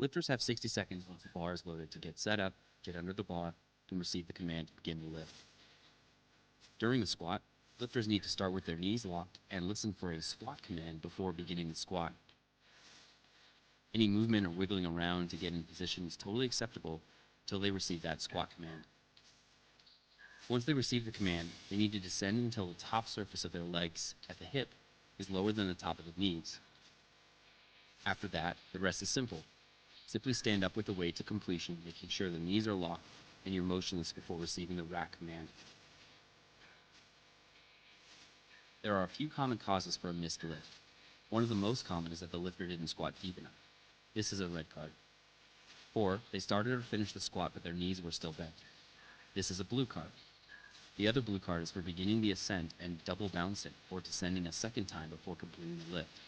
Lifters have 60 seconds once the bar is loaded to get set up, get under the bar, and receive the command to begin the lift. During the squat, lifters need to start with their knees locked and listen for a squat command before beginning the squat. Any movement or wiggling around to get in position is totally acceptable until they receive that squat command. Once they receive the command, they need to descend until the top surface of their legs at the hip is lower than the top of the knees. After that, the rest is simple. Simply stand up with the weight to completion, making sure the knees are locked and you're motionless before receiving the rack command. There are a few common causes for a missed lift. One of the most common is that the lifter didn't squat deep enough. This is a red card. Or they started or finished the squat but their knees were still bent. This is a blue card. The other blue card is for beginning the ascent and double bouncing or descending a second time before completing the lift.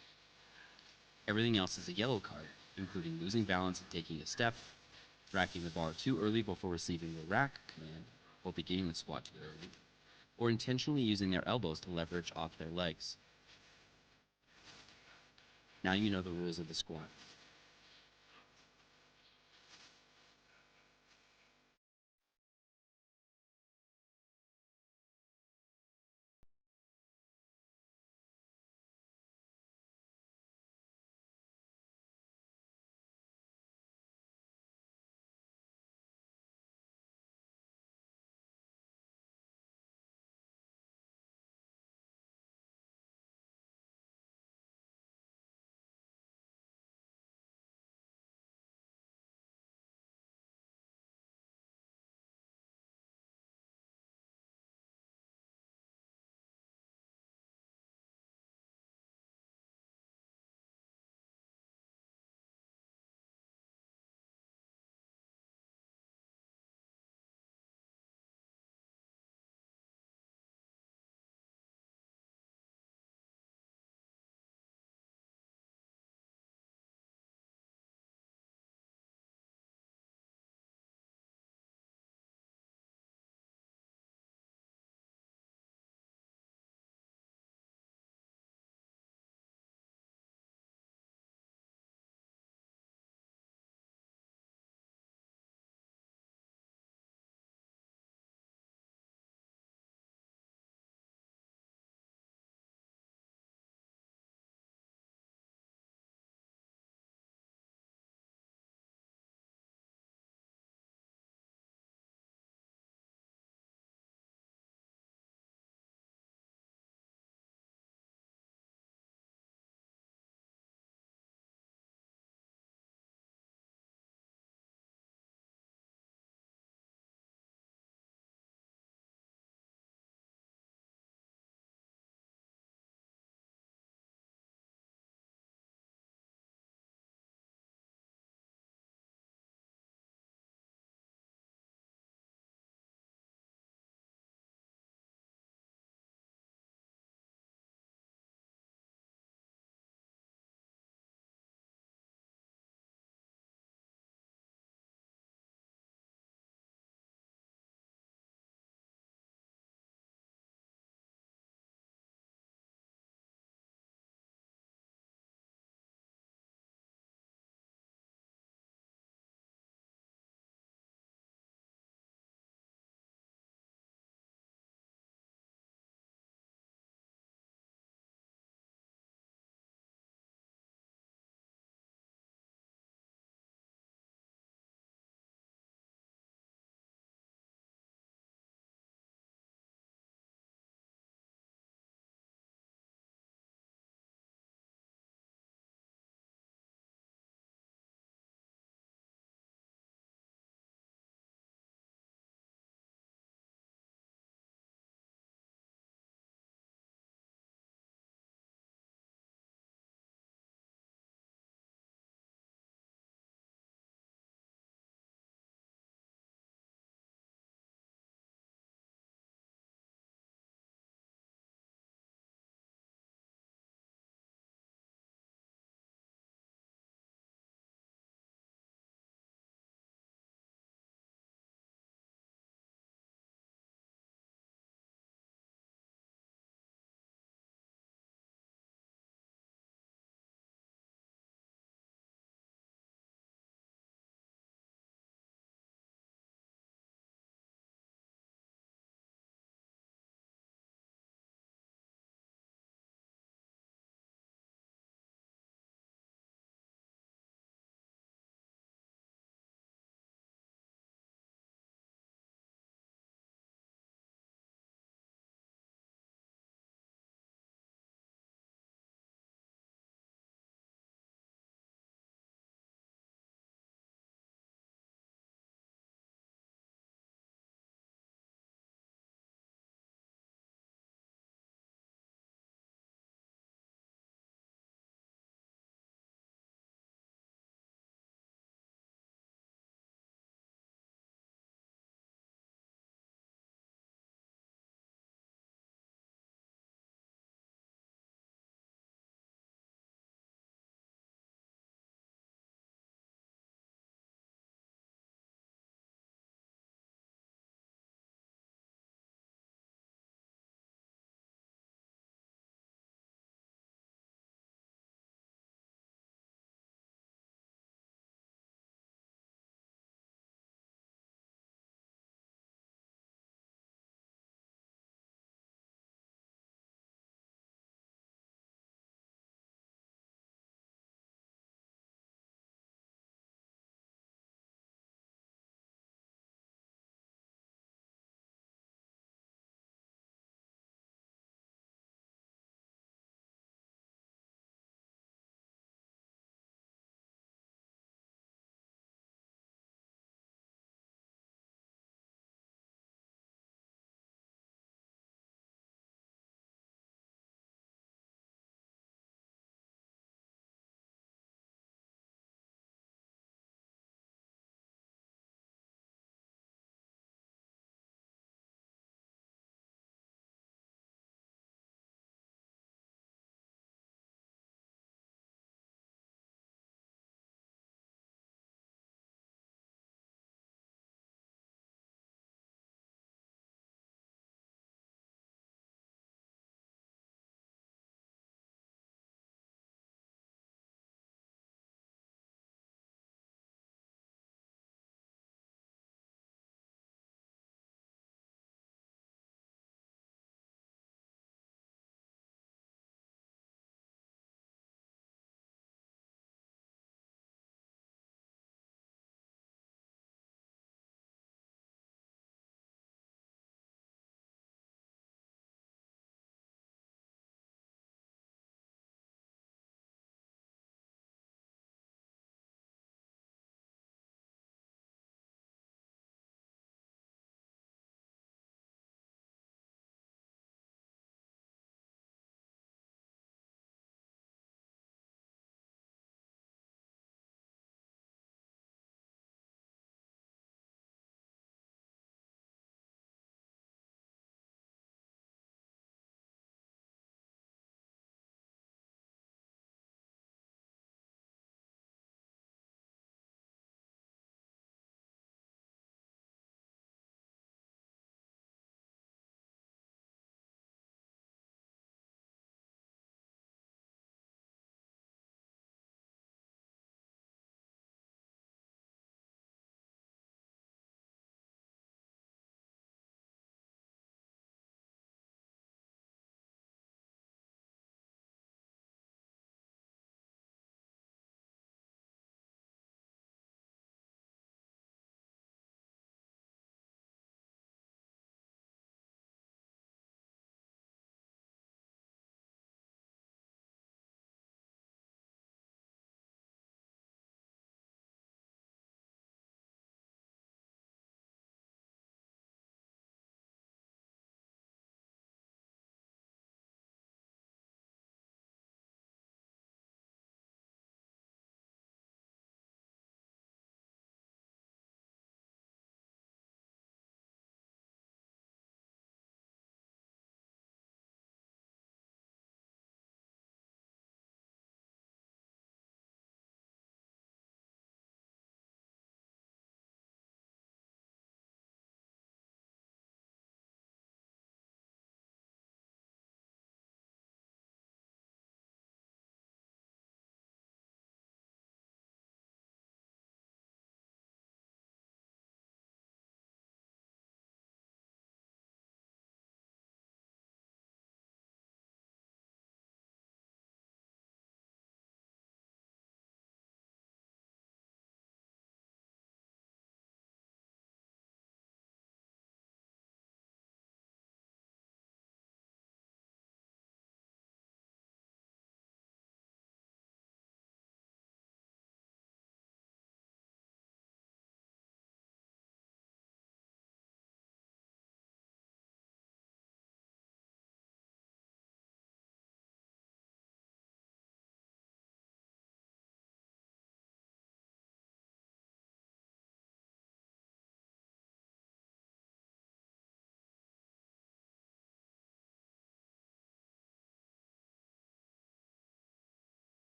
Everything else is a yellow card, including losing balance and taking a step, racking the bar too early before receiving the rack command or beginning the squat too early, or intentionally using their elbows to leverage off their legs. Now you know the rules of the squat.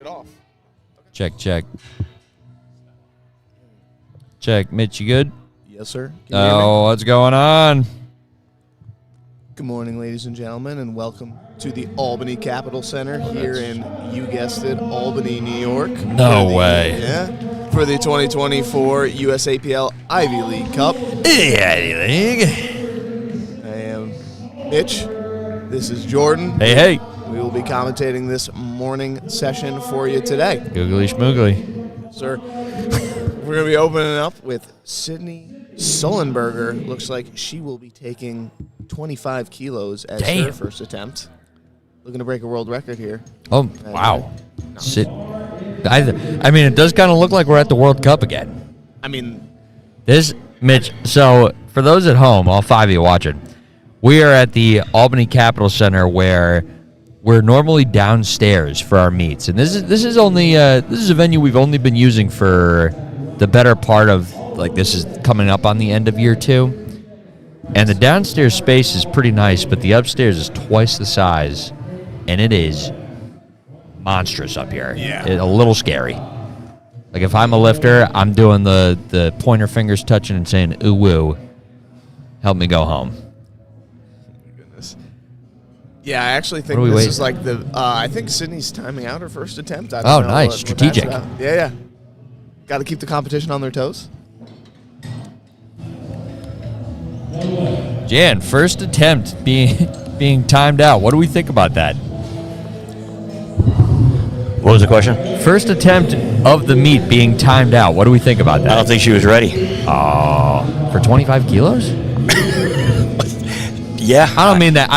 it off. Check. Check. Mitch, you good? Yes, sir. Can you hear me? Oh, what's going on? Good morning, ladies and gentlemen, and welcome to the Albany Capitol Center here in, you guessed it, Albany, New York. No way. Yeah, for the 2024 USAPL Ivy League Cup. Ivy League. I am Mitch. This is Jordan. Hey. We will be commentating this morning session for you today. Googly schmoogly. Sir, we're going to be opening up with Sydney Sullenberger. Looks like she will be taking 25 kilos as her first attempt. Looking to break a world record here. Oh, wow. I mean, it does kind of look like we're at the World Cup again. I mean, Mitch, so for those at home, all 5 of you watching, we are at the Albany Capitol Center where we're normally downstairs for our meets. And this is a venue we've only been using for the better part of, like, this is coming up on the end of year 2. And the downstairs space is pretty nice, but the upstairs is twice the size, and it is monstrous up here. Yeah. A little scary. Like, if I'm a lifter, I'm doing the pointer fingers touching and saying, ooh, woo, help me go home. Goodness. Yeah, I actually think this is like I think Sydney's timing out her first attempt. I don't know nice. what Strategic. that's about. Yeah. Got to keep the competition on their toes. Jan, first attempt being timed out. What do we think about that? What was the question? First attempt of the meet being timed out. What do we think about that? I don't think she was ready. Oh, for 25 kilos? Yeah. I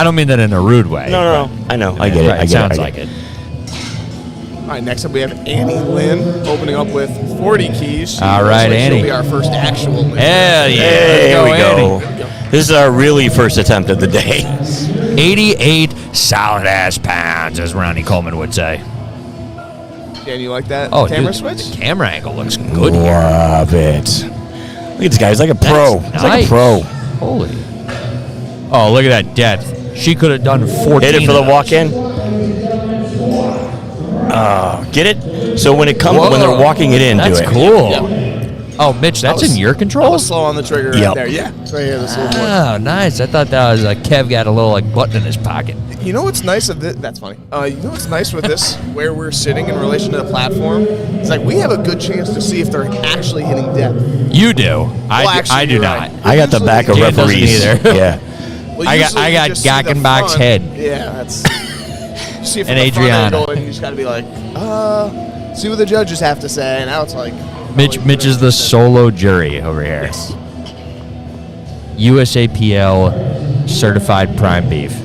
don't mean that in a rude way. No. I know. I get it. Right, sounds like it. All right, next up we have Annie Lynn opening up with 40 keys. All right, Annie. She'll be our first actual lifter. Hell yeah. There we go. Annie. This is our really first attempt of the day. 88 solid-ass pounds, as Ronnie Coleman would say. Dan, you like that dude, camera switch? The camera angle looks good here. Love it. Look at this guy. He's like a pro. He's like a pro. Holy. Oh, look at that depth. She could have done 14. Hit it for the walk-in. Get it? So when it comes, when they're walking it in, do it. That's cool. Yep. Oh, Mitch, that's in your I control? was slow on the trigger right there. Yeah, it's right here. This little board. Oh, nice. I thought that was Kev got a little button in his pocket. You know what's nice of this? That's funny. You know what's nice with this, where we're sitting in relation to the platform? It's like we have a good chance to see if they're actually hitting depth. You do. Actually, I do you're not. right. I got the back of Jan doesn't referees. either. Yeah. Well, I got usually you just see the Gackenbach's front. head. Yeah, that's. You see it from And the front Adriana. angle, and you just got to be like, see what the judges have to say. And now it's like, Mitch is the solo jury over here. Yes. USAPL certified prime beef.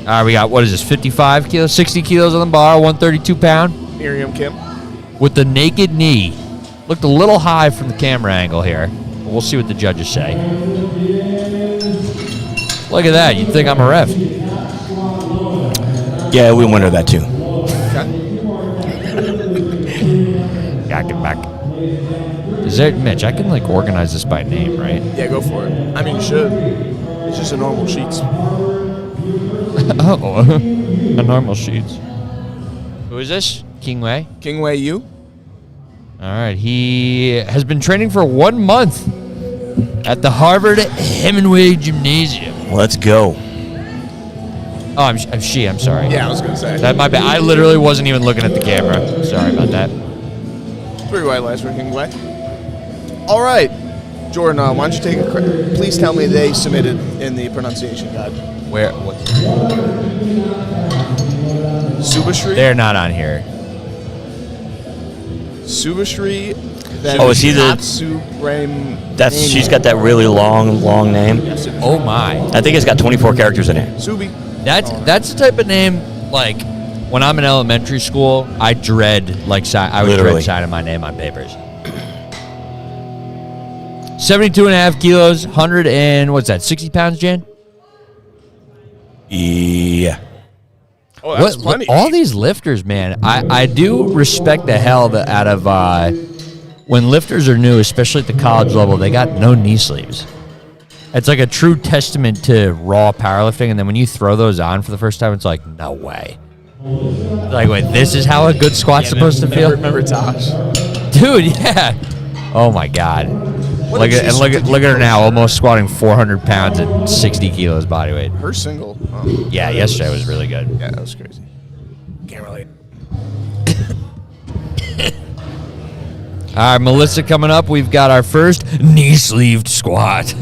All right, we got, what is this, 55 kilos, 60 kilos on the bar, 132 pound. Miriam Kim. With the naked knee. Looked a little high from the camera angle here. We'll see what the judges say. Look at that. You'd think I'm a ref. Yeah, we wonder that too. Gackenbach. Is there, Mitch, I can organize this by name, right? Yeah, go for it. I mean, you should. It's just a normal sheets. Oh, a normal sheets. Who is this? King Wei? King Wei Yu. All right, he has been training for 1 month at the Harvard Hemingway Gymnasium. Let's go. Oh, I'm sorry. Yeah, I was going to say. That might be. I literally wasn't even looking at the camera. Sorry about that. 3 white lights for King Wei. All right. Jordan, why don't you take a credit? Please tell me they submitted in the pronunciation guide. Where? What? Subashri? They're not on here. Subashri. Then Oh, is he the- Natsu She's got that really long name. Oh my. I think it's got 24 characters in it. Subi. That's the type of name, like, when I'm in elementary school, I dread, I would Literally. dread signing my name on papers. 72.5 kilos, 60 pounds, Jan? Yeah. Oh, that's plenty. All these lifters, man, I do respect the hell out of when lifters are new, especially at the college level, they got no knee sleeves. It's like a true testament to raw powerlifting, and then when you throw those on for the first time, it's like, no way. Like, wait, this is how a good squat's supposed to feel? Remember Tosh? Dude, yeah. Oh, my God. Look at her now, almost squatting 400 pounds at 60 kilos body weight. Her single. Yeah, yesterday was really good. Yeah, that was crazy. Can't relate. All right, Melissa, coming up, we've got our first knee-sleeved squat.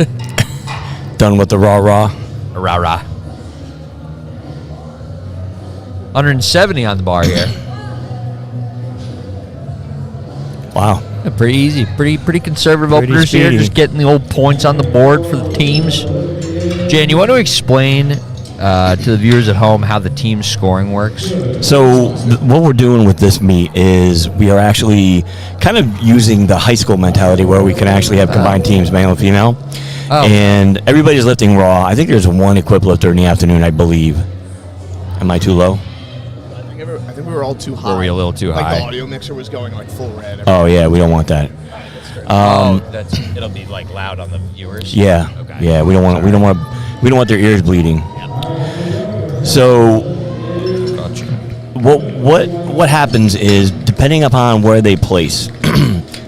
Done with the rah-rah. Rah-rah. 170 on the bar here. Wow. Yeah, pretty easy. Pretty conservative Pretty openers here. speedy. Just getting the old points on the board for the teams. Jan, you want to explain to the viewers at home how the team scoring works? So what we're doing with this meet is we are actually kind of using the high school mentality where we can actually have combined teams, male and female. Oh. And everybody's lifting raw. I think there's one equipped lifter in the afternoon, I believe. Am I too low? I think we were all too high. Were we a little too like high? The audio mixer was going like full red. Oh, yeah, we don't want that. It'll be like loud on the viewers. Yeah. Okay. Yeah, we don't want their ears bleeding. So Gotcha. what happens is depending upon where they place.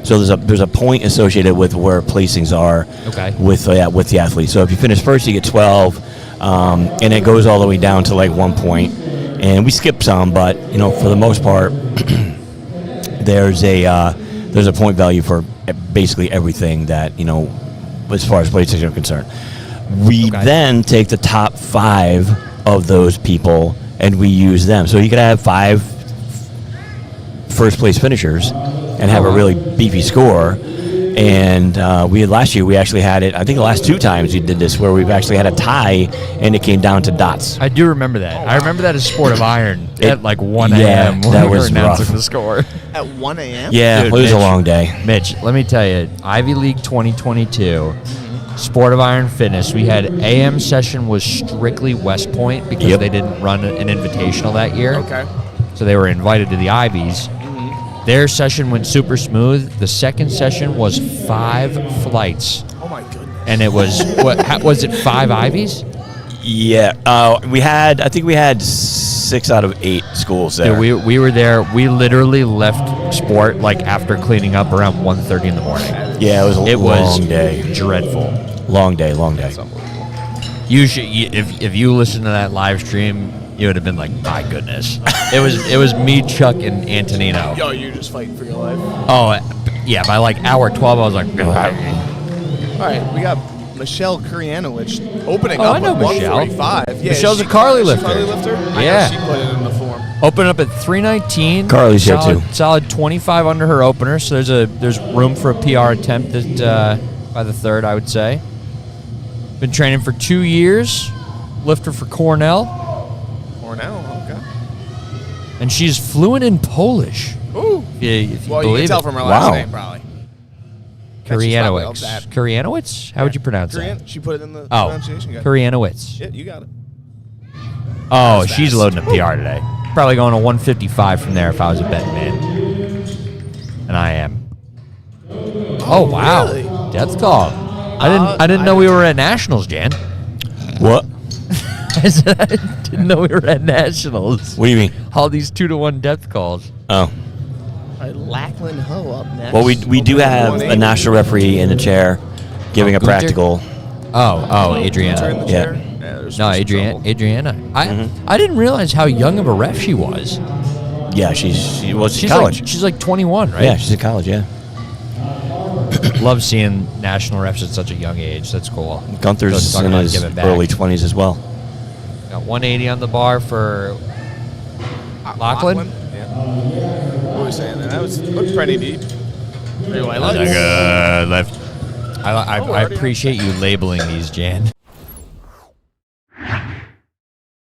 So there's a point associated with where placings are. Okay. With the athlete. So if you finish first, you get 12, and it goes all the way down to like 1 point. And we skip some, but for the most part, there's a point value for basically everything that as far as placings are concerned. We then take the top 5 of those people and we use them. So you could have 5 first place finishers and have a really beefy score. And last year we actually had it. I think the last 2 times we did this where we've actually had a tie and it came down to dots. I do remember that. I remember that as Sport of Iron at like 1 Yeah, a.m. when that we were was announcing rough. the score. At 1 a.m.? Yeah, Dude, it was a Mitch. long day. Mitch, let me tell you, Ivy League 2022, Sport of Iron Fitness, we had AM session was strictly West Point because Yep. they didn't run an invitational that year. Okay. So they were invited to the Ivies. Their session went super smooth. The second session was 5 flights. Oh my goodness. And it was, was it 5 Ivies? Yeah, I think we had 6 out of 8 schools there. Dude, we were there. We literally left sport like after cleaning up around 1:30 in the morning. Yeah, it was a long day. Dreadful. Long day. You should, if you listen to that live stream, you would have been like, my goodness. It was me, Chuck, and Antonino. Yo, you're just fighting for your life. Oh, yeah. By like hour 12, I was like, All right, we got Michelle Kurianowicz opening Oh, up I know at Michelle. 145. Yeah, Michelle's she- a Carly is she lifter. Carly lifter? I Yeah. know she put it in the form. open up at 319. Carly's here solid, too. Solid 25 under her opener, so there's room for a PR attempt by the third, I would say. Been training for 2 years. Lifter for Cornell. Cornell, okay. And she's fluent in Polish. Ooh. If you Well, you believe can tell it. from her last Wow. name, probably. She's probably up Kurianowicz. that. Kurianowicz? How would you pronounce that? She put it in the Oh, pronunciation guide. Kurianowicz. Yeah, you got it. Oh, That's she's fast. loading a PR today. Probably going to 155 from there if I was a betting man. And I am. Oh, wow. really? Death call. I didn't know we were at Nationals, Jan. What? I said I didn't know we were at Nationals. What do you mean? All these 2-to-1 death calls. Oh. All right, Lachlan Ho up next. Well, we do Opening have a 180. national referee in the chair giving a Gunter? practical. Oh, Turn the Adriana. chair. Yeah. there's No, some trouble. Adriana. Mm-hmm. I didn't realize how young of a ref she was. Yeah, she's She's college. like she's like 21, right? Yeah, she's in college. Yeah. Love seeing national refs at such a young age. That's cool. Gunther's Talking in about his giving back. early 20s as well. Got 180 on the bar for Lachlan. Yeah. What were we saying there? That looked pretty deep. Pretty white Like, lights. left. I already appreciate you labeling these, Jan.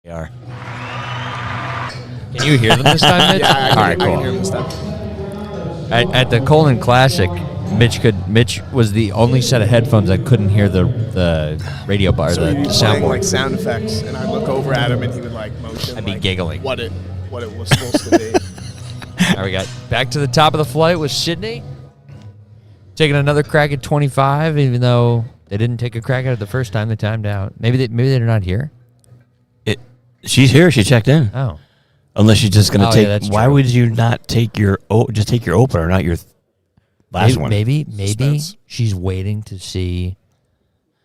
They are. Can you hear them this time, Mitch? Yeah, I All right, can cool. hear this stuff. At the Colon Classic, Mitch was the only set of headphones that couldn't hear the radio bar, So he'd be the playing like soundboard. sound effects, and I'd look over at him, and he would like motion. I'd be like, giggling. What it was supposed to be. All right, we got back to the top of the flight with Sydney. Taking another crack at 25, even though they didn't take a crack at it the first time. They timed out. Maybe they're not here. She's here. She checked in. Oh, Unless you're just going to Oh, take. yeah, that's why true. would you not take just take your opener, not your last one? Maybe Suspense. she's waiting to see.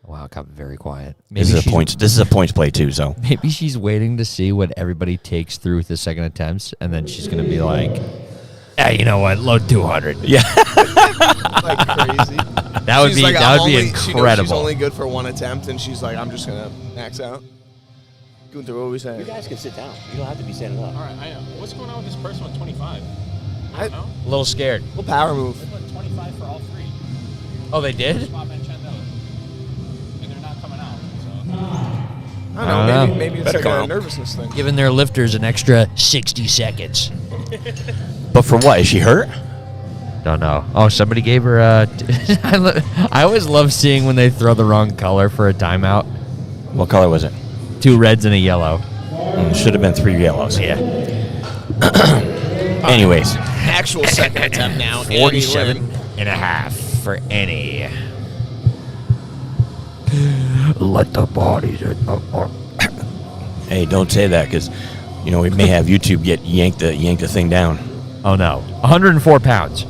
Wow, it got very quiet. Maybe This is a she's- points. This is a points play too. So Maybe she's waiting to see what everybody takes through with the second attempts, and then she's gonna be like, "Hey, you know what? Load 200." yeah. Like crazy. That would She's be like, that would be She knows she's incredible. only good for one attempt, and she's like, I'm just gonna max out. Gunther, what were we saying? guys can sit down. You don't have to be standing up. All right, I know. What's going on with this person with 25? I- No? A little scared. Little power move. They put 25 for all three. Oh, they did? Bob and Chandler. And they're not coming out. So. I don't I know. don't Maybe it's Better like come a out. nervousness thing. Giving their lifters an extra 60 seconds. But for what? Is she hurt? Don't know. Oh, somebody gave her a. I always love seeing when they throw the wrong color for a timeout. What color was it? 2 reds and a yellow. Should have been 3 yellows. Yeah. Anyways, Actual second attempt now. 47 and a half for Annie. Let the bodies. hey, don't say that because we may have YouTube yank the thing down. Oh no. 104 pounds.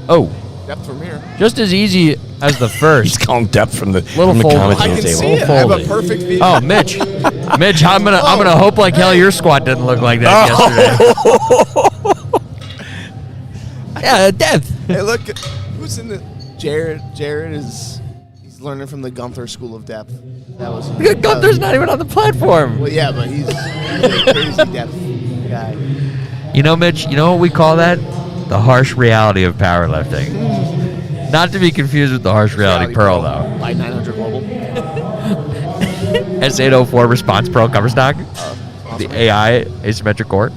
Oh, Depth from here. just as easy as the He's first. calling depth from the Little from the fold. I commentating can table. see it. I have a folded. perfect view. Oh, Mitch. Mitch, I'm gonna hope like hell your squat didn't look like that yesterday. Yeah, depth. Hey, look. Who's in the... Jared. Jared is... He's learning from the Gunther School of Depth. That was... Gunther's not even on the platform. Well, yeah, but he's a crazy depth guy. You know, Mitch, you know what we call that? The harsh reality of powerlifting. Not to be confused with the harsh reality Pearl, though. Light 900 Global. S804 Response Pro cover stock. The AI asymmetric core.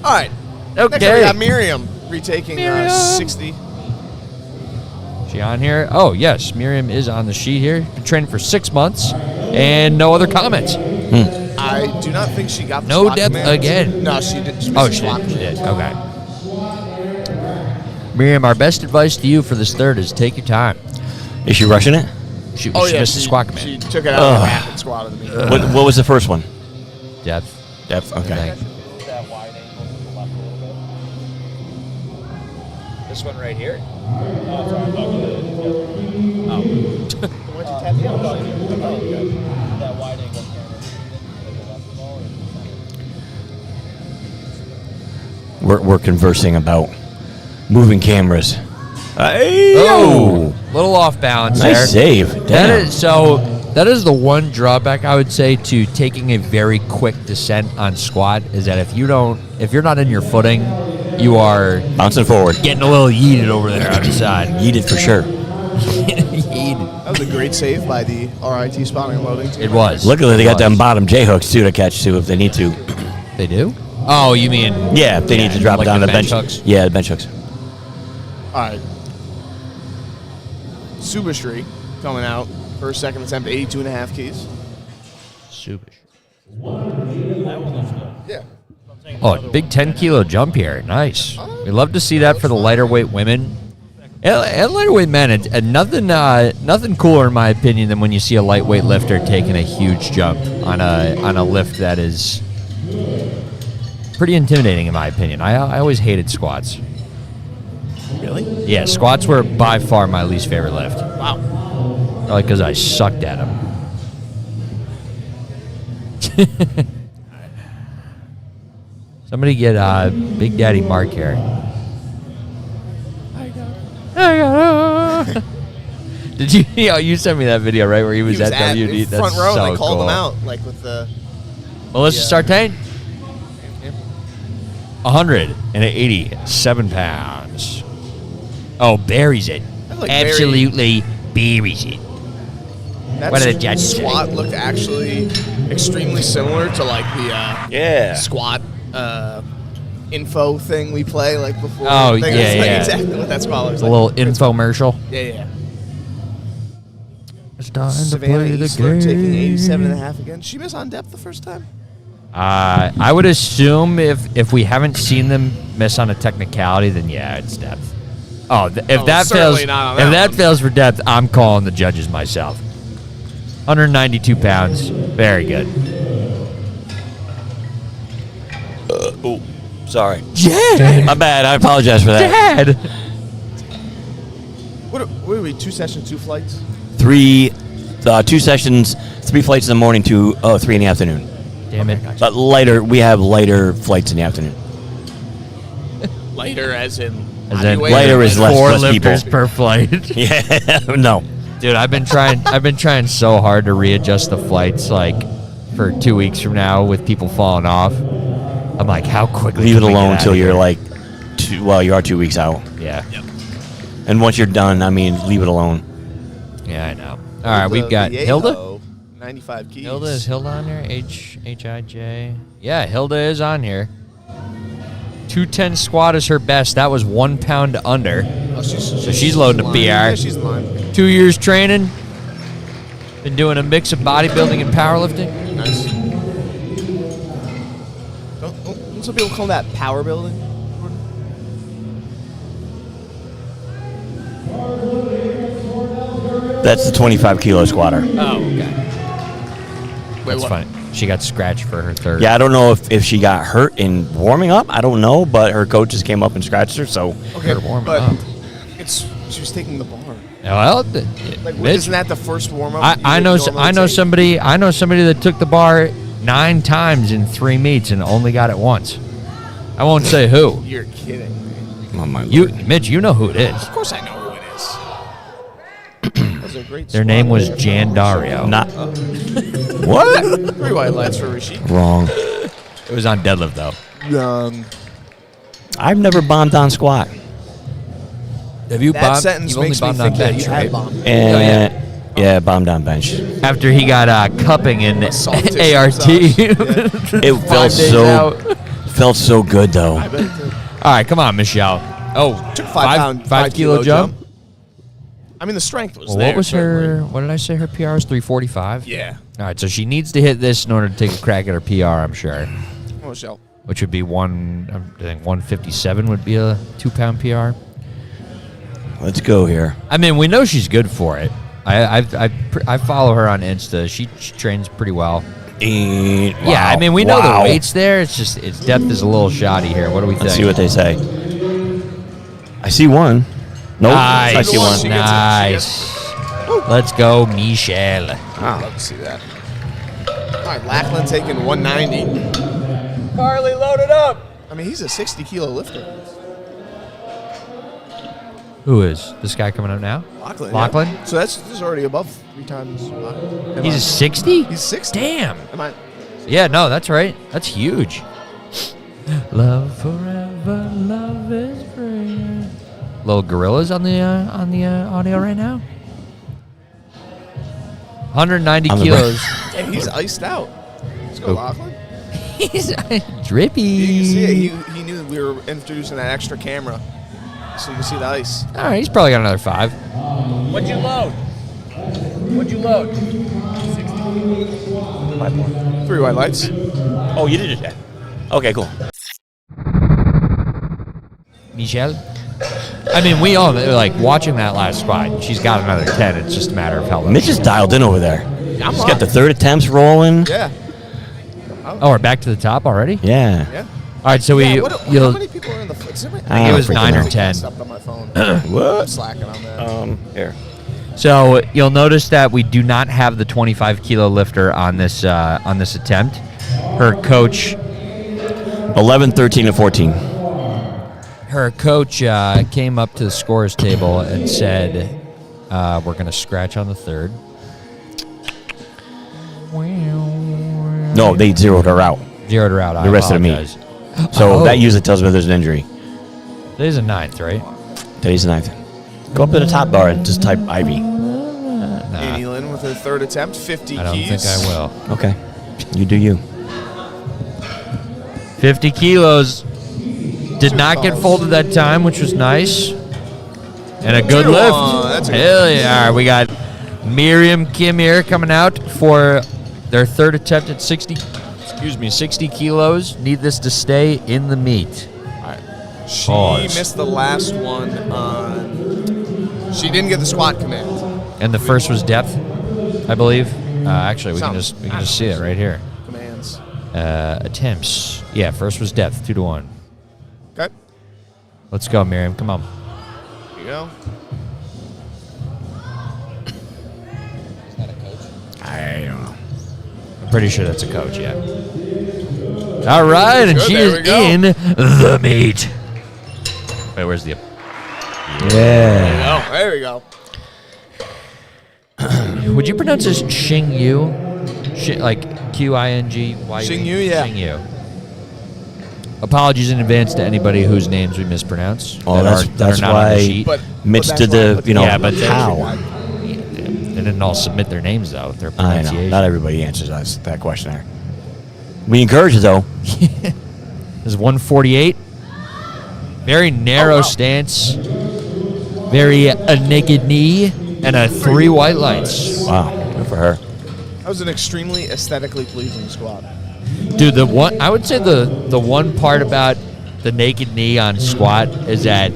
All right. Next up, we Okay. got Miriam retaking Miriam. 60. She on here? Oh, yes. Miriam is on the sheet here. Been training for 6 months. And no other comments. I do not think she got the No squat depth command. again. No, she did. Oh, missed she the squat did. She command. did. Okay. Miriam, our best advice to you for this third is take your time. Is she rushing it? She Oh, yeah. missed the squat command. She took it out of the rapid squat of the meet. What was the first one? Depth. Depth. Okay. This one right here? We're conversing about moving cameras. Oh, little off balance there. Nice save. That Damn. is so. That is the one drawback I would say to taking a very quick descent on squat is that if you're not in your footing, you are Bouncing forward. getting a little yeeted over there on the side. Yeeted for sure. Yeeted. That was a great save by the RIT spotting and loading team. It was. Luckily, they It got them was. bottom J hooks too to catch too if they need to. They do? Oh, you mean? Yeah, if they need to drop like down the the bench bench hooks? Yeah, the bench hooks. All right. Subashri coming out. First, second attempt, 82.5 keys. Subish. Yeah. Oh, big 10-kilo jump here. Nice. We love to see that for the lighter weight women. And lighter weight men. And nothing cooler, in my opinion, than when you see a lightweight lifter taking a huge jump on a lift that is pretty intimidating, in my opinion. I always hated squats. Really? Yeah, squats were by far my least favorite lift. Wow. Probably because I sucked at them. Somebody get Big Daddy Mark here. Did you? You sent me that video, right, where he was, He was at WD. in front That's row, so and they called cool. him out, like with the... Melissa Yeah. Sartain. 187 pounds. Oh, buries it. That's like very- Absolutely buries it. That What did the judges say? squat looked actually extremely similar to like the Yeah. squat info thing we play like before. Oh, thing. yeah, It's like yeah. exactly what that squat looks A like. little infomercial. Yeah. It's time to Savannah play the Eastler taking game. 87.5 again. She missed on depth the first time. I would assume if we haven't seen them miss on a technicality, then yeah, it's depth. Oh, if that certainly fails, not on if that that one. fails for depth, I'm calling the judges myself. 192 pounds. Very good. Oh, sorry. Dad! My bad. I apologize for that. Dad! What are we? 2 sessions, 2 flights? 2 sessions, 3 flights in the morning, 3 in the afternoon. Damn it. But we have lighter flights in the afternoon. Lighter as in lighter is less 4 people. lifters per flight. Yeah, no. Dude, I've been trying so hard to readjust the flights like for 2 weeks from now with people falling off. I'm like, how quickly Leave it can we alone get until out of you're here? like, you are 2 weeks out. Yeah. And once you're done, I mean, leave it alone. Yeah, I know. All right, we've got Hilda. 95 keys. Is Hilda on here? H-I-J. Yeah, Hilda is on here. 210 squat is her best. That was 1 pound under. Oh, So she's loading a PR. Yeah, she's in line. 2 years training. Been doing a mix of bodybuilding and powerlifting. Nice. Don't some people call that power building? That's the 25 kilo squatter. Oh, okay. That's what? funny. She got scratched for her third. Yeah, I don't know if she got hurt in warming up. I don't know, but her coaches came up and scratched her. So Okay, warm but up. she was taking the bar. Well, Like, Mitch, isn't that the first warm up? I know somebody that took the bar 9 times in 3 meets and only got it once. I won't say who. You're kidding me. oh my Mitch, you know who it is. Of course I know who it is. That was a great Their squad. name was Jan Dario. Not what? 3 white lights for Rashid. Wrong. It was on deadlift though. I've never bombed on squat. Have you That sentence makes me think that you had bombed. And yeah, bombed on bench. After he got cupping in Soft tissue ART. massage. It felt 5 days so out. felt so good though. I bet it did. All right, come on, Michelle. Oh, Took 5 kilo jump. I mean, the strength was Well, there. what was her? certainly. What did I say? Her PR was 345. Yeah. All right, so she needs to hit this in order to take a crack at her PR. I'm sure, Oh, Michelle. which would be I think 157 would be a 2 pound PR. Let's go here. I mean, we know she's good for it. I follow her on Insta. She trains pretty well. Yeah, I mean, we know the weights there. It's just its depth is a little shoddy here. What do we think? Let's see what they say. I see one. Nope. Nice. I see one. She gets it. Nice. Let's go, Michelle. I'd love to see that. All right, Lackland taking 190. Carly, load it up. I mean, he's a 60 kilo lifter. Who is this guy coming up now? Lackland. Lackland? Yeah. So this is already above 3 times. Am He's I- a 60? He's 60. Damn. Am I? Yeah, no, that's right. That's huge. Love forever, love is free. Little gorillas on the audio right now. 190 On the kilos. Hey, he's iced out. Let's go, Oh. Lackland. He's drippy. You can see it. He knew that we were introducing that extra camera, so you can see the ice. All right, he's probably got another 5. What'd you load? What'd you load? 3 white lights. Oh, you did it. Okay, cool. Michelle. I mean, we all like watching that last squat. She's got another 10. It's just a matter of how long. Mitch is dialed in over there. I'm He's on. got the third attempts rolling. Yeah. Oh, we're back to the top already. Yeah. Yeah. All right, so Yeah, we how you'll many people are in the foot? I think it was freaking 9 or know. 10. Stopped on my phone. I'm What? slacking on that. Here. So you'll notice that we do not have the 25 kilo lifter on this attempt. Her coach 11, 13, and 14. came up to the scores table and said, "We're going to scratch on the third." No, they zeroed her out. Zeroed her out. The rest of the meet. So that usually tells me there's an injury. Today's a 9th, right? Today's the 9th. Go up to the top bar and just type Ivy. Annie Lynn with her third attempt, 50 I don't keys. think I will. Okay. You do you. 50 kilos. Did not get folded that time, which was nice. And a good Two lift. on. That's a Hell yeah. All right, we got Miriam Kim here coming out for their third attempt at 60 kilos. Need this to stay in the meet. She Pause. missed the last one on. She didn't get the squat command. And the first was depth. I believe. Actually, we can Sounds- just see it right here. Commands. Attempts. Yeah, first was depth, 2-1. Okay. Let's go, Miriam. Come on. Here you go. Is that a coach? I don't know. I'm pretty sure that's a coach, yeah. All right, and Good, she there is we go. in the meet. Wait, where's the... Yeah. Oh, there we go. Would you pronounce this Xing Yu? Like Qingyu? Xing Yu, yeah. Xing Yu. Apologies in advance to anybody whose names we mispronounce. Oh, that that's are not on the why sheet. Mitch that's did why I the, put you know, Yeah, but how. They didn't all submit their names, though, their I pronunciation. know. Not everybody answers us that questionnaire. We encourage it, though. This is 148. Very narrow wow. stance. Very a naked knee. And a 3 white lights. Wow. Good for her. That was an extremely aesthetically pleasing squat. Dude, I would say the one part about the naked knee on squat is that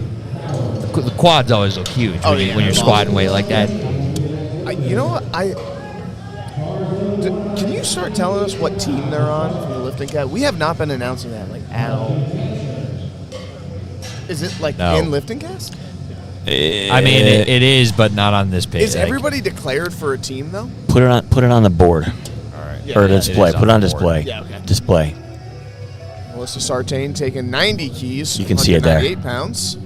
the quads always look huge Oh, when, yeah. when you're squatting weight like that. You know what? Can you start telling us what team they're on from the LiftingCast? We have not been announcing that, like, at all. Is it, like, No. in LiftingCast? I mean, it is, but not on this page. Is Like, everybody declared for a team, though? Put it on the board all right. Yeah, or yeah, display. it is Put it on on the display. board. Yeah, okay. Display. Melissa Sartain taking 90 keys. You can see it there. 198 pounds.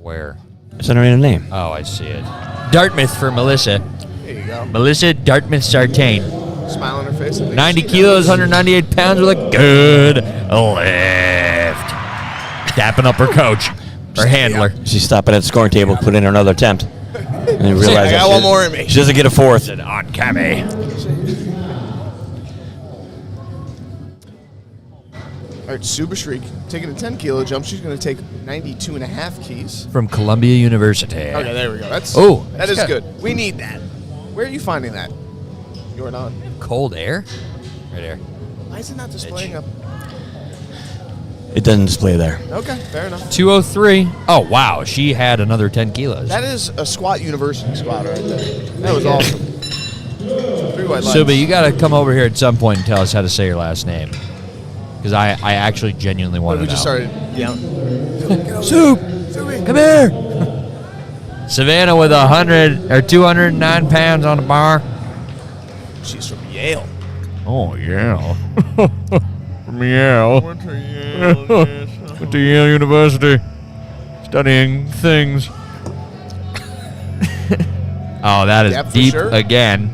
Where? It's under her name. Oh, I see it. Dartmouth for Melissa. There you go. Melissa Dartmouth Sartain. Smile on her face. I think 90 she kilos, knows. 198 pounds with a good lift. Dapping up her coach, her handler. She's stopping at the scoring table, put in another attempt, and then realize I that got she- one more in me. She doesn't get a fourth. On Cammy. All right, Suba Shriek taking a 10-kilo jump. She's going to take 92 and a half keys. From Columbia University. Okay, there we go. That that's is good. good. We need that. Where are you finding that? You're not. Cold air? Right here. Why is it not displaying up? It doesn't display there. Okay, fair enough. 203. Oh, wow. She had another 10 kilos. That is a squat university squat right there. That was awesome. 3 white lights. Suba, you got to come over here at some point and tell us how to say your last name. Because I actually genuinely want we to know. just started yelling. Soup! Come here! Savannah with 100 or 209 pounds on the bar. She's from Yale. Oh, yeah. From Yale. Went to Yale University. Studying things. Oh, that is Depth for deep sure. again.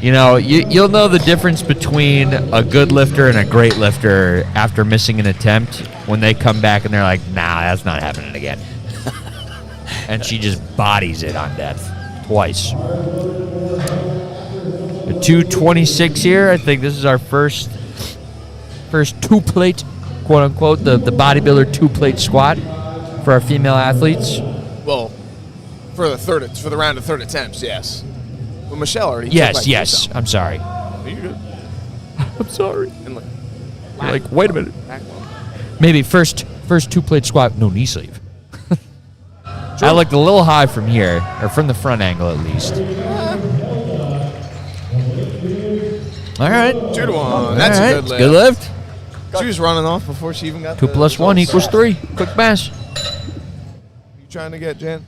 You know, you'll know the difference between a good lifter and a great lifter after missing an attempt when they come back and they're like, nah, that's not happening again. And she just bodies it on depth twice. A 226 here. I think this is our first two-plate, quote-unquote, the bodybuilder two-plate squat for our female athletes. Well, for the round of third attempts, yes. But Michelle already. took Yes, like yes. yourself. I'm sorry. You're good. I'm sorry. And look, You're like, wait a minute. back one. Maybe first two-plate squat, no knee sleeve. I looked a little high from here, or from the front angle at least. All right. 2 to 1. All That's right. a good lift. Good lift. She was running off before she even got 2 the plus 1 results. equals 3. Quick mass. You trying to get Jen?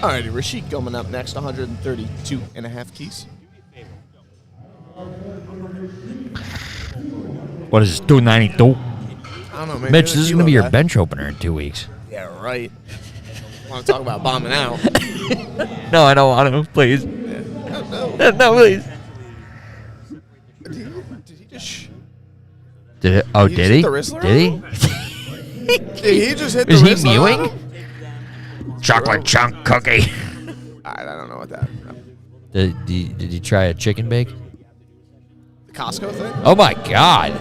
Alrighty, Rashik coming up next, 132 and a half keys. What is this, 292? I don't know, maybe Mitch, a this is kilo going to be your guy. bench opener in 2 weeks. Yeah, right. Want to talk about bombing out? No, I don't want to. Please. No. No, please. Did he just? Did it? Oh, He did just he? hit the wristler Did he? Did he just hit the Is he wrist? mewing? Chocolate chunk cookie. I don't know what that. Did you try a chicken bake? The Costco thing? Oh my God.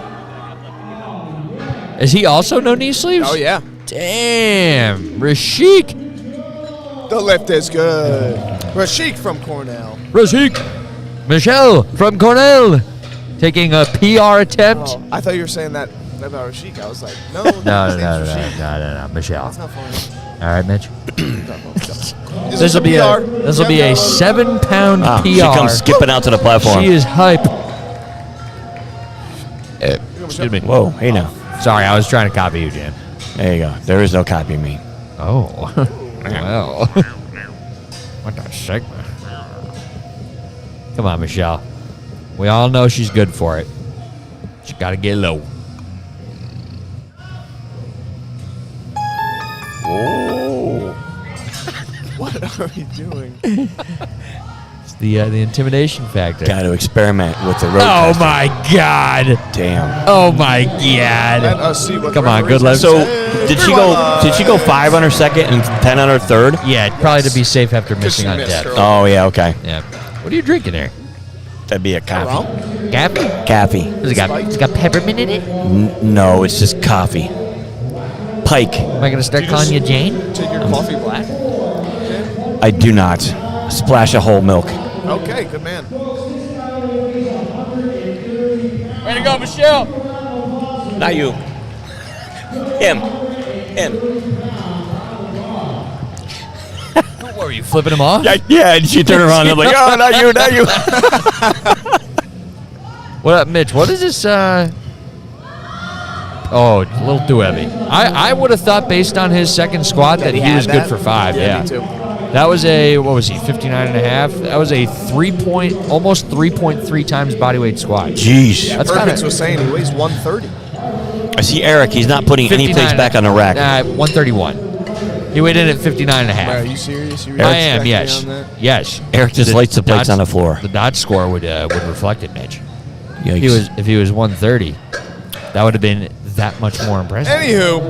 Is he also no knee sleeves? Oh yeah. Damn. Rashik. The lift is good. Rashik from Cornell. Rashik. Michelle from Cornell. Taking a PR attempt. Oh, I thought you were saying that About Rashik. I was like, no, No, his no, name's no, Rashik. no, Michelle. That's not funny. All right, Mitch. This will be a This will be a 7-pound PR. She comes skipping out to the platform. She is hype. Excuse me. Whoa, hey now. Sorry, I was trying to copy you, Jam. There you go. There is no copying me. Oh. Well. What the segment? Come on, Michelle. We all know she's good for it. She got to get low. Oh. What are you doing? It's the intimidation factor. Got to experiment with the road. Oh, testing. my God. Damn. Oh, my Let God. us see what Come the on, good referees luck. So say. did she go 5 on her second and 10 on her third? Yeah, probably to be safe after missing she on missed depth. her. Oh yeah, okay. Yeah. What are you drinking there? That'd be a coffee. Rum? Coffee? Coffee. Has it got, it's got peppermint in it? No, it's just coffee. Pike. Am I going to start You calling just- you Jane? Take your coffee black. I do not. Splash of whole milk. Okay, good man. Way to go, Michelle. Not you. Him. What were you, flipping him off? Yeah, and she turned around and I'm like, oh, not you, not you. What up, Mitch? What is this? Oh, a little too heavy. I would have thought based on his second squat that he had was good that? for 5. Yeah. Me too. That was a, what was he, 59 and a half? That was a almost 3.3 times bodyweight squat. Jeez. That's Perkins kinda- was saying he weighs 130. I see Eric. He's not putting any 59 plates back on the rack. 131. He weighed in at 59 and a Are half. you serious? You I really am, expect me yes. on that? Yes. Eric just lights the plates on the floor. The dodge score would reflect it, Mitch. Yikes. If he was 130, that would have been that much more impressive. Anywho,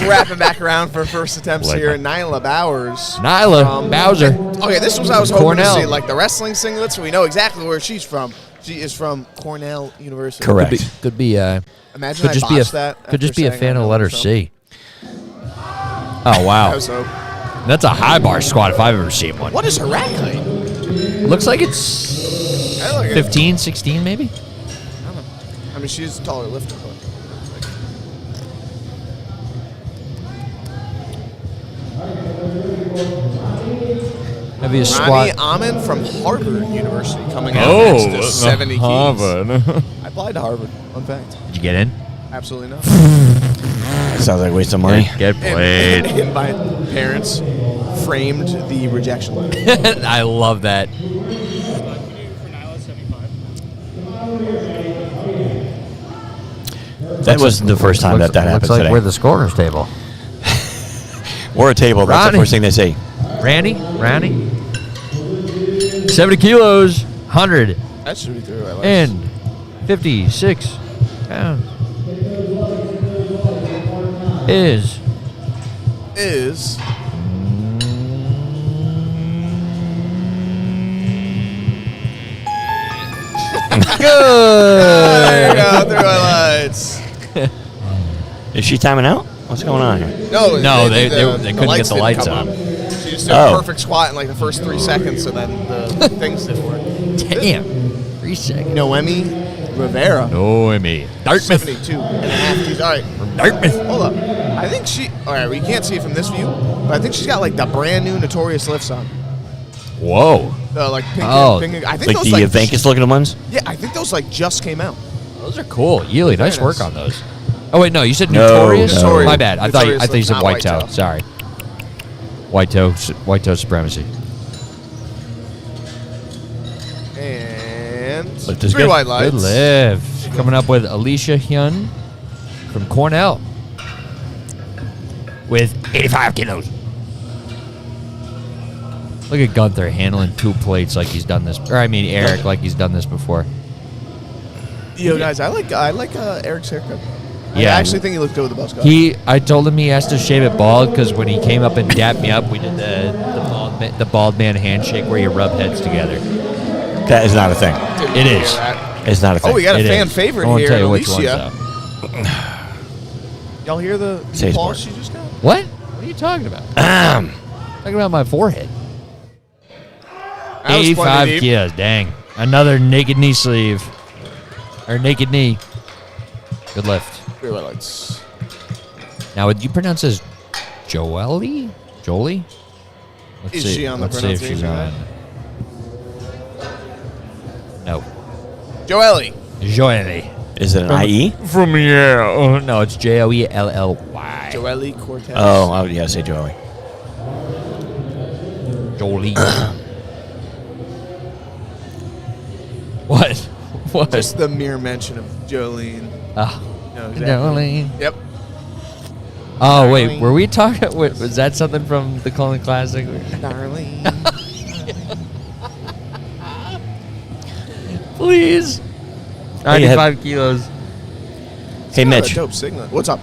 wrapping back around for first attempts here, Nyla Bowers. Nyla Bowser. Okay, this was I was hoping Cornell. to see, like the wrestling singlets, so we know exactly where she's from. She is from Cornell University. Correct. Could be Imagine could I just be a botched that. could just after be a saying fan I of know letter so. C. Oh I wow, was so. that's a high bar squat if I've ever seen one. What is her rack height? Looks like it's I look at 15, 16 maybe. I don't know. I mean, she's a taller lifter, but. Heaviest Ronnie squat. Amin from Harvard University coming out Oh, next to 70 keys. I applied to Harvard. Fun fact. Did you get in? Absolutely not. That sounds like a waste of money. Get played. And my parents framed the rejection letter. I love that. For Nyla, 75. That was the first time that happened Looks like today. we're the scorers table. We're a table. That's Ronnie. the first thing they say. Randy. 70 kilos, 100 That should be through. I like and 56 pounds is is good. there you go, through highlights. Is she timing out? What's going on here? No, they couldn't get the didn't lights come on. up. She just did Oh. a perfect squat in like the first 3 seconds, and then the things didn't work. Damn. 3 seconds. Noemi Rivera, Noemi. Dartmouth. 72 and a half keys. All right, Dartmouth. hold up. I think she. All right, we can't see it from this view, but I think she's got like the brand new Notorious lifts on. Whoa. The like pink. Oh. pink I think Like those the like Vegas looking ones? Yeah, I think those like just came out. Those are cool. Yeely, nice Very work nice. on those. Oh wait, no, you said No, notorious. no. My bad. I thought you Notorious said not white toe. white toe. Sorry. White toe supremacy. And Lift is 3 good. white lights. Good lift. Coming up with Alicia Hyun from Cornell with 85 kilos. Look at Gunther handling 2 plates like he's done this. Or I mean Eric like he's done this before. Yo, guys, I like Eric's haircut. Yeah. I actually think he looked good with the buzz cut. I told him he has to shave it bald because when he came up and dapped me up, we did the bald man handshake where you rub heads together. That is not a thing. Didn't It hear is. that. It's not a thing. Oh, we got a It fan is. favorite I won't here, tell you which ones, Alicia. though. Y'all hear the Say his applause part. she just got? What? What are you talking about? Talking about my forehead. That was 85 plenty deep. kilos. Dang. Another naked knee sleeve. Or naked knee. Good lift. 3 white lights. Now, would you pronounce this Jolie? Jolie? Let's Is she on the Let's see if she's pronunciation on. No. Joelle. Jolie. Is it an IE? From here. Oh, no, it's Joelly. Joelle Cortez. Oh, I would say Joey. Jolie. What? What? Just the mere mention of Jolene. Ah. No, exactly. Jolene. Yep. Oh, wait. Darling. Were we talking? Was that something from the Colin Classic? Darling. Please. 95 kilos. Hey, Not a Mitch. dope signal. What's up?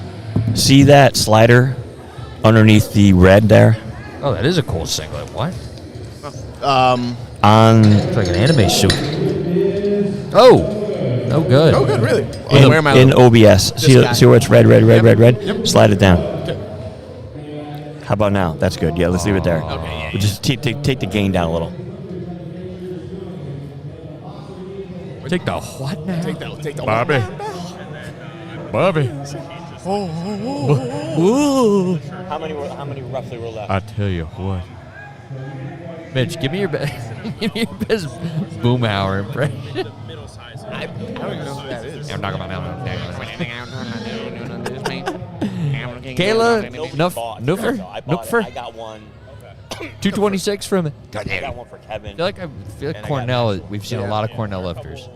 See that slider underneath the red there? Oh, that is a cool singlet. What? On It's like an anime suit. Oh. Oh, good. Oh, good, really. Oh, where am I? in OBS. guy. See where it's red, red, red, Yep. red, red? Yep. Slide it down. How about now? That's good. Yeah, let's leave it there. Okay, yeah, We'll just take the gain down a little. Take the what now? Take the Bobby. Bobby. How many roughly were left? I tell you what. Mitch, give me your best Boomhauer impression. I don't even know who that is. I'm talking about Kayla Nuffer? I got one. 226 from. I got one for Kevin. I feel like Cornell. We've seen a lot of Cornell lifters.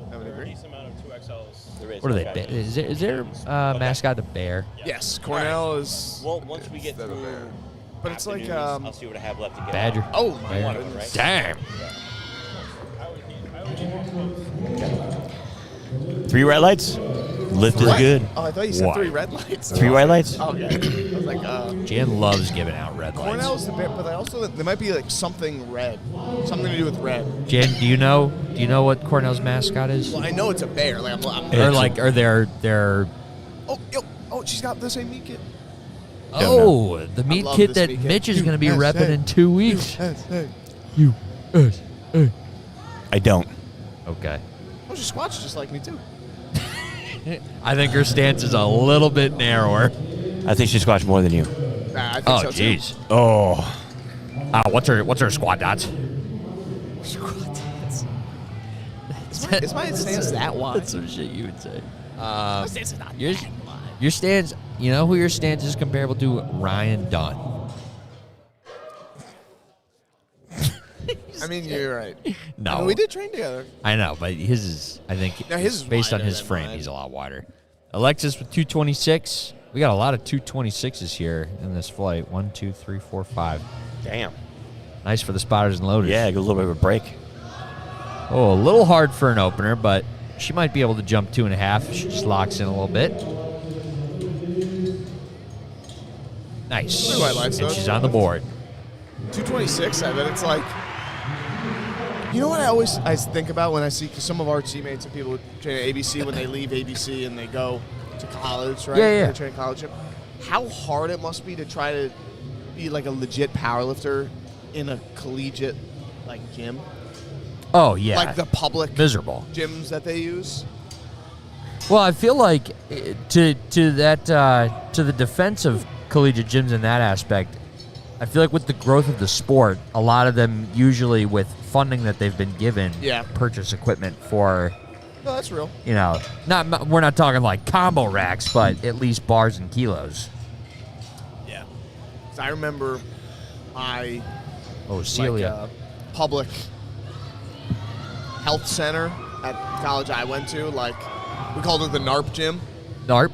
What are they? Is their mascot a bear? Yes, Cornell is. Well, once we get Instead of through, there. But it's like I'll see what I have left to get. Badger. Oh my Bear. goodness. Damn. 3 red lights. Lift is good. Oh, I thought you said What? 3 red lights. 3 white lights. Okay. I was like, Jan loves giving out red lights. Cornell's the bit, but there might be like something red, something to do with red. Jan, do you know what Cornell's mascot is? Well, I know it's a bear. Like I'm Or their oh, she's got the same meat kit. the meat love kit this that meat kit. Mitch is going to be USA. repping in 2 weeks. Hey. I don't. Okay. Oh, she squats just like me too. I think her stance is a little bit narrower. I think she squats more than you. Nah, I think Oh, so too. jeez. Oh. What's her squat dots? Is my stance that wide? That's some shit you would say. Your stance, you know who your stance is comparable to? Ryan Dunn. I mean, you're right. No. I mean, we did train together. I know, but his is, I think, No, his is based on wider his than frame, mine. he's a lot wider. Alexis with 226. We got a lot of 226s here in this flight. 1, 2, 3, 4, 5. Damn. Nice for the spotters and loaders. Yeah, a little bit of a break. Oh, a little hard for an opener, but she might be able to jump 2.5. She just locks in a little bit. Nice. Pretty white lights, And though. she's on the board. 226. I bet it's like. You know what I think about when I see some of our teammates and people who train at ABC when they leave ABC and they go to college, right? Yeah. They train at college. How hard it must be to try to be like a legit powerlifter in a collegiate like gym, Oh, yeah. like the public Miserable. gyms that they use. Well, I feel like to the defense of collegiate gyms in that aspect, I feel like with the growth of the sport, a lot of them usually with funding that they've been given, purchase equipment for, No, that's real. you know, we're not talking like combo racks, but at least bars and kilos. Yeah. 'Cause I remember my Oh, Celia. like, public health center at college I went to. Like we called it the NARP gym. NARP.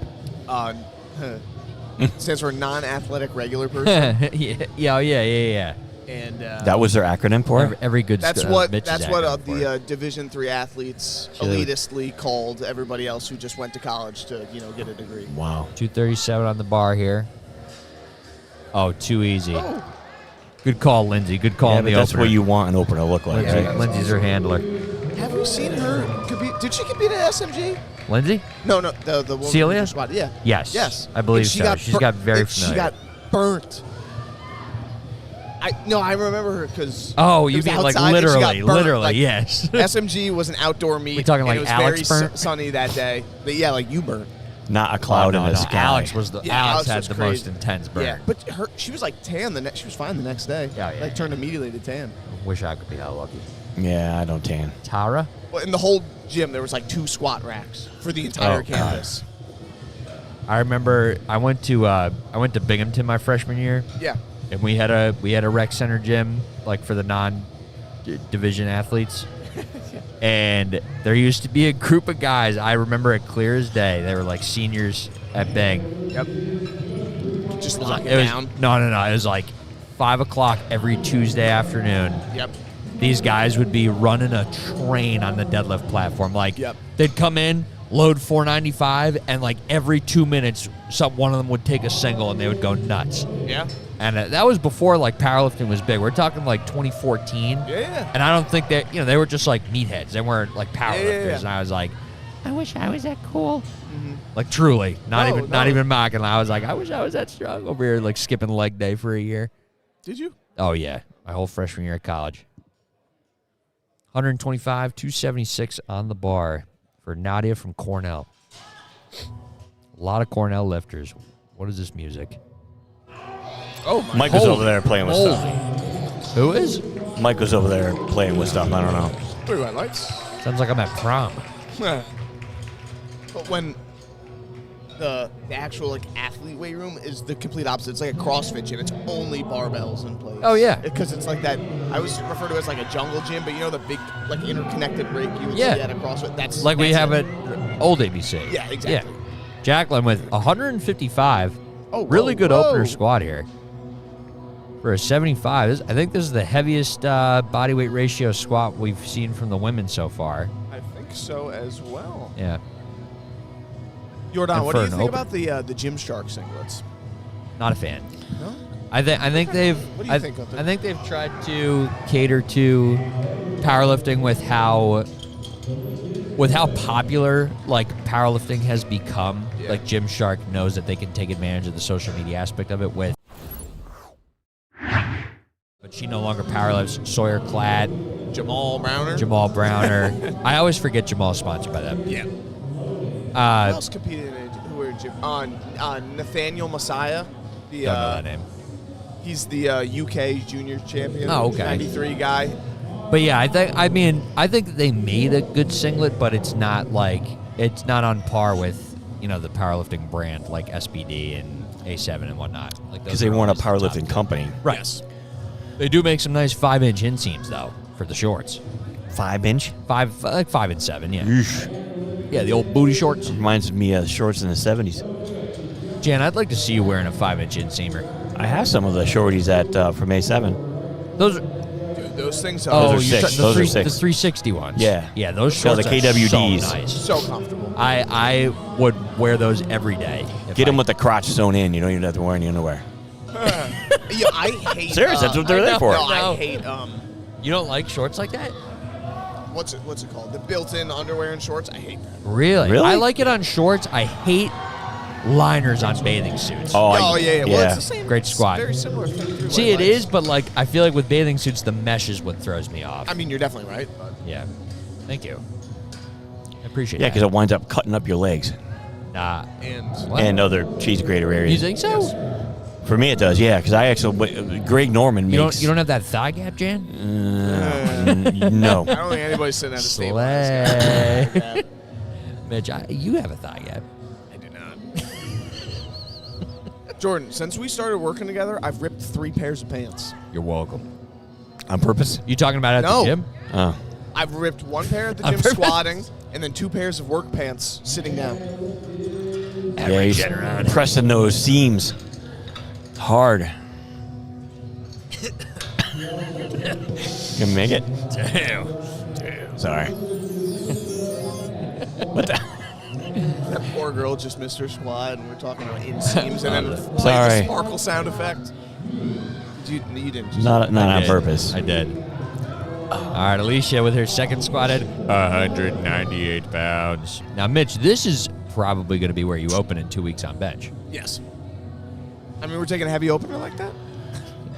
Stands for non-athletic regular person. yeah. And That was their acronym for it? Every good. that's Mitch's what acronym for the it. Division III athletes Sure. elitistly called everybody else who just went to college to get a degree. Wow. 237 on the bar here. Oh, too easy. Oh, Good call, Lindsay. Good call Yeah, in but the that's opener. what you want an opener to look like, Lindsay, right? Lindsay's her handler. have we seen her compete? Did she compete at SMG? Lindsay? No, the woman who Celia? just squatted. Yeah. Yes. Yes. I believe And she so. got She's got very and She familiar. got burnt. I remember her because. Oh, you mean like literally, yes. SMG was an outdoor meet. We talking and like it was Alex very burnt? sunny that day. But yeah, like you burnt. Not a cloud in the sky. Alex Alex had was the crazy. most intense burn. Yeah, but she was like tan. She was fine the next day. Yeah. Turned immediately to tan. Wish I could be that lucky. Yeah, I don't tan. Tara? Well, in the whole gym, there was like 2 squat racks for the entire Oh, campus. I remember I went to Binghamton my freshman year, Yeah. and we had a rec center gym like for the non-division athletes. And there used to be a group of guys. I remember it clear as day. They were like seniors at Bing. Yep. Just lock it It was, down. no. It was like 5 o'clock every Tuesday afternoon. Yep. These guys would be running a train on the deadlift platform. Like, Yep. they'd come in, load 495, and like every 2 minutes, one of them would take a single and they would go nuts. Yeah. And that was before like powerlifting was big. We're talking like 2014. Yeah. And I don't think they were just like meatheads. They weren't like powerlifters. Yeah. And I was like, I wish I was that cool. Like truly, not No. even mocking. I was like, I wish I was that strong over here, like skipping leg day for a year. Did you? Oh yeah, my whole freshman year of college. 125, 276 on the bar for Nadia from Cornell. A lot of Cornell lifters. What is this music? Oh my. Mike was over there playing with stuff. Who is? Mike was over there playing with stuff. I don't know. 3 white lights. Sounds like I'm at prom. But when the actual like athlete weight room is the complete opposite. It's like a CrossFit gym. It's only barbells in place. Oh, yeah. Because it's like that. I always refer to it as like a jungle gym, but you know the big like interconnected rig you would Yeah. see at a CrossFit. That's Like we that's have it. at Old ABC. Yeah, exactly. Jacqueline with 155. Oh, really whoa, good whoa. opener squat here. For a 75. I think this is the heaviest body weight ratio squat we've seen from the women so far. I think so as well. Yeah. Jordan, And what do for you an think open- about the Gymshark singlets? Not a fan. No. I think they've. What do you think of it? I think they've tried to cater to powerlifting with how popular like powerlifting has become. Yeah. Like Gymshark knows that they can take advantage of the social media aspect of it with. But she no longer powerlifts. Sawyer Clatt, Jamal Browner. Jamal Browner. I always forget Jamal's sponsored by them. Yeah. Who Uh, else competed in it? Who were Nathaniel Messiah? The don't know that name. he's the UK junior champion. Oh, okay. 93 guy. But yeah, I think they made a good singlet, but it's not on par with, the powerlifting brand like SBD and A7 and whatnot. Like Because they weren't a powerlifting company. Right. Yes. They do make some nice 5-inch inseams though for the shorts. 5-inch? 5 and 7, yeah. Yeah, the old booty shorts. Reminds me of shorts in the 70s. Jan, I'd like to see you wearing a 5-inch inseamer. I have some of the shorties from A7. Those are Dude, those things Those are are you're six. the Those are 3 the six. 360 ones. Yeah. Yeah, those So shorts the are KWDs. so nice. so comfortable. I would wear those every day. Get them with the crotch sewn in. You don't even have to wear any underwear. Yeah, I hate. Serious, that's what they're I there know. for. No, No. I hate. You don't like shorts like that? What's it called? The built-in underwear and shorts. I hate that. Really? Really? I like it on shorts. I hate liners on bathing suits. Oh yeah. Well, it's the same. Great it's squat. Very similar thing. through See, white it lights. is, but like I feel like with bathing suits, the mesh is what throws me off. I mean, you're definitely right. But Yeah. Thank you. I appreciate Yeah, that. because it winds up cutting up your legs Nah. and What? and other cheese grater You areas. think so? For me, it does. Yeah, because I actually Greg Norman You makes. don't have that thigh gap, Jan? No. I don't think anybody's sitting at a stable. Slay. Mitch, you have a thigh gap. I do not. Jordan, since we started working together, I've ripped 3 pairs of pants. You're welcome. On purpose? You talking about at No. the gym? Oh. I've ripped 1 pair at the On gym purpose? squatting, and then 2 pairs of work pants sitting down. Yeah, he's pressing those seams hard. You can make it? Damn. Sorry. What the? That poor girl just missed her squat, and we're talking about inseams, and then played Sorry. the sparkle sound effect. You didn't. Just Not I on did. purpose. I did. All right, Alicia with her second squat at 198 pounds. Now, Mitch, this is probably going to be where you open in 2 weeks on bench. Yes. I mean, we're taking a heavy opener like that?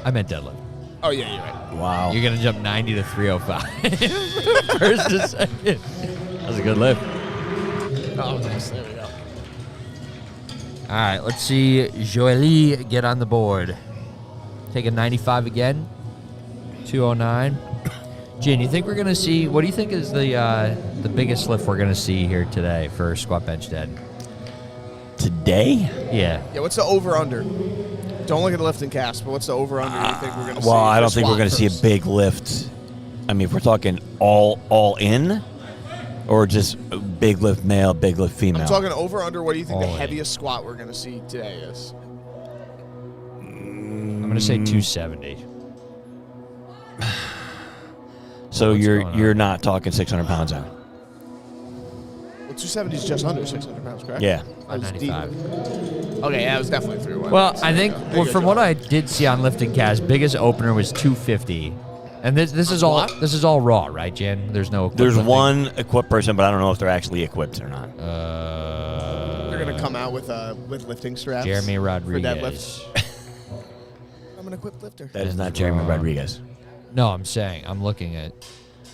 I meant deadlift. Oh, yeah, you're right. Wow. You're going to jump 90 to 305. First to second. That was a good lift. Oh, nice. There we go. All right, let's see Jolie get on the board. Take a 95 again. 209. Jen, you think we're gonna see? What do you think is the biggest lift we're gonna see here today for squat bench dead? Today? Yeah. Yeah, what's the over-under? Don't look at the LiftingCast, but what's the over-under you think we're going to see? Well, I for don't think we're squat going to see a first? big lift. I mean, if we're talking all in, or just a big lift male, big lift female. I'm talking over-under. What do you think the All in. heaviest squat we're going to see today is? I'm gonna say 270. So What's going on? you're not talking 600 pounds out. Well, 270 is just under 600 pounds, correct? Yeah. That was deep. 95. Okay, yeah, it was definitely 3 Well, I think from what I did see on LiftingCast, biggest opener was 250. And this is all what? this is all raw, right, Jen? There's no. There's lifting. one equipped person, but I don't know if they're actually equipped or not. They're going to come out with lifting straps. Jeremy For Rodriguez. deadlift. I'm an equipped lifter. That is not Jeremy Rodriguez. No, I'm saying I'm looking at.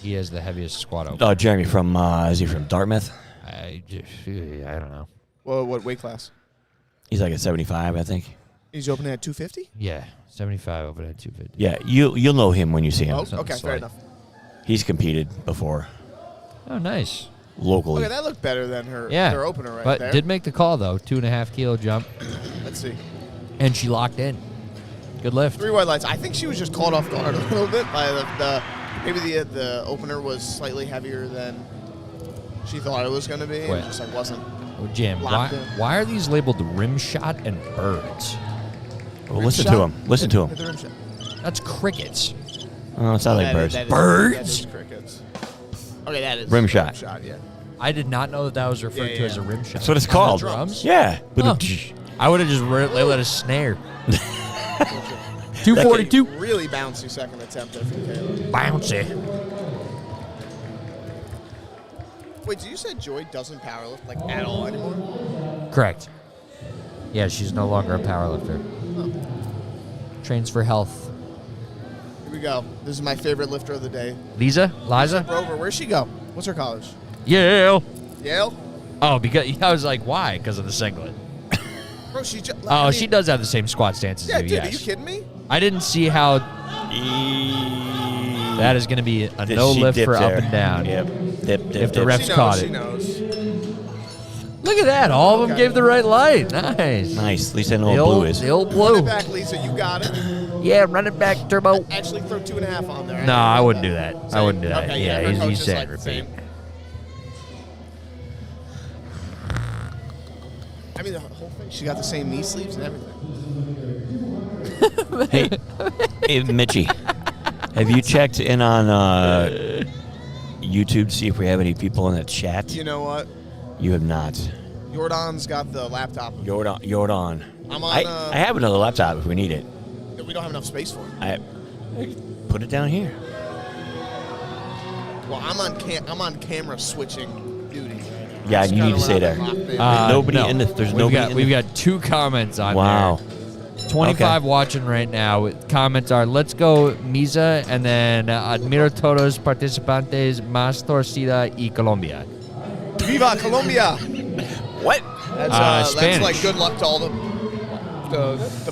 He has the heaviest squat opener. Oh, Jeremy from is he from Dartmouth? I don't know. Well, what weight class? He's like at 75, I think. He's opening at 250? Yeah, 75 over at 250. Yeah, you'll know him when you see him. Oh, something okay, fair slight. enough. He's competed before Oh, nice. locally. Okay, that looked better than her Yeah, their opener right but there. did make the call though. 2.5 kilo jump, Let's see. and she locked in. Good lift. 3 white lights. I think she was just caught off guard a little bit by maybe the opener was slightly heavier than she thought it was going to be. Wait. It just like wasn't. Oh, Jim, Locked in. why are these labeled rim shot and birds? Well, listen to him. Listen to Hit the him. rim shot. That's crickets. Oh, it sounds like That birds. is- Birds? That is crickets. Okay, that is Rim shot. yeah. I did not know that was referred Yeah, to as yeah. a rim shot. That's what it's On the called. drums? Yeah. Huh. I would have just let a snare. 242. Really bouncy second attempt there from Taylor. Bouncy. Wait, did you say Joy doesn't powerlift like at all anymore? Correct. Yeah, she's no longer a powerlifter. Trains for health. Here we go. This is my favorite lifter of the day. Liza? Rover, where'd she go? What's her college? Yale. Yale? Oh, because I was like, why? Because of the singlet. Bro, she just. Oh, she does have the same squat stance as Yeah, you. dude, Yes. are you kidding me? I didn't see how that is going to be a no She lift dipped for up there. and down. Yep. Dip. If the refs She knows, caught she it. knows. Look at that. All of them Okay. gave the right light. Nice. Nice. At least I know The what blue old, is. the old Run blue. it back, Lisa. You got it. Yeah, run it back, Turbo. Actually, throw 2.5 on there. No, I wouldn't do that. I Same? wouldn't do that. Okay, yeah, her coach he's is saying like, repeat. same. I mean, the whole thing. She got the same knee sleeves and everything. Hey, Mitchie, have you checked in on YouTube to see if we have any people in the chat? You know what? You have not. Jordan's got the laptop. Jordan. I'm on. I have another laptop if we need it. We don't have enough space for it. I put it down here. Well, I'm on camera switching duty. Right now. Yeah, Just you need gotta to stay run there. locked in. Nobody no. in the- there's We've nobody got, in we've the- got 2 comments on Wow. there. 25 watching right now. Comments are, let's go Misa, and then admiro todos participantes más torcida y Colombia. Viva Colombia! What? That's Spanish. like good luck to all the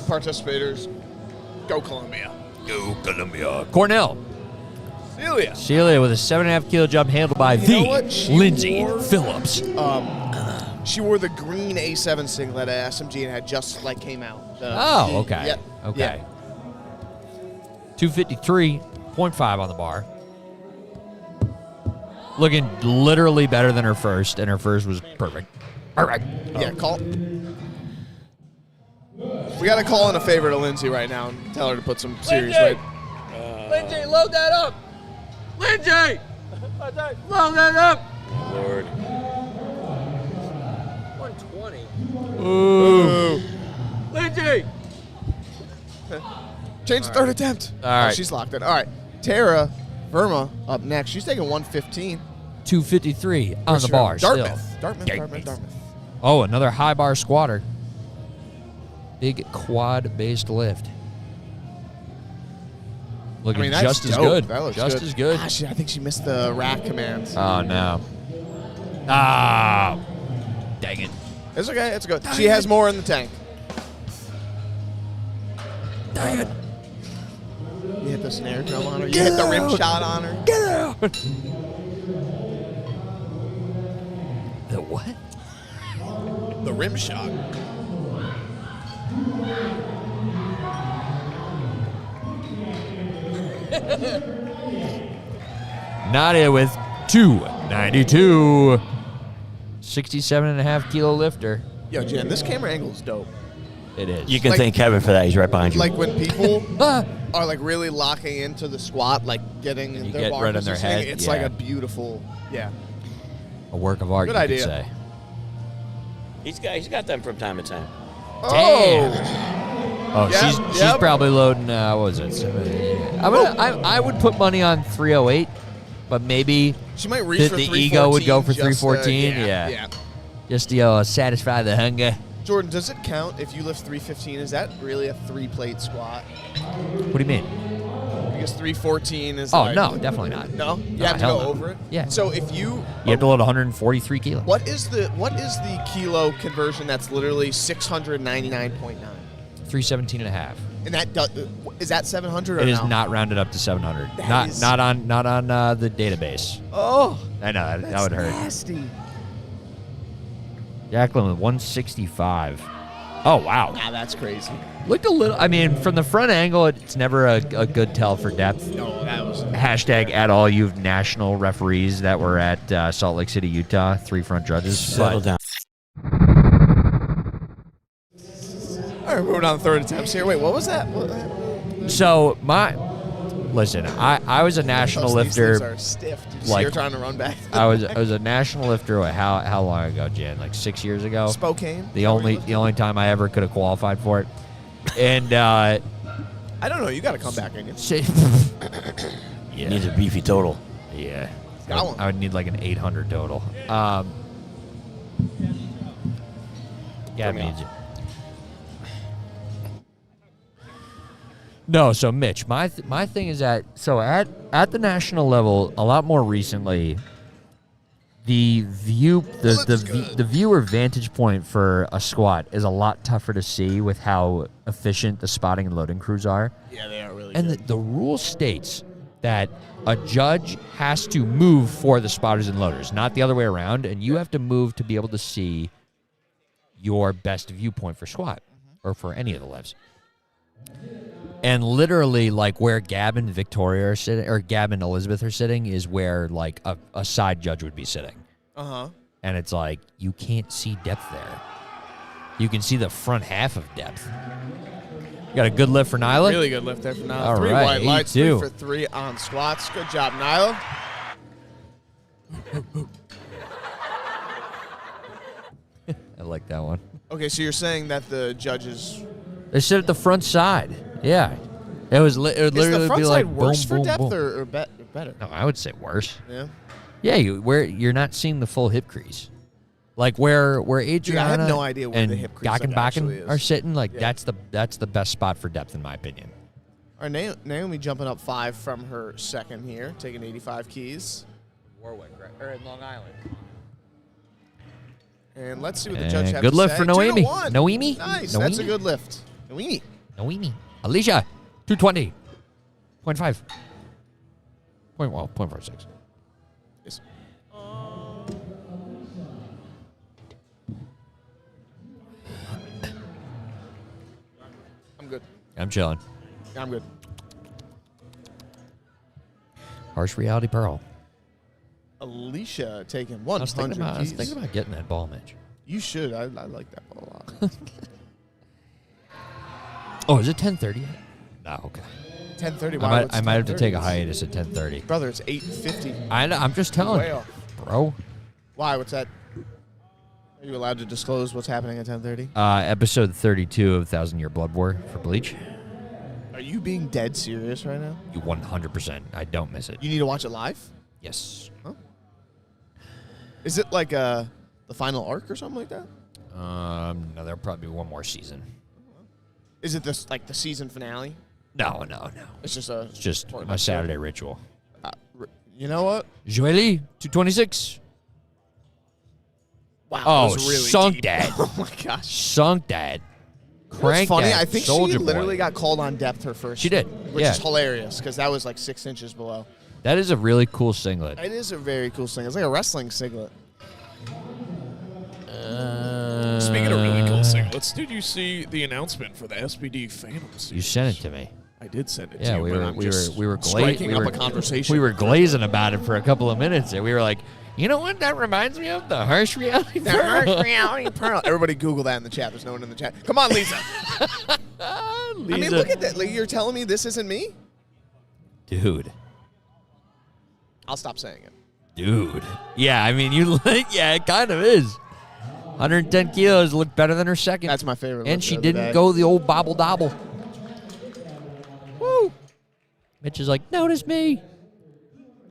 participators. Go Colombia. Go Colombia. Cornell. Celia. Celia with a 7.5 kilo jump handled by You know what? She Lindsay wore- Phillips. She wore the green A7 singlet at SMG and had just like came out. Oh, okay. Yep. Okay. 253.5 on the bar. Looking literally better than her first, and her first was perfect. Perfect. Yeah, call. We got to call in a favor to Lindsay right now and tell her to put some serious weight. Lindsay, load that up. Lindsay! Load that up. Lord. 120. Ooh. Lindsay! Change the third attempt. All right. Oh, she's locked in. All right. Tara Verma up next. She's taking 115. 253 on the bar Dartmouth. still. Dartmouth. Oh, another high bar squatter. Big quad-based lift. Looking that's just as dope. good. That looks Just good. as good. Ah, I think she missed the rack commands. Oh, no. Ah. Dang it. It's okay. It's good. She has more in the tank. Dang it. You hit the snare drum on her. You hit the rim shot on her. Get out. The what? The rim shot. Nadia with 292. 67.5 kilo lifter. Yo, Jen, this camera angle is dope. It is. You can Like- thank Kevin for that. He's right behind you. Like when people Ah. are like really locking into the squat, like getting You their get bar right on their positioning, head, it's yeah. like a beautiful, yeah. A work of art, Good you idea. could say. he's got them from time to time. Damn. Oh, Yep, she's yep. probably loading. What was it? I would put money on 308, but maybe She might reach for the 314. ego would go for just, 314. yeah. Yeah. Just satisfy the hunger. Jordan, does it count if you lift 315? Is that really a 3-plate squat? What do you mean? Because 314 is Oh like, no, definitely not. No? You No, have to hell go no. over it? Yeah. So if you You have to load 143 kilos. what is the kilo conversion that's literally 699.9? 317.5. And that is that 700 or It is no? not rounded up to 700. That is- Not on the database. Oh, I know that that's would hurt. nasty. Jacqueline with 165. Oh wow. Nah, that's crazy. Looked a little. I mean, from the front angle, it's never a good tell for depth. No, that was Hashtag at all you national referees that were at Salt Lake City, Utah. 3 front judges. Settle But down. All right, moving on to third attempts here. Wait, what was that? so listen, I was a national Those knees lifter. are stiff. Did you see like- her trying to run back? I was a national lifter. How long ago, Jan? Like 6 years ago. Spokane. The only time I ever could have qualified for it. And I don't know. You got to come back in. yeah, Needs a beefy total. yeah. Got one. I would need like an 800 total. Yeah, it means it. No, so Mitch, my thing is that at the national level, a lot more recently, the viewer vantage point for a squat is a lot tougher to see with how efficient the spotting and loading crews are. Yeah, they are really And good. the rule states that a judge has to move for the spotters and loaders, not the other way around, and you have to move to be able to see your best viewpoint for squat or for any of the lifts. And literally, like where Gab and Victoria are sitting, or Gab and Elizabeth are sitting, is where like a side judge would be sitting. Uh-huh. And it's like you can't see depth there. You can see the front half of depth. You got a good lift for Nyla. Really good lift there for Nyla. All 3 right, white lights, 82. 3 for 3 on squats. Good job, Nyla. I like that one. Okay, so you're saying that the judges They sit at the front side. Yeah. It was. It would is literally the front be side like worse boom, for boom, depth boom. or better? No, I would say worse. Yeah. Yeah, you're not seeing the full hip crease. Like where Adriana I have no idea where and the hip crease actually Gackenbacken is. are sitting, like Yeah. that's the best spot for depth in my opinion. All right, Naomi jumping up 5 from her second here, taking 85 keys. Warwick, right? Or in Long Island. And let's see what the And judge has good to lift say. for 2 to Noemi. 1. Noemi? Nice. Noemi? That's a good lift. Noemi. Noemi. Alicia, 220. 0.5. 0.46. Yes. I'm good. I'm chilling. I'm good. Harsh reality pearl. Alicia taking I was 100 keys. thinking about getting that ball, Mitch. You should. I like that ball a lot. Oh, is it 10:30 yet? No, okay. 10:30. I might have to take a hiatus at 10:30. Brother, it's 8:50. I'm just telling Way you, off. bro. Why? What's that? Are you allowed to disclose what's happening at 10:30? Episode 32 of 1,000 Year Blood War for Bleach. Are you being dead serious right now? You 100%. I don't miss it. You need to watch it live? Yes. Is it like the final arc or something like that? No, there'll probably be one more season. Is it this like the season finale? No. It's just a. It's just important my episode? Saturday ritual. You know what? Joely, 226. Wow, Oh, that was really sunk deep. that. Oh my gosh. Sunk that. It's Crank funny. that I think she soldier literally boy. got called on depth her first. She did, which yeah. is hilarious because that was like 6 inches below. That is a really cool singlet. It is a very cool singlet. It's like a wrestling singlet. Speaking of really cool singlets, did you see the announcement for the SBD Phantom series? You sent it to me. I did send it to Yeah, you. we but were I'm we were just we were striking up we a conversation. We were glazing about it for a couple of minutes, and we were like, you know what? That reminds me of the harsh reality. The harsh reality pearl. Everybody Google that in the chat. There's no one in the chat. Come on, Lisa. I mean, look at that. Like, you're telling me this isn't me? Dude. I'll stop saying it. Dude. Yeah, I mean, you like, yeah, it kind of is. 110 kilos looked better than her second. That's my favorite. And look she the other didn't day. go the old bobble dobble. Woo. Mitch is like, notice me.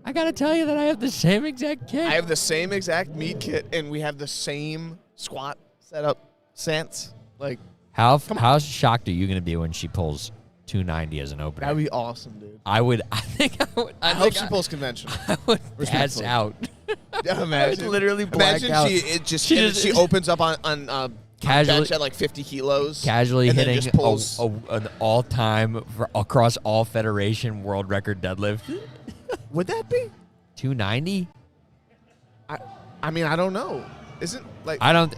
I got to tell you that I have the same exact kit. I have the same exact meat kit, and we have the same squat setup sense. Like, How shocked are you going to be when she pulls 290 as an opener? that'd be awesome, dude. I think I would. I hope she pulls conventional. I would pass Respectfully. out. Yeah, imagine. I would literally black imagine out. she opens up on Casually- bench at like 50 kilos. Casually and then hitting just pulls. an all-time across all federation world record deadlift. Would that be? 290? I mean, I don't know. Isn't like I don't.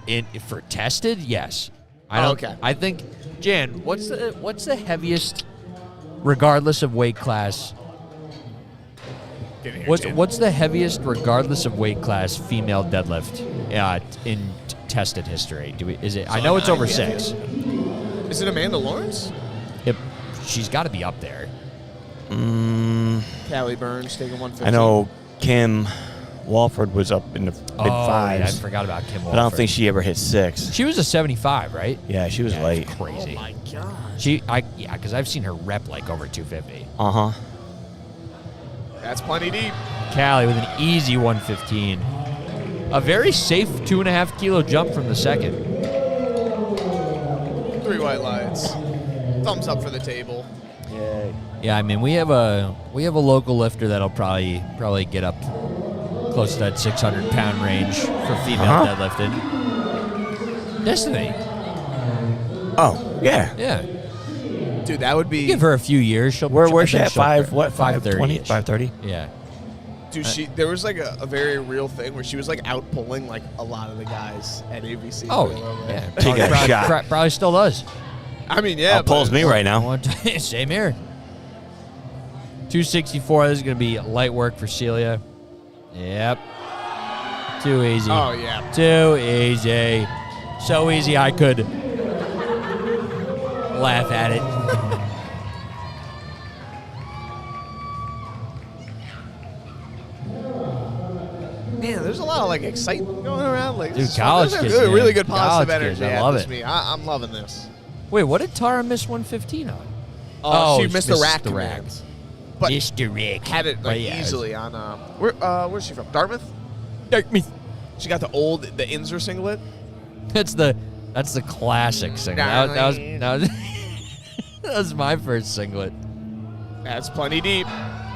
For tested, yes. I Oh, don't. okay. I think, Jan, what's the heaviest, regardless of weight class? Get in here, What's Jan. what's the heaviest, regardless of weight class, female deadlift in tested history? Is it? I know it's over 6. is it Amanda Lawrence? Yep, she's got to be up there. Callie Burns taking 150. I know Kim Walford was up in the mid Oh, yeah, I fives, forgot about Kim but I don't Walford. think she ever hit 6. She was a 75, right? Yeah, she was Yeah, late. it's crazy. Oh my god. Because I've seen her rep like over 250. Uh huh. That's plenty deep. Callie with an easy 115. A very safe 2.5 kilo jump from the second. 3 white lights. Thumbs up for the table. Yay. Yeah, I mean we have a local lifter that'll probably get up close to that 600-pound range for female deadlifting. Destiny. Oh, yeah. Yeah. Dude, that would be. Give her a few years. She'll. Where's she I at? think she'll- 5:20? 5:30? Yeah. Dude, there was like a very real thing where she was like out pulling like a lot of the guys at ABC. Oh, for a little bit. yeah. Taking a shot. Probably still does. I mean, yeah. Pulls me right now. Same here. 264. This is going to be light work for Celia. Yep. Too easy. Oh yeah. Too easy. So easy I could laugh at it. Man, there's a lot of like excitement going around. Like, Dude, this is college fun. kids, There's a really man. good positive College kids, energy. I at love this it. meet. I'm loving this. Wait, what did Tara miss 115 on? She missed the rack. the rack. commands. But Mr. Rick. had it But like yeah, easily on. Where's she from? Dartmouth. She got the Inzer singlet. That's the classic singlet. That was my first singlet. That's plenty deep.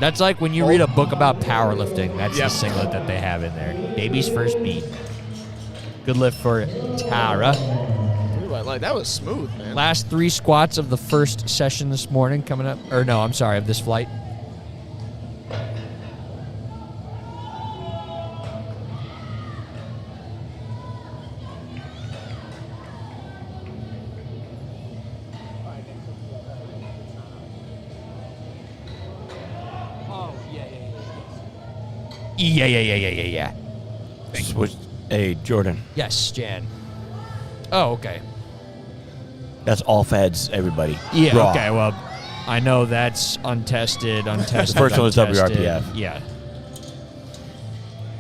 That's like when you read a book about powerlifting. That's Yep. the singlet that they have in there. Baby's first beat. Good lift for Tara. Ooh, I like that. Was smooth, man. Last 3 squats of the first session this morning coming up. Or no, I'm sorry, of this flight. Yeah. Hey, Jordan. Yes, Jan. Oh, okay. That's all feds, everybody. Yeah, Raw. okay, well, I know that's untested. The first one was untested. WRPF. Yeah.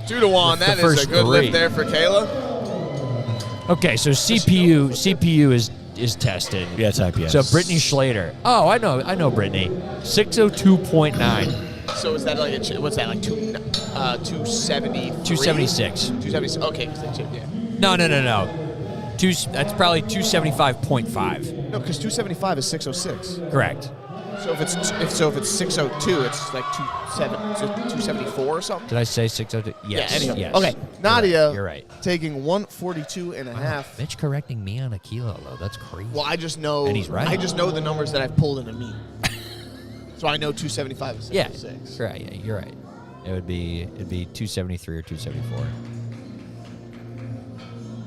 2 to 1. The That is first a good 3. lift there for Kayla. Okay, so CPU is tested. Yeah, it's IPS. So Brittany Schlater. Oh, I know Brittany. 602.9. So is that like what's that like 270? 276. 276. Okay, yeah. No. That's probably 275.5. No, because 275 is 606. Correct. So if it's 602, it's like 274 or something. Did I say 602? Yes. Yeah, anyway. Yes. Okay, Nadia. You're right. Taking 142 and a Wow, half. Mitch correcting me on a kilo low. That's crazy. Well, I just know. And he's right. I just know the numbers that I've pulled in a meet. So I know 275 is 76. Right. Yeah, you're right. It'd be 273 or 274.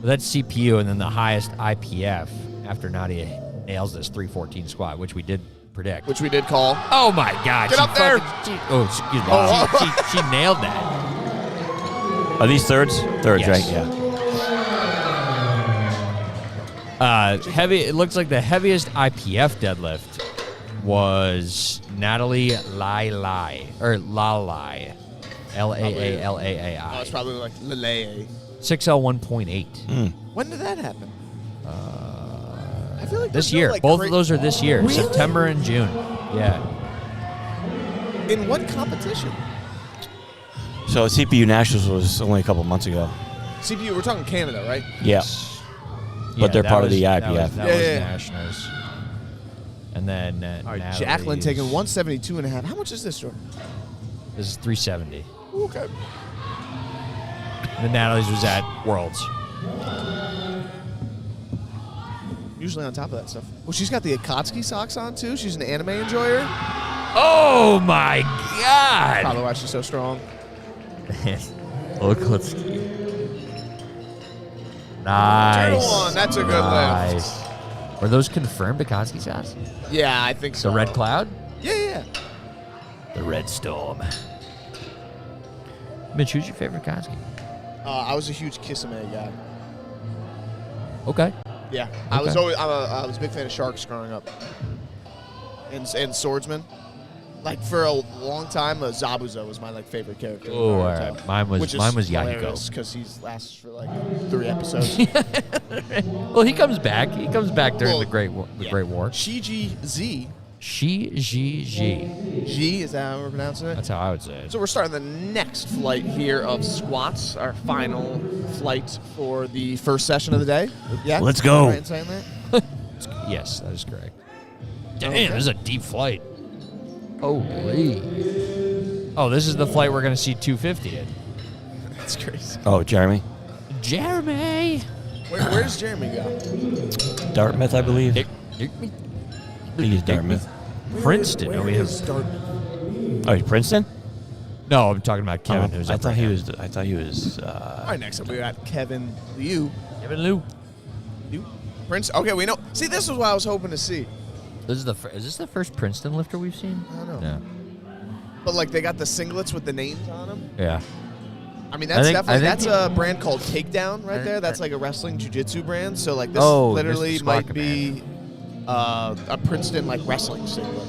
But that's CPU, and then the highest IPF after Nadia nails this 314 squat, which we did predict. Which we did call. Oh my God! Get up there! Excuse me. Oh. She nailed that. Are these thirds? Thirds, Yes. right? Yeah. Heavy. It looks like the heaviest IPF deadlift was Natalie Lalai. Oh, Laai. it's probably like Lele. 601.8. When did that happen? I feel like This there's no, year. like, Both of those are this year. Really? September and June. Yeah. In what competition? So CPU Nationals was only a couple months ago. CPU, we're talking Canada, right? Yeah. But they're that part of the That IPF. was Yeah. Nationals. And then All right, Natalie's- Jacqueline taking 172 and a half. How much is this, Jordan? This is 370. Okay. The Natalie's was at Worlds. Usually on top of that stuff. Well, she's got the Akatsuki socks on, too. She's an anime enjoyer. Oh my God! Probably why she's so strong. Okutsuki. Nice. Turtle one, that's a good nice. Were those confirmed Akatsuki shots? Yeah, I think so. The Red Cloud? Yeah. The Red Storm. Mitch, who's your favorite Akatsuki? I was a huge Kisame guy. Okay. Yeah. I was Okay. I was a big fan of Sharks growing up. And Swordsman. Like for a long time, Zabuza was my favorite character. Oh, all right. Mine was Yahiko. Because he lasts for 3 episodes. Well, he comes back. He comes back during Well, the Great War. The Great War. Shiji Z. G. G, is that how we're pronouncing it? That's how I would say it. So we're starting the next flight here of squats, our final flight for the first session of the day. Yeah? Let's go. Am I right in saying that? Yes, that is correct. Damn, Okay. this is a deep flight. Holy. Oh, this is the flight we're going to see 250 in. That's crazy. Oh, Jeremy. Jeremy. Where does Jeremy go? Dartmouth, I believe. I think he's Dartmouth. Princeton. Where we have. is Dartmouth? Oh, he's Princeton? No, I'm talking about Kevin. Who's I up thought right he now. was. I thought he was. All right, next up we got Kevin Liu. Kevin Liu. Prince. Okay, we know. See, this is what I was hoping to see. This is is this the first Princeton lifter we've seen? I don't know. No. But they got the singlets with the names on them. Yeah. I mean, that's I definitely think that's a brand called Takedown right there. That's like a wrestling jiu-jitsu brand. So this Oh, literally this is Squat might be a Princeton wrestling singlet.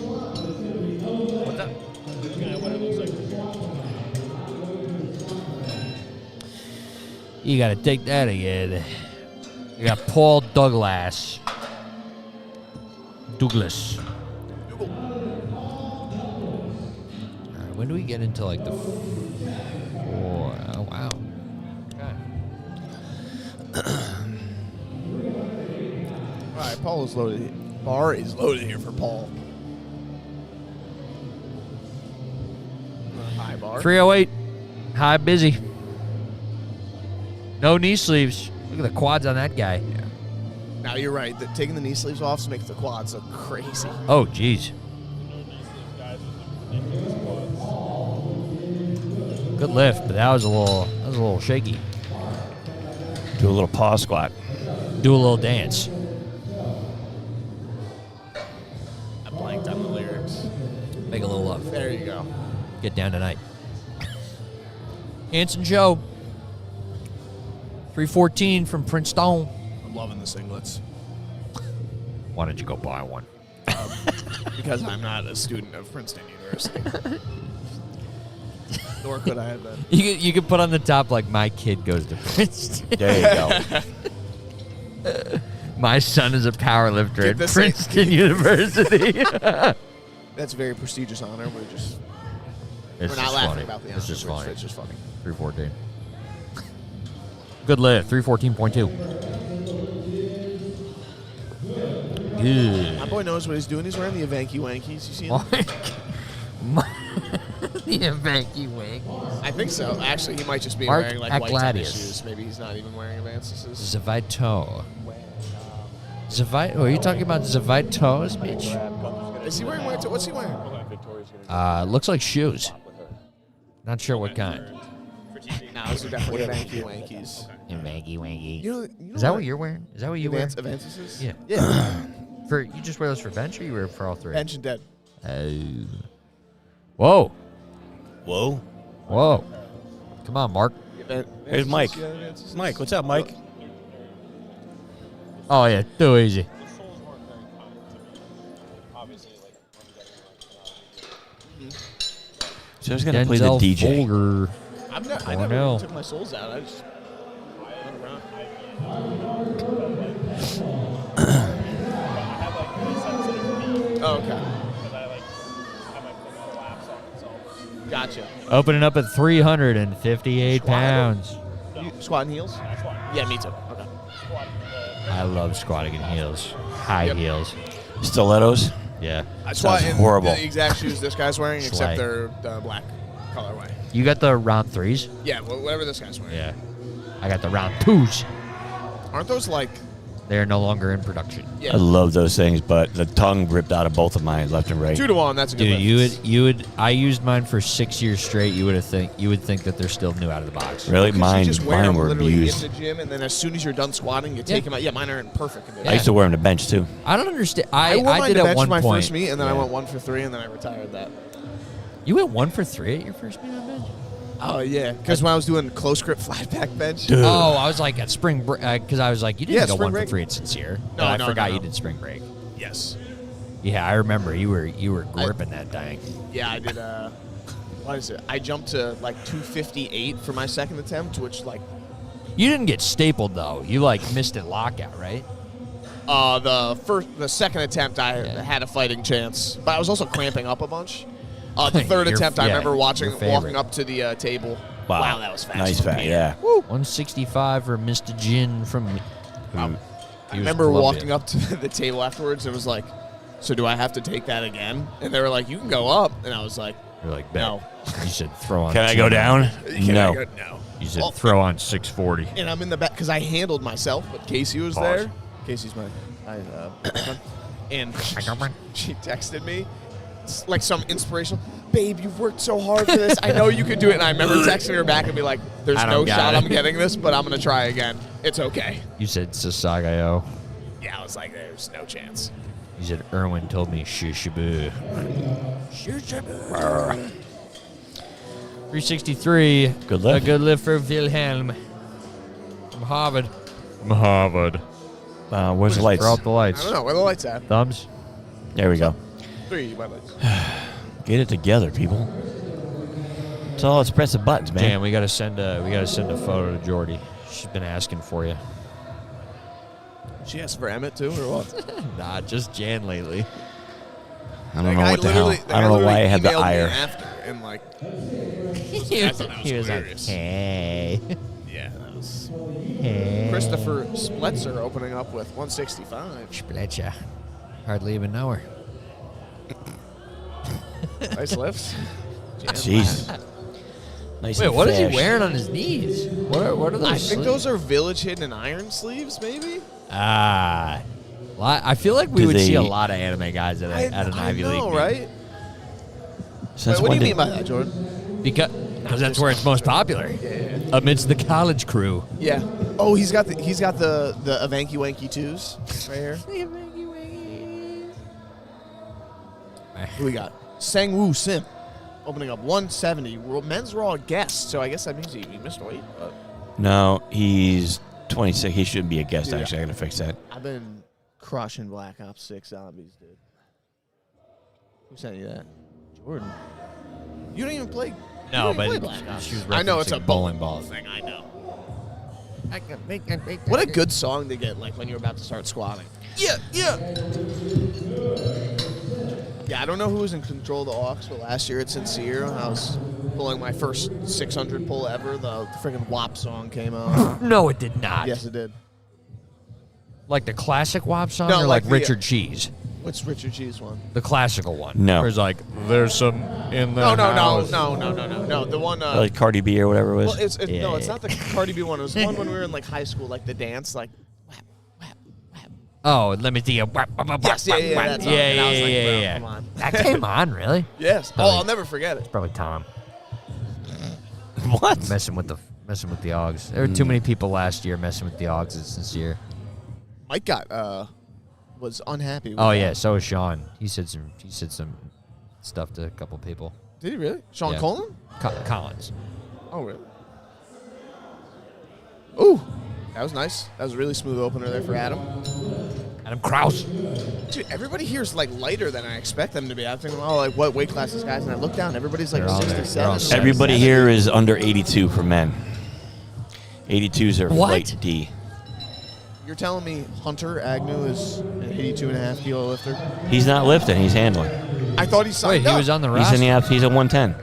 You got to take that again. You got Paul Douglas. All right, when do we get into the four? Oh, wow. Okay. All right, Paul is loaded. Bar is loaded here for Paul. High bar. 308. High busy. No knee sleeves. Look at the quads on that guy. Now you're right. Taking the knee sleeves off makes the quads look crazy. Oh, geez. Good lift, but that was a little shaky. Do a little paw squat. Do a little dance. I blanked on the lyrics. Make a little love. There you go. Get down tonight. Hanson Joe. 314 from Princeton. I'm loving the singlets Why don't you go buy one? because I'm not a student of Princeton University. Nor could I have been. You could put on the top my kid goes to Princeton. There you go. My son is a powerlifter Get at this Princeton University. That's a very prestigious honor. We're It's not just laughing funny. about the honor. It's just funny. It's just funny. 314. Good lift. 314.2. Ew. My boy knows what he's doing. He's wearing the Avanky Wankies. You see him? The Vanky Wing. I think so. Actually, he might just be Mark wearing like white Gladius. tennis shoes. Maybe he's not even wearing Avances. Zavito. Zavito? Are you talking about Zavitos, bitch? Is he wearing white? What's he wearing? Looks like shoes. Not sure what kind. No, those are definitely Avanky Wankies. Vanky Wanky. You know Is that what you're wearing? Is that what you wear? Avances? Yeah. Yeah. For you just wear those for bench, or you wear it for all three? Bench and dead. Whoa. Whoa. Whoa. Come on, Mark. Here's Mike. Mike, what's up, Mike? Oh yeah, too easy. So I was gonna play the DJ. Folger. I never really took my soles out. I just went around. Oh, okay. Gotcha. Opening up at 358 Squat. pounds. You squatting heels? Yeah, me too. Okay. I love squatting in heels. High heels. Stilettos. Yeah. I squat Sounds in horrible. the exact shoes this guy's wearing, Slay. except they're the black colorway. You got the round threes? Yeah, whatever this guy's wearing. Yeah. I got the round twos. Aren't those like? They are no longer in production. Yeah. I love those things, but the tongue ripped out of both of mine, left and right. 2-to-1. That's a good. Dude, you would. I used mine for 6 years straight. You would think that they're still new out of the box. Really, You just wear mine them were literally abused. in the gym, and then as soon as you're done squatting, you take them out. Yeah, mine are in perfect condition. I used to wear them to bench too. I don't understand. I wore mine did to at bench one my point. first meet, and then I Yeah. went 1 for 3, and then I retired that. You went 1 for 3 at your first meet on bench? Oh yeah, because when I was doing close grip flat back bench. Dude. Oh, I was like at spring break because I was like, you didn't Yeah, go spring 1 break. for 3 at Sincere. No, I no, forgot no. you did spring break. Yes. Yeah, I remember you were gripping that thing. Yeah, I did. What is it? I jumped to like 258 for my second attempt, which like You didn't get stapled though. You like missed it lockout, right? the second attempt I had a fighting chance, but I was also clamping up a bunch. The third Your- attempt I yeah, remember your favorite. walking up to the table. Wow, that was fast. Nice fat, yeah. 165 for Mr. Jin from. I remember walking up to the table afterwards and was like, "So do I have to take that again?" And they were like, "You can go up," and I was like, You're like, "No." You said throw on. Can I go down? Can I No. go? No. You said Oh. throw on 640. And I'm in the back because I handled myself, but Casey was Pause. there. Casey's my girlfriend. And she texted me like some inspirational, "Babe, you've worked so hard for this. I know you could do it." And I remember texting her back and be like, "There's I no don't got shot it." I'm getting this, but I'm gonna try again. It's okay." You said Sasagayo. Yeah, I was like, "There's no chance." You said Erwin told me shishabu. 363. Good lift. A good lift for Wilhelm from Harvard. Where's the lights? Throw out the I lights. don't know where the lights at. Thumbs. There we go. 3 my lights. Get it together, people. It's all it's pressing buttons, man. Man, we gotta send a photo to Jordy. She's been asking for you. She asked for Emmett too, or what? Nah, just Jan lately. I don't know what the hell. I don't know why I had the ire. After and like, he I thought that was was like, hilarious. hey. yeah, that was Hey. Christopher Spletzer opening up with 165. Spletcha. Hardly even know her. Nice lifts. Jeez. Nice. Wait, and what is he fast. wearing on his knees? What are those? I think sleeves? those are Village Hidden and Iron sleeves, maybe. Ah. I feel like we Do would see a they- lot of anime guys at an Ivy League meet. right? So Wait, that's what do one you thing- mean by that, Jordan? Because that's where it's most popular. Yeah. Amidst the college crew. Yeah. Oh, he's got the Avanky Wanky 2s right here. Who we got? Sang-woo Sim opening up 170. Men's Raw guest, so I guess that means he missed weight. But No, he's 26. He shouldn't be a guest, Yeah. actually. I gotta fix that. I've been crushing Black Ops 6 zombies, dude. Who sent you that? Jordan. You don't even play. No, you don't but even play Black Ops. she was I know it's a referencing bowling ball. thing. I know. What a good song to get like when you're about to start squatting. Yeah. Yeah, I don't know who was in control of the aux, but last year at Sincere, when I was pulling my first 600 pull ever, the freaking WAP song came out. No, it did not. Yes, it did. Like the classic WAP song, No, or like like the- Richard Cheese? What's Richard G's one? The classical one. No. Where it's like, there's some in the No. house. No. The one. Like Cardi B or whatever it was. Well, it's Yeah, no, it's yeah. not the Cardi B one. It was the one when we were in like high school, like the dance, like. Oh, let me see you. Yes, yeah. That song. Yeah, And I was like, bro, yeah. come on. That came on, really? Yes. Oh, I'll never forget it. Probably Tom What? messing with the Augs. There were too many people last year messing with the Augs this year. Mike got was unhappy. With Oh that. yeah, so was Sean. He said some stuff to a couple people. Did he really? Sean Yeah. Coleman? Collins. Oh really? Ooh, that was nice. That was a really smooth opener there for Adam. Adam Krause. Dude, everybody here is like lighter than I expect them to be. I'm thinking, oh, like what weight class this guys? And I look down, everybody's like They're all there. 67. They're all like 70. Everybody 70. here is under 82 for men. 82s are What? flight D. You're telling me Hunter Agnew is an 82.5 kilo lifter? He's not lifting. He's handling. I thought he signed Wait, he up. was on the He's roster? in the he's a 110.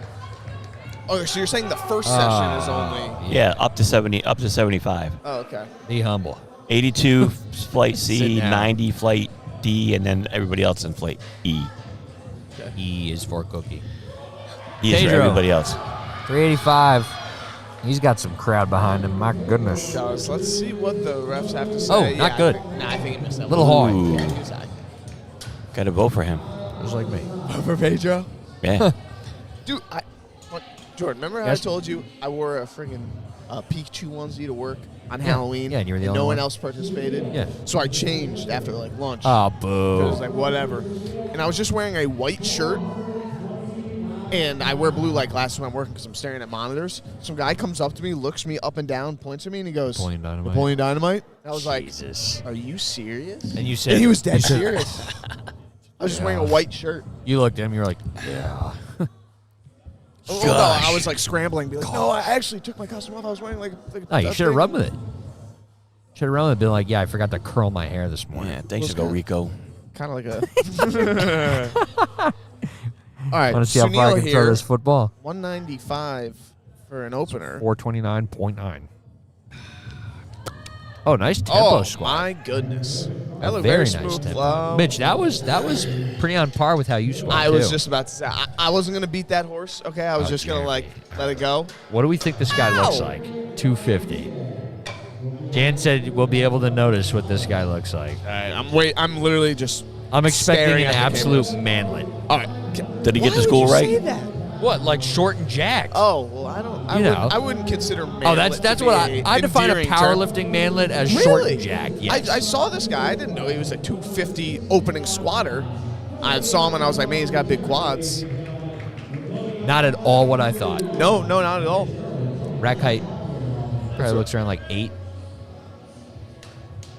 Oh, so you're saying the first session is only? Yeah, up to 70, up to 75. Oh, okay. Be humble. 82 flight Sit C, down. 90 flight D, and then everybody else in flight E. E is for Cookie. E is for Pedro. everybody else. 385. He's got some crowd behind him. My goodness. Fellas, let's see what the refs have to say. Oh, not good. I think he missed that Little one. high. Ooh. Yeah, he was high. Got to vote for him. Just like me. For Pedro? Yeah. Dude, Jordan, remember how Yes. I told you I wore a friggin' Pikachu onesie to work on Halloween? Yeah, and you were the only no one one. else participated? Yeah. So I changed after like lunch. Oh, It boo. was like whatever. And I was just wearing a white shirt. And I wear blue light glasses when I'm working because I'm staring at monitors. Some guy comes up to me, looks me up and down, points at me, and he goes, Napoleon Dynamite. Napoleon Dynamite? I was Jesus. like, are you serious? And you said And he was dead you said- serious. I was just wearing a white shirt. You looked at him. You were like, yeah. Oh, no, I was like scrambling, be like, no, I actually took my costume off. I was wearing like No, you a should have thing." run with it. Should have run with it. Been like, yeah, I forgot to curl my hair this morning. Yeah, thanks Those to go guys- Rico. Kind of like a. All right, Want to see how far I Sunil can throw here, this football? 195 for an opener. 429.9. Oh, nice tempo Oh squat. my goodness, that A looked very very nice smooth tempo. flow. Mitch, that was pretty on par with how you squat. I was too. just about to say I wasn't gonna beat that horse. Okay, I was Oh, just gonna Jeremy. let it go. What do we think this guy looks Ow. like? 250. Jan said we'll be able to notice what this guy looks like. All right, I'm literally just. I'm expecting staring an at the absolute cameras. manlet. All right. Did he get Why to school would you right? say that? What, like short and jacked? Oh well, I don't. You know. I wouldn't consider. Oh, that's what I define a powerlifting manlet as short Really? and jacked. Yes. I saw this guy. I didn't know he was a 250 opening squatter. I saw him and I was like, man, he's got big quads. Not at all what I thought. No, not at all. Rack height probably looks around like 8.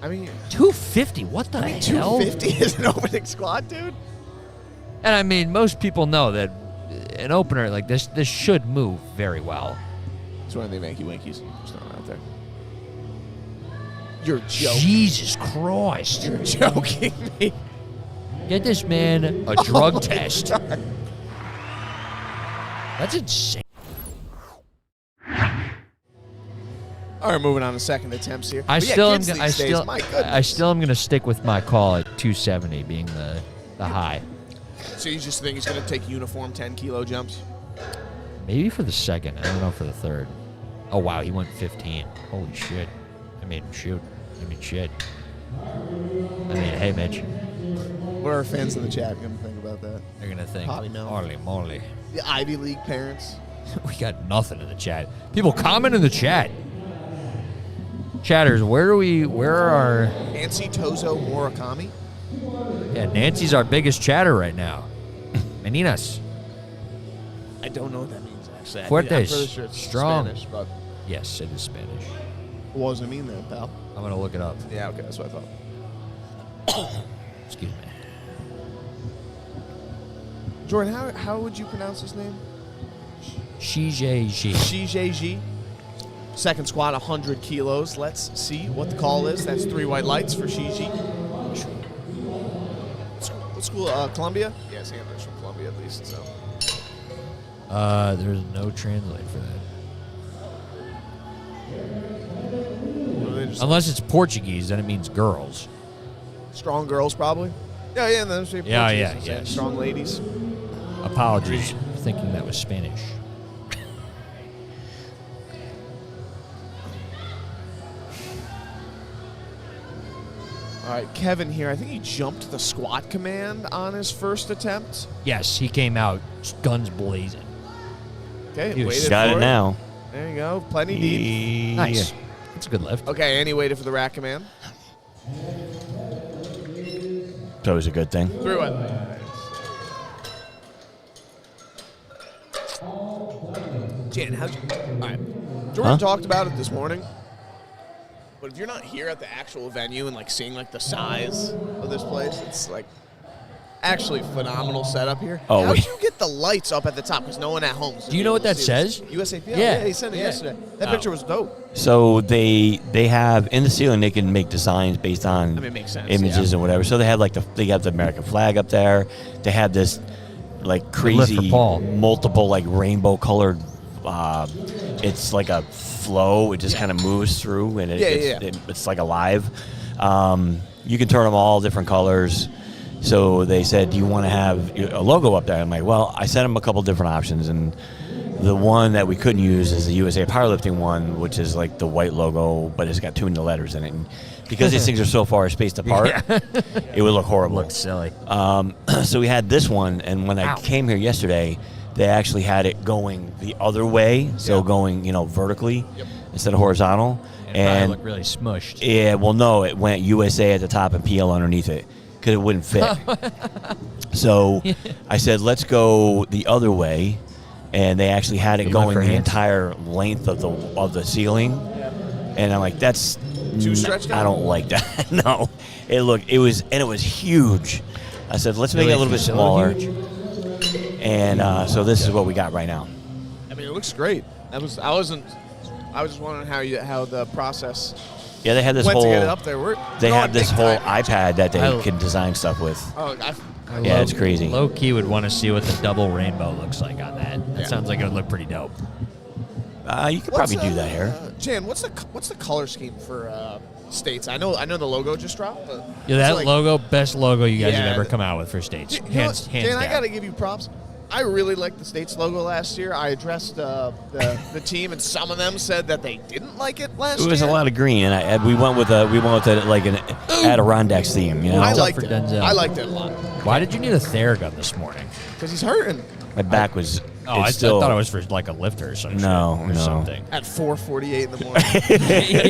I mean, 250? What the hell? 250 is an opening squat, dude. And I mean, most people know that an opener like this should move very well. It's one of the Manky Winkies. Just throwing it out there. You're joking. Jesus Christ. You're joking me. Get this man a drug Oh my test. God. That's insane. All right, moving on to second attempts here. I But yeah, still am. kids I these days, still. my I goodness. still am gonna stick with my call at 270 being the high. So you just think he's going to take uniform 10 kilo jumps? Maybe for the second. I don't know for the third. Oh wow, he went 15. Holy shit. I made him shoot. I mean shit. I mean, hey Mitch. What are our fans in the chat going to think about that? They're gonna think. Potty mouth. Holy moly. The Ivy League parents. We got nothing in the chat. People comment in the chat. Chatters, where are our... Nancy Tozo Murakami. Yeah, Nancy's our biggest chatter right now. Meninas. I don't know what that means, actually. I'm Fuertes. pretty sure it's Strong. Spanish, but Yes, it is Spanish. what does it mean then, pal? I'm going to look it up. Yeah, okay, that's what I thought. Excuse me. Jordan, how would you pronounce his name? Shijie. Shijie. Second squat, 100 kilos. Let's see what the call is. That's 3 white lights for Shiji. What school? Columbia? Yeah, Sanders from Columbia at least. So There's no translate for that. What do they just- Unless it's Portuguese, then it means girls. Strong girls, probably. Yeah, and then yes. Strong ladies. Apologies for thinking that was Spanish. All right, Kevin here. I think he jumped the squat command on his first attempt. Yes, he came out guns blazing. Okay, He was waited Got for it now. There you go. Plenty deep. Nice. That's a good lift. Okay, and he waited for the rack command. It's always a good thing. 3-1. Jan, how'd you... All right. Jordan talked about it this morning. But if you're not here at the actual venue and, like, seeing, like, the size of this place, it's, like, actually phenomenal setup here. Oh, How'd you get the lights up at the top? Because no one at home. Do you know what that says? USAPL? Yeah. He sent it yesterday. That picture was dope. So they have in the ceiling they can make designs based on I mean, it makes sense, images yeah. and whatever. So they have they have the American flag up there. They have this like lift crazy for Paul. multiple like rainbow colored. It's like a flow. It just kind of moves through and it's like alive. You can turn them all different colors. So they said, do you want to have a logo up there? I'm like, well, I sent them a couple different options, and the one that we couldn't use is the USA Powerlifting one, which is like the white logo, but it's got too many letters in it. And because these things are so far spaced apart, it would look horrible. Looks silly. So we had this one, and when I came here yesterday, they actually had it going the other way, so going, vertically instead of horizontal. And looked really smushed. Yeah, well, no, it went USA at the top and PL underneath it because it wouldn't fit. So I said, let's go the other way, and they actually had it going the entire length of the ceiling. And I'm like, that's too stretched out? I don't like that. No, it was huge. I said, let's make it a little bit smaller. And so this is what we got right now. I mean, it looks great. I was just wondering how the process Yeah, they had this went whole. to get it up there. They have this big whole time. iPad that they can design stuff with. Oh, Yeah, it's crazy. Low key would want to see what the double rainbow looks like on that. That sounds like it would look pretty dope. You could probably do that here. Jan, what's the color scheme for states? I know the logo just dropped. But Yeah, that like, logo, best logo you guys Yeah. have ever come out with for states. You know Hands what, down. Jan, I got to give you props. I really liked the States logo last year. I addressed the team, and some of them said that they didn't like it last year. It was a lot of green, and we went with like an Adirondacks theme. I up liked for it. Denzel? I liked it a lot Why did you need a Theragun this morning? because he's hurting My back was. Oh, I it's still, thought it was for like a lifter or some No, shit or no. something. at 4:48 in the morning.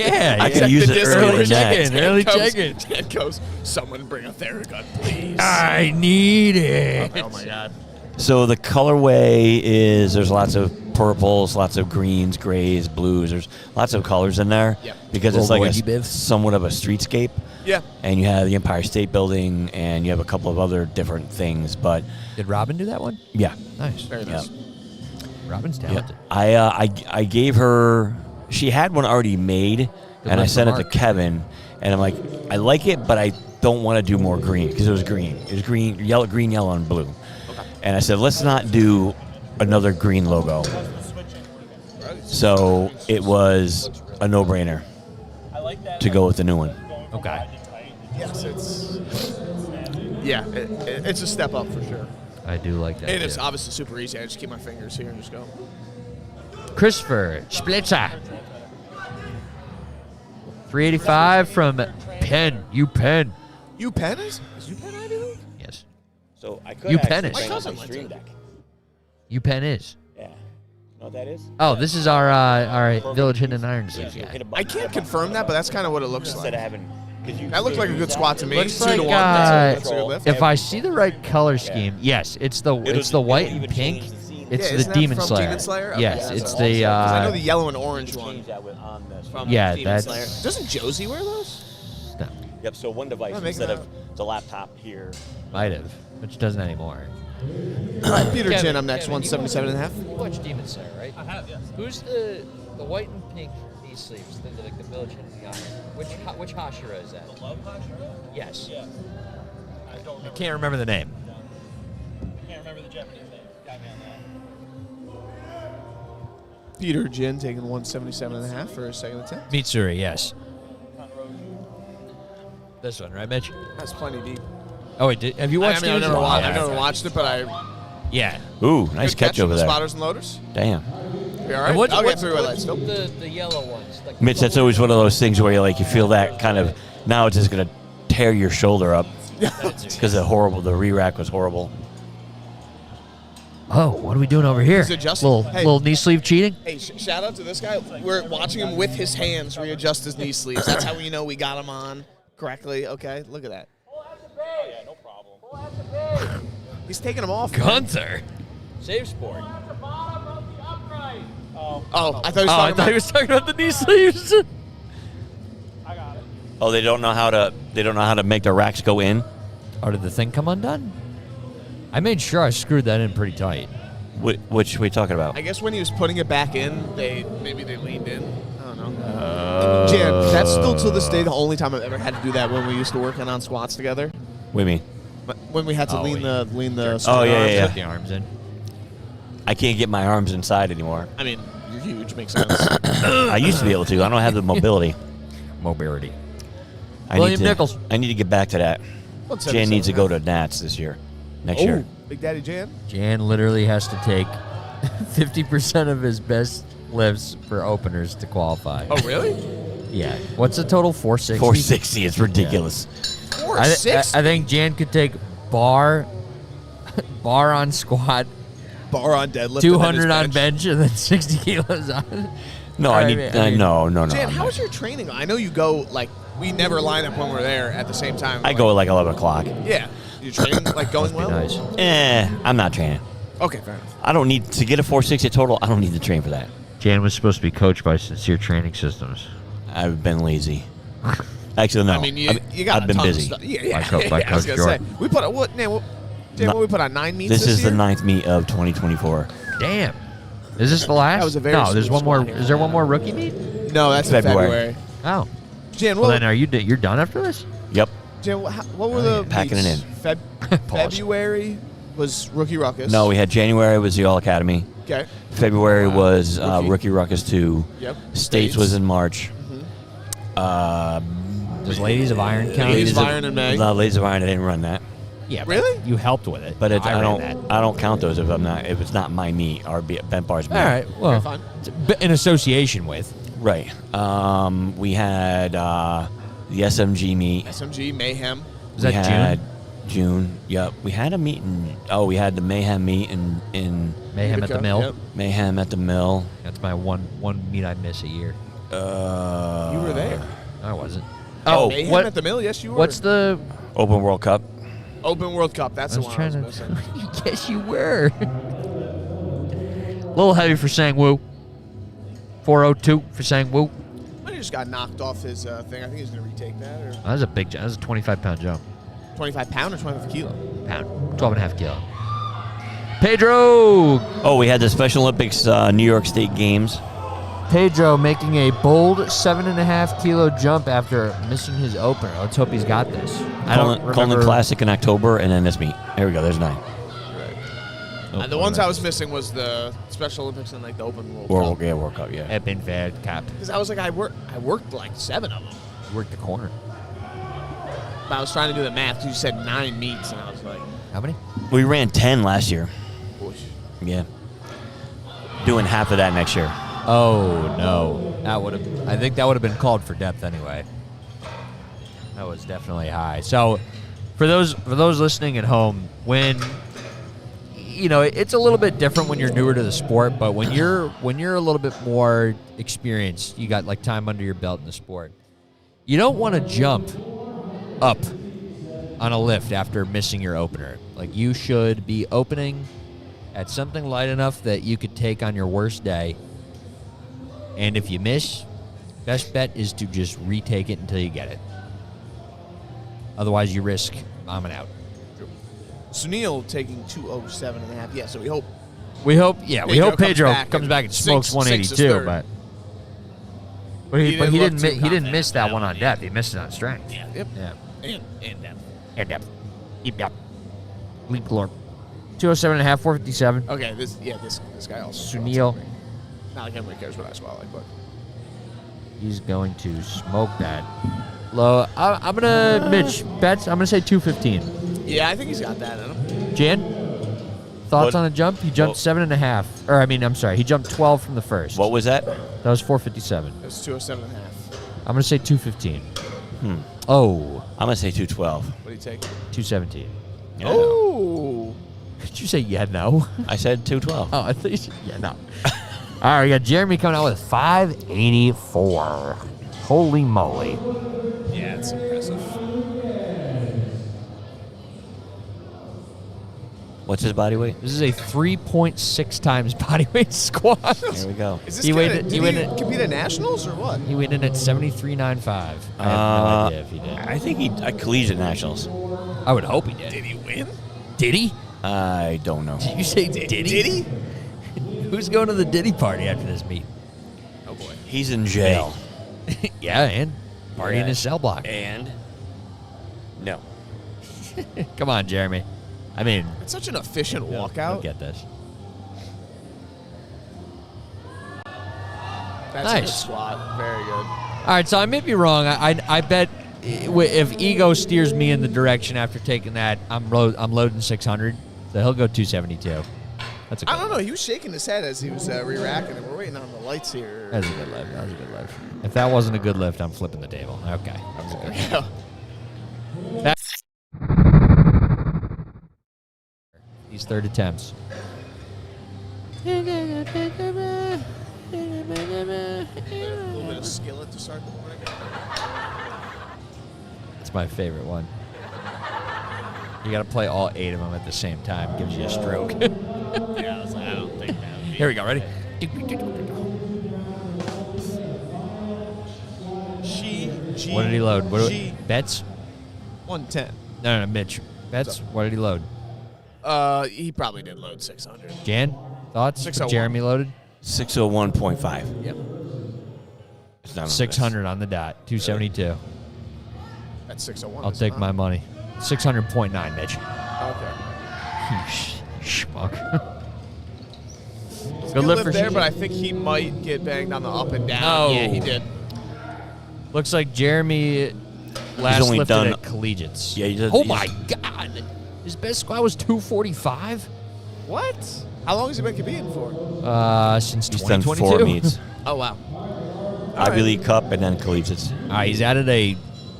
yeah, I yeah. could use The it disco earlier than check-in. that. Early Jan check-in. Jan goes, someone bring a Theragun, please. I need it. Oh my God. So the colorway is there's lots of purples, lots of greens, grays, blues. There's lots of colors in there Yep. because it's Little like boy, you biv. somewhat of a streetscape. Yeah. And you have the Empire State Building, and you have a couple of other different things. But Did Robin do that one? yeah, Nice. Very nice. Robin's yeah. talented. I gave her. She had one already made, and I luck sent for it to Mark. Kevin, and I'm like, I like it, but I don't want to do more green because it was green. It was green, yellow, and blue. And I said, let's not do another green logo. So it was a no-brainer to go with the new one. Okay. Yes, it's a step up for sure. I do like that. And it's too. obviously super easy. I just keep my fingers here and just go. Christopher Splitzer. 385 from Penn. UPenn. UPenn is UPenn Ivy League? Yes. So I could UPenn actually is. bring My up cousin my went stream to deck. UPenn is. Yeah. Know what that is? Oh, this is our Village Hidden Irons League guy. I can't confirm that, but that's kind of what it looks Instead like. of having. That looked like a good squat to me. Looks 2 like, to 1. That's a good lift. if I see the right color scheme, yes, it's the white and pink. It's Yeah, the isn't that Demon from Slayer. Demon Slayer? Okay, Yes, that's it's awesome. the. 'Cause I know the yellow and orange one. Change that on this. From Yeah, Demon that's- Slayer. Doesn't Josie wear those? No, Yep. So one device Oh, make instead that of the laptop here. might have, which doesn't anymore. All right, Peter Kevin, Chin, I'm next, Kevin, 177 and a half. You watch Demon Slayer, right? I have, yes. Who's the white and pink knee sleeves? Like the Village Hidden guy. Which Hashira is that? The Love Hashira? Yes. Yeah. I can't remember the name. Peter Jin taking 177 and a half for his second attempt. Mitsuri, yes. This one, right, Mitch? That's plenty deep. Oh, wait, have you watched I've it? never watched it, but I. Yeah. Ooh, nice Good catch over from the there. Spotters and loaders. Damn. You all right? I'll get through it still. The yellow ones? Like Mitch, that's always one of those things where you feel that kind of, now it's just going to tear your shoulder up because the re-rack was horrible. Oh, what are we doing over here? He's adjusting. Little knee sleeve cheating? Hey, shout out to this guy. We're watching him with his hands readjust his knee sleeves. That's how we know we got him on correctly. Okay, look at that. Yeah, no problem. He's taking them off. Gunther. Save sport. Oh, I thought he was talking talking about the knee sleeves. I got it. Oh, they don't know how to make the racks go in? Oh, did the thing come undone? I made sure I screwed that in pretty tight. Which we talking about? I guess when he was putting it back in, maybe they leaned in. I don't know. Jan, that's still to this day the only time I've ever had to do that when we used to work in on squats together. What do you mean? But when we had to lean the Oh, yeah. Put the arms in. I can't get my arms inside anymore. I mean, you're huge, makes sense. I used to be able to. I don't have the mobility. Mobility. I William Nichols. I need to get back to that. Jan needs to go to Nats next year. Big Daddy Jan. Jan literally has to take 50% of his best lifts for openers to qualify. Oh, really? Yeah. What's the total? 460? 460. It's ridiculous. 460? I think Jan could take bar on squat, Bar on deadlift. 200 on bench, and then 60 kilos on. No, I I need. mean- No. Jan, how is your training? I know you go, we never line up when we're there at the same time. I go at 11 o'clock. Yeah. Your training, going well? Nice. I'm not training. Okay, fair enough. I don't need to get a 460 total. I don't need to train for that. Jan was supposed to be coached by Sincere Training Systems. I've been lazy. Actually, no. I mean, you got I've been a ton busy. Of stuff. Yeah. By I was Coach gonna say, Jordan. we put what we put on 9 meets This is year? the 9th meet of 2024. Damn. Is this the last? That was a very no, there's smooth one more. squat here. Is there one more rookie meet? No, that's in February. February. Oh. Jan, Well, then you're done after this? Yep. Jan, what were the Packing meets? it February was Rookie Ruckus. No, we had January was the All Academy. Okay. February was Rookie Ruckus 2. Yep. States was in March. Does Ladies of Iron count? Ladies of Iron in May. No, Ladies of Iron, I didn't run that. Yeah. Really? You helped with it. But I ran that. don't count those if it's not my meet or bent bars meet. All right. Well, fine. it's in association with. Right. We had the SMG meet. SMG Mayhem. Was that we had June? Yep. We had a meet we had the Mayhem meet in Mayhem at the Mill. Yep. Mayhem at the Mill. That's my one meet I miss a year. You were there. I wasn't. Oh, Mayhem what- at the Mill. Yes, you were. What's the? Open World Cup. Open World Cup? That's I the was one I trying was to. missing. Yes, you were. A little heavy for Sang Woo. 402 for Sang Woo. He just got knocked off his thing. I think he's going to retake that. Or That was a big jump. That was a 25-pound jump. 25 pound or 25 kilo? Pound. 12.5 kilo. Pedro. Oh, we had the Special Olympics New York State Games. Pedro making a bold 7.5 kilo jump after missing his opener. Let's hope he's got this. I don't Colin remember. Classic in October, and then this meet. There we go. There's 9. The ones I was missing was the Special Olympics and the Open World Cup. World Cup, yeah. Eppin Fed Cup. Because I was I worked 7 of them. Worked the corner. But I was trying to do the math. 'Cause you said 9 meets, and I was like, How many? We ran 10 last year. Whoosh. Yeah. Doing half of that next year. Oh no, I think that would have been called for depth anyway. That was definitely high. So, for those listening at home, when it's a little bit different when you're newer to the sport, but when you're a little bit more experienced, you got time under your belt in the sport. You don't want to jump up on a lift after missing your opener. You should be opening at something light enough that you could take on your worst day. And if you miss, best bet is to just retake it until you get it. Otherwise, you risk bombing out. Sunil taking 207.5. Yeah, so we hope. We hope Pedro Pedro comes comes back back and and smokes sinks his 182, third. but he He didn't didn't miss that one on depth. He missed it on strength. Yep. Yeah. And depth. And depth. Yep. Leap glorp. 207.5, 457. Okay, this guy also. Sunil. Not like anybody cares what I squat but. He's going to smoke that Low. I'm gonna Mitch bets. I'm gonna say 215. Yeah, I think he's got that in him. Jan, thoughts What? on a jump? He jumped 7.5. Or I'm sorry. He jumped 12 from the first. What was that? That was 457. It was 207.5. I'm gonna say 215. Oh, I'm gonna say 212. What do you take? 217. Yeah. Oh. Did you say yeah, no? I said 212. Oh, I thought you said yeah, no. All right, we got Jeremy coming out with 584. Holy moly. Yeah, it's impressive. What's his body weight? This is a 3.6 times body weight squat. There we go. Is this He guy, weighed it- did he he weighed it- compete at nationals or what? He weighed in at 73.95. I have no idea if he did. I think he collegiate nationals. I would hope he did. Did he win? Did he? I don't know. Did you say did he? Did he? Who's going to the Diddy party after this meet? Oh boy. He's in jail. Yeah, and party in Yeah. his cell block. And no. Come on, Jeremy. I mean, It's such an efficient you'll walkout. get this. That's a good Nice. squat. Very good. All right, so I may be wrong. I bet if ego steers me in the direction after taking that, I'm loading 600, so he'll go 272. That's a good I don't know. He was shaking his head as he was re-racking, and we're waiting on the lights here. That's a good lift. That was a good lift. If that wasn't a good lift, I'm flipping the table. Okay. That was a good lift. These third attempts. A little bit of skillet to start the morning. It's my favorite one. You got to play all 8 of them at the same time. Gives you a stroke. Yeah, I was like, I don't think that would be. Here we go. Ready? What did he load? Bets? 110. No, Mitch. Bets? What did he load? He probably did load 600. Jan? Thoughts? 601. Jeremy loaded? 601.5. Yep. It's not on 600 on the dot. 272. That's 601. I'll isn't take it? my money. 600.9, Mitch. Okay. Schmuck. Good Good lift lift for there, Shea. but I think he might get banged on the up and down. Oh. Yeah, he did. Looks like Jeremy last only lifted done- at collegiates. Yeah, he does- Oh he's- my God! His best squat was 245. What? How long has he been competing for? Since He's done 2022. 4 meets. Oh, wow. Ivy League Cup and then collegiates. He's added a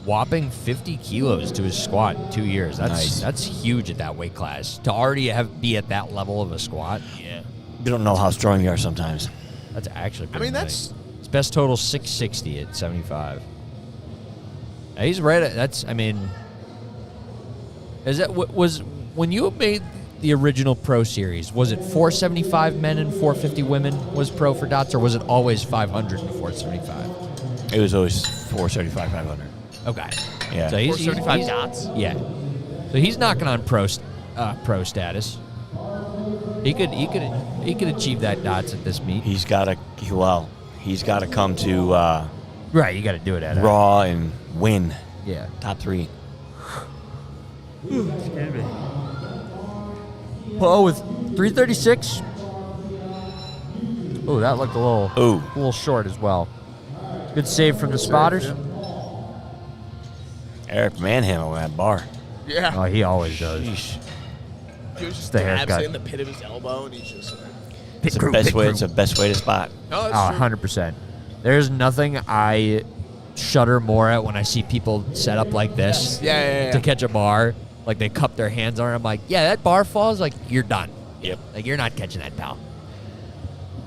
whopping 50 kilos to his squat in 2 years. Nice. That's huge at that weight class. To already be at that level of a squat. Yeah, You don't know how strong you are sometimes. that's actually. Pretty mean, nice. that's- his best total 660 at 75. Now, he's right at that's. I mean, is that was when you made the original pro series? Was it 475 men and 450 women was pro for dots, or was it always 500 and 475? It was always 475, 500. Okay. Yeah. So he's 475 dots? Yeah. So he's knocking on pro status. He could achieve that dots at this meet. He's got to come to Right. You got to do it at Raw and win. Yeah. Top 3. Oh, with 336. Oh, that looked a little short as well. Good save from the spotters. Eric manhandled that bar. Yeah. Oh, he always does. Sheesh. He was just the dabs haircut. in the pit of his elbow, and he's just. It's the best way. It's the best way to spot. No, Oh, it's 100%. There's nothing I shudder more at when I see people set up like this Yeah. to catch a bar. Like they cup their hands on it. I'm like, yeah, that bar falls. Like you're done. Yep. Like you're not catching that, pal.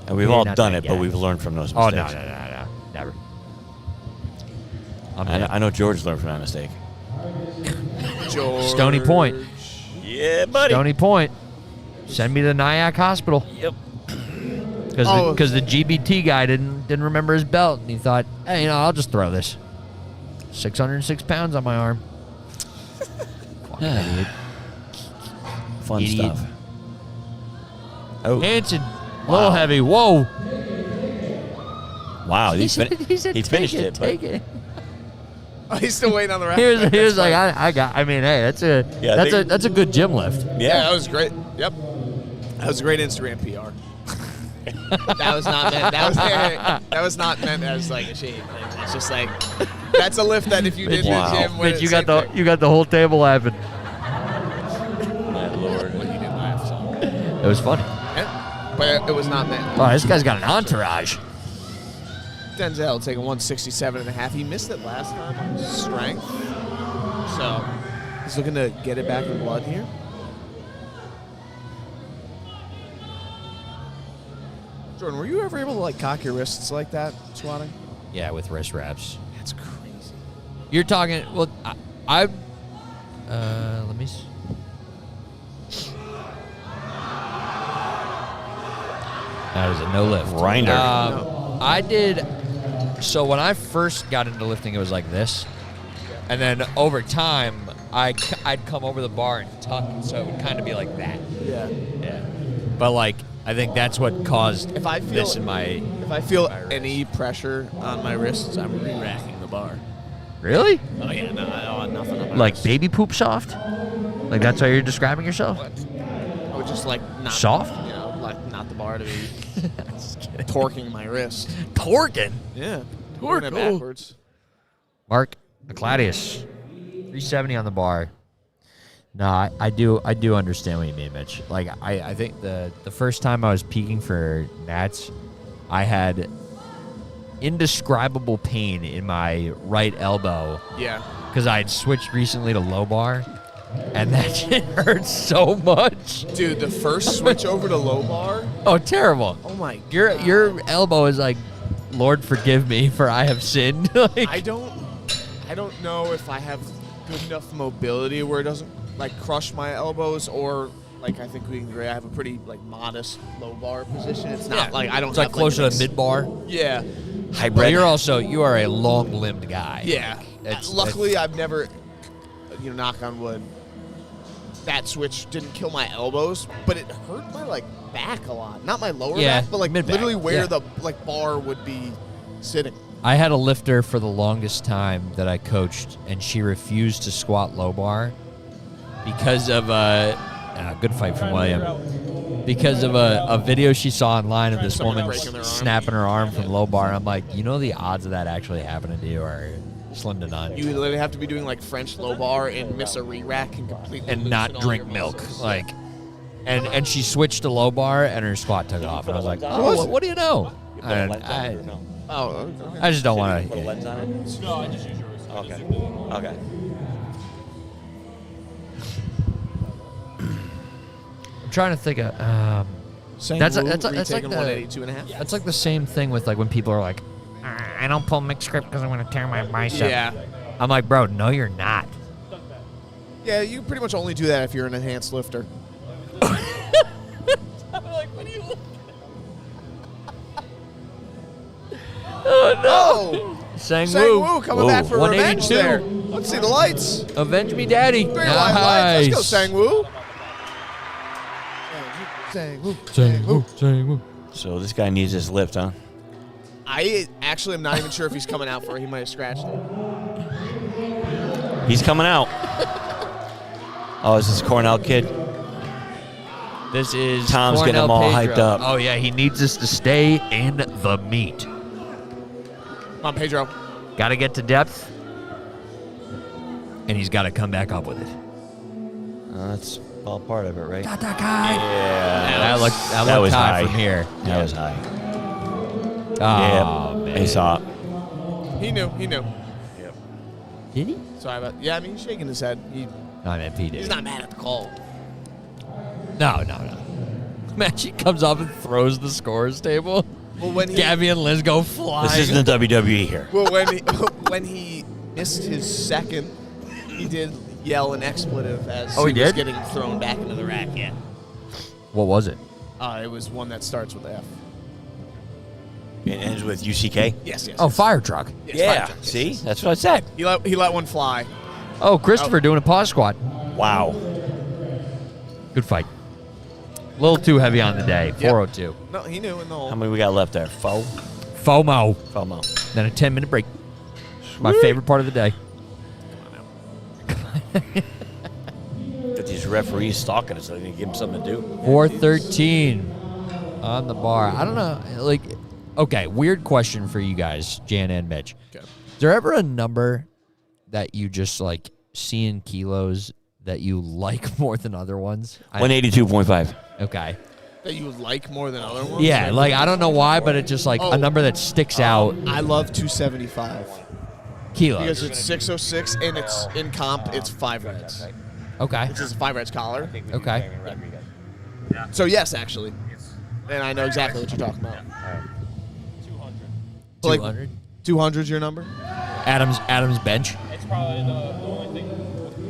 And we've You're all not done that it, but guy. we've learned from those Oh mistakes. no, never. I'm I know George learned from that mistake. George. Stony Point. Yeah, buddy. Stony Point. Send me to Nyack Hospital. Yep. Because the GBT guy didn't remember his belt, and he thought, hey, I'll just throw this. 606 pounds on my arm. Fucking idiot. Fun Idiot. stuff. Oh, Hanson, a little heavy. Whoa. wow. He said, finished take it. Take it. Oh, he's still waiting on the rack. He was That's like, fine. I mean, hey, that's a good gym lift. But Yeah, that was great. Yep. That was a great Instagram PR. That was not meant. That was not meant as like a shade thing. It's just like that's a lift that if you did in the gym, Mitch, you got the whole table laughing. My Lord. Well, you did laugh, so. It was funny. Yeah, but it was not meant. Oh, this guy's got an entourage. Denzel taking 167.5. He missed it last time on strength, so he's looking to get it back in blood here. Jordan, were you ever able to like cock your wrists like that squatting? Yeah, with wrist wraps. That's crazy. You're talking. Well, I let me. That is a no lift. Grinder. I did. So when I first got into lifting, it was like this, and then over time, I'd come over the bar and tuck, so it would kind of be like that. Yeah. Yeah. But like, I think that's what caused If I feel this in my. If I feel any pressure on my wrists, I'm re-racking the bar. Really? Oh yeah, no, I don't want nothing on my Like wrists. baby poop soft? Like that's how you're describing yourself? I would just like not Soft? You know, like not the bar to be torquing my wrist. Torquing. Yeah, torquing it backwards. Mark Claudius, 370 on the bar. No, I do understand what you mean, Mitch. Like I think the first time I was peaking for Nats, I had indescribable pain in my right elbow Yeah. because I had switched recently to low bar, and that shit hurts so much. Dude, the first switch over to low bar. Oh, terrible! Oh my. Your elbow is like, Lord forgive me for I have sinned. Like, I don't know if I have good enough mobility where it doesn't like crush my elbows, or like I think we can agree I have a pretty like modest low bar position. It's not like I don't. It's like have, closer like, to mid bar. Yeah. But you are a long limbed guy. Yeah. It's- Luckily, I've never, knock on wood, that switch didn't kill my elbows, but it hurt my like back a lot. Not my lower Yeah, back, but like mid-back, literally where yeah. the like bar would be sitting. I had a lifter for the longest time that I coached, and she refused to squat low bar because of good fight from William. Because of a video she saw online of this Someone woman breaking their arm. snapping her arm from low bar. I'm like, the odds of that actually happening to you are slim to none. You literally have to be doing like French low bar and miss a re-rack and completely And loosen not all drink your milk. muscles. Like, and she switched to low bar, and her squat took off. And I was like, oh, what do you know? And Oh, okay. I just don't want Put a to. lens on it? No, I just use your wrist. Okay. Okay. I'm trying to think of. That's like retaking the 182.5. That's like the same thing with like when people are like, I don't pull mixed grip because I'm going to tear my bicep. Yeah. I'm like, bro, no, you're not. Yeah, you pretty much only do that if you're an enhanced lifter. Oh, Sang Sang Woo. Woo coming back for revenge 182. there. Let's see the lights. Avenge me, daddy. Three lights. Let's go, Nice. Sang Woo. Sang Woo. Sang Woo. Sang Woo. So this guy needs his lift, huh? I actually am not even sure if he's coming out for it. He might have scratched it. He's coming out. Oh, is this Cornell kid? This is Tom's getting Cornell him all Pedro. hyped up. Oh, yeah, he needs us to stay in the meat. Come on, Pedro. Got to get to depth, and he's got to come back up with it. That's all part of it, right? Yeah, Yeah. that looked high from here. That was high. Oh, man. I saw it. He knew. Did he? Sorry about. Yeah, I mean, he's shaking his head. No, I meant P did. He's not mad at the call. No. Imagine he comes up and throws the scores table. Well, when he Gabby and Liz go flying. This isn't the WWE here. well when he missed his second, he did yell an expletive as Oh, he was did? getting thrown back into the rack. Yeah. What was it? It was one that starts with F. It ends with UCK. Yes. Oh, fire truck. Yes, Yeah. fire truck. See? That's what I said. He let one fly. Oh, Christopher doing a pause squat. Wow. Good fight. A little too heavy on the day. 402. No, he knew in the How hole. many we got left there? FOMO. FOMO. Then a 10-minute break. My favorite part of the day. Got these referees stalking us. So they can give him something to do. 413. on the bar. I don't know. Like, okay, weird question for you guys, Jan and Mitch. Okay. Is there ever a number that you just like see in kilos that you like more than other ones? 182.5. Okay. That you like more than other ones? Yeah, like I don't know why, but it's just like a number that sticks out. I love 275 Kilos. because it's 606 and it's in comp. It's 5 reds. Okay. It's just a 5 reds collar. Okay. So yes, actually, and I know exactly what you're talking about. 200. 200. 200's your number. Adam's bench. It's probably the only thing.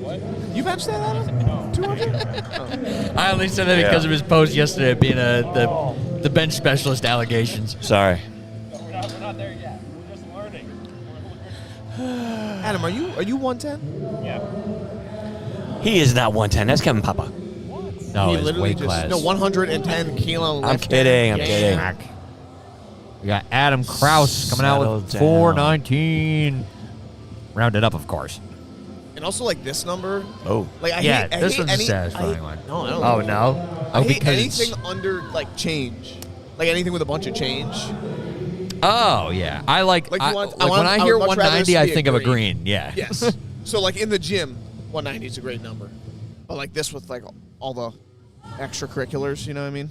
What? You benched that, Adam? 200. I only said that because of his post yesterday being the bench specialist allegations. Sorry. No, we're not there yet. We're just learning. Adam, are you 110? Yeah. He is not 110. That's Kevin Papa. No, He his literally weight class. 110 kilo. I'm lifting. kidding. I'm Yeah. kidding. We got Adam Kraus coming out with Settle down. 419. Rounded up, of course. And also like this number. Oh. Like I Yeah, hate, I this hate one's a any, satisfying I hate- one. No, I don't. Oh, no? I Oh, hate because anything under like change, like anything with a bunch of change. Oh, yeah. I like, Like, I, you want- like I want- when I I hear would much rather 190, this I be a think of a green. green. Yeah. Yes. So like in the gym, 190 is a great number, but like this with like all the extracurriculars, you know what I mean?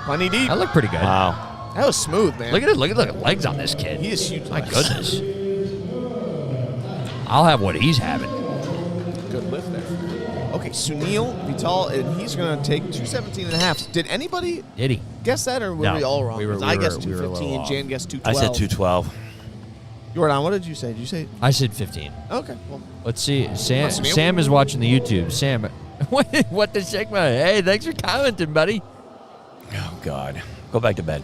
Plenty deep. I look pretty good. Wow. That was smooth, man. Look at it. Look at the legs on this kid. He is huge. My legs. goodness. I'll have what he's having. Good lift there. Okay, Sunil Vital, and he's going to take 217 and a half. Did anybody Did he? guess that, or were No, we all wrong? we were- 'Cause we I were- guessed we were a little 215, off. Jan guessed I 212. said 212. Jordan, what did you say? Did you say? I said 15. Okay, well, Let's see. Sam What's the deal? Sam is watching the YouTube. Sam, what the Sigma? Hey, thanks for commenting, buddy. Oh, God. Go back to bed.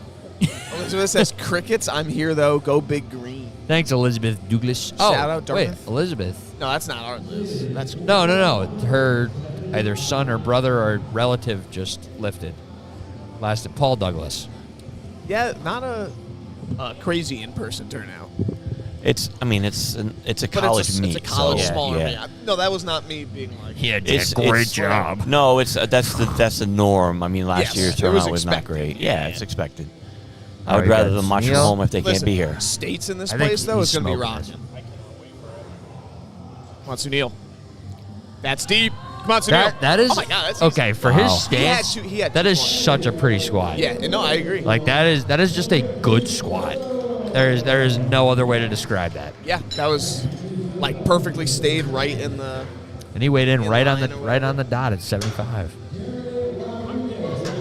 Elizabeth says, crickets, I'm here, though. Go big green. Thanks, Elizabeth Douglas. Shout out, wait, Dartmouth. Elizabeth. No, that's not our Liz. That's No. Her either son or brother or relative just lifted. Lasted. Paul Douglas. Yeah, not a crazy in-person turnout. It's a But college it's meet. it's a college so, smaller yeah. meet. No, that was not me being like. Yeah, No, that's the norm. I mean, last Yes, year's it was turnout was not expected. great. Yeah, it's expected. I All would right, rather guys. them watch from Neil? home if they Listen, can't be here. States in this I think place, though, he's is going to be smoking rocking. Come on, Sunil. That's deep. Come on, Sunil. That is Oh my God, that's okay easy. for Wow. his He had stance. two- That is 220. such a pretty squat. Yeah, no, I agree. Like that is just a good squat. There is no other way to describe that. Yeah, that was like perfectly stayed right in the. And he weighed in In right on line the or right on the dot at 75.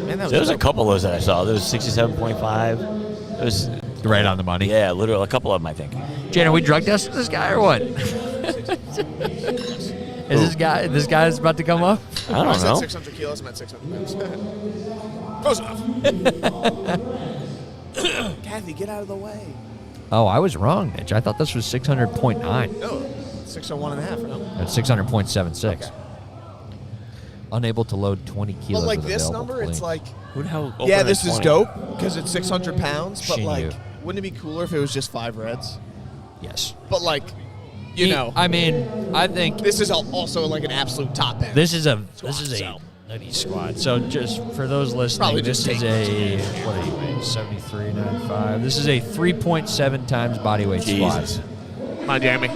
Man, that There was a dope. couple of those that I saw. There was 67.5. It was Right on the money. yeah, literally a couple of them I think. Jan, are we drug testing this guy or what? Is this guy is about to come up? I I don't said know. 600 kilos. I'm at 600 pounds. Close enough. Kathy, get out of the way. Oh, I was wrong, Mitch. I thought this was 600.9. No, 601 and a half. No. That's 600.76. Okay. Unable to load 20 kilos. But like with this available number, it's cleans. like, Who the hell? yeah, opened this at is 20? dope because it's 600 pounds. But Shame like, you. wouldn't it be cooler if it was just 5 reds? Yes. But like, you know, I mean, I think this is also like an absolute top end. this is a so. nutty squad. So just for those listening, Probably this just is a what are you weighing? 73.95. This is a 3.7 times body weight Jesus. squat. Come on, Jamie.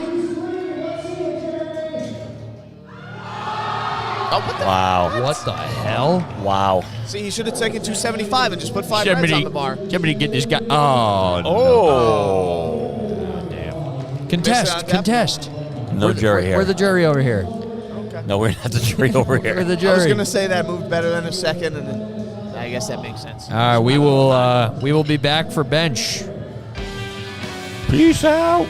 Oh, what the? Wow. What the hell? Wow. See, he should have taken 275 and just put 5 reds on the bar. Somebody get this guy. Oh, no. Oh. Damn. Contest. No jury here. We're the jury over here. Okay. No, we're not the jury over We're here. the I was jury. gonna say that moved better than a second, and then I guess that makes sense. All right, we will be back for bench. Peace out.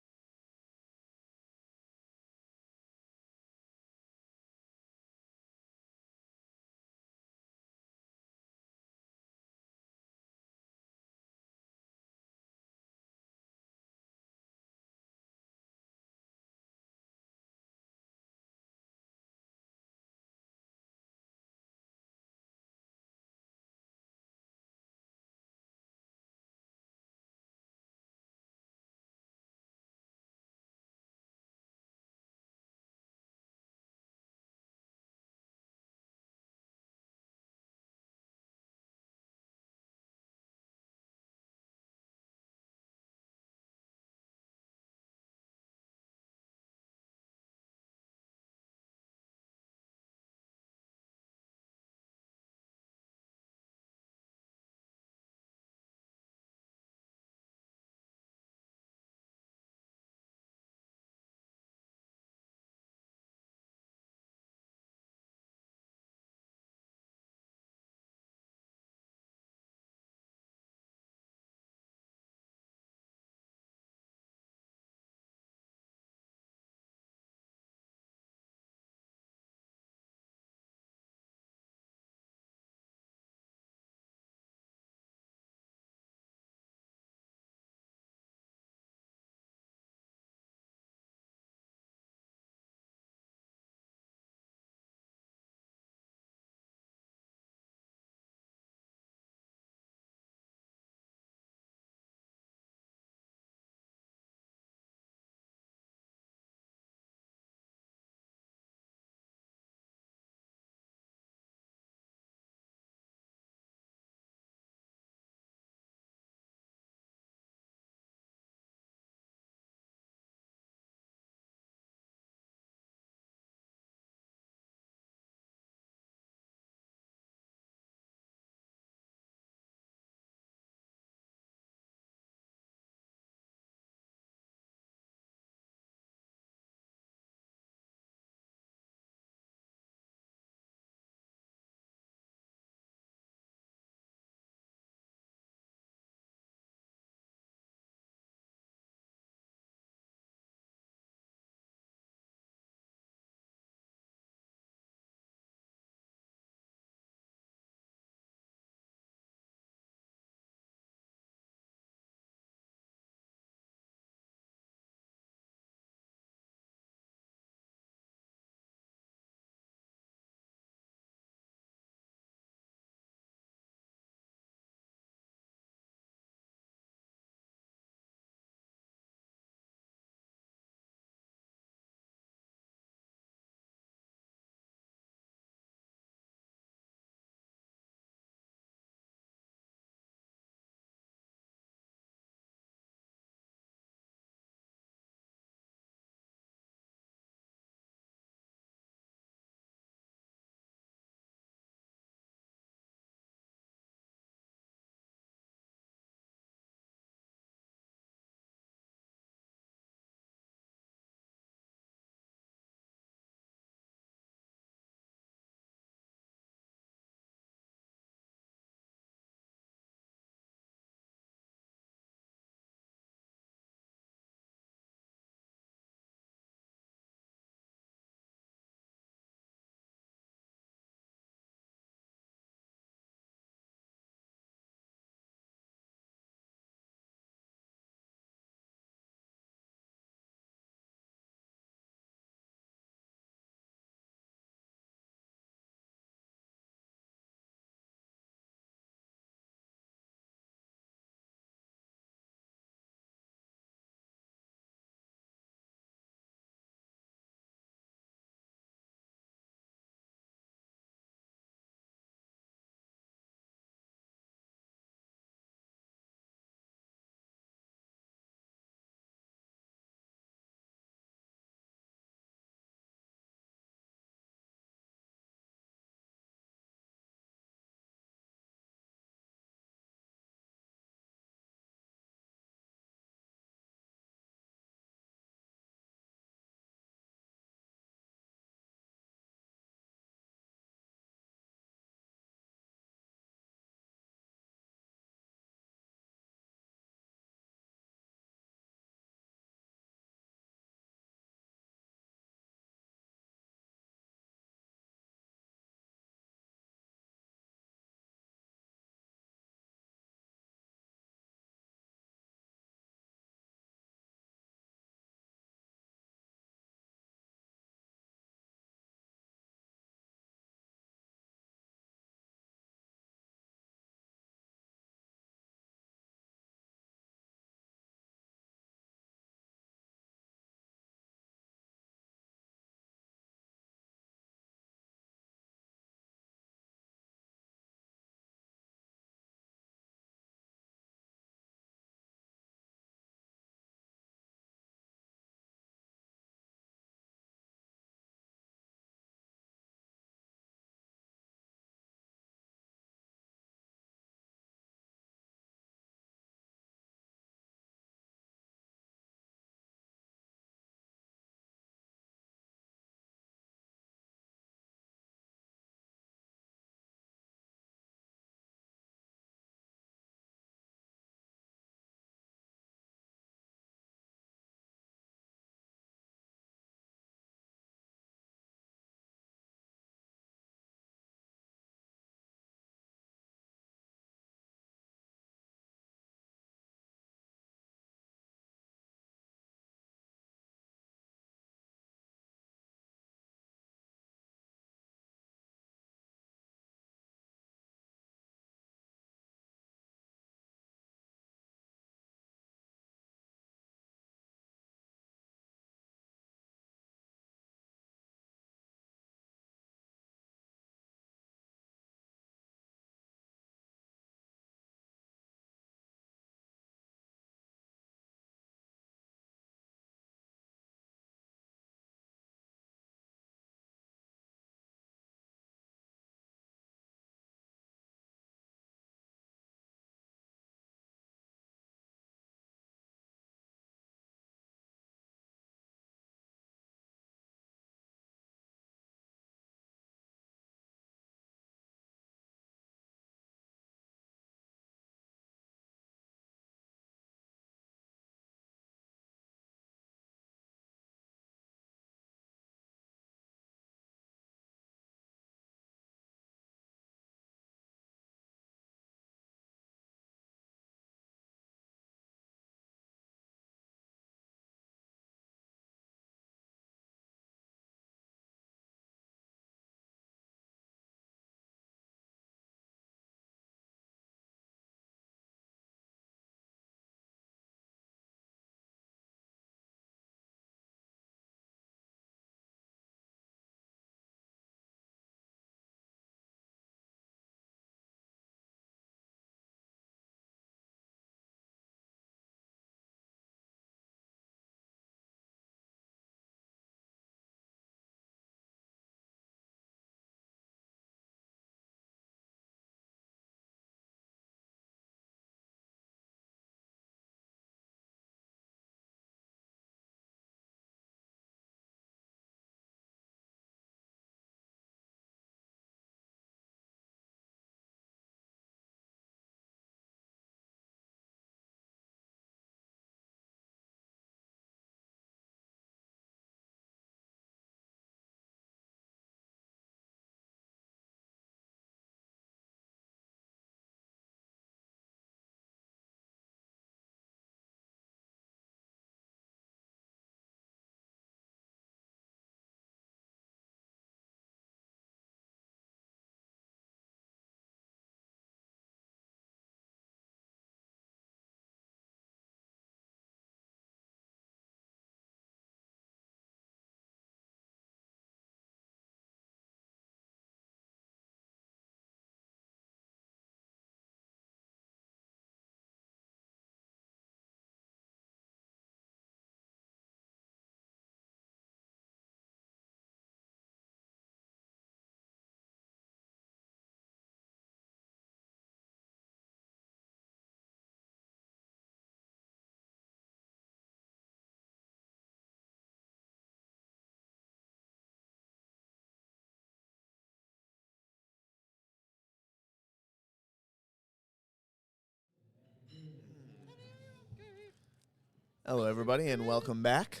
Hello, everybody, and welcome back.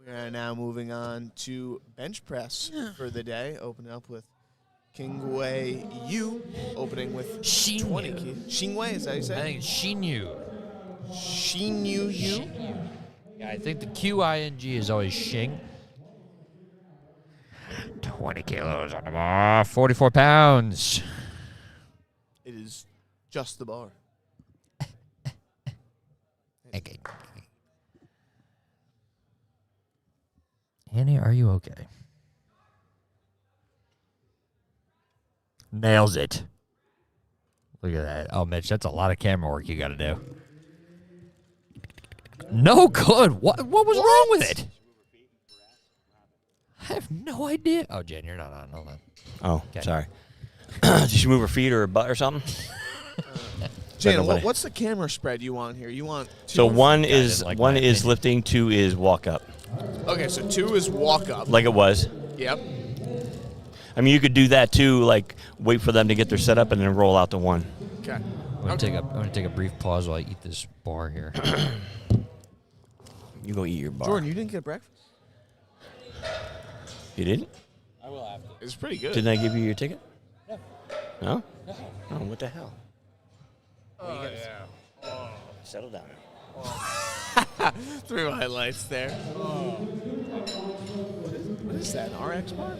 We are now moving on to bench press for the day. Opening up with Kingwei Yu, opening with 20 kilos. Xingwei, is that how you say it? I think it's Shinyu. Xinyu Yu? Yeah, I think the QING is always Shing. 20 kilos on the bar, 44 pounds. It is just the bar. Okay. Annie, are you okay? Nails it. Look at that. Oh, Mitch, that's a lot of camera work you got to do. No good. What was wrong with it? I have no idea. Oh, Jen, you're not on. Hold on. Oh, Okay. sorry. Did she move her feet or her butt or something? Jana, nobody. what's the camera spread you want here? You want two? So one didn't is like one my is opinion. lifting, 2 is walk up, Okay, so 2 is walk up. like it was. Yep. I mean, you could do that too, like wait for them to get their setup and then roll out to 1. Okay. I'm gonna take a brief pause while I eat this bar here. You go eat your bar. Jordan, you didn't get breakfast? You didn't? I will have to. It's pretty good. Didn't I give you your ticket? No. No? Oh, what the hell? Oh, yeah. Settle down. 3 highlights there. What is that, an RX bar?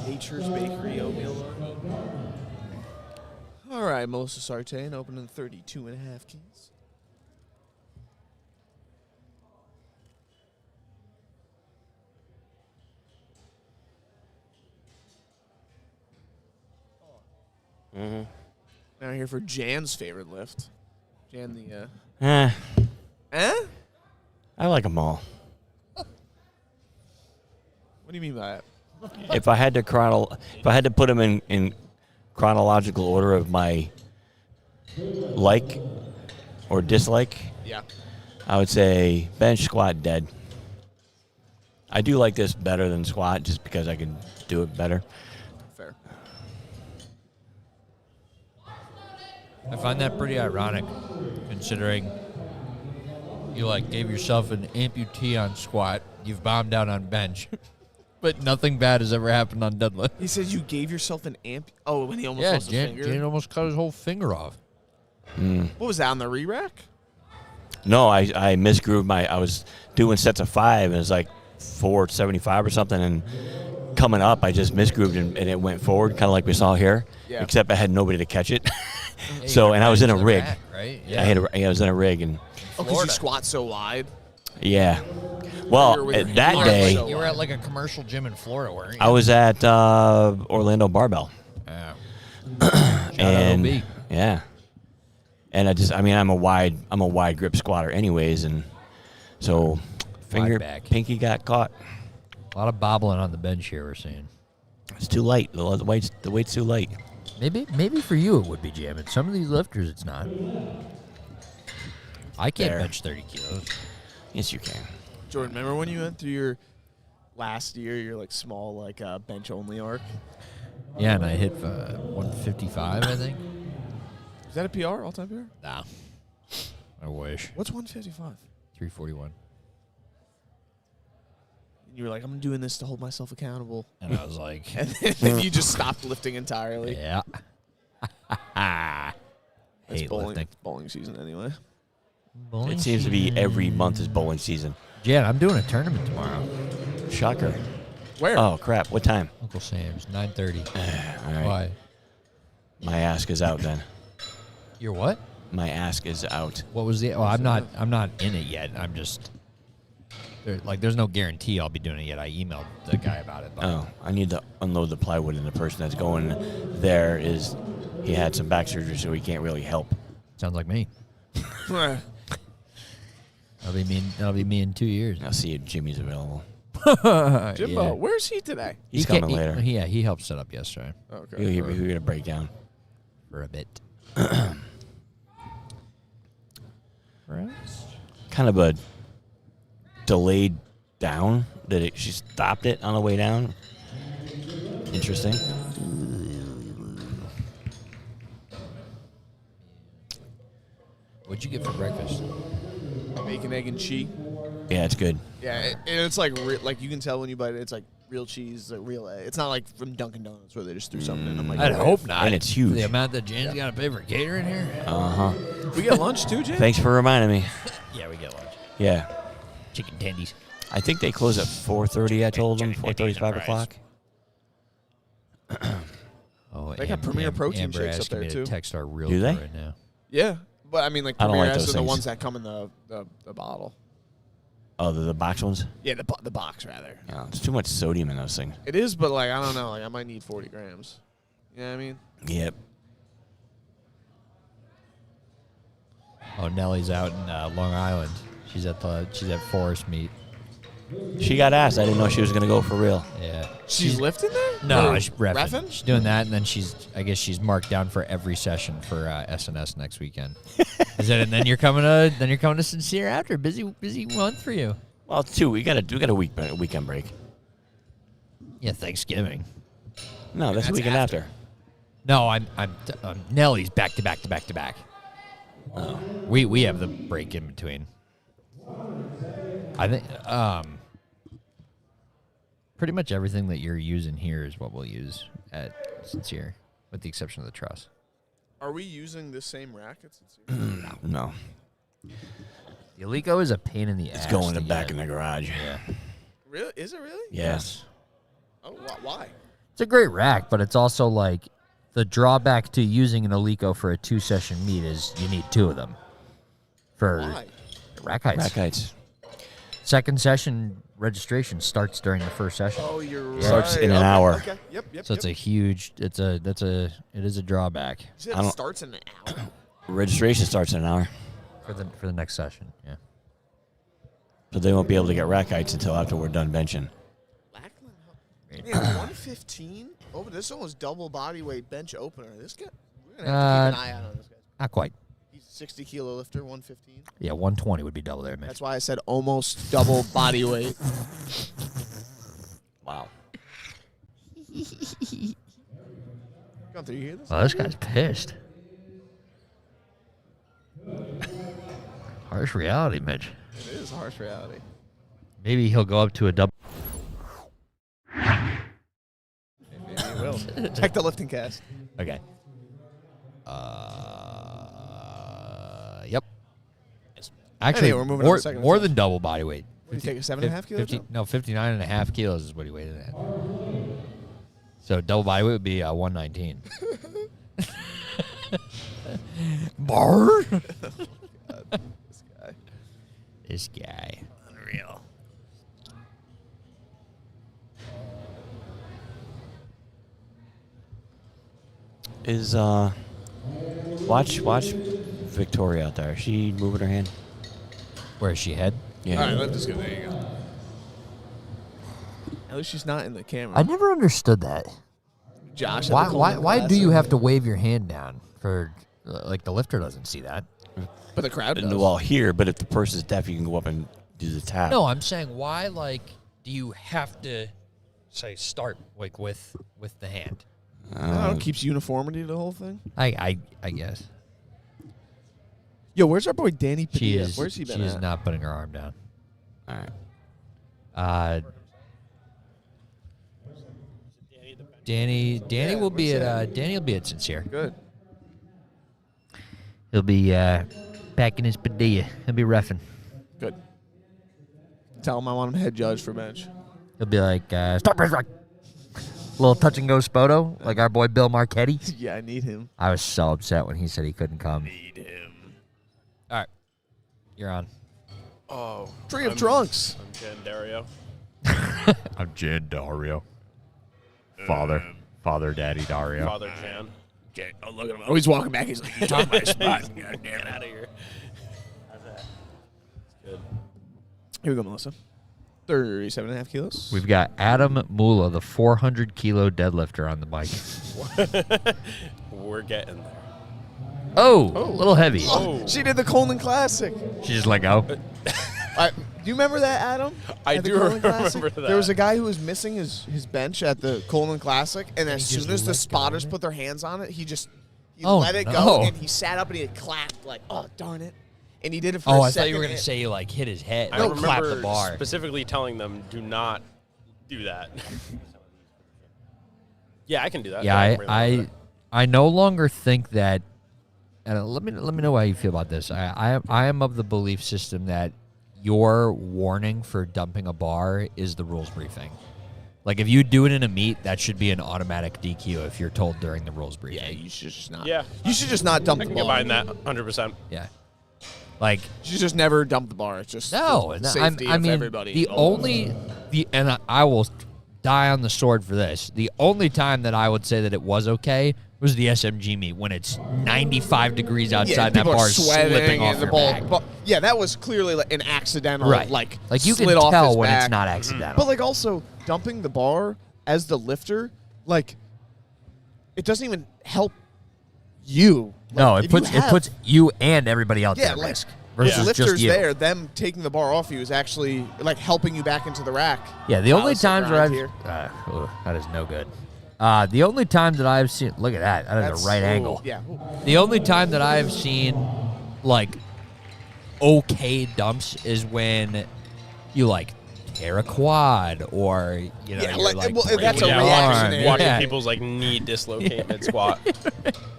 Nature's Bakery oatmeal bar. All right, Melissa Sartain opening 32 and a half keys. Mm-hmm. Now here for Jan's favorite lift. Jan, the I like them all. What do you mean by it? If I had to put them in chronological order of my like or dislike, Yeah. I would say bench, squat, dead. I do like this better than squat just because I can do it better. Fair. I find that pretty ironic, considering you gave yourself an amputee on squat, you've bombed out on bench, but nothing bad has ever happened on deadlift. He said you gave yourself an amp. Oh, when he almost Yeah, lost his finger. Jan almost cut his whole finger off. What was that, on the re-rack? No, I misgrooved I was doing sets of 5 and it was like 475 or something, and coming up I just misgrooved and it went forward, kind of like we saw here, Yeah. except I had nobody to catch it. Hey, So, you're and I was in a to the rig. rack, right? I was in a rig, and Oh, because you squat so wide. yeah. You're Well, with your that arms day so You were at a commercial gym in Florida, weren't you? I was at Orlando Barbell, Yeah. and OB. yeah, and I'm a wide grip squatter anyways, and so back. pinky got caught. A lot of bobbling on the bench here, we're seeing. It's too light. The weight's too light. Maybe for you it would be jamming. Some of these lifters, it's not. I can't Fair. bench 30 kilos. Yes, you can. Jordan, remember when you went through your last year, your small bench only arc? Yeah, and I hit 155, I think. Is that a PR, all-time PR? Nah. I wish. What's 155? 341. And you were like, I'm doing this to hold myself accountable. And I was like, And then you just stopped lifting entirely. yeah. It's Hate bowling, lifting. it's bowling season anyway. It seems to be every month is bowling season. Yeah, I'm doing a tournament tomorrow. Shocker. Where? Oh crap! What time? Uncle Sam's, 9:30. All right. Why? My ask is out then. You're what? My ask is out. What was the? Well, I'm not in it yet. I'm just there's no guarantee I'll be doing it yet. I emailed the guy about it. But Oh, I need to unload the plywood, and the person that's going there he had some back surgery, so he can't really help. sounds like me. That'll be me in 2 years. I'll see if Jimmy's available. Jimbo, Yeah. where's he today? He's He coming later. He helped set up yesterday Okay. We're gonna break down. for a bit. Kind of a delayed down that she stopped it on the way down. Interesting. What'd you get for breakfast? Bacon, egg, and cheese. Yeah, it's good. Yeah, and it's like you can tell when you bite it. It's like real cheese, like real egg. It's not like from Dunkin' Donuts where they just threw something in. I'd hope not. And it's huge. The amount that Jane's got to pay for catering here. We get lunch too, Jay. Thanks for reminding me. Yeah, we get lunch. Yeah. Chicken tendies. I think they close at 4:30. I told them 4:30, 5 o'clock. Oh, They got Premier Protein Amber shakes up asking there, me too. to text our Do realtor they? right now. Yeah, but I mean, like I don't Premier like S those are the things. ones that come in the bottle. Oh, the box ones? Yeah, the box rather. Yeah, there's too much sodium in those things. It is, but like I don't know. Like I might need 40 grams. You know what I mean? Yep. Oh, Nellie's out in Long Island. She's at Forest Meet. She got asked. I didn't know she was going to go for real. Yeah. She's lifting there? No, Or she's reffing. reffing? She's doing that, and then I guess she's marked down for every session for SNS next weekend. Is it? And then you're coming to Sincere after. Busy month for you. Well, it's 2. We got a weekend break. Yeah, Thanksgiving. No, that's the weekend after. No, I'm Nellie's back to back to back to back. Oh. We have the break in between. I think pretty much everything that you're using here is what we'll use at Sincere, with the exception of the truss. Are we using the same rack at Sincere? No. The Alico is a pain in the ass. It's going to back get. in the garage. Yeah. Really? Is it really? Yes. Oh, why? It's a great rack, but it's also like the drawback to using an Alico for a 2-session meet is you need 2 of them for Why? rack heights. Rack heights. Second session registration starts during the first session. Oh, you're right. Starts in an hour. Okay. Yep. So it's a huge. It is a drawback It starts in an hour. Registration starts in an hour. for the next session. Yeah. So they won't be able to get rack heights until after we're done benching. Yeah, 115. Oh, but this one was double body weight bench opener. This guy, we're gonna have to keep an eye out on this guy. Not quite. He's a 60 kilo lifter, 115. Yeah, 120 would be double there, Mitch. That's why I said almost double body weight. Wow. Gunther, you hear this? Oh, this guy's pissed. Harsh reality, Mitch. It is harsh reality. Maybe he'll go up to a double. Maybe he will. Check the LiftingCast. Okay. Yep. Actually, Anyway, we're moving on more, to second more session. than double body weight. Did you take a 7.5 kilos? 59.5 kilos is what he weighed in at. So double body weight would be 119. Bar. This guy. This guy. Unreal. Is watch Victoria out there. Is she moving her hand? Where is she head? Yeah. All right, let me just go. There you go. At least she's not in the camera. I never understood that. Josh. Why do you have to wave your hand down for like the lifter doesn't see that? But the crowd does. Well, here, but if the person's deaf, you can go up and do the tap. No, I'm saying why do you have to say start like with the hand? No, it keeps uniformity to the whole thing. I guess. Yo, where's our boy Danny She Padilla? is Where's he been she is at? not putting her arm down. All right. Danny Yeah, will be where's at Danny will be at Sincere. Good. He'll be back in his Padilla. He'll be reffing. Good. Tell him I want him head judge for bench. He'll be like start press rock. Little touch and go Spoto, like our boy Bill Marchetti. Yeah, I need him. I was so upset when he said he couldn't come. Need him. All right, you're on. Oh. Tree of Trunks. I'm Jan Dario. I'm Jan Dario. Father, Daddy Dario. Father Jan. Okay. Oh, look at him. Oh, he's walking back. He's like, you took my spot. God damn Get it. out of here. How's that? It's good. Here we go, Melissa. 37.5 kilos. We've got Adam Mula, the 400 kilo deadlifter, on the mic. We're getting there. Oh, a little heavy. Oh, she did the Coleman Classic. She just let go. Do you remember that, Adam? I At the do Coleman Classic? remember that. There was a guy who was missing his bench at the Coleman Classic, and as he just soon as the let go spotters of it? put their hands on it, he Oh, let it no. go, and he sat up and he clapped like, oh, darn it. and he did it for Oh, a I second. thought you were gonna say like hit his head, I like clap the remember bar. specifically telling them, "Do not do that." Yeah, I can do that. Yeah, I'm really good at it. I no longer think that. And let me know how you feel about this. I am of the belief system that your warning for dumping a bar is the rules briefing. Like if you do it in a meet, that should be an automatic DQ if you're told during the rules briefing. Yeah, you should just not. Yeah. You should just not dump I the can get bar. behind that 100%. Yeah. Like You should just never dump the bar. It's just no, the safety I of mean everybody. the only and I will die on the sword for this. The only time that I would say that it was okay was the SMG meet when it's 95 degrees outside and that people are bar is slipping sweating off and the your ball, back. Yeah, that was clearly like an accidental. Right. Like you can slid off tell his when it's back. not accidental. But like also dumping the bar as the lifter, like it doesn't even help you. Like, no, if it puts you and everybody else Yeah, at like, risk the versus lifters just you. there, them taking the bar off you is actually like helping you back into the rack. Yeah, the only Alice times where around I've here. that is no good. The only time that I've seen look at that, that is a right angle. Yeah. The only time that I've seen like okay dumps is when you like tear a quad or you know Yeah, you're, like, well, break that's a your reactionary. arm. Watching Yeah. people's like knee dislocate mid squat.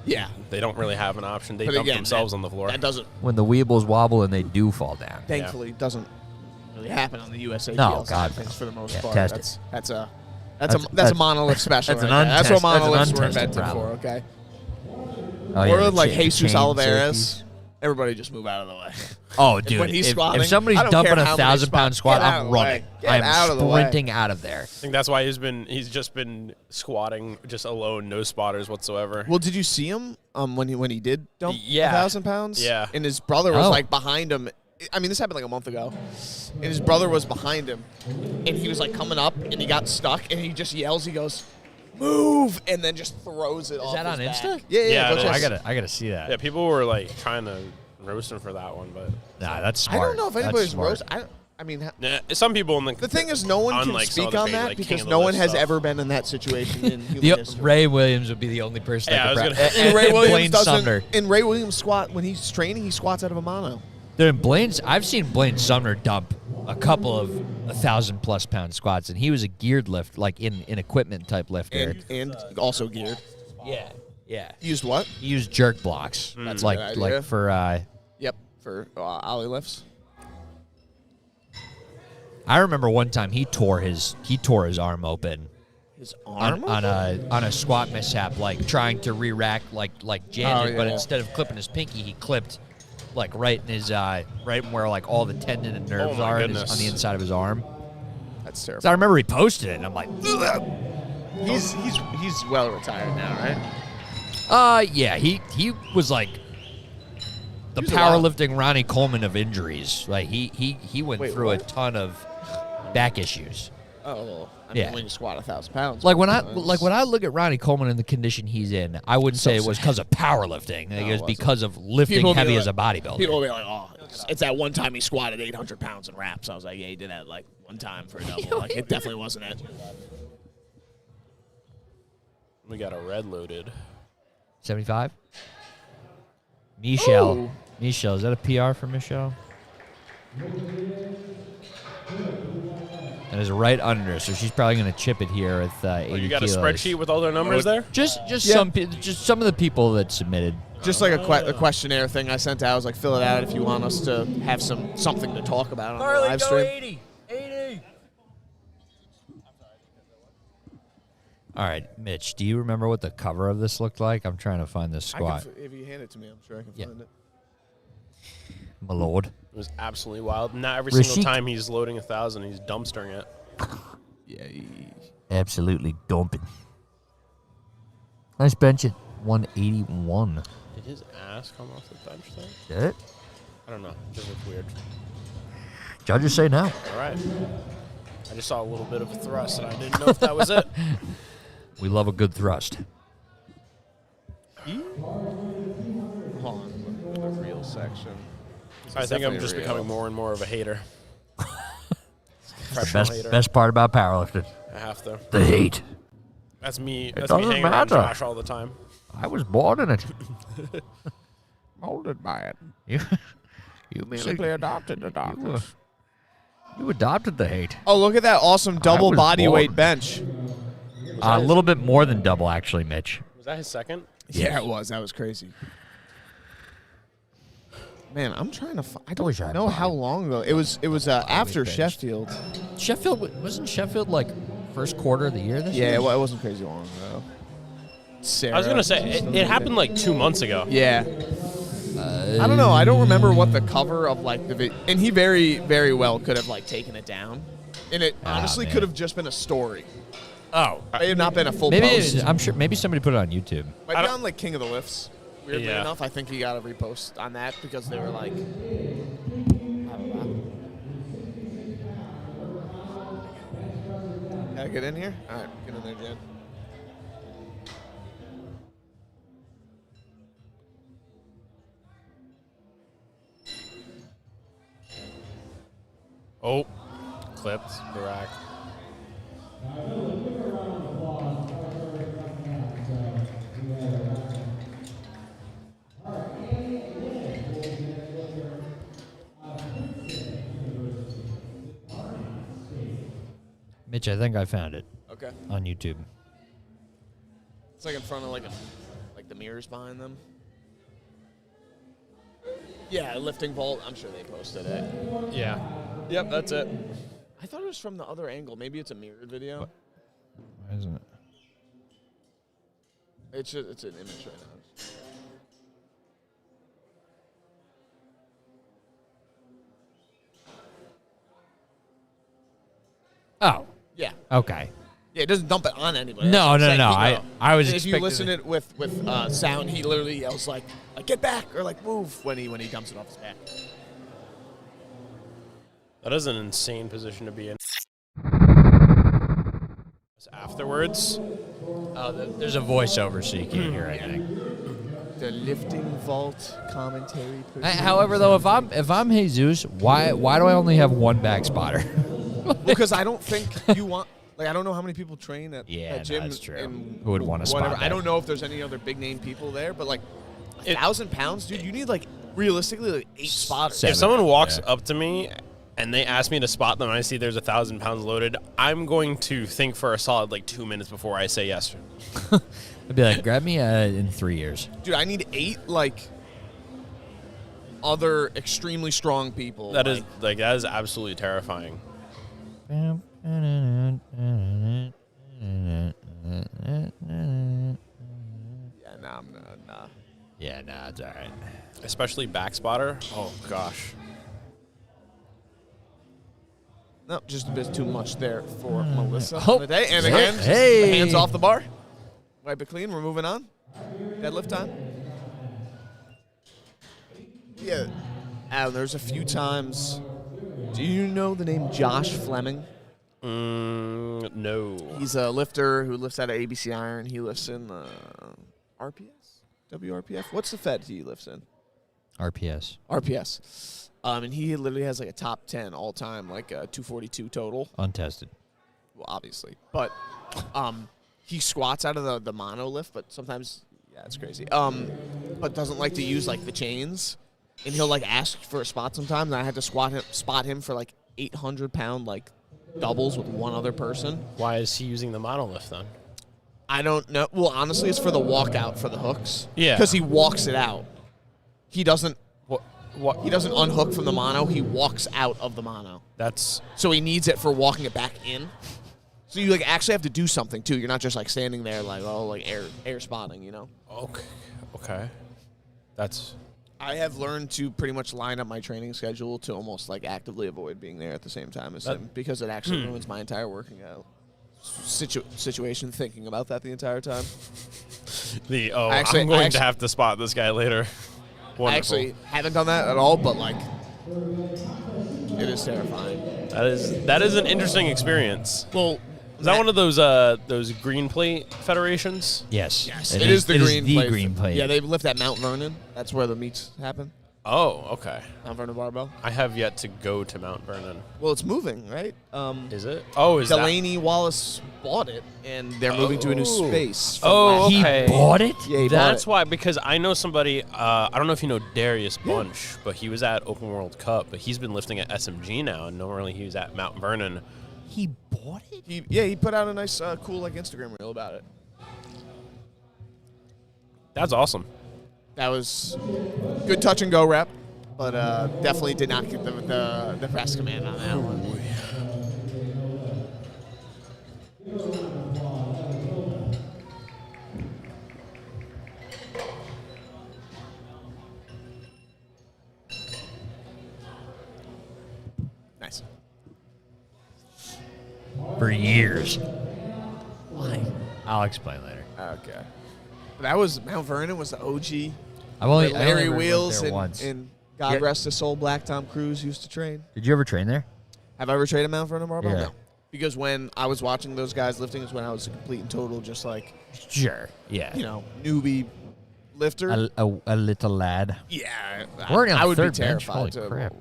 Yeah. They don't really have an option. They But dump again, themselves on the floor. That doesn't When the weebles wobble and they do fall down. thankfully doesn't really happen on the USA No, side God, of things no. for the most Yeah, part. test That's That's- a that's- monolith special. that's an right there. That's what untested- that's an monoliths were untested invented problem. for. Okay. Oh, yeah, Or the like chain- Jesus chain Olivares. safeties. Everybody just move out of the way. Oh, dude! when he's if, squatting, if somebody's I don't dumping care a how many 1,000-pound spots, squat, get out I'm of the way. running. Get I'm out of the way. sprinting out of there. I think that's why he's just been squatting just alone, no spotters whatsoever. Well, did you see him when he did dump Yeah. 1,000 pounds? Yeah. And his brother was Oh. like behind him. I mean, this happened like a month ago. And his brother was behind him, and he was like coming up, and he got stuck, and he just yells. He goes, "Move!" and then just throws it off. that his on back. Insta? Yeah, Yeah, go it check is. it. I gotta see that. Yeah, people were like trying to roast him for that one, but Nah, that's I smart. don't know if That's anybody's smart. roast. I mean, yeah, some people in the thing is, no one on, can like, some speak other on page, that like, King because of the no one List has stuff. ever been in that situation in human The, history. Ray Williams would be the only person Yeah, I that was could gonna- And Ray Williams Blaine Sumner. doesn't. And Ray Williams squat when he's training. He squats out of a mono. Dude, I've seen Blaine Sumner dump a couple of 1,000+ pound squats, and he was a geared lift, like in equipment type lifter. And also geared. Yeah. Used what? He used jerk blocks. That's a like good idea. like for. Yep, for ollie lifts. I remember one time he tore his arm open His arm? on a squat mishap, like trying to re-rack like Janet, Oh, but yeah. instead of clipping his pinky, he clipped like right in his right where like all the tendon and nerves my are on goodness. the inside of his arm. That's So I terrible. remember he posted it, and I'm like, He's well retired now, right? yeah, he was like the He was a wild- powerlifting Ronnie Coleman of injuries. Like he went Wait, through what? a ton of back issues. Oh, well, I Yeah. mean, when you squat 1,000 pounds. Like when I it's- look at Ronnie Coleman in the condition he's in, I wouldn't say it was because of powerlifting. I think it was it wasn't. because of lifting People will be heavy like- as a bodybuilder. People will be like, oh, it's that one time he squatted 800 pounds in reps. I was like, yeah, he did that like one time for a double. Like, it definitely wasn't it. we got a red loaded. 75. Michelle. Ooh. Michelle, is that a PR for Michelle? That is right under, so she's probably going to chip it here with 80 Oh, you got kilos. a spreadsheet with all their numbers there? Just Yeah. some of the people that submitted. Just like a questionnaire thing I sent out. I was like, fill it out if you want us to have something to talk about on the live stream. 80. All right, Mitch, do you remember what the cover of this looked like? I'm trying to find this squat. If you hand it to me, I'm sure I can Yeah. find it. My lord. It was absolutely wild. Not every Rashik- single time he's loading 1,000, he's dumpstering it. Yeah. Absolutely dumping. Nice bench at 181. Did his ass come off the bench though? Did it? I don't know. It just looked weird. Judges say no. All right. I just saw a little bit of a thrust, and I didn't know if that was it. We love a good thrust. Hold on. The real section. I think I'm definitely just real. becoming more and more of a hater. Professional hater. Best part about powerlifting. I have to. The hate. That's me. That's me doesn't hanging around matter. Josh all the time. I was born in it. Molded by it. You Simply adopted the darkness. You adopted the hate. Oh, look at that awesome double was body weight born. bench. A little bit more than double, actually, Mitch. Was that his second? Yeah, it was. That was crazy. Man, I'm trying to. I wish I don't had know body. how long ago. It was after bench. Sheffield. Wasn't Sheffield like first quarter of the year this Yeah, year? it wasn't crazy long ago. Sarah. I was gonna say it happened like 2 months ago. Yeah. I don't know. I don't remember what the cover of like the video. And he very, very well could have like taken it down. And it honestly man. could have just been a story. Oh, It may have not been a full maybe post. I'm sure. Maybe somebody put it on YouTube. Might be on like King of the Lifts. Weirdly Yeah. enough, I think he got a repost on that because they were like. Can I get in here? All right, get in there, Jen. Oh, clipped the rack. Mitch, I think I found it Okay. on YouTube. It's like in front of like the mirrors behind them. Yeah, lifting vault. I'm sure they posted it. Yeah. Yep, that's it. I thought it was from the other angle. Maybe it's a mirrored video. Why isn't it? It's an image right now. Oh, Yeah. okay. Yeah, it doesn't dump it on anybody. No, That's what I'm no, saying. no. I was And if you expecting listen it- it with sound, he literally yells like get back or like move when he dumps it off his back. That is an insane position to be in. Afterwards, There's a voiceover, so you can't hear anything. The lifting vault commentary. However, though, if I'm Jesus, why do I only have one back spotter? Because I don't think you want. Like I don't know how many people train at Yeah, that no, gym. that's true. And Who would want to spot whatever. I that? don't know if there's any other big name people there, but like 1,000 pounds, dude. You need like realistically like 8 spotters. Seven. if someone walks Yeah. up to me and they ask me to spot them and I see there's 1,000 pounds loaded, I'm going to think for a solid like 2 minutes before I say yes. I'd be like, grab me in 3 years. Dude, I need 8 like other extremely strong people. That is absolutely terrifying. Yeah, nah. Yeah, nah, it's all right. Especially back spotter. Oh gosh. No, just a bit too much there for Melissa Oh, on the day. And hey, again, hey. hands off the bar. Wipe it clean. We're moving on. Deadlift time. Yeah. There's a few times. Do you know the name Josh Fleming? No. He's a lifter who lifts out of ABC Iron. He lifts in RPS? WRPF? What's the Fed he lifts in? RPS. RPS. And he literally has like a top 10 all time, like a 242 total. Untested. Well, obviously. But he squats out of the mono lift, but sometimes, yeah, it's crazy. But doesn't like to use like the chains. And he'll like ask for a spot sometimes. And I had to spot him for like 800-pound like doubles with one other person. Why is he using the monolift then? I don't know. Well, honestly, it's for the walkout for the hooks. Yeah. Because he walks it out. He doesn't. What? He doesn't unhook from the mono. He walks out of the mono. That's So he needs it for walking it back in. So you like actually have to do something too. You're not just like standing there like air spotting, you know. okay. Okay. That's I have learned to pretty much line up my training schedule to almost like actively avoid being there at the same time as him because it actually ruins my entire working out situation thinking about that the entire time. I'm going to have to spot this guy later. Wonderful. I actually haven't done that at all, but like it is terrifying. That is an interesting experience. Well, Is that one of those green plate federations? Yes. Yes, it is the green plate. green plate. Yeah, they lift at Mount Vernon. That's where the meets happen. Oh, okay. Mount Vernon Barbell. I have yet to go to Mount Vernon. Well, it's moving, right? Is it? Oh, is Delaney Wallace bought it, and they're moving to a new space. from Oh, last- okay. He bought it? Yeah, he bought That's it. why, because I know somebody, I don't know if you know Darius Bunch, but he was at Open World Cup, but he's been lifting at SMG now, and normally he was at Mount Vernon. He bought it? He put out a nice, cool Instagram reel about it. That's awesome. That was good touch and go rep, but definitely did not get the press command on that one. Nice. For years. Why? I'll explain later. Okay. That was Mount Vernon was the OG. I've only where I only Larry ever Wheels went there and, once. and God Yeah. rest his soul, Black Tom Cruise used to train. Did you ever train there? Have I ever trained at Mount Vernon Barbell? Yeah. No. Because when I was watching those guys lifting is when I was a complete and total just like, Sure. Yeah. newbie lifter. A little lad. Yeah. We're already on I would be third bench. terrified Holy to. crap.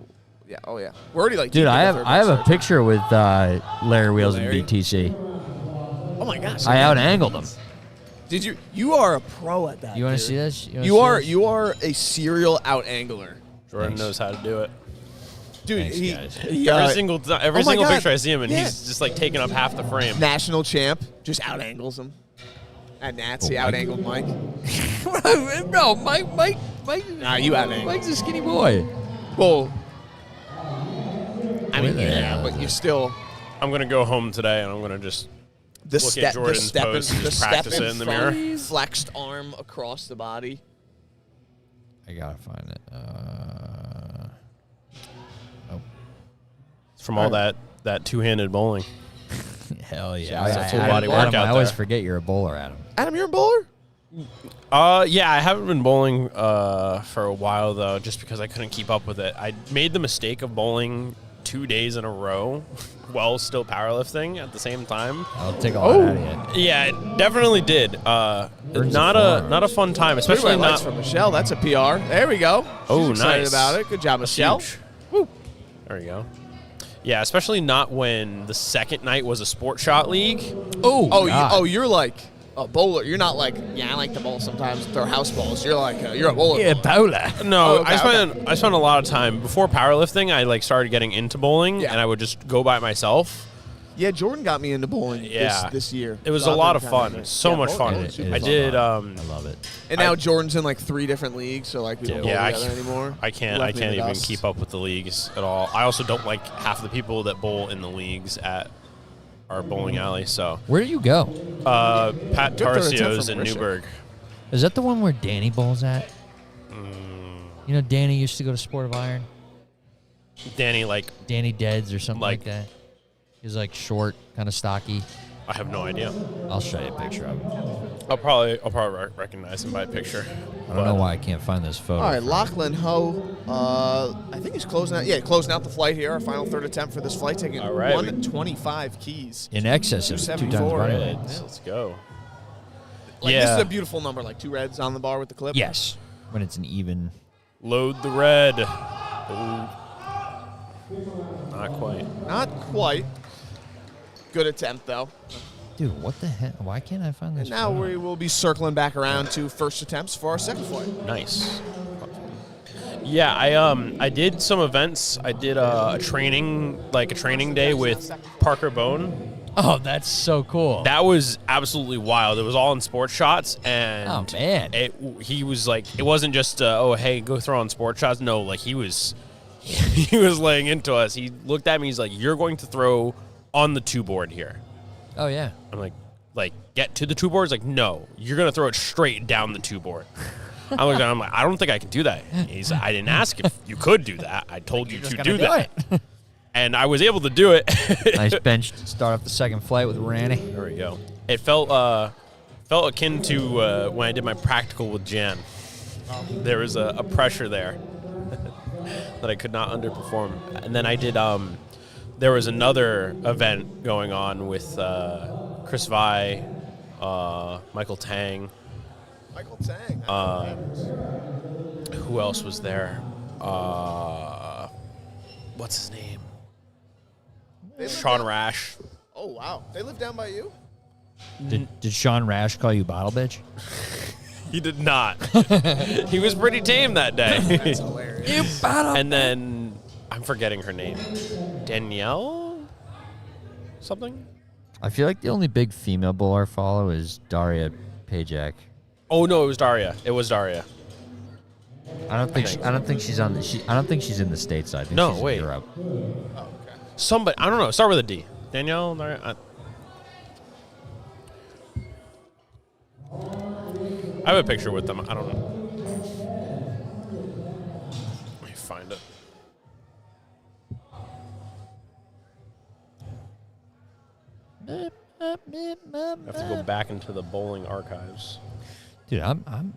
Yeah, oh yeah. We're already like Dude, deep I in have the third I have a bench. picture with Larry Wheels Larry? and BTC. Oh my gosh. I out-angled him. Did you? You are a pro at that. You want to dude. see this? wanna You see are this? you are a serial out angler. Jordan Thanks. knows how to do it. Dude, Thanks, he, guys. he, Every uh, single oh my single God. picture I see him in, Yeah. he's just like taking up half the frame. national champ just out angles him. At Nats, he Oh, out Mike. angled Mike. No, Mike. Nah, you out-angled. Mike's a skinny boy. Well, I mean, Where the yeah, hell but is you it? still I'm gonna go home today and I'm gonna just the Look at step, the Jordan's step, post and the just step practice it in the front, mirror. flexed arm across the body. I gotta find it. from all that two-handed bowling. Hell yeah! It's a full Adam, body Adam, workout I always there. forget you're a bowler, Adam. Adam, you're a bowler. Yeah, I haven't been bowling for a while though, just because I couldn't keep up with it. I made the mistake of bowling 2 days in a row while still powerlifting at the same time. I'll take a lot out of you. Yeah, it definitely did. Burns Not the a forearms. fun time, Especially especially lights not. from Michelle. That's a PR. There we go. Oh, She's excited nice. about it. Good job, That's Michelle. huge. There you go. Yeah, especially not when the second night was a sport shot league. Oh, you're like a bowler. You're not like, yeah, I like to bowl sometimes, throw house balls. You're like, you're a bowler. Yeah, bowler. No, Oh, okay, I spent a lot of time before powerlifting. I like started getting into bowling, Yeah. and I would just go by myself. Yeah, Jordan got me into bowling Yeah. this year. It was So a I've lot been of kinda fun. into- So yeah, much bowling fun. is super I fun. did. I love it. And now Jordan's in like 3 different leagues, so like we don't bowl Yeah, together anymore. I can't Left me in the even dust. keep up with the leagues at all. I also don't like half the people that bowl in the leagues at our bowling alley. So, Where do you go? Pat Took the attempt Tarsio's from in Marisha. Newburgh. Is that the one where Danny bowls at? You know, Danny used to go to Sport of Iron. Danny, like, Danny Deads or something like Like- that. He was like short, kind of stocky. I have no idea. I'll show you a picture of him. I'll probably recognize him by picture. I don't know why I can't find this photo. All right, Lachlan Ho. I think he's closing out. Yeah, closing out the flight here. Our final third attempt for this flight, taking All right, 125 keys. In excess of 2 times 274, body yeah. weight. Let's go. Like, Yeah. This is a beautiful number, like 2 reds on the bar with the clip. Yes, when it's an even. Load the red. Ooh. Not quite. Not quite. Good attempt, though. Dude, what the heck? Why can't I find this? And now photo? we will be circling back around to first attempts for our second flight. Nice. Yeah, I did some events. I did a training day with Parker Bone. Oh, that's so cool. That was absolutely wild. It was all in sports shots, and Oh, man. he was like, it wasn't just oh hey go throw on sports shots. No, like he was laying into us. He looked at me. He's like, you're going to throw on the 2 board here. Oh yeah. I'm like get to the 2 board. He's like, no, you're gonna throw it straight down the 2 board. I looked at him, I'm like, I don't think I can do that. He's like, I didn't ask if you could do that. I told you to do that. And I was able to do it. Nice bench to start off the second flight with Randy. There we go. It felt akin to when I did my practical with Jan. There was a pressure there that I could not underperform. And then I did. There was another event going on with Chris Vai, Michael Tang. Michael Tang. Who else was there? What's his name? They live Sean down- Rash. Oh, wow. They live down by you? Did Sean Rash call you bottle bitch? He did not. He was pretty tame that day. That's hilarious. And then I'm forgetting her name. Danielle? Something? I feel like the only big female bowler I follow is Daria Pajak. Oh no, it was Daria. It was Daria. I don't think she's on the. I don't think she's in the States. I think No, she's wait. in Europe. Somebody, I don't know. Start with a D. Danielle? I have a picture with them. I don't know. Let me find it. I have to go back into the bowling archives. Dude, I'm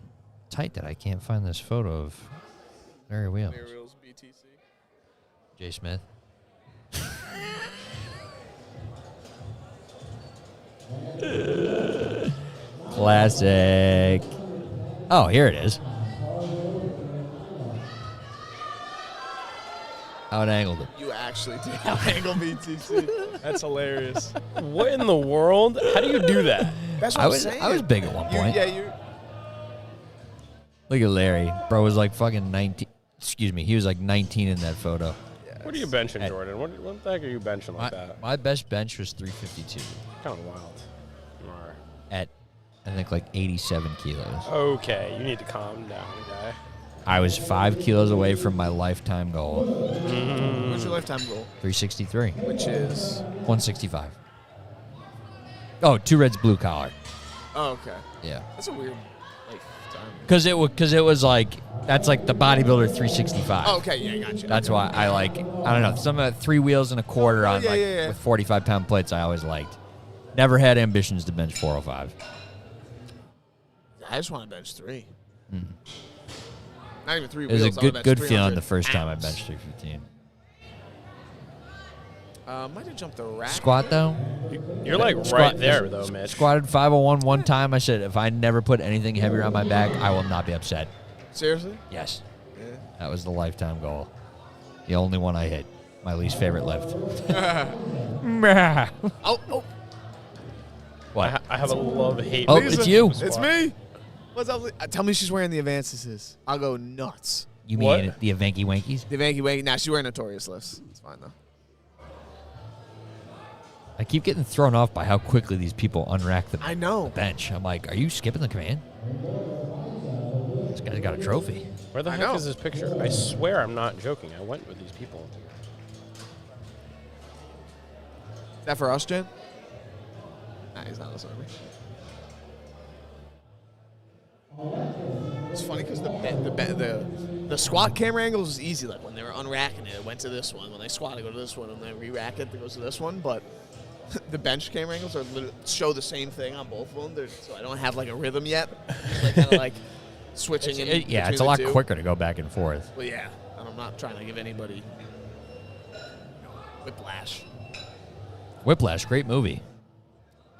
tight that I can't find this photo of Larry Wheels. Ariel's BTC. Jay Smith. Classic. Oh, here it is. Out-angled it. You actually did angle BTC. That's hilarious. What in the world? How do you do that? That's what I I'm was saying. big at one point. You. Look at Larry. Bro was like fucking 19. Excuse me. He was like 19 in that photo. What are you benching, Jordan? What the heck are you benching like that? My best bench was 352 Kind of wild. Alright. at, I think, like 87 kilos. Okay, you need to calm down, guy. I was 5 kilos away from my lifetime goal, What's your lifetime goal? 363, Which is. 165. Oh, 2 reds, blue collar. Oh, okay. Yeah. That's a weird lifetime. Because it was like, that's like the bodybuilder 365. Oh, okay, yeah, gotcha. That's why I like, I don't know, some 3 wheels and a quarter on yeah, like yeah. with 45-pound plates I always liked. Never had ambitions to bench 405. I just want to bench 3. Not even 3 It was wheels. a I wanna bench good feeling 300 the first time I pounds. benched 315. Might have jumped the rack. Squat though? You're like Squat- right there, though, Mitch. Squatted 501 one time. I said, if I never put anything heavier on my back, I will not be upset. Seriously? Yes. Yeah. That was the lifetime goal. The only one I hit. My least favorite lift. Oh. What? I have a love-hate. Oh, Lisa, it's you. It's me. What's up? Tell me she's wearing the Advances. I'll go nuts. You mean What? the Avanky Wankies? The Vanky Wanky. Nah, she's wearing Notorious lifts. It's fine, though. I keep getting thrown off by how quickly these people unrack the I know. bench. I'm like, are you skipping the command? This guy's got a trophy. Where the I heck know. is this picture? I swear I'm not joking. I went with these people. Is that for us, Jen? Nah, he's not listening to me. It's funny because the squat camera angles is easy. Like when they were unracking it, it went to this one. When they squat, it go to this one. And then re-rack it, it goes to this one. But the bench camera angles are show the same thing on both of them. So I don't have like a rhythm yet. Like kind of like switching in. Yeah, it's between a lot the two. quicker to go back and forth. Well, yeah, and I'm not trying to give anybody whiplash. Whiplash, great movie.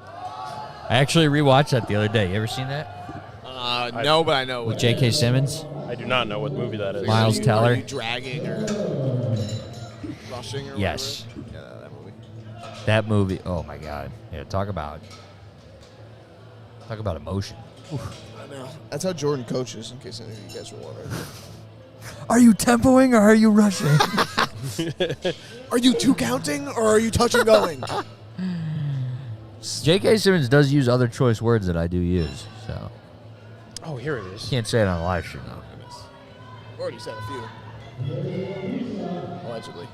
I actually rewatched that the other day. You ever seen that? No, but I know. With what J.K. Simmons? I do not know what movie that is. Miles Are Teller? you dragging or rushing or Yes. whatever? Yeah, that movie. That movie, oh my God. Yeah, talk about emotion. I know. That's how Jordan coaches, in case any of you guys were wondering. Are you tempoing or are you rushing? Are you 2 counting or are you touch and going? J.K. Simmons does use other choice words that I do use, so Oh, here it is. can't say it on a live stream though. Already said a few. Allegedly.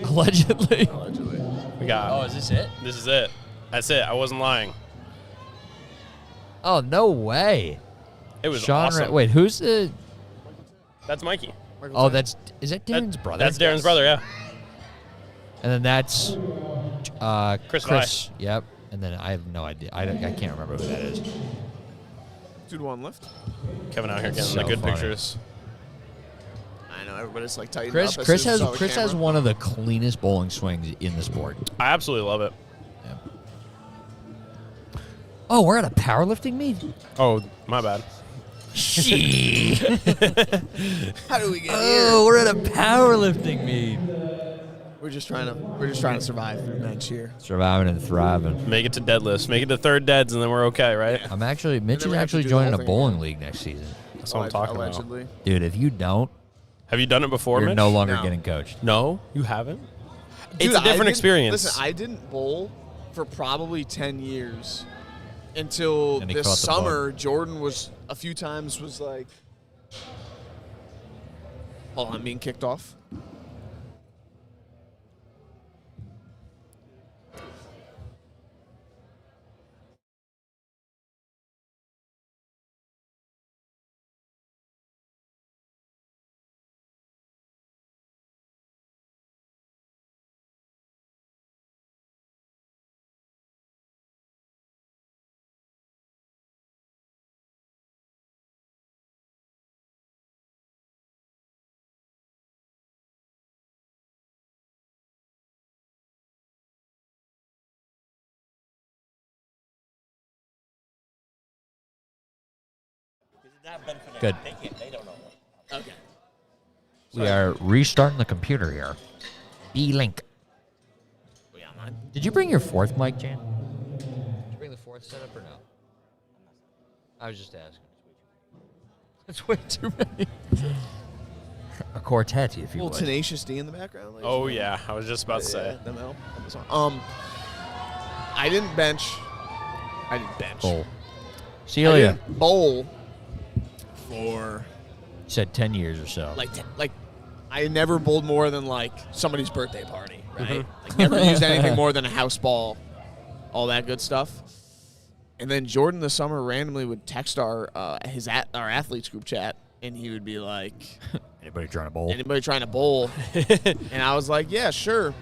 Allegedly. Allegedly. We got. Oh, is this it? This is it. That's it. I wasn't lying. Oh, no way. It was Sean awesome. Wait, who's the? That's Mikey. Oh, is that Darren's brother? That's Darren's brother, yeah. And then that's Chris Chris. Yep. And then I have no idea. I can't remember who that is. 2-to-1 lift. Kevin out here getting So the good funny. pictures. I know, everybody's like tightened Chris up. Chris has one of the cleanest bowling swings in the sport. I absolutely love it. Yeah. Oh, we're at a powerlifting meet. Oh, my bad. She. How do we get Oh, we're at a powerlifting meet. here? We're just trying to survive through bench here. Surviving and thriving. Make it to deadlifts. Make it to third deads, and then we're okay, right? Mitch then is we have to actually do the joining whole a thing bowling again. league next season. That's what I'm talking about. Allegedly. Dude, if you don't, Have you done it before, you're Mitch? no longer No. getting coached. No, you haven't. Dude, It's a I different didn't- experience. Listen, I didn't bowl for probably 10 years until And he this caught the bug. summer. Jordan was a few times was like, "Hold on, I'm being kicked off." Good. Okay. We are restarting the computer here. B-Link. Did you bring your fourth mic, Jan? Did you bring the fourth setup or no? I was just asking. That's way too many. A quartet, if you Little would. Tenacious D in the background. ladies Oh and yeah, I was just about to say. Yeah, them on. I didn't bench. Bowl. I Celia didn't bowl for said 10 years or so. like I never bowled more than like somebody's birthday party, right? Like never used anything more than a house ball, all that good stuff. And then Jordan this summer randomly would text our athletes group chat, and he would be like, Anybody trying to bowl? "Anybody trying to bowl?" And I was like, "Yeah, sure."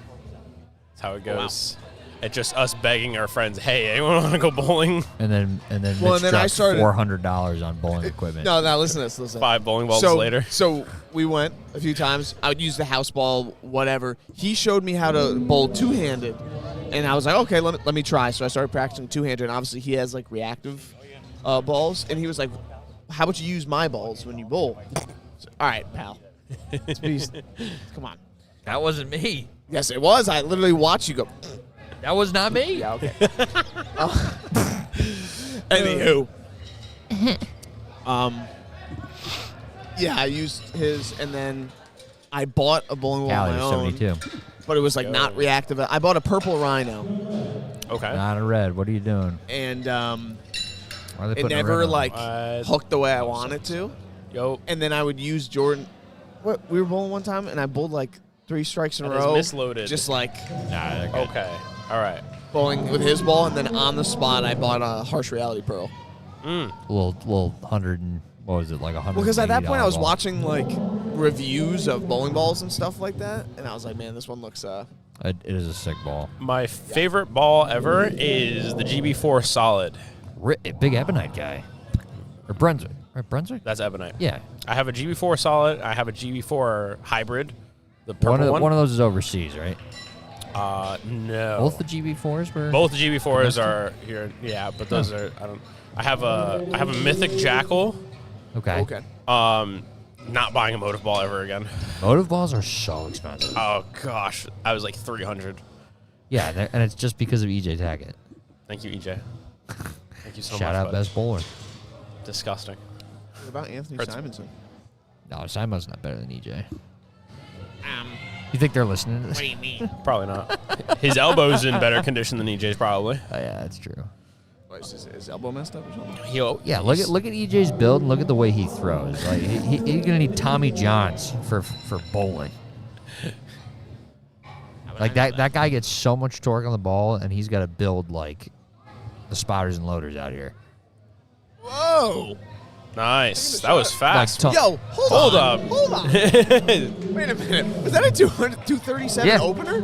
That's how it goes. It's just us begging our friends, "Hey, anyone want to go bowling?" And then Well, Mitch and then I dropped started- $400 on bowling equipment. No, listen to this. Listen. 5 bowling balls so, later. So we went a few times. I would use the house ball, whatever. He showed me how to bowl two-handed, and I was like, okay, let me try. So I started practicing two-handed, and obviously he has like reactive balls, and he was like, how about you use my balls when you bowl? So, all right, pal. Come on. That wasn't me. Yes, it was. I literally watched you go. That was not me. Yeah, okay. Anywho. Yeah, I used his, and then I bought a bowling ball Callie of my was own, 72. but it was like not reactive. I bought a purple Rhino, Okay. Not a red. What are you doing? and Why are they it putting a never red on? like What? hooked the way I wanted to. Yo, And then I would use Jordan. What we were bowling one time, and I bowled like 3 strikes in a That is row, misloaded. just like Nah, they're good. okay. All right. bowling with his ball. And then on the spot, I bought a Harsh Reality Pearl. Little 100 and what was it, like 100? Well, because at that point I was watching like reviews of bowling balls and stuff like that, and I was like, man, this one looks It is a sick ball. My favorite ball ever is the GB4 Solid. Big Ebonite guy. Or Brunswick. Right, Brunswick? That's Ebonite. Yeah. I have a GB4 Solid. I have a GB4 Hybrid. The purple one. One of those is overseas, right? No. Both the GB4s were. Both the GB4s are here. Yeah, but those are I have a Mythic Jackal. Okay. okay. Not buying a motive ball ever again. Motive balls are so expensive. Oh gosh, I was like 300. Yeah, and it's just because of EJ Tackett. Thank you, EJ. Thank you so Shout much. out bud. best bowler. Disgusting. What about Anthony Hurts. Simonson? No, Simon's not better than EJ. You think they're listening to this? Probably not. His elbow's in better condition than EJ's probably. Oh, yeah, that's true. What, is his elbow messed up or something? Yeah, look at EJ's build and look at the way he throws. Like he's gonna need Tommy Johns for bowling. Like that guy gets so much torque on the ball, and he's got to build like the spotters and loaders out here. Whoa! Nice. That was fast. Like, Yo, hold up. Hold on. Wait a minute. Was that a 237 Yeah. opener?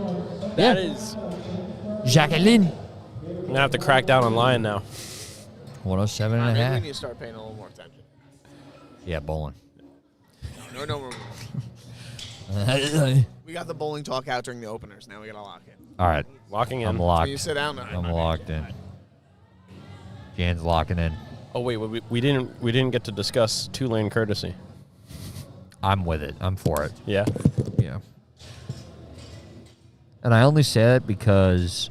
Yeah, is. Jacqueline. I'm gonna have to crack down on line now. 107 and a Maybe we half. need to start paying a little more attention. Yeah, bowling. No. We got the bowling talk out during the openers. Now we gotta lock in. All right, Locking in. I'm Can you locked. sit down now? I'm locked in. Jan's locking in. Oh wait, we didn't get to discuss 2-lane courtesy. I'm with it. I'm for it. Yeah. Yeah. And I only say that because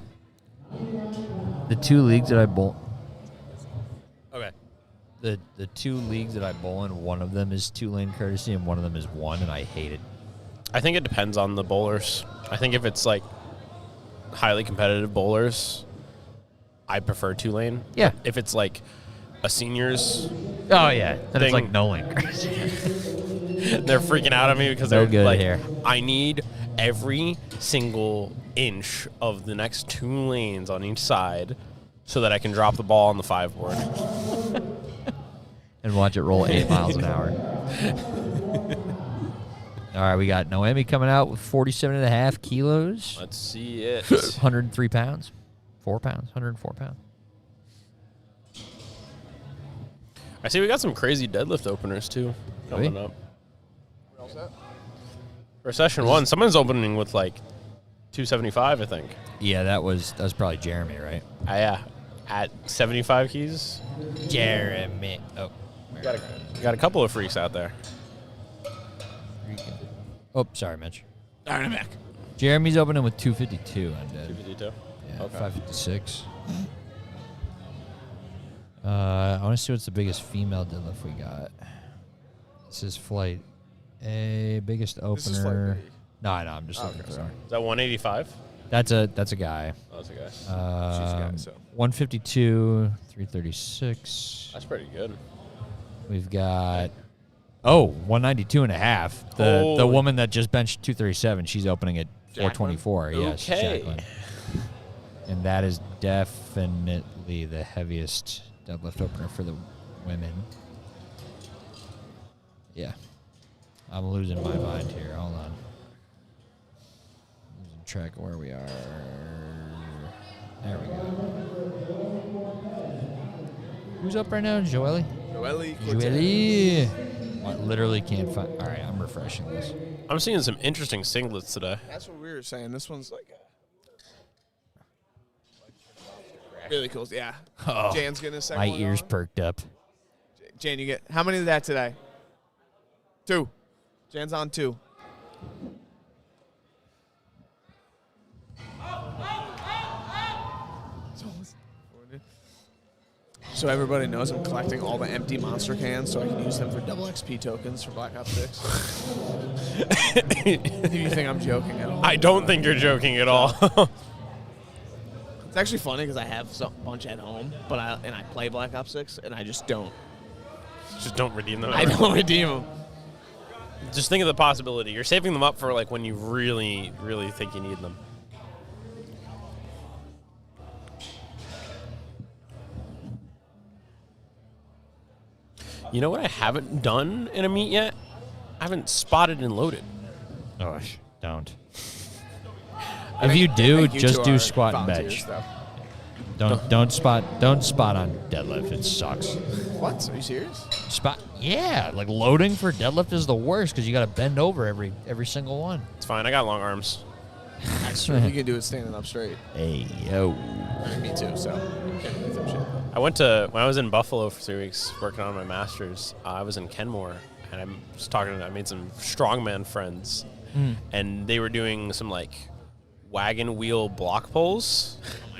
the 2 leagues that I bowl. Okay. The 2 leagues that I bowl in, one of them is 2-lane courtesy and one of them is 1, and I hate it. I think it depends on the bowlers. I think if it's like highly competitive bowlers, I prefer 2-lane. Yeah. If it's like a seniors, Oh yeah, then Thing. it's like no lane courtesy. they're freaking out on me because No they're good like, here. I need every single inch of the next 2 lanes on each side so that I can drop the ball on the 5 board. And watch it roll 8 miles an hour. All right, we got Noemi coming out with 47.5 kilos, Let's see it. 103 pounds, 4 pounds, 104 pounds. I see we got some crazy deadlift openers too coming Really? up. For session 1, someone's opening with like 275, I think. Yeah, that was probably Jeremy, right? Yeah, at 75 keys. Jeremy. Oh, Got a couple of freaks out there. oh, sorry, Mitch. All right, I'm back. Jeremy's opening with 252 on dead. 252. Yeah, Okay. 556. I want to see what's the biggest female deadlift we got. This is flight A, biggest opener. This is flight B. No, I'm just looking. okay, Sorry. Is that 185? That's a guy. Oh, that's a guy. She's a guy, so. 152, 336. That's pretty good. We've got 192 and a half. The Holy. woman that just benched 237, she's opening at 424. Yes, Okay. Jacqueline. And that is definitely the heaviest deadlift opener for the women. Yeah. I'm losing my mind here. Hold on. Losing track of where we are. There we go. Who's up right now? Joelle? Joelle. I literally can't find. All right, I'm refreshing this. I'm seeing some interesting singlets today. That's what we were saying. This one's like really cool. Yeah. Oh, Jan's getting a second my one ears on. perked up. Jan, you get how many of that today? 2. Jan's on 2. So everybody knows I'm collecting all the empty monster cans so I can use them for double XP tokens for Black Ops 6. Do you think I'm joking at all? I don't think you're joking at all. It's actually funny because I have a bunch at home, but I play Black Ops 6 and I just don't. Just don't redeem them. I don't redeem them. Just think of the possibility. You're saving them up for like when you really, really think you need them. You know what I haven't done in a meet yet? I haven't spotted and loaded. Oh, don't. If you do, just do squat and bench. Don't spot on deadlift. It sucks. What? Are you serious? Spot, yeah. Like loading for deadlift is the worst because you got to bend over every single one. It's fine. I got long arms. You can do it standing up straight. Hey yo. Me too. So can't do that shit. when I was in Buffalo for 3 weeks working on my master's, I was in Kenmore and I made some strongman friends and they were doing some like wagon wheel block pulls.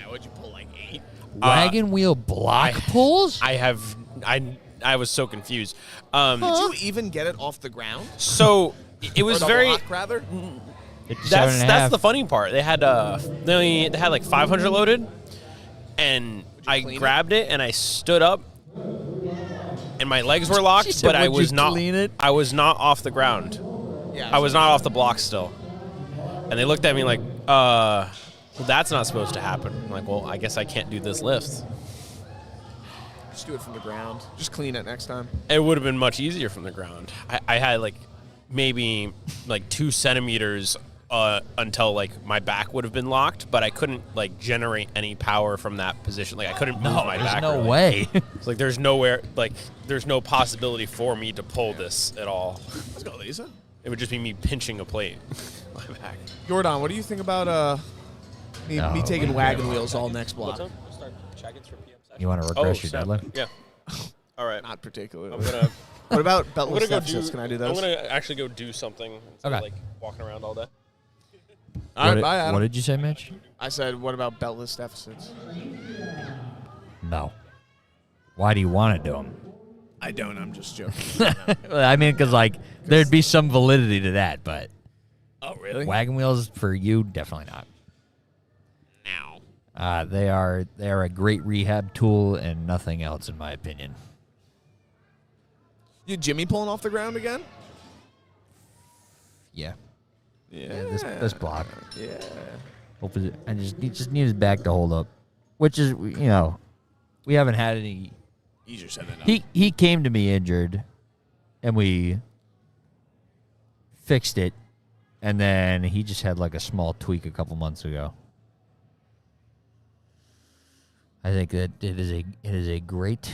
Would you pull like 8? Wagon wheel block pulls? I was so confused. Did you even get it off the ground? So it was Or the very. block, rather? That's the funny part. They had they had like 500 loaded, and I clean grabbed it and I stood up, and my legs were locked, said, but I "Would you was not. clean it?" I was not off the ground. Yeah. I was not off the block still, and they looked at me like, well, that's not supposed to happen." I'm like, well, I guess I can't do this lift. Just do it from the ground. Just clean it next time. It would have been much easier from the ground. I had like maybe like 2 centimeters until like my back would have been locked, but I couldn't like generate any power from that position. Like I couldn't move my There's back. no really. way. It's like there's nowhere, like there's no possibility for me to pull this at all. Let's go, Lisa. It would just be me pinching a plate. My back. Jordan, what do you think about me Oh, taking my wagon wheels all next block? You want to regress your snap. deadlift? Yeah. All right. Not particularly. I'm gonna. What about I'm beltless gonna go deficits? Can I do I'm those? gonna actually go do something instead Okay. of like walking around all day. All right, bye, Adam. What did you say, Mitch? I said, what about beltless deficits? No. Why do you want to do them? I don't. I'm just joking. I mean, because like there'd be some validity to that, but Oh, really? wagon wheels for you, definitely not. No. They are a great rehab tool and nothing else, in my opinion. You Jimmy pulling off the ground again? Yeah. Yeah. This block. Yeah. Hopefully, I just need his back to hold up, which is, you know, we haven't had any. Easier said than done. He came to me injured, and we fixed it, and then he just had like a small tweak a couple months ago. I think that it is a great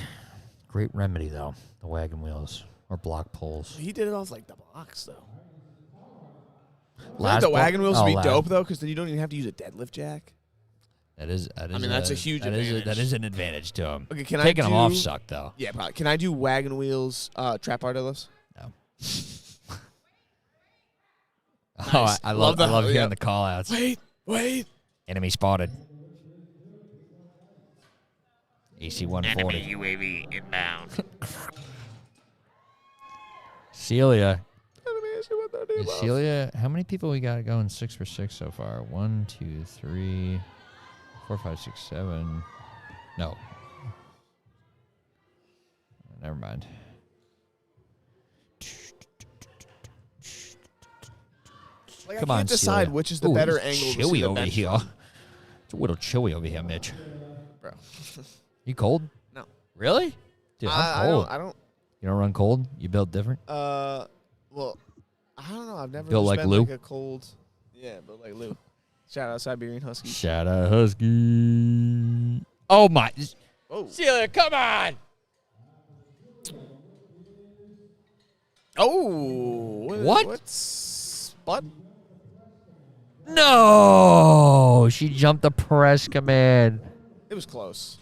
remedy though. The wagon wheels or block poles. He did it off like the blocks though. Last The blo- wagon wheels oh, would be last- dope though, because then you don't even have to use a deadlift jack. That is. I mean, that's a huge advantage. That is an advantage to him. Okay, can Taking I them off do- sucked though. Yeah, probably. Can I do wagon wheels trap bar deadlifts? No. Nice. Oh, I love hearing yeah. the call outs. Wait. Enemy spotted. AC 140. UAV inbound. Celia. Let me ask you what that is. Celia, how many people we got going 6 for 6 so far? 1, 2, 3, 4, 5, 6, 7. No. Never mind. Like, Come I on, can't decide Celia. which is the Ooh, better it's angle to see chilly the over bench here. from. It's a little chilly over here, Mitch. Bro. You cold? No. Really? Dude, I'm cold. I don't. You don't run cold? You build different? Well, I don't know. I've never Built just like been Lou? like a cold. Yeah, but like Lou. Shout out Siberian Husky. Shout out Husky. Oh, my. Oh. Celia, come on. Oh. What? What's butt? No. She jumped the press command. It was close.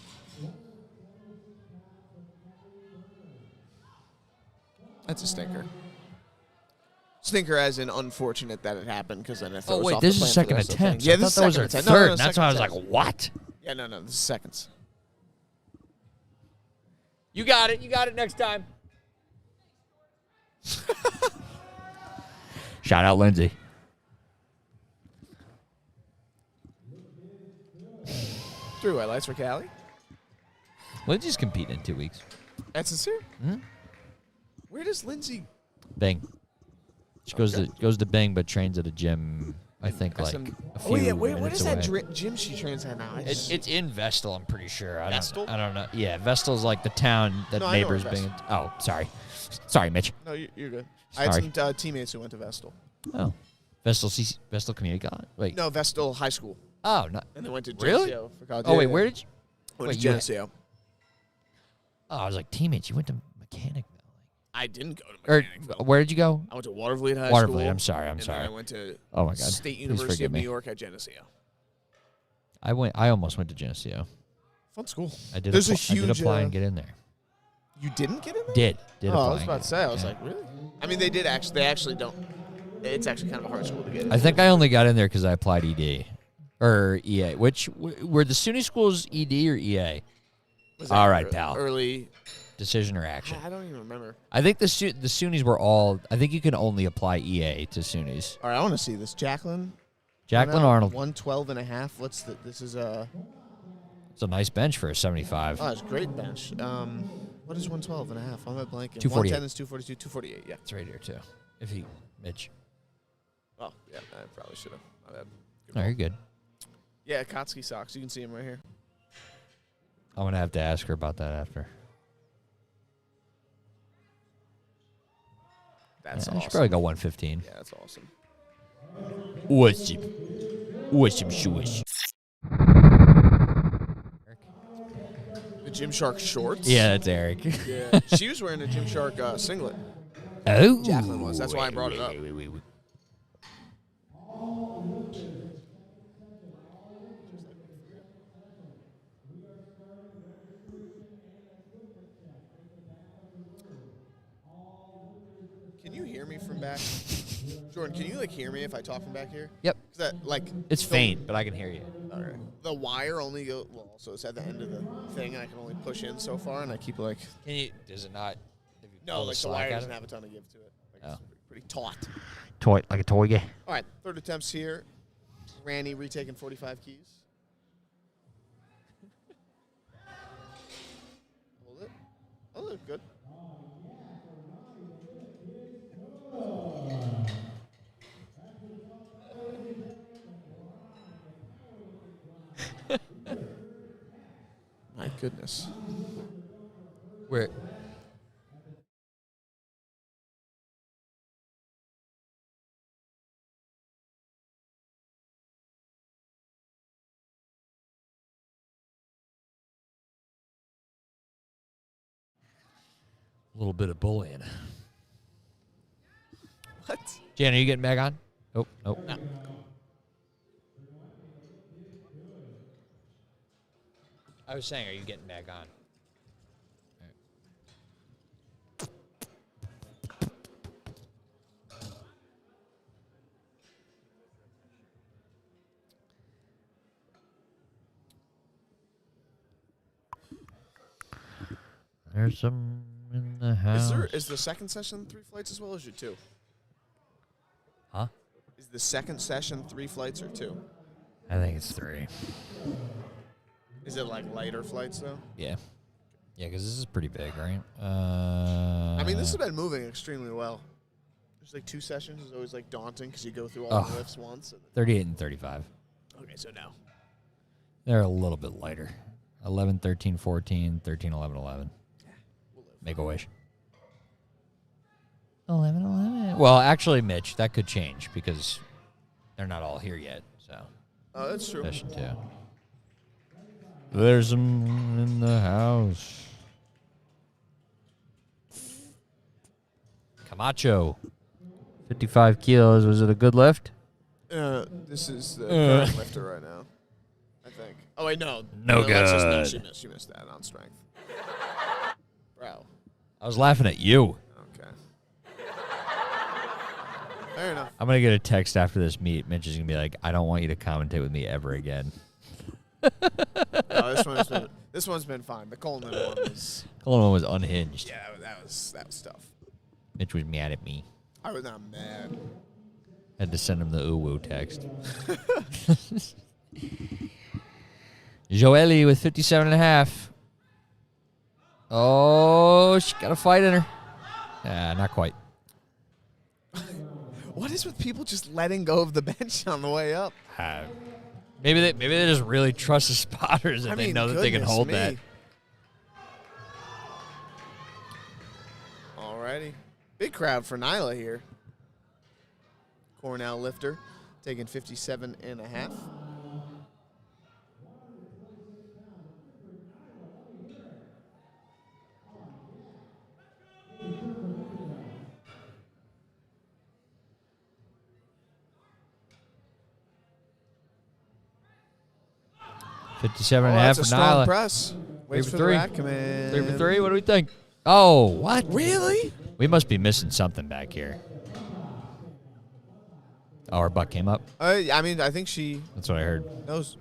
That's a stinker. Stinker as in unfortunate that it happened, because then it throws Oh, wait, off this the is plan for the second rest of the attempt. thing. Yeah, I this thought is that was her second third. attempt. That's why I was like, what? Yeah, no, this is seconds. You got it. You got it next time. Shout out Lindsay. Three white lights for Callie. Lindsay's competing in 2 weeks. That's sincere. Hmm? Where does Lindsay? Bang. She goes to Bang, but trains at a gym. I think like a few where minutes is that away. gym she trains at now? It's in Vestal, I'm pretty sure. Vestal? I don't know. Yeah, Vestal's like the town that No, I know neighbors where Bing. Oh, sorry. Sorry, Mitch. No, you're good. I had Sorry. some teammates who went to Vestal. Oh. Vestal Community College? Wait. No, Vestal High School, Oh, no. and they went to Really? Geneseo for college. Oh, Yeah, wait, yeah. where did you? Went wait, to you had- Geneseo. Oh, I was like, teammates, you went to mechanic. I didn't go to Or Mechanicville. where did you go? I went to Watervliet High School. Watervliet. I'm sorry. and then I went to Oh, my God. State Please University forgive of New me. York at Geneseo. I almost went to Geneseo. Fun school. I did. There's a I huge. did apply and get in there. You didn't get in there? Did Oh, apply. I was and about get to say. I in. was Yeah. like, really? I mean, they did actually. They actually don't. It's actually kind of a hard school to get in. I think I only got in there because I applied ED or EA. Which were the SUNY schools ED or EA? Was that All right, ear- pal. Early. Decision or action? I don't even remember. I think the SUNYs were all. I think you can only apply EA to SUNYs. All right, I want to see this. Jacqueline. Jacqueline Arnold. 112 and a half. What's the? This is a. It's a nice bench for a 75. Oh, it's a great bench. What is 112 and a half? I'm at blanking. 248. 110 is 242. 248. Yeah. It's right here too. If he, Mitch. Oh, yeah. I probably should have. My bad. Good No, call. you're good. Yeah, Kotsky socks. You can see him right here. I'm gonna have to ask her about that after. That's Yeah, I awesome. should probably go 115. Yeah, that's awesome. Awesome shoes. The Gymshark shorts. Yeah, that's Eric. Yeah. She was wearing a Gymshark singlet. Oh, Jacqueline was. That's why I brought it up. Wait. hear me from back? Jordan, can you hear me if I talk from back here? Yep. Is that It's faint, but I can hear you. All right. The wire only goes so it's at the end of the thing, and I can only push in so far, and I keep Can you? Does it not? no, the wire doesn't have a ton of give to it. It's pretty taut. Toy like a toy guy. All right, third attempts here. Randy retaking 45 keys. Hold it. Oh, look good. My goodness. Where? A little bit of bullying. What? Jan, are you getting back on? Nope. Nope. No. I was saying, are you getting back on? There's some in the house. Is the second session 3 flights as well, or is it 2? Huh? Is the second session 3 flights or 2? I think it's 3. Is it lighter flights though? Yeah. Yeah, because this is pretty big, right? I mean, this has been moving extremely well. There's 2 sessions is always daunting because you go through all the lifts once. 38 and 35. Okay, so now. They're a little bit lighter. 11, 13, 14, 13, 11, 11. Make a wish. 11, 11. Well, actually, Mitch, that could change because they're not all here yet. So. Oh, that's true. Session 2. There's some in the house. Camacho. 55 kilos. Was it a good lift? This is the current lifter right now, I think. Oh, wait, no. No Alexis, good. no, she missed that on strength. Bro. I was laughing at you. Okay. Fair enough. I'm going to get a text after this meet. Mitch is going to be like, I don't want you to commentate with me ever again. No, this one's been fine. The Coleman one was... Coleman one was unhinged. Yeah, that was tough. Mitch was mad at me. I was not mad. Had to send him the ooh-woo text. Joelle with 57.5. Oh, she got a fight in her. Not quite. What is with people just letting go of the bench on the way up? Maybe they just really trust the spotters and they know that they can hold that. Alrighty. Big crowd for Nyla here. Cornell lifter taking 57.5. That's a for strong Nyla. press. Waits for for three. the rack command. 3 for 3. What do we think? Oh, what? Really? We must be missing something back here. Oh, her butt came up. I mean, I think she That's what I heard. knows.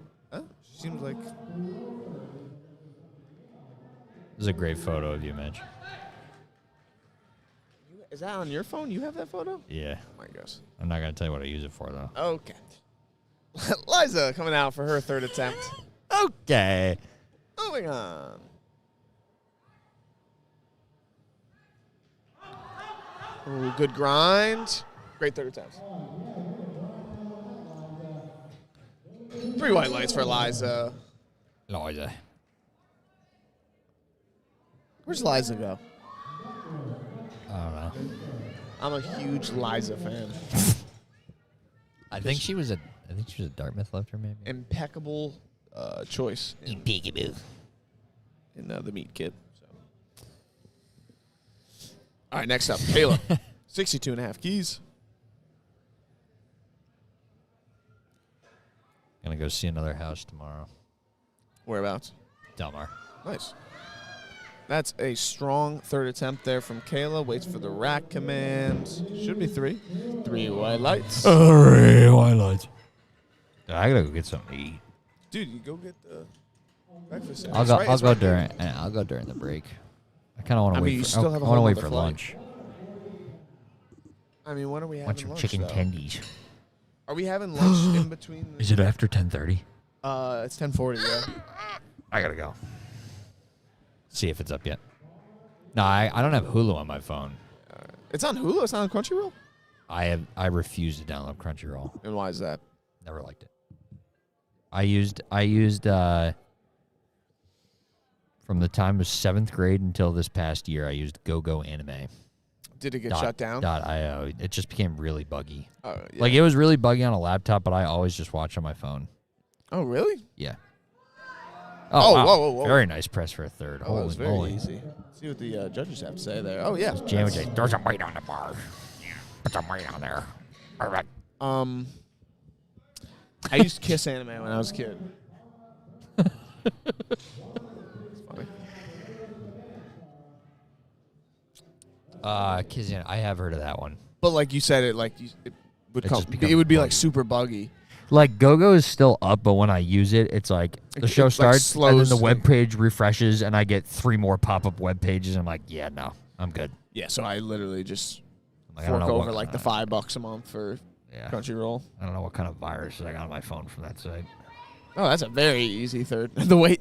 She seems like... This is a great photo of you, Mitch. Is that on your phone? You have that photo? Yeah. Oh, my gosh. I'm not going to tell you what I use it for, though. Okay. Liza coming out for her third attempt. Okay. Moving on. Ooh, good grind. Great third attempt. 3 white lights for Liza. Liza. Where's Liza go? I don't know. I'm a huge Liza fan. I think she was a Dartmouth lifter, maybe. Impeccable choice in the meat kit. So. All right, next up, Kayla. 62.5 keys. Gonna go see another house tomorrow. Whereabouts? Delmar. Nice. That's a strong third attempt there from Kayla. Waits for the rack command. Should be 3. 3 white lights. White lights. I gotta go get something to eat. Dude, you go get the breakfast. I'll go during the break. I kind of want to wait. you I still have a want to whole wait nother for flight. lunch. I mean, when are we having Want some lunch, chicken though? tendies. Are we having lunch in between? Is it after 10:30? It's 10:40. Yeah. I gotta go. See if it's up yet. No, I don't have Hulu on my phone. It's on Hulu. It's not on Crunchyroll. I refuse to download Crunchyroll. And why is that? Never liked it. I used from the time of 7th grade until this past year, I used GoGo Anime. Did it get shut down? .io. It just became really buggy. Yeah. Like, it was really buggy on a laptop, but I always just watch on my phone. Oh, really? Yeah. Oh, wow. whoa. Very nice press for a third. Oh, that was Holy very moly. easy. See what the judges have to say there. Oh, yeah. Jam with Jay. Throw some weight on the bar. Put some weight on there. Perfect. I used to Kiss Anime when I was a kid. It's funny. Kizan, I have heard of that one. But like you said, it would just becomes it would be like buggy. super buggy. Like, GoGo is still up, but when I use it, it's like the show It, like, starts and then slows the things. web page refreshes and I get 3 more pop-up web pages. I'm like, yeah, no, I'm good. Yeah, so I literally just Like, I don't fork know over what- like the $5 a month for Yeah. Crunchyroll. I don't know what kind of viruses I got on my phone from that site. Oh, that's a very easy third. The wait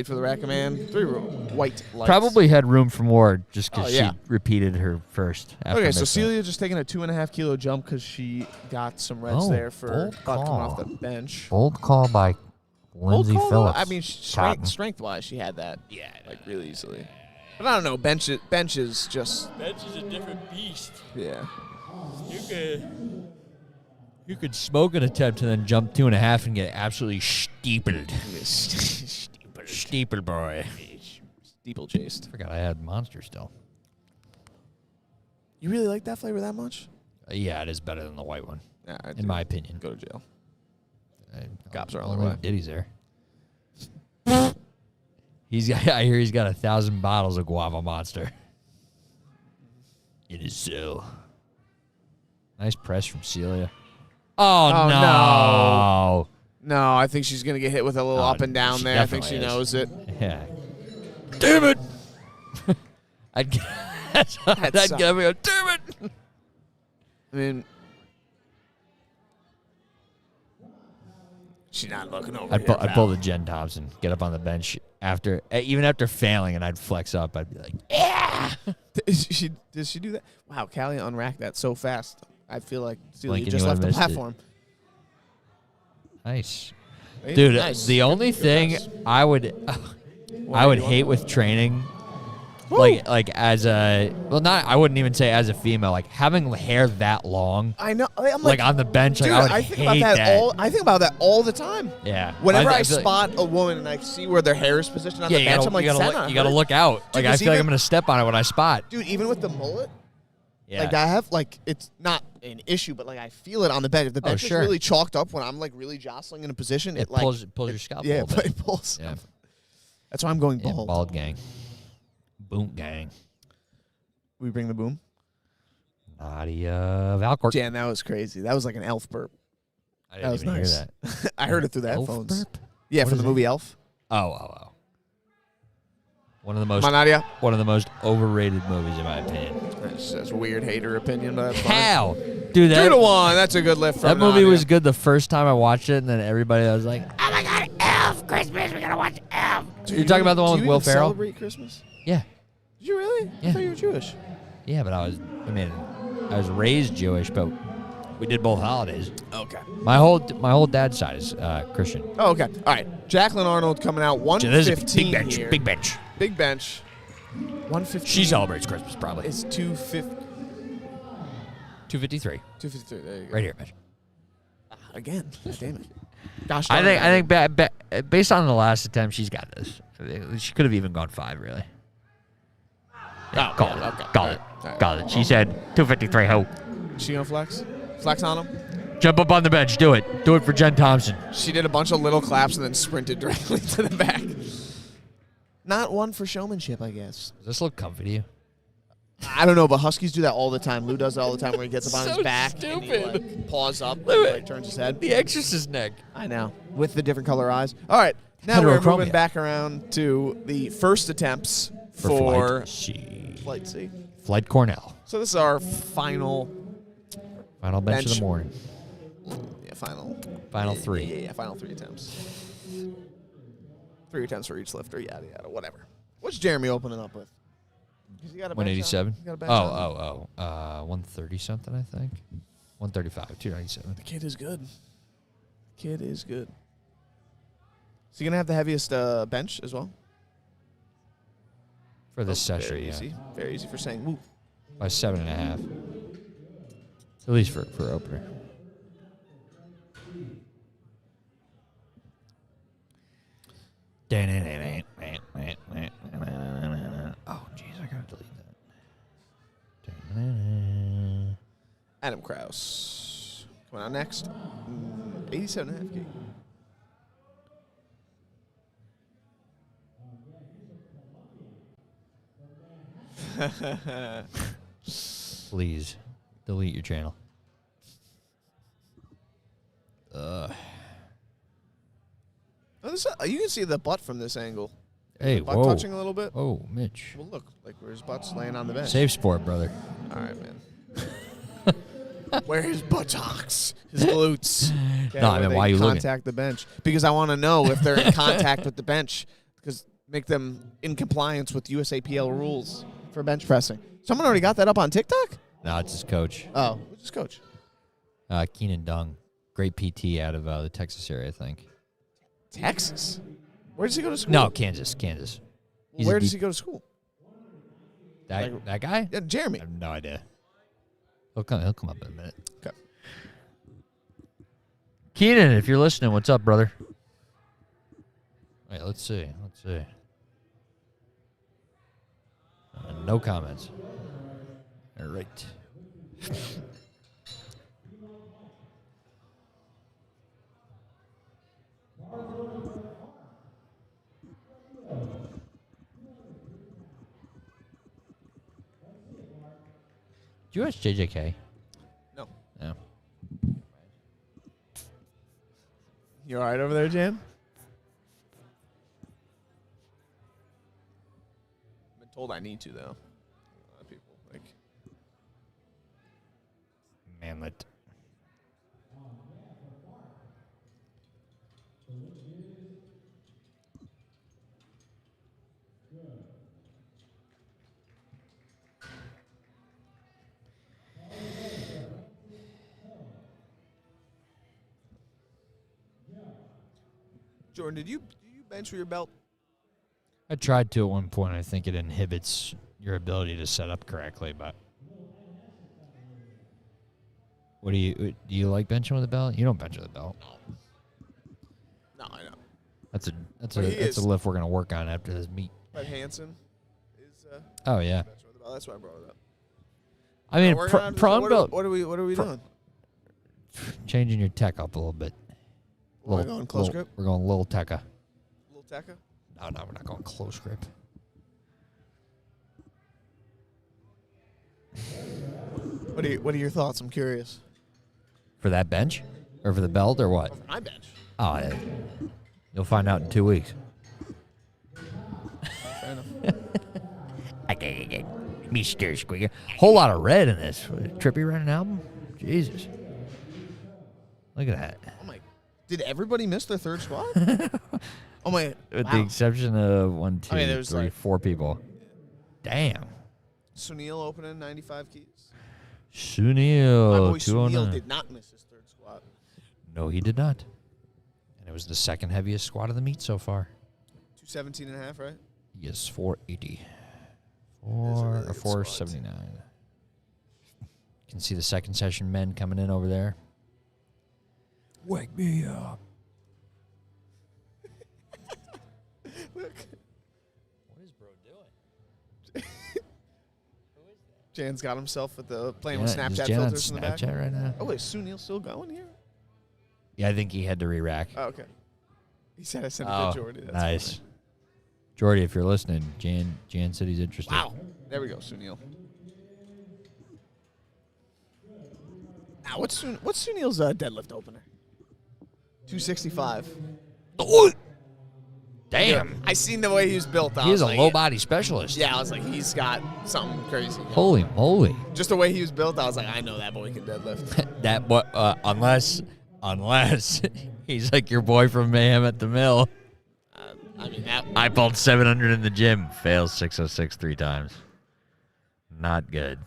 for the rack command. 3 white lights. Probably had room for more just because Oh, yeah. she repeated her first. After Okay, so missing. Celia just taking a 2.5 kilo jump because she got some reds there for bold coming off call. the bench. Bold call by Lindsay Bold call, though. Phillips. I mean, Cotton. strength-wise, she had that. Yeah, like really easily. But I don't know. Bench is just. Bench is a different beast. Yeah. You could smoke an attempt and then jump 2.5 and get absolutely steepled. Steepled, boy. Steeplechased. Forgot I had Monster still. You really like that flavor that much? Yeah, it is better than the white one, Yeah, I in do. my opinion. Go to jail. Cops are on their way. Diddy's there. I hear he's got 1,000 bottles of Guava Monster in his cell. Nice press from Celia. Oh, no. No, I think she's gonna get hit with a little Oh, up and down she there. I think she definitely knows it. Yeah. Damn it! I'd get up and go, damn it! I mean, she's not looking over I'd here. pull the Jen Thompson, get up on the bench even after failing, and I'd flex up. I'd be like, yeah! Does she do that? Wow, Callie unracked that so fast. I feel like Celia Blinking, just you left would've the missed it. platform. Nice. Hey, Dude, nice. the only thing I would hate with training, like as a I wouldn't even say as a female, like having hair that long, I know. I'm like on the bench, dude, like I would I think hate about that. all. I think about that all the time. Yeah. Whenever I feel like- spot a woman and I see where their hair is positioned on yeah, the you bench, gotta, I'm like, you is gotta, that not you gotta her? look out. Dude, Like I 'cause feel like even- I'm gonna step on it when I spot. Dude, even with the mullet, Yeah. like I have it's not an issue, but like I feel it on the bench. If the bench sure. is really chalked up when I'm like really jostling in a position, It like pulls your scalp. yeah, a little bit. it pulls. Yeah. That's why I'm going Yeah, bald. bald gang, boom gang, We bring the boom. Nadia Valcourt. Jan, that was crazy. That was like an elf burp. I That didn't was even nice. hear that. I heard it through the Elf headphones. burp? Yeah, What from is the it? movie Elf. Oh. One of the Come on, Nadia. overrated movies in my opinion. That's a weird hater opinion, but that's fine. How? Dude, 2-1. That's a good lift from that movie Nadia. was good the first time I watched it, and then everybody was like, "Oh my god, Elf! Christmas, we gotta watch Elf." Do You're talking about the one do with you Will even Ferrell? Celebrate Christmas? Yeah, Did you really? Yeah. I thought you were Jewish. yeah, but I was raised Jewish, but we did both holidays. Okay. My whole dad's side is Christian. Oh, okay. All right. Jacqueline Arnold coming out So this is a 115 big bench, here. big bench. Big bench. 115. She celebrates Christmas probably. It's 250. 253, 253. There you go. right here, bitch. Again. God damn it. Gosh. I darn it. think based on the last attempt, she's got this. She could have even gone 5, really. Yeah, Oh, call yeah, it. okay. Call All it. right. All right. Call it. She said 253. Ho. She gonna flex? Flex on him? Jump up on the bench. Do it. Do it for Jen Thompson. She did a bunch of little claps and then sprinted directly to the back. not one for showmanship, I guess. Does this look comfy to you? I don't know, but Huskies do that all the time. Lou does it all the time where he gets up on So his back and he stupid. like, paws up Look and at- like, turns his head. The Exorcist neck. I know, with the different color eyes. All right, now we're Heterochromia. moving back around to the first attempts For for Flight C. Flight C. Flight Cornell. So this is our final Final bench of Bench. the morning. final Final three. Yeah, final 3 attempts. 3 attempts for each lifter, yada, yada, whatever. What's Jeremy opening up with? 'Cause he got a bench 187. on- he got a bench on. 130 something, I think. 135, 297. The kid is good. Kid is good. Is he going to have the heaviest bench as well? For this Very session, yeah. easy. Very easy for saying woo. By 7.5. At least for opener. Oh, jeez, I gotta delete that. Adam Krause. Coming out next. 87.5 kg. Please, delete your channel. Oh, this, you can see the butt from this angle. Hey, Butt whoa. touching a little bit. Oh, Mitch. Well, look, like where his butt's laying on the bench. Safe sport, brother. All right, man. Where his buttocks, his glutes. Okay, No, I where mean, they why you looking? contact the bench? Because I want to know if they're in contact with the bench, because make them in compliance with USAPL rules for bench pressing. Someone already got that up on TikTok? No, it's his coach. Oh, who's his coach? Keenan Dung. Great PT out of the Texas area, I think. Texas. Where does he go to school? No, Kansas. He's Where a does deep- he go to school? That guy? Yeah, Jeremy. I have no idea. He'll come up in a minute. Okay. Keenan, if you're listening, what's up, brother? Wait, let's see. No comments. All right. Do you watch JJK? No. No. You all right over there, Jan? I've been told I need to, though. A lot of people like. Manlet. Jordan, do you bench with your belt? I tried to at one point. I think it inhibits your ability to set up correctly, but what do you like benching with a belt? You don't bench with a belt. No, I know. That's Well, he a is. lift we're gonna work on after this meet. But Hansen is Oh yeah. bench with the belt. That's why I brought it up. I mean, We're gonna- prawn what belt. What are we doing? Changing your tech up a little bit. We're going close grip. We're going little tekka. Little Tekka. No, we're not going close grip. What are your thoughts? I'm curious. For that bench, or for the belt, or what? For my bench. Oh, yeah. You'll find out in 2 weeks. Fair enough. Mr. Squeaker. Whole lot of red in this. Trippy running album? Jesus. Look at that. Oh my! Did everybody miss their third squat? Oh my! With Wow. the exception of 1, 2, I mean, there was 3, like- 4 people. Damn. Sunil opening 95 keys. My Sunil. boy Sunil 209. did not miss his third squat. No, he did not. And it was the second heaviest squat of the meet so far. 217.5, right? Yes, 480. really Or good 479. You can see the second session men coming in over there. Wake me up. Look, What is bro doing? Jan's got himself with the playing with Yeah, is Snapchat Jan on filters in the back. Snapchat right now? Oh wait, Sunil still going here? Yeah, I think he had to re-rack. Oh, okay. He said I sent it Oh, to Jordy. That's nice. funny. Jordy, if you're listening, Jan said he's interested. Wow. There we go, Sunil. Now, what's Sunil's deadlift opener? 265. Oh, damn. I seen the way he was built. He's a low body specialist. Yeah, I was like, he's got something crazy. Holy moly. Just the way he was built, I was like, I know that boy can deadlift. That boy, unless he's like your boy from Mayhem at the Mill. I mean, that. I pulled 700 in the gym. Fails 606 3 times. Not good.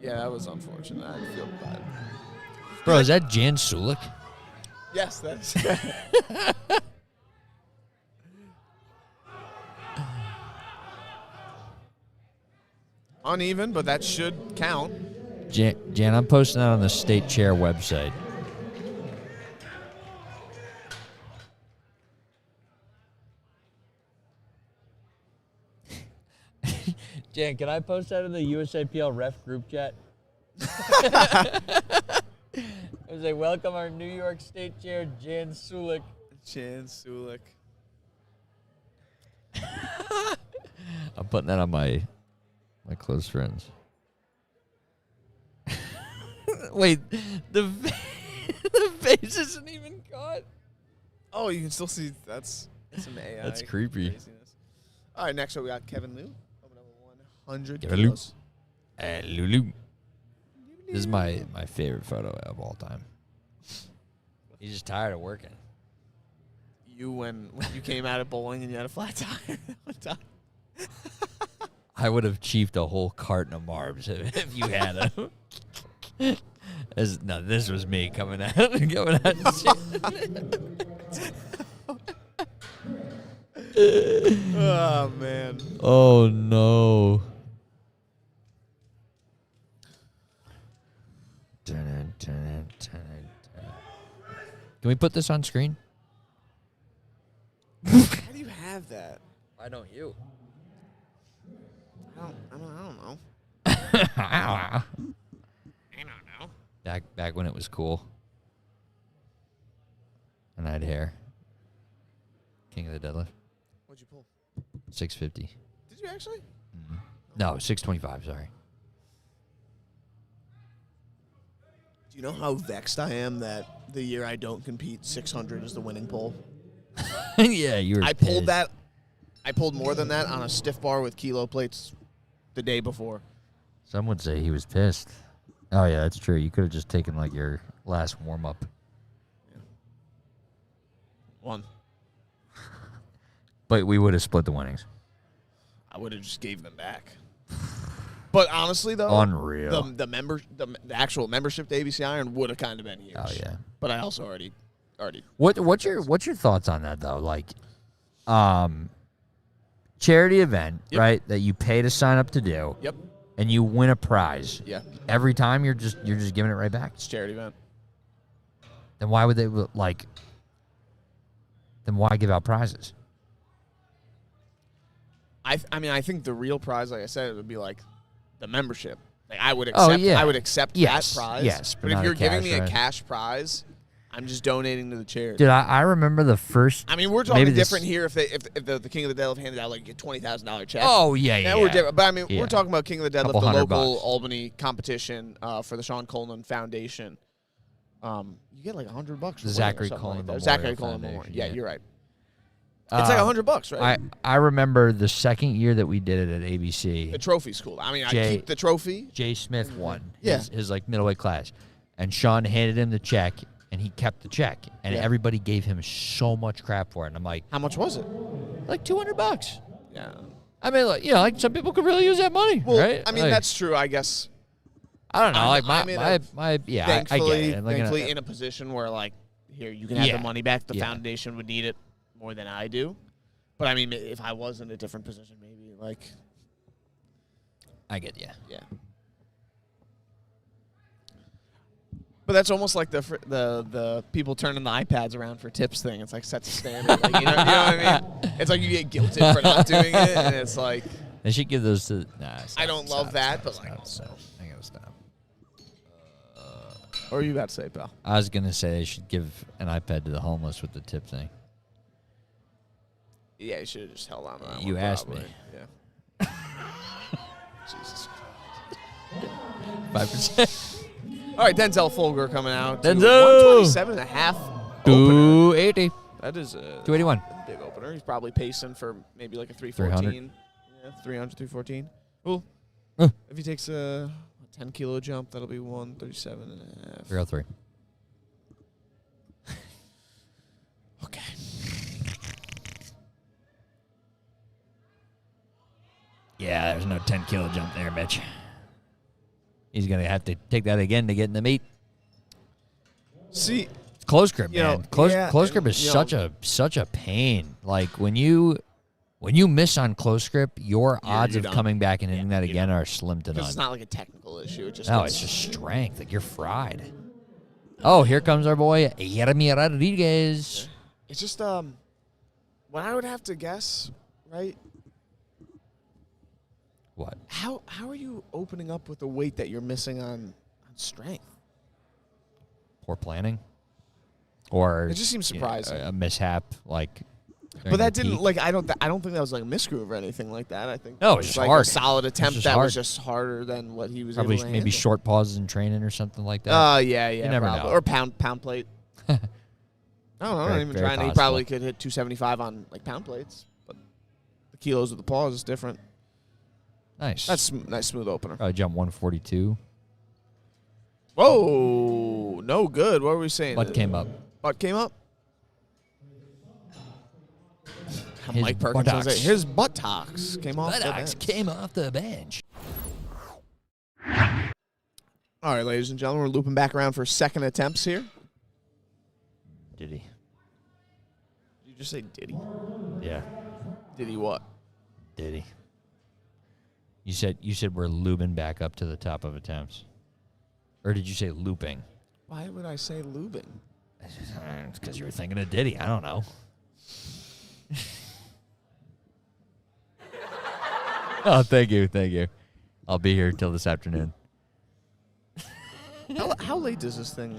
Yeah, that was unfortunate. I feel bad. Bro, is that Jan Sulik? Yes, that's. Uneven, but that should count. Jan, I'm posting that on the state chair website. Jan, can I post that in the USAPL ref group chat? It was like, welcome our New York State Chair, Jan Sulik. Jan Sulik. I'm putting that on my close friends. Wait, the face isn't even caught. Oh, you can still see that's some AI. That's creepy. Craziness. All right, next up we got Kevin Liu. Coming up with 100 Kevin Liu. kilos. Lulu. This is my favorite photo of all time. He's just tired of working. You when you came out of bowling and you had a flat tire one time. I would have chiefed a whole carton of Marbs if you had him. No, this was me coming out. Oh, man. Oh, no. Can we put this on screen? How do you have that? Why don't you? I don't know. I don't know. Back when it was cool. And I had hair. King of the deadlift. What'd you pull? 650. Did you actually? Mm-hmm. No, 625, sorry. Do you know how vexed I am that the year I don't compete, 600 is the winning pull? Yeah, you were I pissed. pulled that. I pulled more than that on a stiff bar with kilo plates the day before. Some would say he was pissed. Oh, yeah, that's true. You could have just taken, like, your last warm-up. Yeah. One. But we would have split the winnings. I would have just gave them back. But honestly, though, Unreal. the actual membership to ABC Iron would have kind of been huge. Oh, yeah. But I also already. What's your thoughts on that, though? Like, charity event, Yep. right, that you pay to sign up to do. Yep. And you win a prize. Yeah. Every time you're just giving it right back. It's a charity event. Then why would they like? Then why give out prizes? I mean, I think the real prize, like I said, it would be like the membership. Like I would accept. yeah. I would accept Yes, that prize. yes, But but if not you're a giving cash me a prize. cash prize, I'm just donating to the charity. Dude, I remember the first. I mean, we're talking maybe different here. If the King of the Deadlift handed out like a $20,000 check. Oh yeah. We're different. But I mean, Yeah. we're talking about King of the Deadlift, Couple the $100 local bucks. Albany competition for the Sean Coleman Foundation. You get like $100 for winning or Zachary something Coleman like that. Memorial Zachary Coleman Foundation, Memorial. Yeah, yeah. you're right. It's like $100, right? I remember the second year that we did it at ABC. The trophy's cool. I mean, I Jay- keep the trophy. Jay Smith won Yeah. his like middleweight class, and Sean handed him the check, and he kept the check, and Yeah. everybody gave him so much crap for it. And I'm like, How much was it? like $200. Yeah. I mean, like, you know, like some people could really use that money, Well, right? I mean, Like, that's true, I guess. I don't know. I'm Like in a- my yeah, I get Thankfully, it. Like, thankfully in a position where, like, here, you can have Yeah. the money back. The Yeah. foundation would need it more than I do. But, I mean, if I was in a different position, maybe, like, I get you. yeah. But that's almost like the people turning the iPads around for tips thing. It's like sets a standard. Like, you know what I mean? It's like you get guilted for not doing it, and it's like, They should give those to. Nah, I don't love that, but, like, also. I gotta stop. What were you about to say, pal? I was gonna say they should give an iPad to the homeless with the tip thing. Yeah, you should have just held on to that You one, asked probably. me. Yeah. Jesus. 5%. All right, Denzel Folger coming out. Denzel! 127.5 opener. 280. That is a 281. big opener. He's probably pacing for maybe like a 300. 314. Yeah, 300, 314. Ooh. Huh. If he takes a 10-kilo jump, that'll be 137.5. 303. Okay. Yeah, there's no 10-kilo jump there, Mitch. He's going to have to take that again to get in the meet. See, Close grip, You know, man. Close yeah, grip is you know- such a pain. Like when you miss on close grip, your odds you're of done. coming back and hitting that again are slim to because none. it's not like a technical issue. It just No, gets- it's just strength. Like you're fried. Oh, here comes our boy Jeremy Rodriguez. It's just what I would have to guess, right? What? How are you opening up with the weight that you're missing on strength? Poor planning, or It just seems surprising. a mishap like. But during that the didn't peak. like I don't think that was like a misgroove or anything like that. I think No, that it was was just like hard. a solid attempt just that hard. was just harder than what he was Probably able to maybe handle. short pauses in training or something like that. Yeah, You never probably. know. Or pound plate. I don't know. Very- Not even very trying. He possible. probably could hit 275 on like pound plates, but the kilos of the pause is different. Nice. That's nice smooth opener. Probably jump 142. Whoa, no good. What were we saying? Butt came up. Butt came up. His Mike Perkins was buttocks. it. His buttocks came off the Buttocks bench. came off the bench. All right, ladies and gentlemen, we're looping back around for second attempts here. Did he? Did you just say did he? Yeah. Did he what? Did he? You said we're lubing back up to the top of attempts, or did you say looping? Why would I say lubing? It's because you were thinking of Diddy. I don't know. Oh, thank you. I'll be here till this afternoon. How late does this thing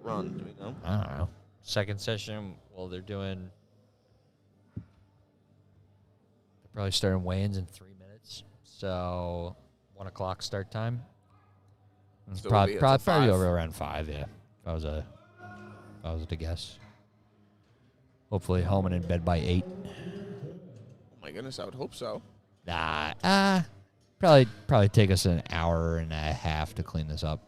run? Do we know? I don't know. Second session. Well, they're probably starting weigh-ins in 3 minutes. So 1 o'clock start time. It's Still probably be until probably 5. over around 5. Yeah, if I was to guess. Hopefully home and in bed by 8. Oh my goodness, I would hope so. Nah, probably take us an hour and a half to clean this up.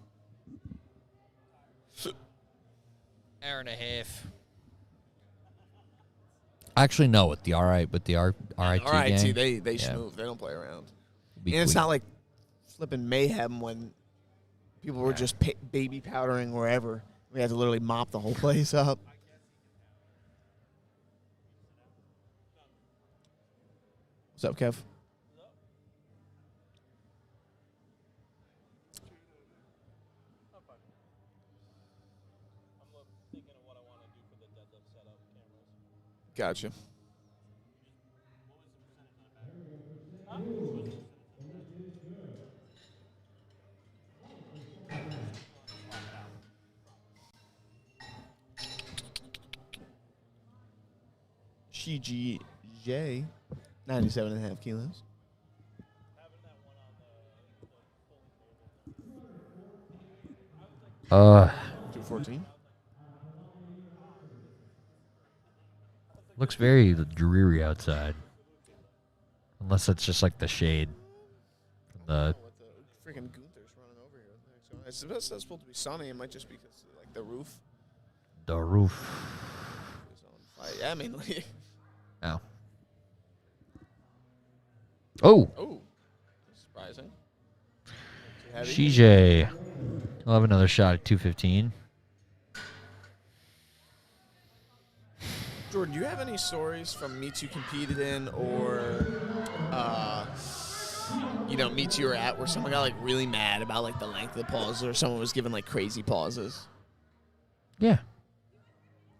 Hour and a half. Actually, no. With the RIT RIT, gang, they yeah. smooth. They don't play around. Be And it's quick. not like flipping mayhem when people were just baby powdering wherever. We had to literally mop the whole place up. What's up, Kev? Gotcha. CGJ, 97.5 kilos. Uh, 214. looks very dreary outside. Unless it's just like the shade from the. What the freaking Gunther's running over here? It's supposed to be sunny. It might just be because like the roof The roof. is on fire. Yeah, I mean, like, Oh. Oh, oh, surprising. Too heavy? CJ. He'll have another shot at 215. Jordan, do you have any stories from meets you competed in or, meets you were at where someone got like really mad about like the length of the pauses or someone was giving like crazy pauses? Yeah.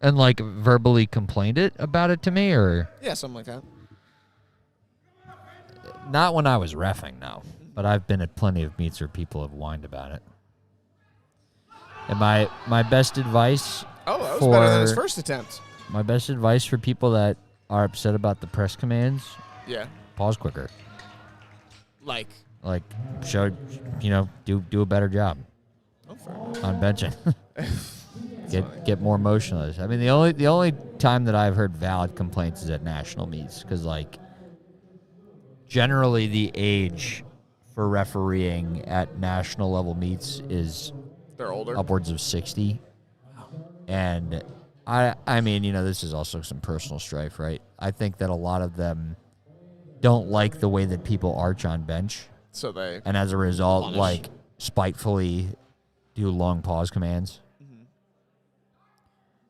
And like verbally complained about it to me, or Yeah, something like that. not when I was reffing, no. But I've been at plenty of meets where people have whined about it. And my best advice Oh, that was better than his for- first attempt. My best advice for people that are upset about the press commands, Yeah. pause quicker. Like. Like, do a better job Oh, fair enough. on benching. get more motionless. I mean, the only time that I've heard valid complaints is at national meets, because like generally the age for refereeing at national level meets is They're older. upwards of 60. And I mean, this is also some personal strife, right? I think that a lot of them don't like the way that people arch on bench. So they. And as a result, punish. like, spitefully do long pause commands. Mm-hmm.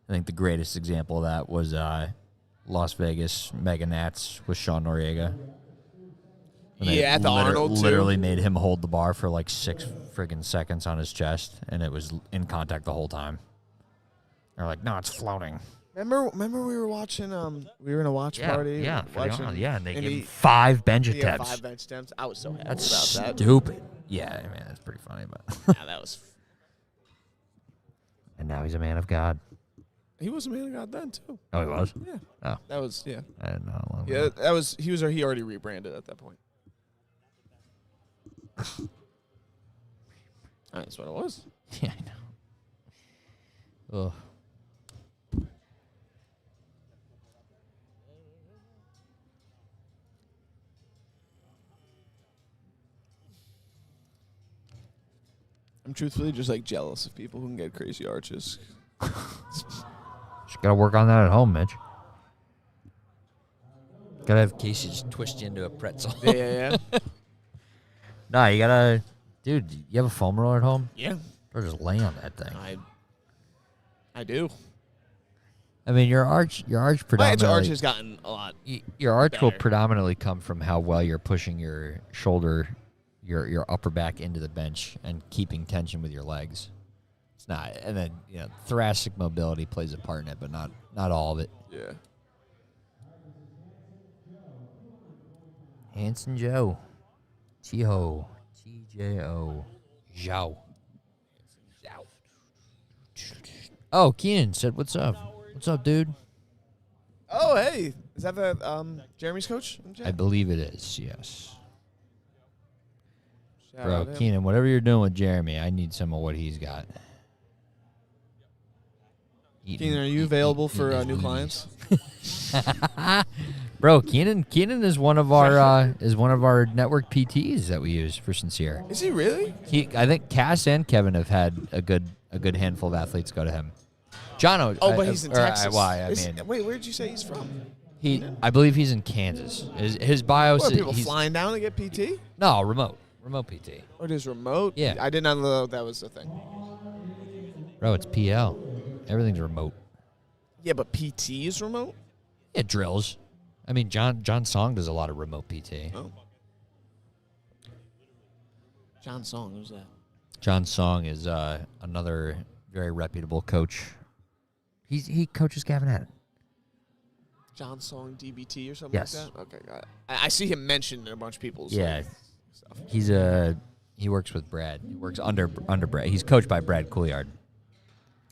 I think the greatest example of that was Las Vegas Mega Nats with Sean Noriega. And they Yeah, at the Arnold, too. literally made him hold the bar for like 6 friggin' seconds on his chest, and it was in contact the whole time. They're like, no, it's floating. Remember we were watching we were in a watch party. Yeah, watching, and they gave him 5 bench he had attempts. 5 bench attempts. I was so happy That's about that. stupid. Yeah, I mean, that's pretty funny, but Yeah, that was. and now he's a man of God. He was a man of God then too. Oh, he was? Yeah. Oh. That was yeah. I didn't know how long. Yeah, that was he already rebranded at that point. That's what it was. Yeah, I know. Ugh. I'm truthfully just like jealous of people who can get crazy arches. Just gotta work on that at home, Mitch. Gotta have Casey just twist you into a pretzel. Yeah. Nah, you gotta, dude. You have a foam roller at home? Yeah. Or just lay on that thing. I do. I mean, your arch My predominantly. arch has gotten a lot. Your arch will better. predominantly come from how well you're pushing your shoulder, your upper back into the bench and keeping tension with your legs. It's not, and then thoracic mobility plays a part in it, but not all of it. Yeah. Hanson Joe, Chiho, TJO, Zhao. Oh, Keenan said, "What's up? What's up, dude?" Oh, hey. Is that the Jeremy's coach? I believe it is. Yes. Shout Bro, out him. Keenan, whatever you're doing with Jeremy, I need some of what he's got. Keenan, are you available for new clients? Bro, Keenan is one of our network PTs that we use for Sincere. Is he really? I think Cass and Kevin have had a good handful of athletes go to him. Jono. Oh, but he's in Texas. Mean, wait, where did you say he's from? I believe he's in Kansas. His bio What, are says people he's flying down to get PT? no remote PT. Or it is remote? Yeah. I did not know that was a thing. Bro, it's PL. Everything's remote. Yeah, but PT is remote? It drills. I mean, John Song does a lot of remote PT. Oh. John Song, who's that? John Song is another very reputable coach. He coaches Gavin Adden. John Song DBT or something Yes. like that? Okay, got it. I see him mentioned in a bunch of people's Yeah, stuff. he works with Brad. He works under Brad. He's coached by Brad Couillard.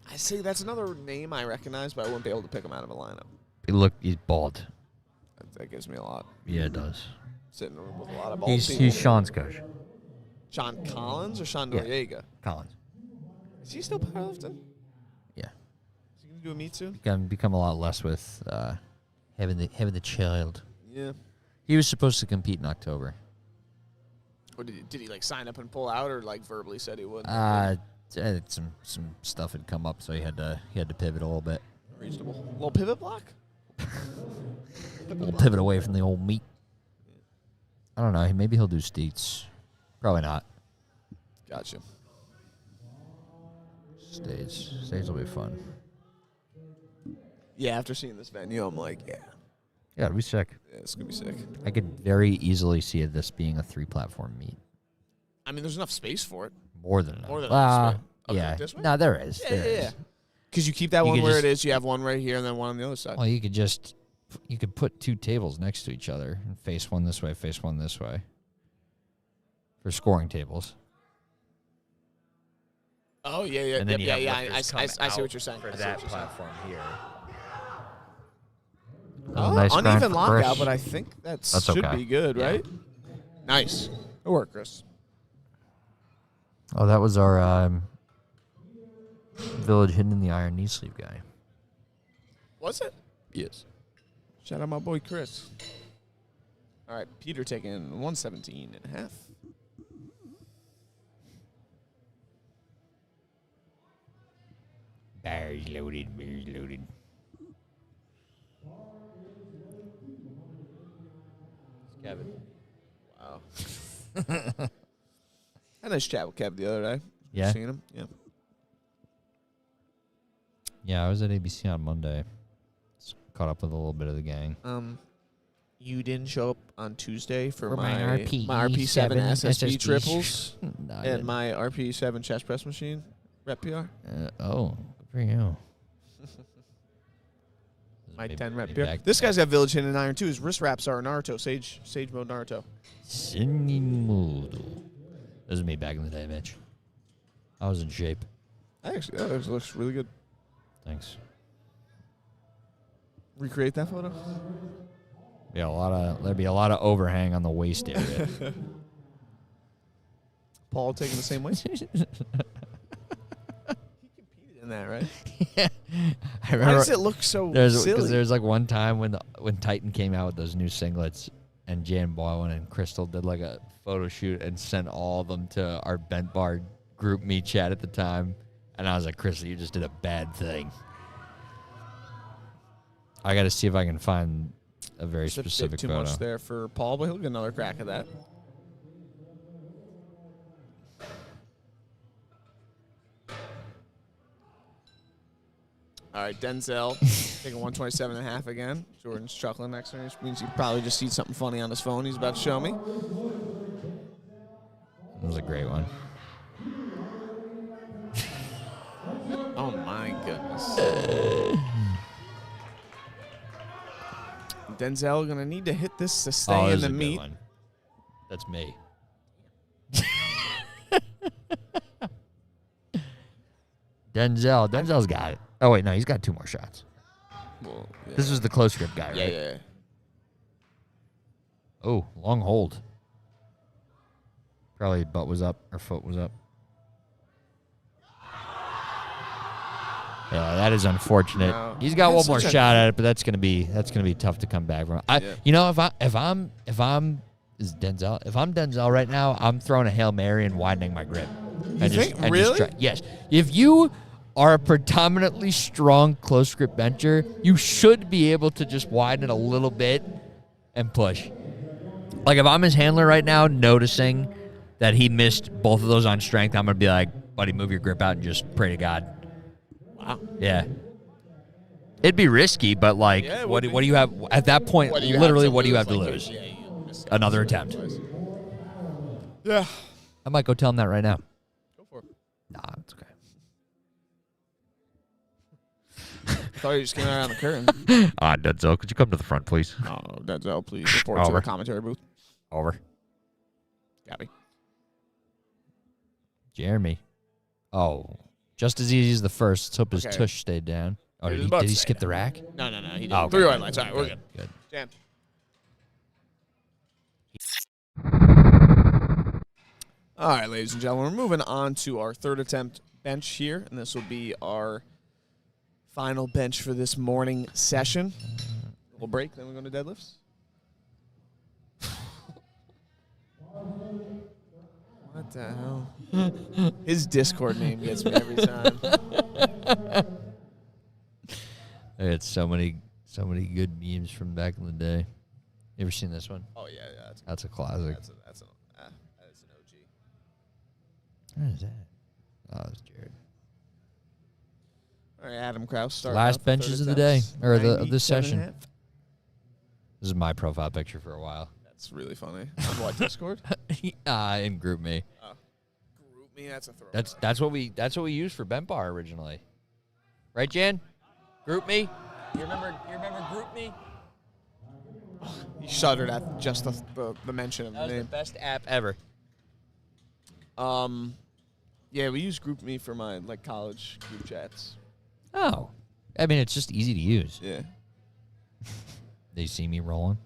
I see that's another name I recognize, but I wouldn't be able to pick him out of a lineup. He's bald. That gives me a lot. Yeah, it does. Sitting with a lot of bald people. He's Sean's coach. Sean Collins or Sean Yeah. Noriega? Collins. Is he still powerlifting? Yeah. Is he going to do a meet soon? Become a lot less with having the child. Yeah. He was supposed to compete in October. Or did he like sign up and pull out, or like verbally said he would? Some stuff had come up, so he had to pivot a little bit. Reasonable. Little pivot block. We'll pivot away from the old meat. I don't know. Maybe he'll do Steets. Probably not. Gotcha. Stage will be fun. Yeah, after seeing this venue, I'm like, yeah, It'll be sick. it's gonna be sick. I could very easily see this being a 3-platform meet. I mean, there's enough space for it. More than enough. More than enough space. Okay, yeah. this way? No, there is. Yeah, There yeah, is. yeah. Because you keep that You one could where just- it is. You have one right here and then one on the other side. Well, you could put 2 tables next to each other and face one this way, face one this way. For scoring tables. Oh yeah, yeah, And then you yeah. have lifters I come see out what you're saying. For I see that what you're saying. platform here. a nice grind uneven for lockout, Chris. but I think that That's should okay. be good, Yeah. right? Nice. Good work, Chris. Oh, that was our Village Hidden in the Iron Knee Sleeve guy. Was it? Yes. Shout out my boy Chris. All right, Peter taking 117 and a half. Bears loaded, bears loaded. Kevin. Wow. Had a nice chat with Kev the other day. Yeah? Seen him? Yeah. Yeah, I was at ABC on Monday. Just caught up with a little bit of the gang. You didn't show up on Tuesday for my RP7 RP7 SSB SSB triples No, I and didn't. my RP7 chest press machine rep PR. Oh, good for you. My Maybe- 10 rep maybe PR. back- This guy's got Village Hidden Iron too. His wrist wraps are Naruto, Sage mode Naruto. Sinimodo. This is me back in the day, Mitch. I was in shape. Actually, that looks really good. Thanks. Recreate that photo. Yeah, there'd be a lot of overhang on the waist area. Paul taking the same weight. He competed in that, right? I Why remember does it look so because silly? there's like one time when Titan came out with those new singlets, and Jan Bowen and Crystal did like a photo shoot and sent all of them to our Bent Bar group me chat at the time, and I was like, Crystal, you just did a bad thing. I got to see if I can find a very It's a bit specific too photo. much there for Paul, but he'll get another crack at that. All right, Denzel taking 127 and a half again. Jordan's chuckling next to me, which means he probably just sees something funny on his phone he's about to show me. That was a great one. Oh, my goodness. Denzel going to need to hit this to stay This in is the a good meat. one. That's me. Denzel's got it. Oh, wait, no, he's got 2 more shots. Well, yeah. This was the close grip guy, right? Yeah. Oh, long hold. Probably butt was up or foot was up. Yeah, that is unfortunate. No. He's got one That's more such a- shot at it, but that's gonna be tough to come back from. Yeah. You know, if I'm Denzel right now, I'm throwing a Hail Mary and widening my grip. Really? Yes. If you are a predominantly strong close grip bencher, you should be able to just widen it a little bit and push. Like if I'm his handler right now, noticing that he missed both of those on strength, I'm gonna be like, buddy, move your grip out and just pray to God. Wow. Yeah. It'd be risky, but like, Yeah, it what would do be. you have at that point? What do you Literally, have to what do you lose? have to Like, lose? yeah, you missed it. Another attempt. Yeah. I might go tell him that right now. Go for it. Nah, it's okay. Thought you just came around the curtain. Denzel, could you come to the front, please? Oh, Denzel, please report to Over. the commentary booth. Over. Got me. Jeremy. Oh, just as easy as the first. Let's hope his Okay. tush stayed down. Oh, I was did about he to skip say the that. rack? No, he did. Oh, okay. 3 white lines. All right, we're good. Good. Jam. All right, ladies and gentlemen, we're moving on to our third attempt bench here, and this will be our final bench for this morning session. We'll break, then we're going to deadlifts. What the hell? His Discord name gets me every time. I had so many good memes from back in the day. You ever seen this one? Oh yeah, That's a classic. that's an OG. What is that? Oh, it's Jared. All right, Adam Krause. Start Last out, benches third of the day, attempts, or of this 97 session. and a half. This is my profile picture for a while. That's really funny. On what, Discord? In group me. Group me. That's a throw. That's what we used for Bent Bar originally. Right, Jan? Group me? You remember Group Me? He shuddered at just the mention of That the was the name. best app ever. Yeah, we use Group Me for my college group chats. Oh. I mean, it's just easy to use. Yeah. They see me rolling.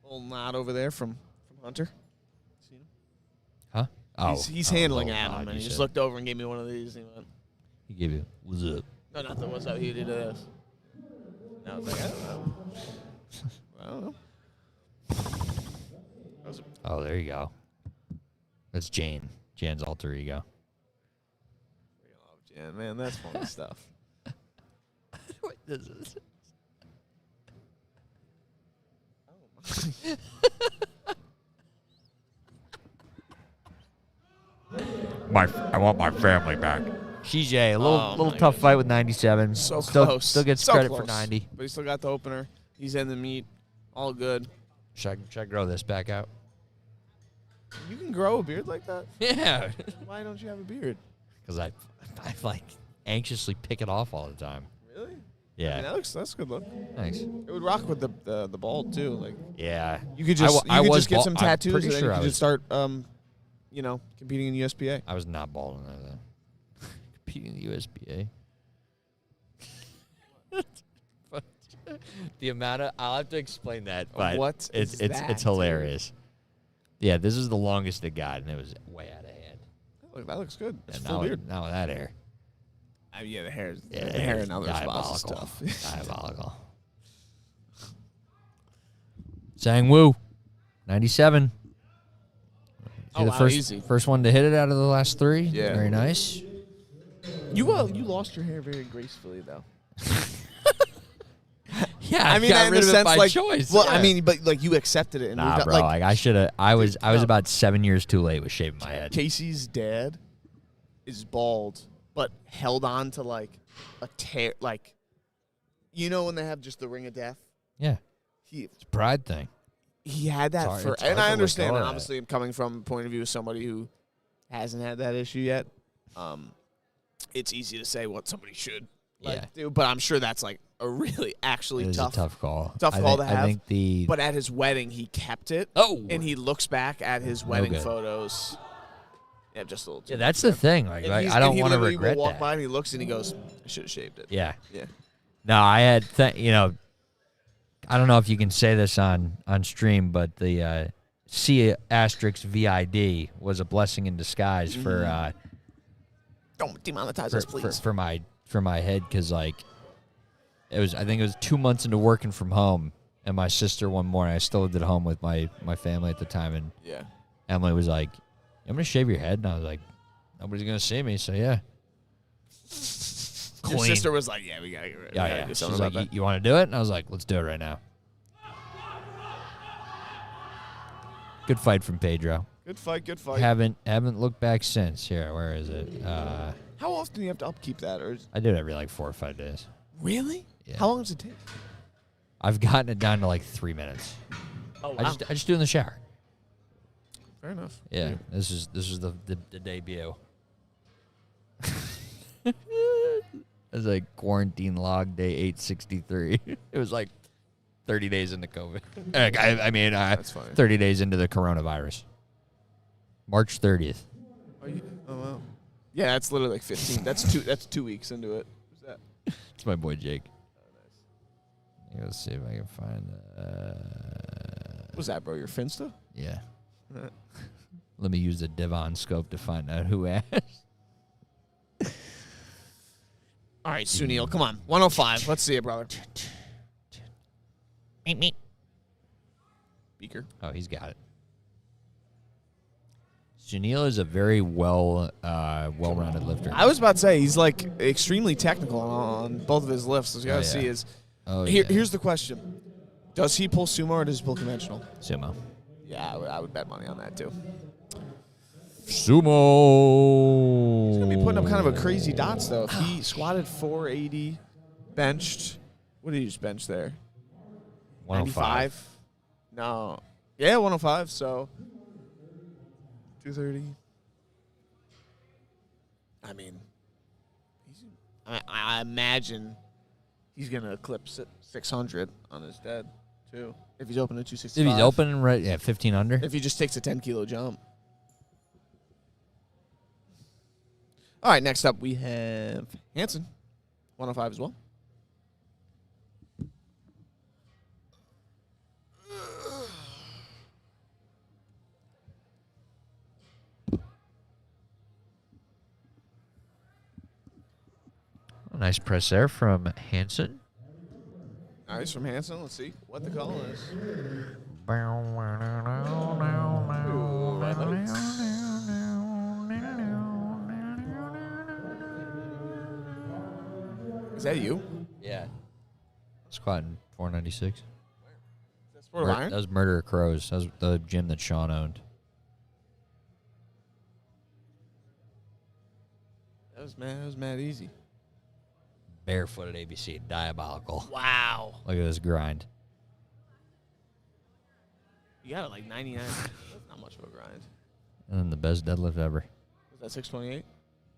Little nod over there from Hunter. See him? Huh? Oh, He's handling little Adam, nod, and you he just said. looked over and gave me one of these. And he went, He gave you, what's up? no, not the what's up. He did this. And I was like, I don't know. I don't know. That was Oh, there you go. That's Jane. Jan's alter ego. Jan, man, that's funny stuff. What is this? I want my family back. CJ, a little tough fight with 97. So still, close. Still gets So credit close. for 90. But he still got the opener. He's in the meet. All good. Should I grow this back out? You can grow a beard like that? Yeah. Why don't you have a beard? Because I like anxiously pick it off all the time. Really? Yeah. I mean, that's a good look. Thanks. It would rock with the bald too. Like Yeah. you could just I was get some bald- I'm tattoos pretty and then sure you I could was- just start competing in USPA. I was not bald in that. Competing in the USPA. The amount of I'll have to explain that, but What it's is that, it's hilarious. Yeah, this is the longest it got, and it was way out of hand. Look, that looks good. It's And full beard. now with that hair. Yeah, the hair. Yeah, the hair it's in other spots is diabolical. tough. Diabolical. Sang Woo, 97. Oh, the wow, first easy. first one to hit it out of the last three. Yeah. Very nice. You lost your hair very gracefully though. Yeah, I mean, got in rid the of it sense, by like, choice. well, yeah. I mean, but like you accepted it and Nah, moved bro. on. Like I should have. I was no. about 7 years too late with shaving my head. Casey's dad is bald, but held on to like a tear, like you know when they have just the ring of death. Yeah, He it's a pride thing. he had that hard- for, it's hard and to I let understand. go And of that. obviously, I'm coming from the point of view of somebody who hasn't had that issue yet. It's easy to say what somebody should do, but I'm sure that's like a really actually It is tough a tough call. tough I call think, to have. I think the But at his wedding, he kept it. Oh. And he looks back at his wedding good. photos. Yeah, just a little. yeah, that's the thing. Like And I don't he want to literally regret will walk that. by and he looks and he goes, "I should have shaved it." Yeah. Yeah. No, I had I don't know if you can say this on stream, but the C asterisk VID was a blessing in disguise for Don't demonetize us, please. for my head, because like I think it was 2 months into working from home, and my sister one morning, I still lived at home with my family at the time, and Yeah. Emily was like, "I'm gonna shave your head," and I was like, "Nobody's gonna see me," so yeah. Your Clean. sister was like, "Yeah, we gotta get rid. Yeah, we gotta yeah. do She's something like, about that." "You want to do it?" And I was like, "Let's do it right now." Good fight from Pedro. Good fight. Good fight. Haven't looked back since. Here, where is it? How often do you have to upkeep that? Or I do it every like 4 or 5 days. really? Yeah. How long does it take? I've gotten it down to like 3 minutes. Oh, I just do it in the shower. Fair enough. Yeah, this is the debut. It's like quarantine log day 863. It was like 30 days into COVID. That's funny. 30 days into the coronavirus. March 30th. Oh wow. Yeah, that's literally like 15. That's 2 weeks into it. Who's that? It's my boy Jake. Let's see if I can find. What's that, bro? Your Finsta? Yeah. Let me use the Devon scope to find out who asked. All right, Sunil, come on. 105. Let's see it, brother. Beaker. Oh, he's got it. Sunil is a very well-rounded lifter. I was about to say he's like extremely technical on both of his lifts. So you gotta Oh, see yeah. is. Oh, yeah. Here's the question: does he pull sumo or does he pull conventional? Sumo. Yeah, I would bet money on that too. Sumo. He's gonna be putting up kind of a crazy dots though. If he squatted 480, benched, what did he just bench there? 105. No. Yeah, 105. So 230. I mean, I imagine he's gonna eclipse 600 on his dead too. If he's open at 265. If he's open, right? Yeah, 15 under. If he just takes a 10-kilo jump. All right, next up we have Hanson, 105 as well. Nice press there from Hanson. Nice from Hanson. Let's see what the call is. Is that you? Yeah. Squatting 496. That's Sport of Iron? That was Murder of Crows. That was the gym that Sean owned. That was mad easy. Barefooted ABC. Diabolical. Wow. Look at this grind. You got it like 99. That's not much of a grind. And then the best deadlift ever. Was that 628?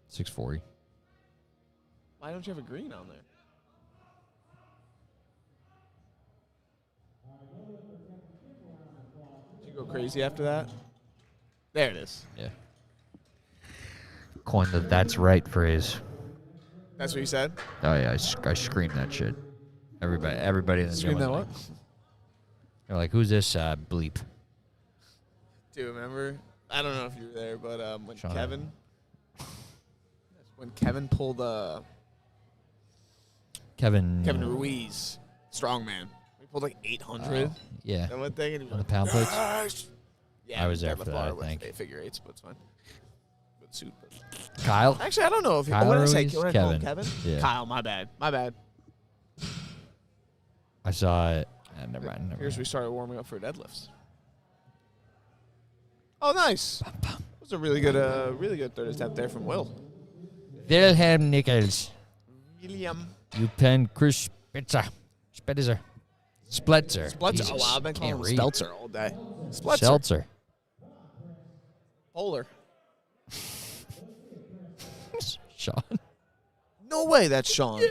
640. Why don't you have a green on there? Did you go crazy after that? There it is. Yeah. Coined the "that's right" phrase. That's what you said? Oh yeah, I screamed that shit. Everybody in the Scream gym was that like, what? they're like, "Who's this bleep?" Do you remember? I don't know if you were there, but when Sean. Kevin pulled Kevin Ruiz, strongman. He pulled like 800. Yeah. That one thing, and he On was the pound plates? "Yes!" Yeah, I was there deadlift for that, bar I with think. eight figure eights, but it's fine. Good suit. But. Kyle. Actually, I don't know if Kyle what did I say? Ruiz? What did I call him? Kevin. Kevin? Yeah. Kyle, my bad. My bad. I saw it. Never mind. Here's we started warming up for deadlifts. Oh, nice. That was a really good third attempt there from Will. Wilhelm Nichols. William. You pen Chris Spitzer. Spitzer. Splitzer. Splutzer. Oh, wow, I've been calling him Speltzer all day. Splutzer. Seltzer. Polar. Sean. No way that's Sean.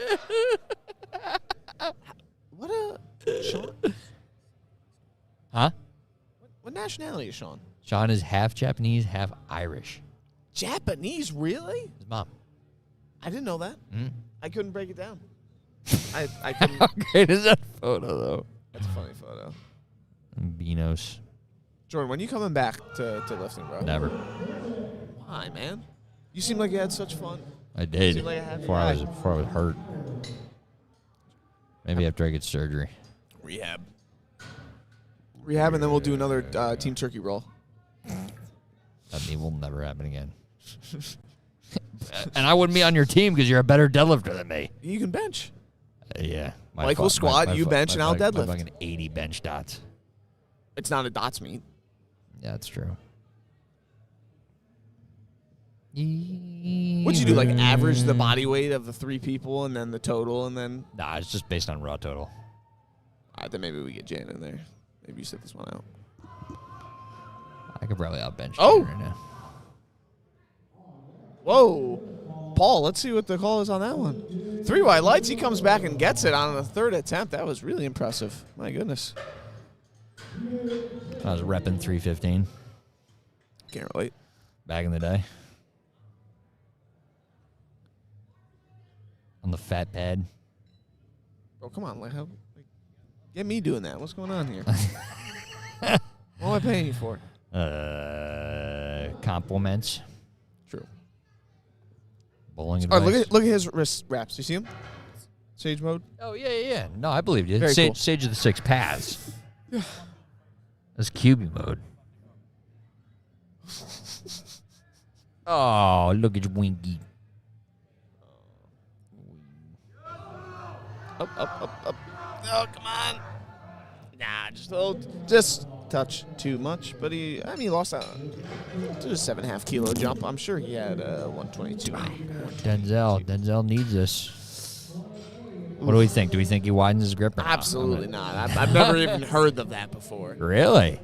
What a... Sean? Huh? What nationality is Sean? Sean is half Japanese, half Irish. Japanese, really? His mom. I didn't know that. Mm. I couldn't break it down. I couldn't. How great is that photo, though? That's a funny photo. Beanos. Jordan, when are you coming back to lifting, bro? Never. Why, man? You seem like you had such fun. I did. Seemed like a happy Before I was guy. hurt. Maybe after I get surgery. Rehab, and then we'll do another Team Turkey roll. That will never happen again. And I wouldn't be on your team because you're a better deadlifter than me. You can bench. Yeah. Mike will squat, you bench, and I'll deadlift. My fucking 80 bench dots. It's not a dots meet. Yeah, that's true. What'd you do? Like average the body weight of the three people and then the total and then... Nah, it's just based on raw total. All right, then maybe we get Jan in there. Maybe you set this one out. I could probably outbench Oh! Jan right now. Whoa. Paul, let's see what the call is on that one. 3 white lights. He comes back and gets it on the third attempt. That was really impressive. My goodness. I was repping 315 Can't relate. back in the day. On the fat pad. Oh, come on. Get me doing that. What's going on here? What am I paying you for? Compliments. True. Bowling All advice. right, look at his wrist wraps. You see him? Sage mode. Oh, yeah. No, I believed you. Very cool. Sage of the 6 paths. That's QB mode. Oh, look at Winky. Up. Oh, come on. Nah, just touch too much. But he lost out to a 7.5 kilo jump. I'm sure he had 122. Denzel needs this. What do we think? Do we think he widens his grip? Or not? Absolutely not. I've never even heard of that before. Really?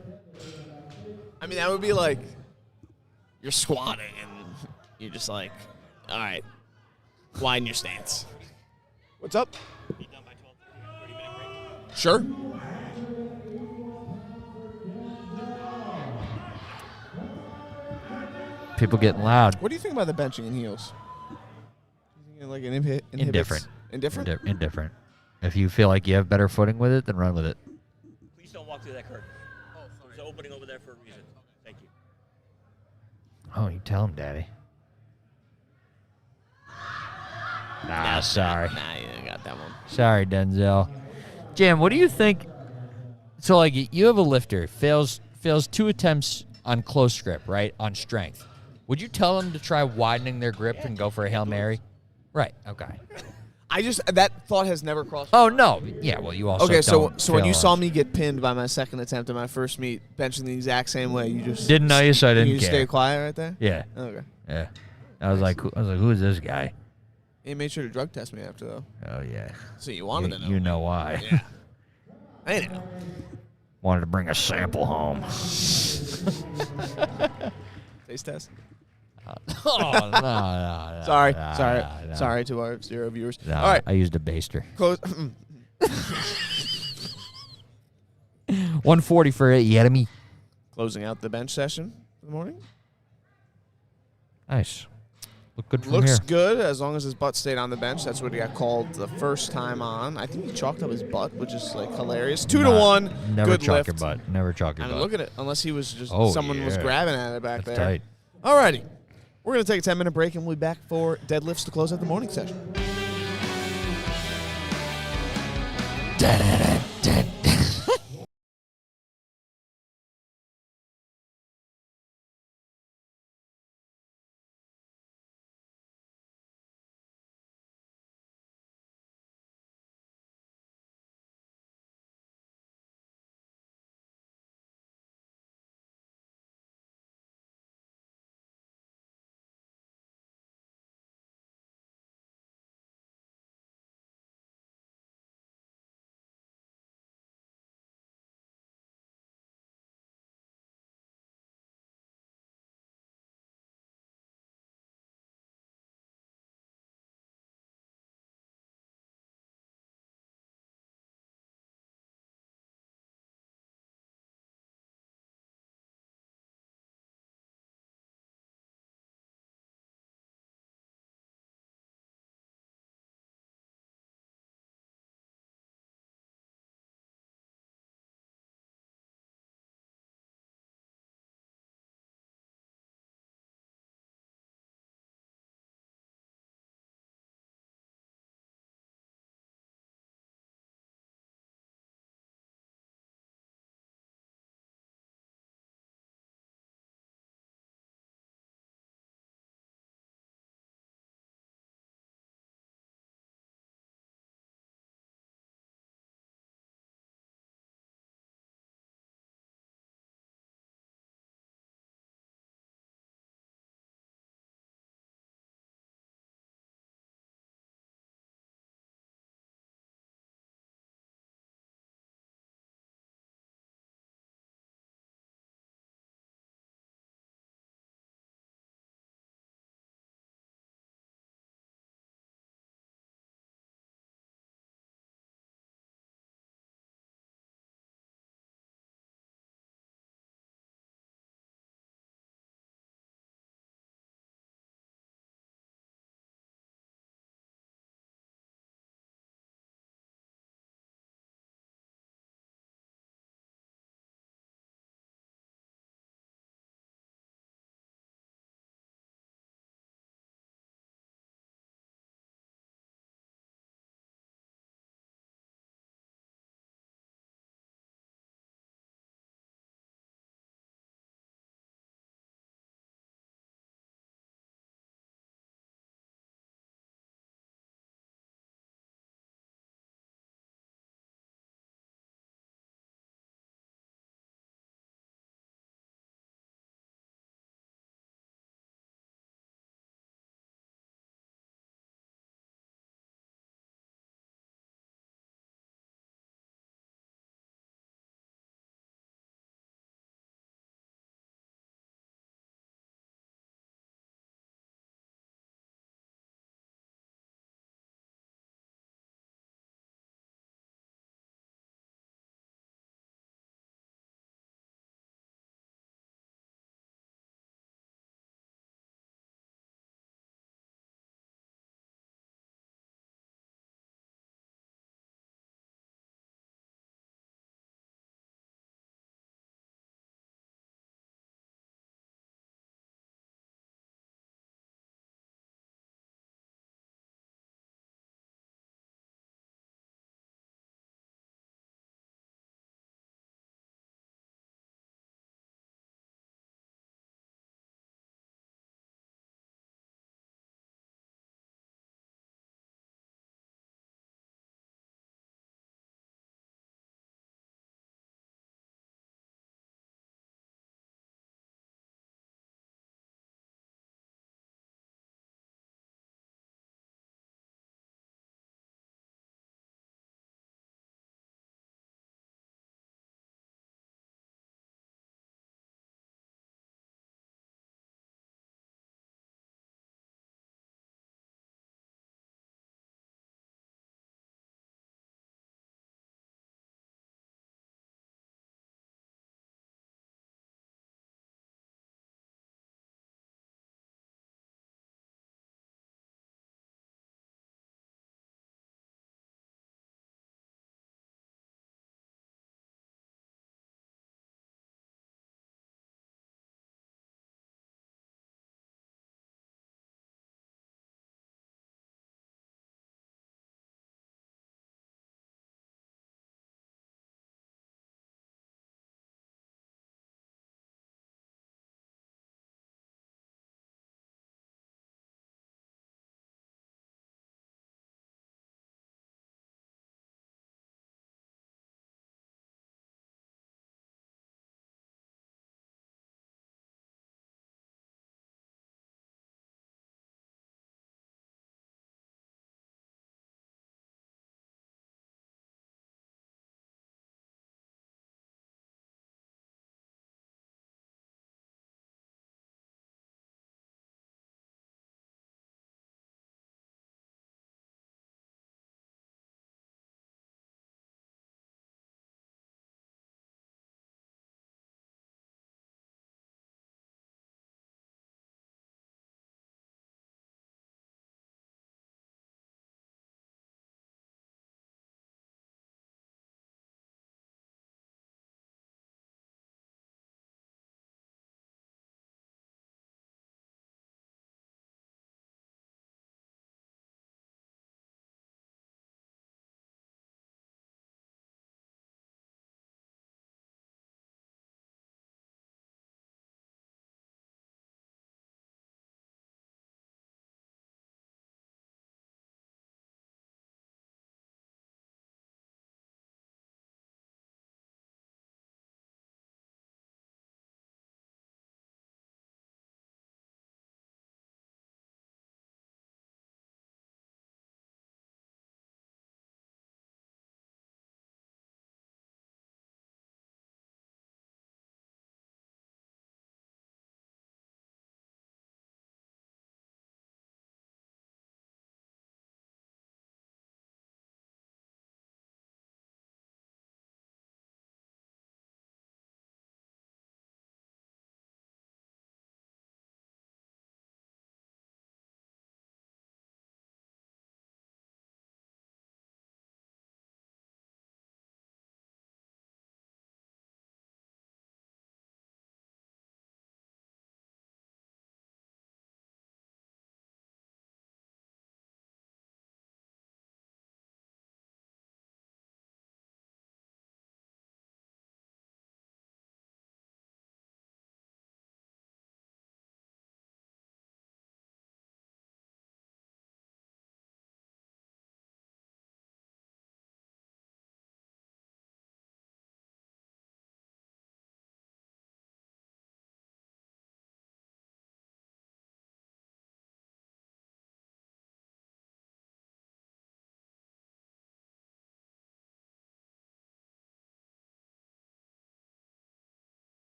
I mean, that would be like you're squatting and you're just like, all right, widen your stance. What's up? Sure. People getting loud. What do you think about the benching in heels? You think like an Indifferent. Indifferent? Indifferent. If you feel like you have better footing with it, then run with it. Please don't walk through that curtain. There's an opening over there for a reason. Thank you. Oh, you tell him, Daddy. Nah, sorry. Nah, you didn't got that one. Sorry, Denzel. Jam, what do you think? So, like, you have a lifter, fails 2 attempts on close grip, right, on strength. Would you tell them to try widening their grip and go for a Hail Mary? Right, okay. That thought has never crossed. Oh, no. Yeah, well, you also Okay, so don't when you fail saw on- me get pinned by my second attempt at my first meet, benching the exact same way, you just Didn't know you, so I didn't you care. stay quiet right there. Yeah, Okay. yeah. I was like, who is this guy? He made sure to drug test me after though. Oh, yeah. So you wanted to know. You know why. Yeah. I know. Wanted to bring a sample home. Taste test. Oh, no. Sorry to our 0 viewers. No, All right. I used a baster. Close. 140 for it. You get me? Closing out the bench session for the morning. Nice. Look good from Looks here. good as long as his butt stayed on the bench. That's what he got called the first time on. I think he chalked up his butt, which is like hilarious. 2 to 1. Never Good chalk lift. your butt. Never chalk your I butt. mean, look at it. Unless he was just someone was yeah. grabbing at it back That's there. tight. Alrighty. We're going to take a 10-minute break, and we'll be back for deadlifts to close out the morning session.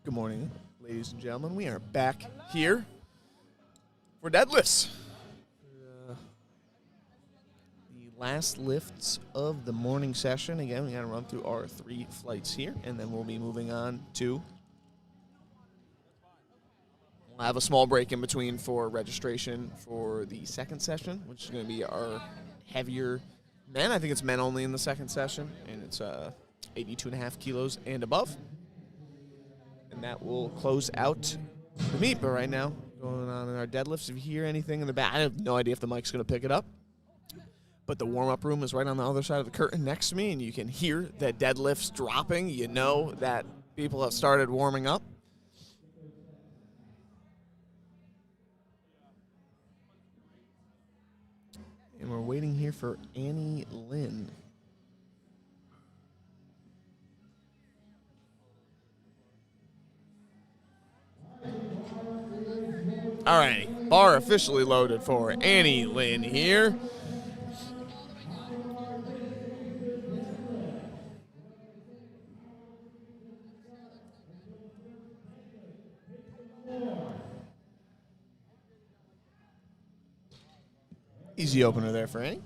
Good morning, ladies and gentlemen. We are back here for deadlifts. The last lifts of the morning session. Again, we got to run through our 3 flights here, and then we'll be moving on to. We'll have a small break in between for registration for the second session, which is going to be our heavier men. I think it's men only in the second session, and it's 82.5 kilos and above. And that will close out the meet. But right now, going on in our deadlifts, if you hear anything in the back, I have no idea if the mic's going to pick it up. But the warm-up room is right on the other side of the curtain next to me, and you can hear the deadlifts dropping. You know that people have started warming up. And we're waiting here for Annie Lynn. All right, bar officially loaded for Annie Lynn here. Easy opener there for Annie.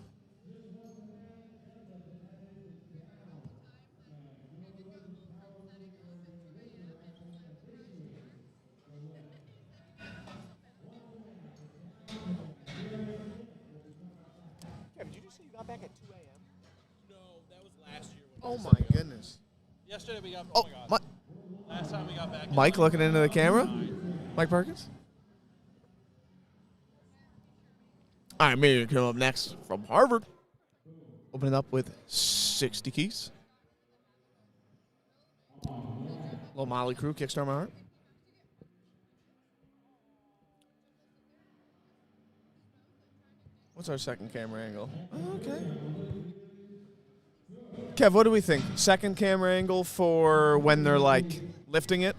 Kevin, did you just say you got back at 2 a.m.? No, that was last year. Oh my goodness. Yesterday we got. Oh, my God. Last time we got back. Mike looking into the camera. Mike Perkins. All right, maybe come up next from Harvard. Opening up with 60 keys. Little Molly Crew, Kickstart My Heart. What's our second camera angle? Okay. Kev, what do we think? Second camera angle for when they're like lifting it,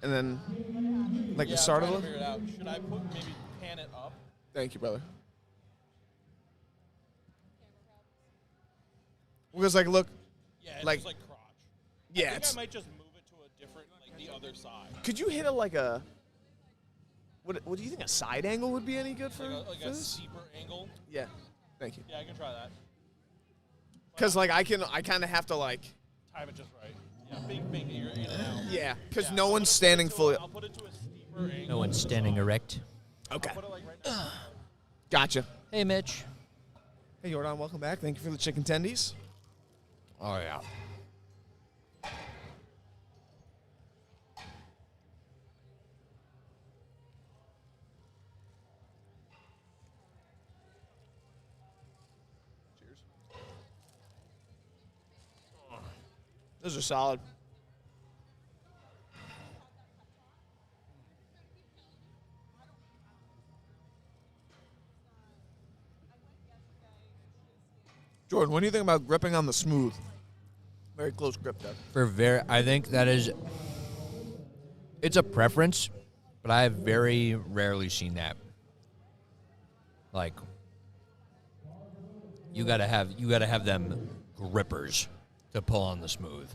and then like the start of it. Figure it out. Should I put maybe pan it up? Thank you, brother. Because like look, Yeah, it's like just like crotch. yeah, I think it's. I might just move it to a different, like the other side. Could you hit it like a? What do you think a side angle would be any good for? Like for a this? steeper angle. Yeah, thank you. Yeah, I can try that. Because like I kind of have to like. Time it just right. Yeah, big, you're in and out. Yeah, because Yeah, no I'll one's put it standing to a- fully. I'll put it to a steeper angle. No one's standing erect. Okay, Put it like right now. gotcha. Hey, Mitch. Hey Jordan, welcome back. Thank you for the chicken tendies. Oh, yeah. Those are solid. Jordan, what do you think about gripping on the smooth? Very close grip there. I think that is, it's a preference, but I have very rarely seen that. Like, you gotta have them grippers to pull on the smooth.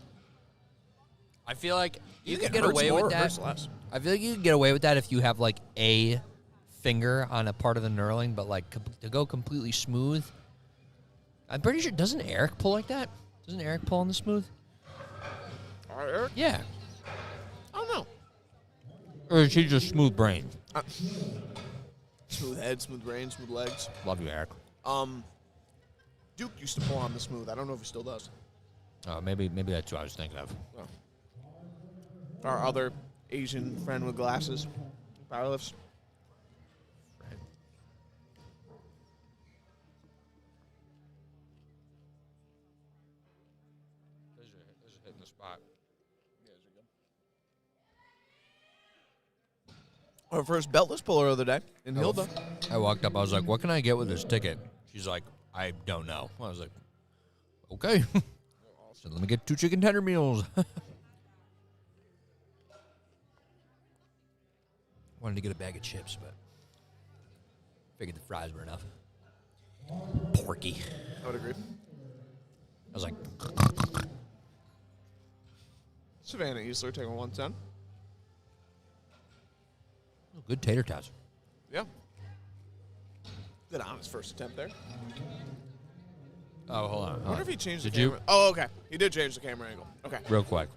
I feel like you can get away with that. I feel like you can get away with that if you have like a finger on a part of the knurling, but like to go completely smooth. I'm pretty sure, doesn't Eric pull like that? Doesn't Eric pull on the smooth? All right, Eric? Yeah. I don't know. Or is he just smooth brain? Smooth head, smooth brain, smooth legs. Love you, Eric. Duke used to pull on the smooth. I don't know if he still does. Maybe that's what I was thinking of. Oh. Our other Asian friend with glasses, powerlifts. Those are hitting the spot. Our first beltless puller of the day in Hilda. I walked up. I was like, "What can I get with this ticket?" She's like, "I don't know." I was like, "Okay." So let me get 2 chicken tender meals. Wanted to get a bag of chips, but figured the fries were enough. Porky. I would agree. I was like, Savannah Easler taking 110. Good tater tots. Yeah. Good on his first attempt there. Oh, hold on. I wonder if he changed the Did you? camera. Oh, okay. He did change the camera angle. Okay. Real quick.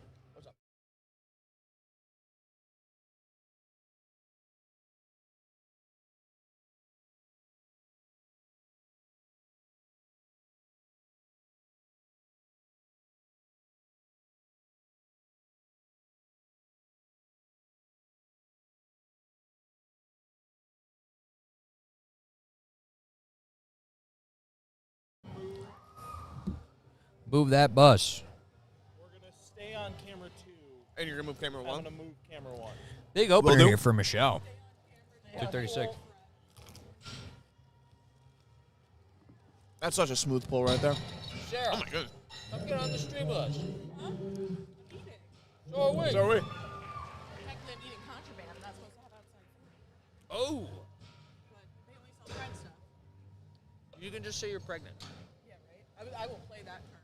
Move that bus. We're going to stay on camera 2. And you're going to move camera I'm 1? going to move camera 1. Big opener do. here for Michelle. 236. That's such a smooth pull right there. Sarah, Oh, my goodness. come get on the stream with us. So are we. So are we? Technically, I'm eating contraband. I'm not supposed to have outside food. Oh. But they only sell bread stuff. You can just say you're pregnant. Yeah, right? I will play that turn.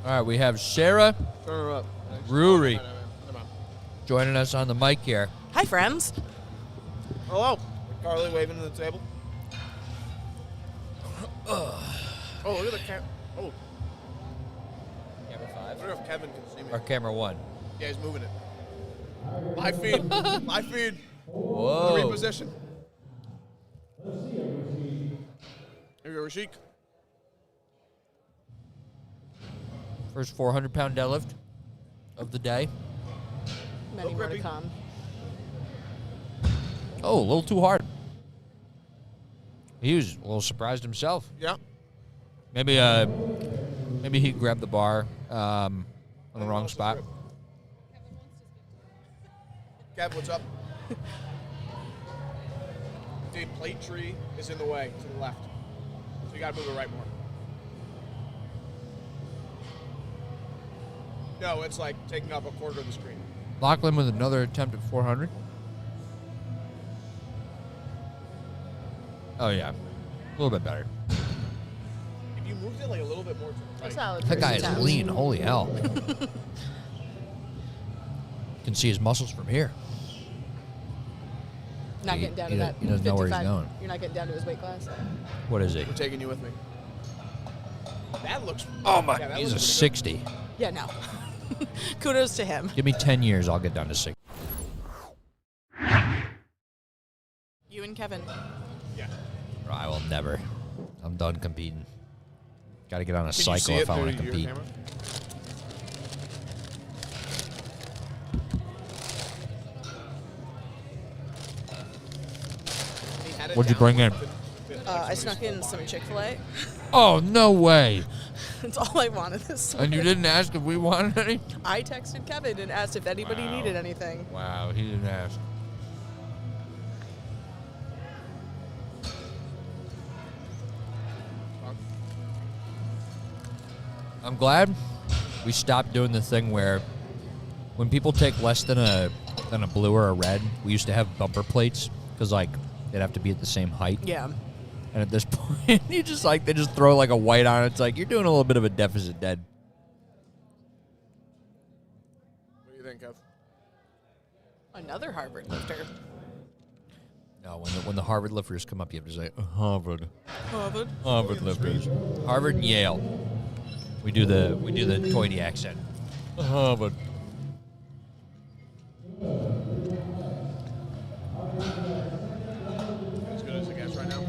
All right, we have Sarah Turn her up. Brewery Come on. joining us on the mic here. Hi, friends. Hello. Carly waving to the table. Oh, look at the camera. Oh, Camera I wonder if Kevin can see me. Or camera 1. Yeah, he's moving it. Live feed. Live feed. Whoa. Reposition. Here you go, Rashik. First 400-pound deadlift of the day. Many more to Grippy. come. Oh, a little too hard. He was a little surprised himself. Yeah. Maybe he grabbed the bar on the wrong spot. Kev, what's up? The plate tree is in the way to the left. So you gotta move it right more. No, it's like taking up a quarter of the screen. Lachlan with another attempt at 400. Oh, yeah. A little bit better. If you moved it like a little bit more to the A right. solid That first guy is attempt. lean. Holy hell. Can see his muscles from here. Not He- getting down he to does- that. he doesn't know where he's 55. going. You're not getting down to his weight class. What is he? We're taking you with me. That looks. Oh, my. yeah, that He's a looks 60. Yeah, no. Kudos to him. Give me 10 years, I'll get down to 60. You and Kevin. pretty good. Yeah. I will never. I'm done competing. Got to get on a Can you cycle see it if I want to through your compete. camera? He had it What'd you down bring in? I snuck in some Chick-fil-A. Oh, no way. That's all I wanted this And you morning. didn't ask if we wanted any? I texted Kevin and asked if anybody Wow. needed anything. Wow, he didn't ask. I'm glad we stopped doing the thing where when people take less than a blue or a red, we used to have bumper plates because like they'd have to be at the same height. Yeah. And at this point, they just throw like a white on it. It's like you're doing a little bit of a deficit dead. What do you think, Kev? Another Harvard lifter. No, when the Harvard lifters come up, you have to say Harvard. Harvard. Harvard lifters. Harvard and Yale. We do the Toity accent. Harvard. As good as it gets right now.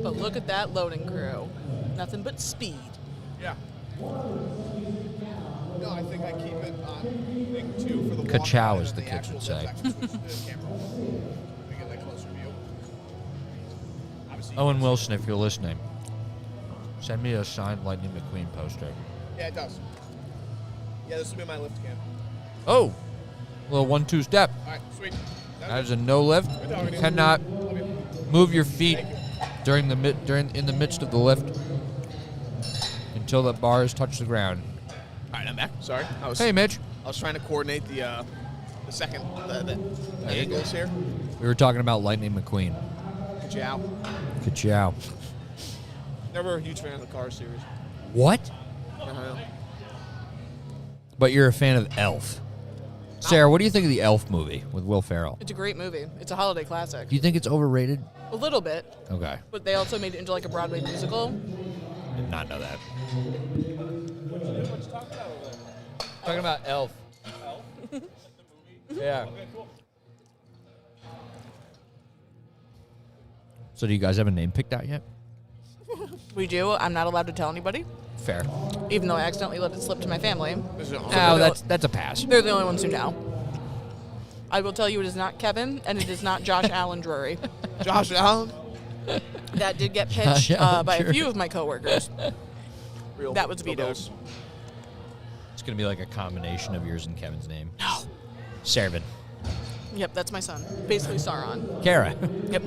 But look at that loading crew. Nothing but speed. Yeah. No, I think I keep it on thing 2 for the walk Ka-chow, and as then the kids actual would say. lift, I can switch to the camera. We get that closer view. Obviously, you Owen can Wilson, if you're listening, send me a signed Lightning McQueen poster. see- Yeah, it does. Yeah, this will be my lift cam. Oh, little 1-2 step. All right, sweet. That is a no lift. You cannot move your feet during in the midst of the lift until the bars touch the ground. All right, I'm back. Sorry, I was Hey, Mitch. trying to coordinate the second the you angles here. We were talking about Lightning McQueen. Ciao. Ka-chow. Never a huge fan of the Cars series. What? Uh-huh. but you're a fan of Elf. Sarah, what do you think of the Elf movie with Will Ferrell? It's a great movie. It's a holiday classic. Do you think it's overrated? A little bit, Okay. but they also made it into like a Broadway musical. Did not know that. Talking about Elf. Yeah. So do you guys have a name picked out yet? We do. I'm not allowed to tell anybody, Fair. even though I accidentally let it slip to my family. Oh, that's a pass. They're the only ones who know. I will tell you it is not Kevin, and it is not Josh Allen Drury. Josh Allen? That did get pitched by a Drury. few of my coworkers. Real That was vetoed. Bills. It's going to be like a combination of yours and Kevin's name. No. Sarvin. Yep, that's my son. Basically Sauron. Kara. Yep.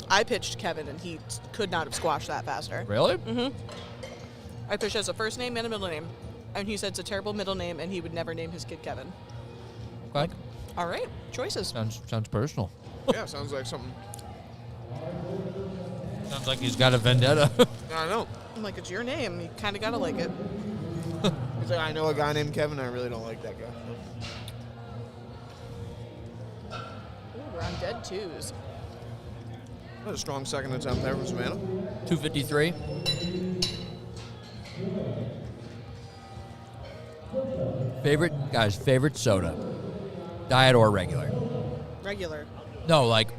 I pitched Kevin, and he could not have squashed that faster. Really? Mm-hmm. I pitched as a first name and a middle name, and he said it's a terrible middle name, and he would never name his kid Kevin. Okay. All right, choices. Sounds personal. Yeah, sounds like something. Sounds like he's got a vendetta. I don't know. I'm like, it's your name. You kind of got to like it. He's like, I know a guy named Kevin. I really don't like that guy. Ooh, we're on dead twos. That was a strong second attempt there from Savannah. 253. Favorite soda? Diet or regular? Regular. No, like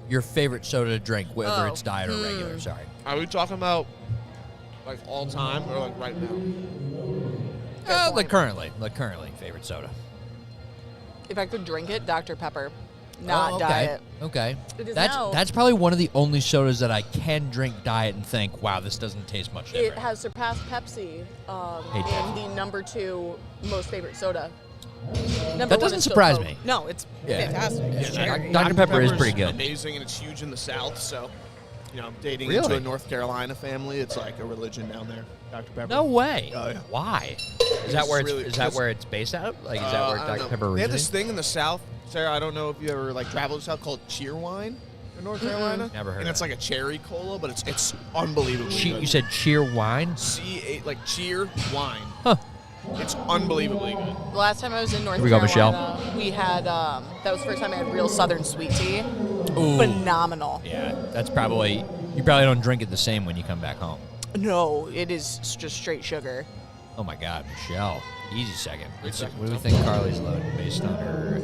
your favorite soda to drink, whether Oh. it's diet or regular. Sorry. Are we talking about like all time or like right now? Like currently, favorite soda. If I could drink it, Dr. Pepper, not okay. diet. Okay. It is now- That's probably one of the only sodas that I can drink diet and think, wow, this doesn't taste much It different. has surpassed Pepsi Hey, in the number 2 most favorite soda. Number That one doesn't is still surprise Coke. me. No, it's Yeah. fantastic. It's cherry. Dr. Pepper is Pepper's pretty good. Amazing, and it's huge in the South. So, you know, dating Really? into a North Carolina family, it's like a religion down there. Dr. Pepper. No way. Oh, yeah. Why? Is that where really- is that where it's based out of? Like, is that where I don't Dr. know. Pepper They have originated? this thing in the South, Sarah. I don't know if you ever like traveled to the South called cheer wine in North Carolina. Never heard And of it's it. like a cherry cola, but it's unbelievably good. You said cheer wine? like cheer wine. Huh. It's unbelievably good. The last time I was in North Here we go, Carolina, we had, that was the first time I had real Southern sweet tea. Ooh. Phenomenal. Yeah, that's probably you probably don't drink it the same when you come back home. No, it is just straight sugar. Oh my God, Michelle. Easy second. What do we think Carly's loading based on her?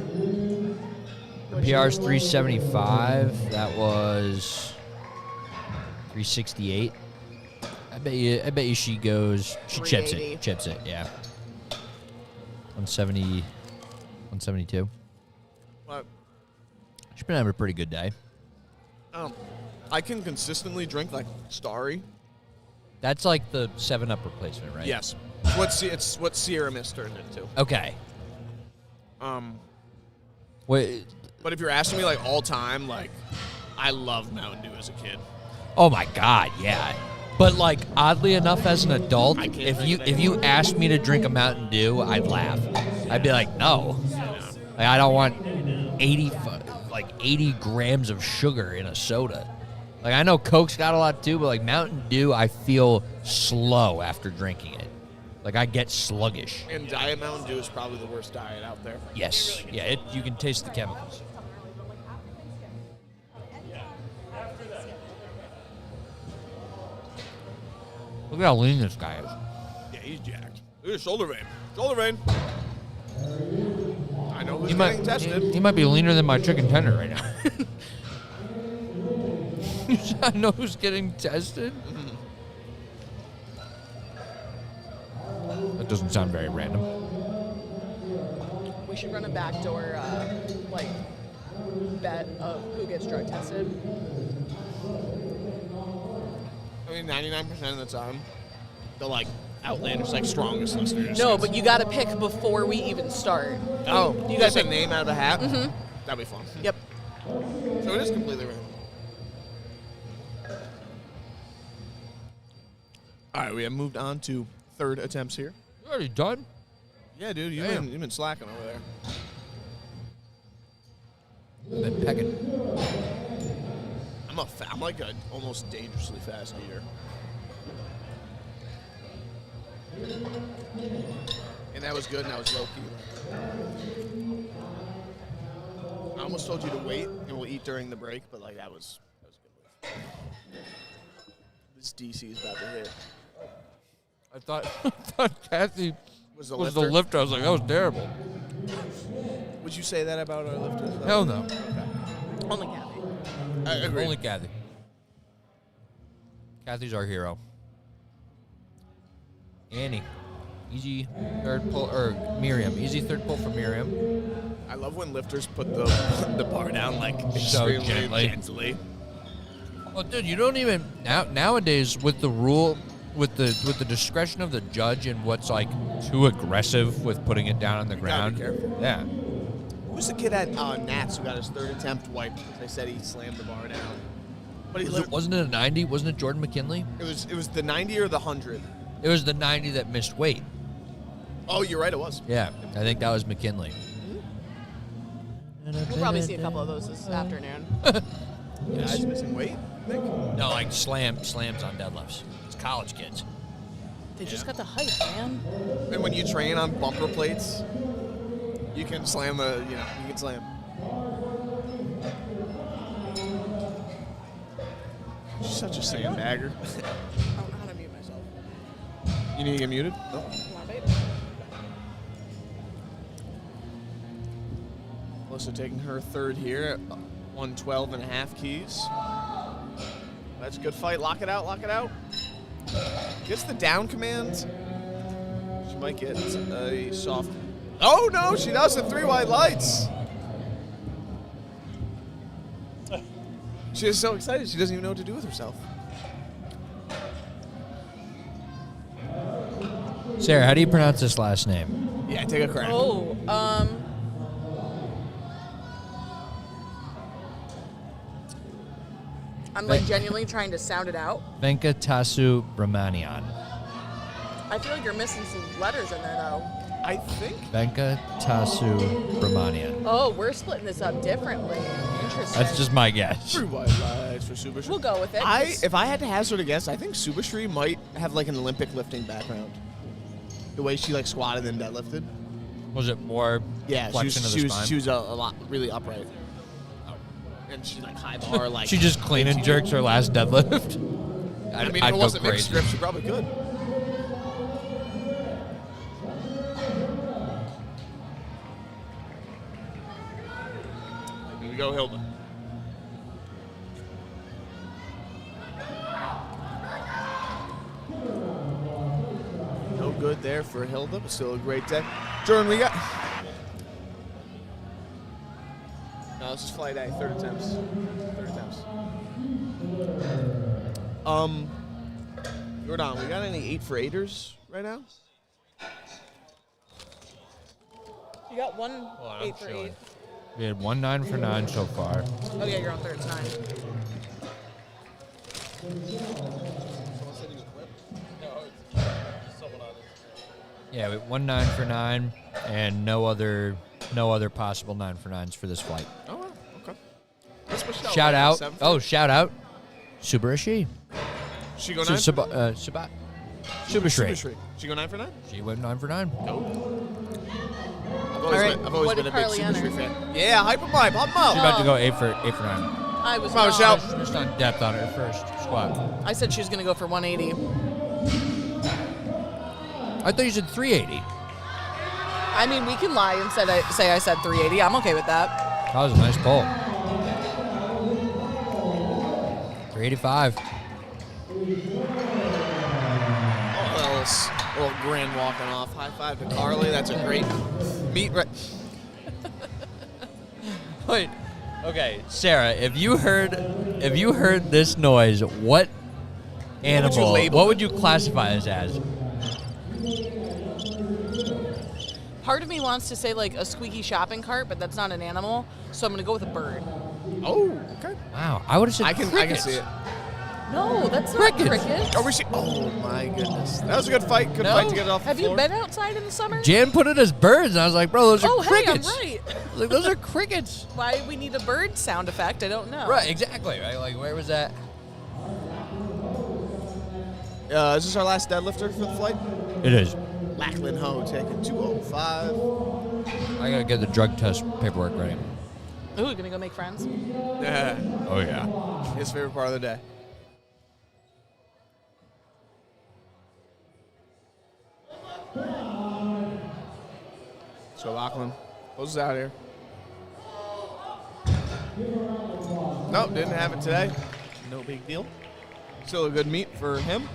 Her PR's 375. That was 368. I bet you she goes. She chips 380. it. Chips it. Yeah. 170. 172. But She's been having a pretty good day. I can consistently drink like Starry. That's like the 7-Up replacement, right? Yes. It's what Sierra Mist turned into. Okay. Wait. But if you're asking me like all time, like I loved Mountain Dew as a kid. Oh my God, yeah. But like oddly enough, as an adult, I can't if think you of if you asked me to drink a Mountain Dew, I'd laugh. I'd be like, no, like, I don't want 80 grams of sugar in a soda. Like I know Coke's got a lot too, but like Mountain Dew, I feel slow after drinking it. Like I get sluggish. And Diet Mountain Dew is probably the worst diet out there. Yes, yeah, you can taste the chemicals. Look at how lean this guy is. Yeah, he's jacked. Look at his shoulder vein. Shoulder vein. I know who's He getting tested. he might be leaner than my chicken tender right now. I know who's getting tested. That doesn't sound very random. We should run a backdoor, bet of who gets drug tested. I mean, 99% of the time, the like outlandish, like strongest listeners. No, but you got to pick before we even start. Oh, You you gotta got a pick- name out of the hat? Mhm. That'd be fun. Yep. So it is completely random. All right, we have moved on to third attempts here. You already done? Yeah, dude, Damn. you've been slacking over there. Been pecking. I'm like a almost dangerously fast eater. And that was good, and that was low key. I almost told you to wait, and we'll eat during the break, but like that was a good move. This DC is about to hit. I thought Kathy Was the was lifter? the lifter. I was like, that was terrible. Would you say that about our lifters? though? Hell no. Okay. Only Kathy. I agree. Only Kathy. Kathy's our hero. Annie. Easy third pull, or Miriam. Easy third pull for Miriam. I love when lifters put the bar down like So extremely gently. gently. Well, dude, you don't even nowadays with the rule, with the discretion of the judge and what's like too aggressive with putting it down on the You gotta ground. be careful. Yeah. Who's the kid at Nats who got his third attempt wiped because they said he slammed the bar down? But he Wasn't it a 90? Wasn't it Jordan McKinley? It was the 90 or the 100. It was the 90 that missed weight. Oh, you're right. It was. Yeah, I think that was McKinley. We'll probably see a couple of those this afternoon. Guys missing weight. I think. No, like slams on deadlifts. It's college kids. They just got the height, man. And when you train on bumper plates, you can slam you can slam. She's such a sandbagger. I don't know how to mute myself. You need to get muted? No. Come on, babe. Also taking her third here at 112 and a half keys. That's a good fight. Lock it out, lock it out. Gets the down command. She might get a soft. Oh, no, she doesn't. 3 white lights. She is so excited, she doesn't even know what to do with herself. Sarah, how do you pronounce this last name? Yeah, take a crack. Oh, I'm like genuinely trying to sound it out. Venkatasu Brahmanian. I feel like you're missing some letters in there, though. I think. Venkatasu Brahmanian. Oh, we're splitting this up differently. Interesting. That's just my guess. 3 white lights for Subashri. We'll go with it. If I had to hazard a guess, I think Subashri might have like an Olympic lifting background. The way she like squatted and deadlifted. Was it more flexion of the spine? She was a lot really upright. And she like high bar like. She just clean and jerks her last deadlift. I mean, if I'd it go wasn't mixed crazy. strip, she probably could. Here we go, Hilda. No good there for Hilda, but still a great day. Jordan, we got. No, this is flight A, third attempts. Jordan, we got any 8 for 8ers right now? You got one 8 for 8. We had 1 9 for 9 so far. Oh, yeah, you're on third. It's 9. Yeah, we had 1 9 for 9 and no other possible 9 for 9s for this flight. Oh, wow. Okay. Let's push it out. Shout out. 7. Oh, shout out. Subarashi. She go 9? Subashri. Subashri. She go 9 for 9? She went 9 for 9. I've always What been did a big Carly Subashri enter? fan. Yeah, hype him up. She's about to go 8 for 9. I was Come on, not. shout. Just on depth on her first squat. I said she was going to go for 180. I thought you said 380. I mean, we can lie and say I said 380. I'm okay with that. That was a nice pull. 385. A little grand walking off. High five to Carly. That's a great meet. Wait. Okay, Sarah, if you heard this noise, what animal? What would you classify this as? Part of me wants to say like a squeaky shopping cart, but that's not an animal, so I'm going to go with a bird. Oh, okay. Wow, I would have said I can crickets. see it. No, that's Crickets. not cricket. Are we see? Oh my goodness, that was a good fight. Good fight to get it off. Have the you floor. been outside in the summer? Jan put it as birds, and I was like, bro, those are Oh, hey, I'm crickets. right. I was like, those are crickets. Why we need a bird sound effect, I don't know. Right, exactly. Right, like where was that? Is this our last deadlifter for the flight? It is. Lachlan Ho taking 205. I gotta get the drug test paperwork ready. Ooh, gonna go make friends? Yeah. Oh yeah. His favorite part of the day. So Lachlan closes out here. Nope, didn't have it today. No big deal. Still a good meet for him.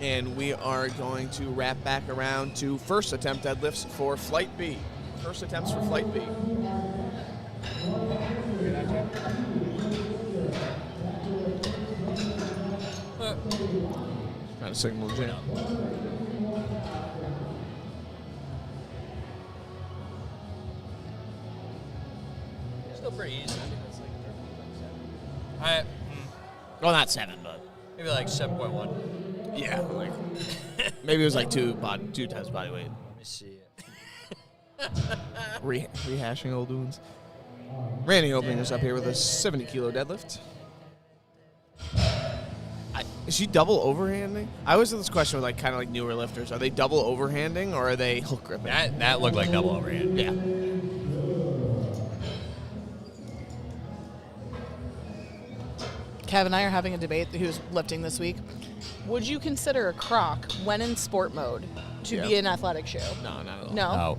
And we are going to wrap back around to first attempt deadlifts for Flight B. First attempts for Flight B. Trying to signal jam. Still pretty easy. Well, not 7, but Maybe like 7.1. yeah, like maybe it was like 2 times body weight. Let me see it. Rehashing old wounds. Randy opening us up here with a 70-kilo deadlift. Is she double overhanding? I always have this question with like kind of like newer lifters. Are they double overhanding or are they hook gripping? That looked like double overhand. Yeah. Kev and I are having a debate who's lifting this week. Would you consider a croc, when in sport mode, to be an athletic shoe? No, not at all. No? Oh.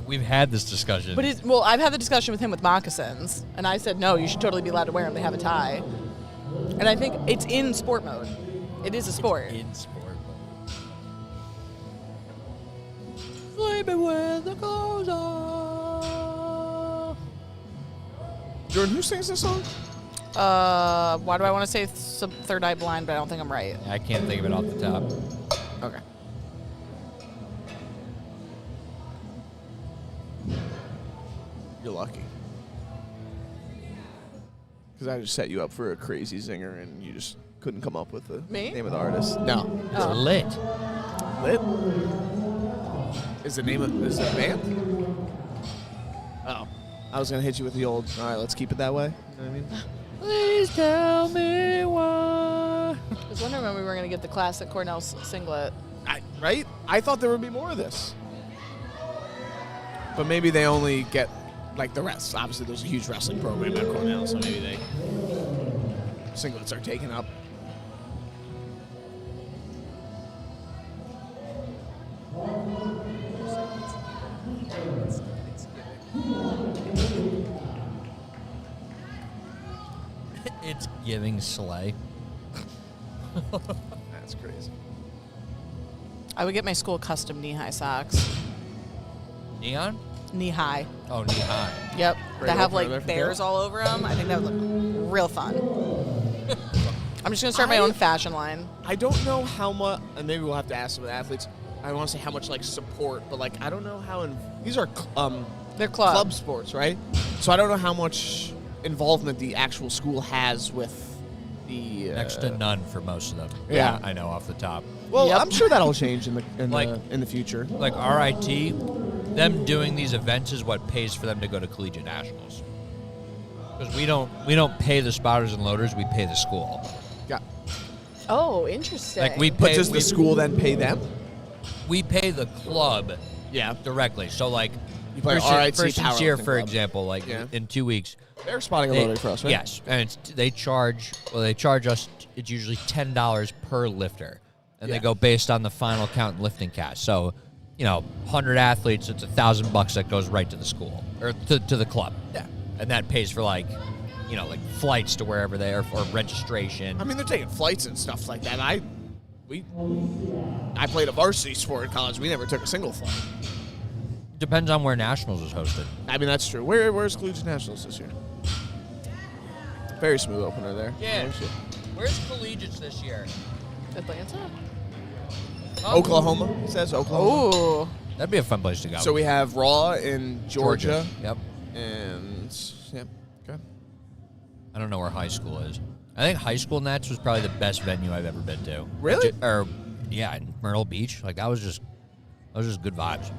We've had this discussion. But I've had the discussion with him with moccasins, and I said, no, you should totally be allowed to wear them. They have a tie. And I think it's in sport mode. It is a sport. in sport. Sleeping with the clothes on. Jordan, who sings this song? Why do I want to say Third Eye Blind, but I don't think I'm right. I can't think of it off the top. Okay. You're lucky. Because I just set you up for a crazy zinger and you just couldn't come up with the Me? name of the artist. No. It's lit. Lit? Is the band? Oh. I was going to hit you with the old, all right, let's keep it that way. You know what I mean? Please tell me why. I was wondering when we were going to get the classic Cornell singlet. Right? I thought there would be more of this. But maybe they only get like the rest. Obviously, there's a huge wrestling program at Cornell, so maybe singlets are taken up. It's giving sleigh. That's crazy. I would get my school custom knee-high socks. Neon? Knee-high. Oh, knee high. Yep. Great That have opener there like for bears Bill. all over them. I think that would look real fun. I'm just going to start my own fashion line. I don't know how much, and maybe we'll have to ask some of the athletes. I want to say how much like support, but like I don't know how. These are They're club sports, right? So I don't know how much involvement the actual school has with the Next to none for most of them. Yeah. I know off the top. Well, Yep. I'm sure that'll change in Like- the future. Like RIT, them doing these events is what pays for them to go to collegiate nationals. Because we don't pay the spotters and loaders, we pay the school. Yeah. Oh, interesting. Like we But pay, does the school then pay them? we pay the club Yeah. directly. So like You play first, RIT first Powerlifting year, for Club. example, like Yeah. in 2 weeks. They're spotting a They- loading for us, right? Yes, and they charge us. It's usually $10 per lifter, and Yeah. they go based on the final count in LiftingCast. So, 100 athletes, it's $1,000 that goes right to the school or to the club. Yeah. And that pays for like flights to wherever they are or registration. I mean, they're taking flights and stuff like that. I played a varsity sport in college. We never took a single flight. Depends on where nationals is hosted. I mean, that's true. Where's Collegiate Nationals this year? Very smooth opener there. Yeah. Oh, shit. Where's collegiates this year? Atlanta? Oklahoma, it says Oklahoma. Ooh. That'd be a fun place to go. So we have Raw in Georgia. Yep. And, yeah, okay. I don't know where high school is. I think High School Nats was probably the best venue I've ever been to. Really? Yeah, in Myrtle Beach. Like that was just good vibes.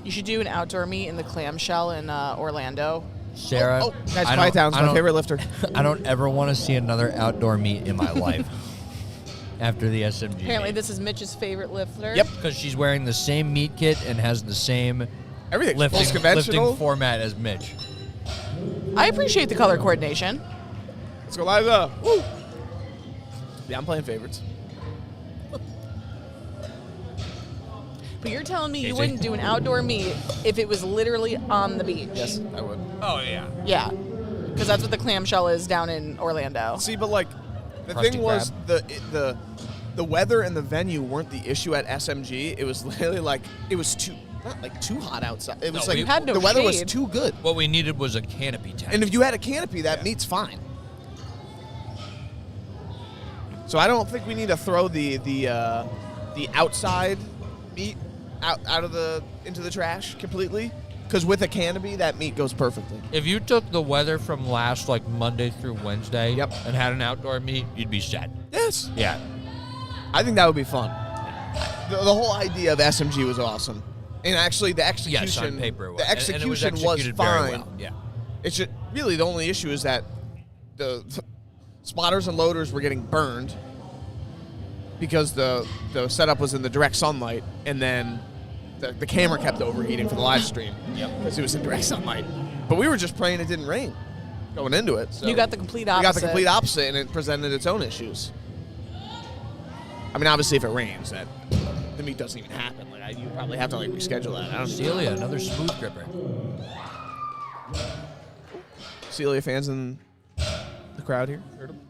You should do an outdoor meet in the clamshell in Orlando. Sarah, Oh, guys, I Pye don't- Town's I my don't- favorite lifter. I don't ever want to see another outdoor meet in my life. after the SMG. Apparently, meet. this is Mitch's favorite lifter. Yep. Because she's wearing the same meat kit and has the same Everything's lifting, most conventional. lifting format as Mitch. I appreciate the color coordination. Let's go, Liza. Woo. Yeah, I'm playing favorites. But you're telling me you KJ? wouldn't do an outdoor meet if it was literally on the beach? Yes, I would. Oh, yeah. Yeah. Because that's what the clamshell is down in Orlando. See, but like, the Krusty thing was the weather and the venue weren't the issue at SMG. It was literally like it was not like too hot outside. It was No, like you had no the weather was shade. too good. What we needed was a canopy tent. And if you had a canopy, that meet's fine. So I don't think we need to throw the outside meat out of into the trash completely. Because with a canopy, that meat goes perfectly. If you took the weather from last like Monday through Wednesday Yep. and had an outdoor meet, you'd be set. Yes. Yeah. I think that would be fun. The whole idea of SMG was awesome. And actually, the execution, Yes, on paper it was. the execution and it was was executed very fine. well. Yeah. It's just, really the only issue is that the spotters and loaders were getting burned because the setup was in the direct sunlight, and then the camera kept overheating for the live stream. Yep. Because it was in direct sunlight. But we were just praying it didn't rain going into it. So You got the complete we opposite. got the complete opposite, and it presented its own issues. I mean, obviously, if it rains, that the meet doesn't even happen. Like, you probably have to like reschedule that. I don't know. Celia, another smooth gripper. Celia fans in the crowd here. Heard 'em?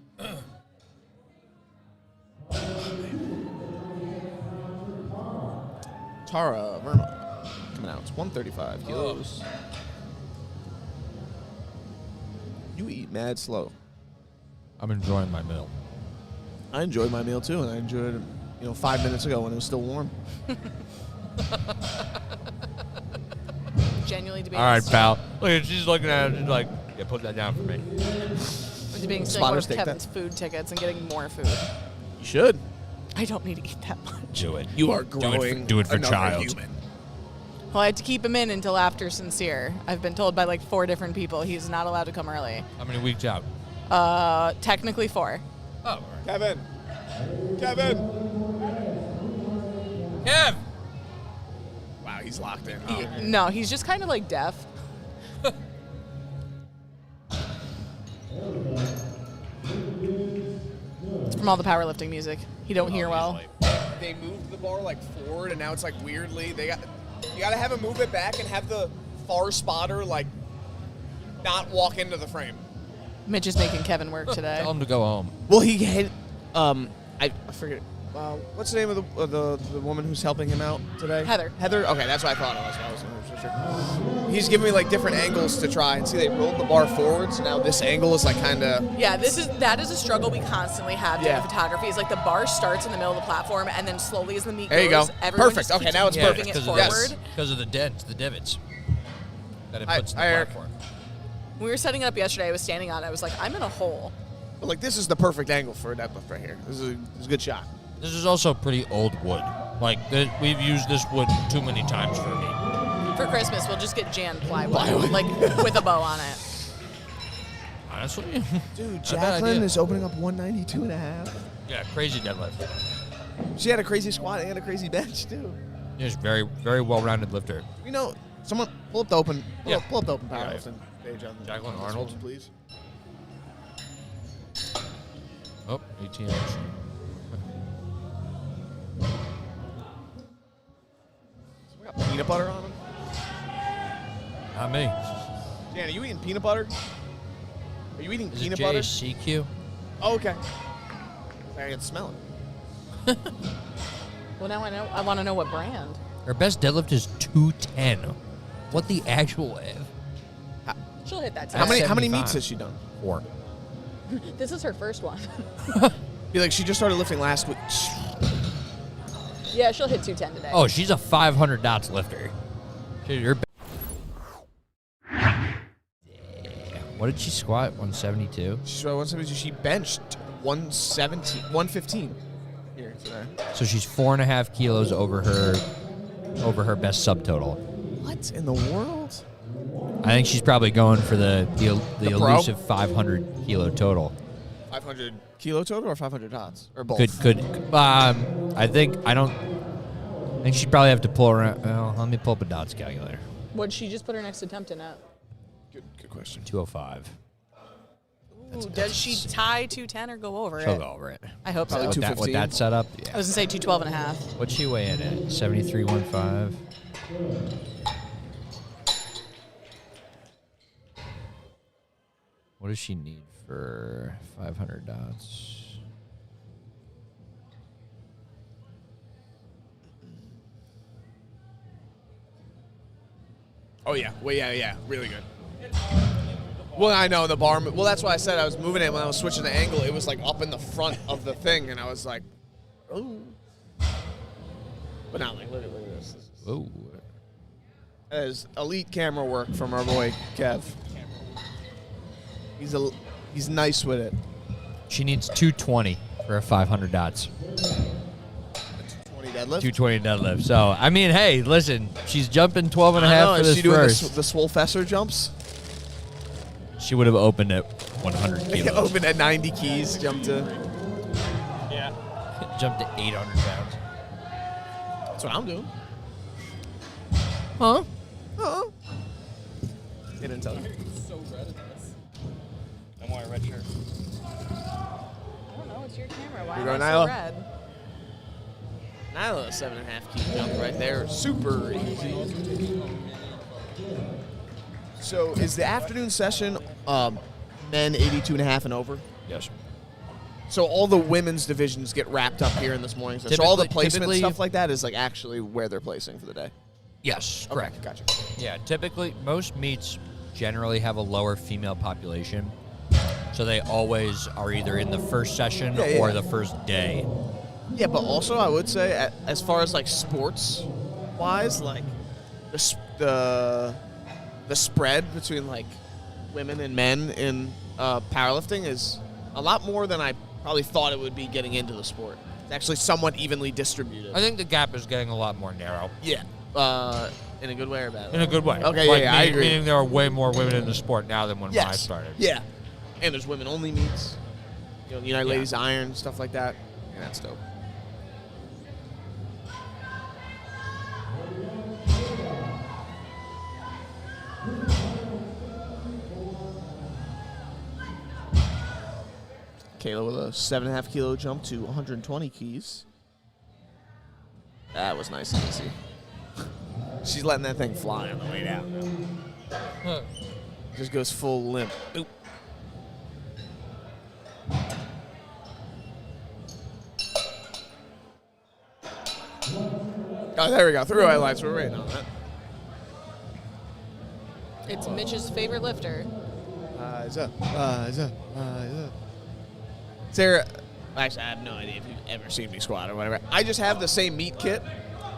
Tara Verma coming out. It's 135 kilos. You eat mad slow. I'm enjoying my meal. I enjoyed my meal too, and I enjoyed it, 5 minutes ago when it was still warm. Genuinely debating. All right, pal. Look at she's looking at it. She's like, yeah, put that down for me. I'm debating stealing one Spotters of take Kevin's food tickets and getting more food. You should. I don't need to eat that much. Do it. You are growing. do it for another child. Human. Well, I had to keep him in until after Sincere. I've been told by like 4 different people he's not allowed to come early. How many weeks out? Technically 4. Oh, Kevin. Kevin. Kev! Wow, he's locked in. No, he's just kind of like deaf. It's from all the powerlifting music. He don't hear well. They moved the bar like forward, and now it's like weirdly. You gotta have him move it back and have the far spotter like not walk into the frame. Mitch is making Kevin work today. Tell him to go home. Well, he had, I forget. What's the name of the woman who's helping him out today? Heather. Heather. Okay, that's what I thought it was. I wasn't sure. He's giving me like different angles to try and see. They rolled the bar forward, so now this angle is like kind of. Yeah, that is a struggle we constantly have doing photography. Is like the bar starts in the middle of the platform, and then slowly as the meat There you goes, go. everyone Perfect. just Okay, keeps now it's moving perfect. it forward. Because of the dents, the divots that it Hi, puts in hi, the Eric. platform. When we were setting it up yesterday, I was standing on it. I was like, I'm in a hole. But like this is the perfect angle for a deadlift right here. This is a good shot. This is also pretty old wood. Like, we've used this wood too many times for me. For Christmas, we'll just get Jan plywood, like with a bow on it. Honestly? Dude, Not a bad Jacqueline idea. is opening up 192.5. Yeah, crazy deadlift. She had a crazy squat and a crazy bench too. She's very, very well-rounded lifter. Someone pull up the open. Yeah. Pull up the open Yeah, yeah. powerlifting page on Jacqueline this Arnold. one, please. Oh, 18 inch. We got peanut butter on them. Not me. Jan, are you eating peanut butter? Are you eating Is peanut it butter? JCQ? Oh, okay. I can smell it. Well, now I know. I want to know what brand. Her best deadlift is 210. What the actual She'll hit that. How Today. many 75. meets has she done? 4. This is her first one. Be like, she just started lifting last week. Yeah, she'll hit 210 today. Oh, she's a 500 dots lifter. You're what did she squat? 172? She benched 115 here today. So she's 4.5 kilos over her best subtotal. What in the world? I think she's probably going for the pro? elusive 500 kilo total. 500 kilo total or 500 dots or both? Could I think she'd probably have to pull around. Well, let me pull up a dots calculator. What'd she just put her next attempt in at? Good question. 205. Ooh, does she tie 210 or go over She'll it? go over it. I hope so. Probably With 215. that setup, I yeah. was gonna say 212 and a half. What'd she weigh in at? 73.15. What does she need for 500 dots? Oh, yeah. Well, yeah. Really good. Well, I know the bar. Well, that's why I said I was moving it when I was switching the angle. It was like up in the front of the thing, and I was like, oh. But not like, look at this. Whoa. That is elite camera work from our boy Kev. He's nice with it. She needs 220 for a 500 dots. 20 deadlift. 220 deadlift. So, I mean, hey, listen, she's jumping 12 and a I half know, for is this she doing first. the Swolfessor jumps? She would have opened at 100 kilos. Open at 90 keys, jumped to. Yeah. Jumped to 800 pounds. That's what I'm doing. Huh? Uh-uh. Get into it. I'm wearing a red shirt. I don't know. It's your camera. Why You am go, I Nyla? so red? Nyla, 7.5 key jump right there. Super easy. So is the afternoon session men 82.5 and over? Yes. So all the women's divisions get wrapped up here in this morning. So all the placement typically- stuff like that is like actually where they're placing for the day. Yes, correct. Gotcha. Yeah, typically, most meets generally have a lower female population. So they always are either in the first session Yeah, or yeah. the first day. Yeah, but also I would say as far as like sports wise, like the spread between like women and men in powerlifting is a lot more than I probably thought it would be getting into the sport. It's actually somewhat evenly distributed. I think the gap is getting a lot more narrow. Yeah. In a good way or bad way? In a good way. Okay, Like, I agree. Meaning there are way more women in the sport now than when I Yes. started. Yeah. And there's women only meets. You know, United Yeah. Ladies Iron, stuff like that. Yeah, that's dope. Kayla with a 7.5 kilo jump to 120 keys. That was nice and easy. She's letting that thing fly on the way down. Just goes full limp. Oop. Oh, there we go. Through highlights. We're waiting on that. It's Mitch's favorite lifter. Sarah, actually, I have no idea if you've ever seen me squat or whatever. I just have the same meat kit,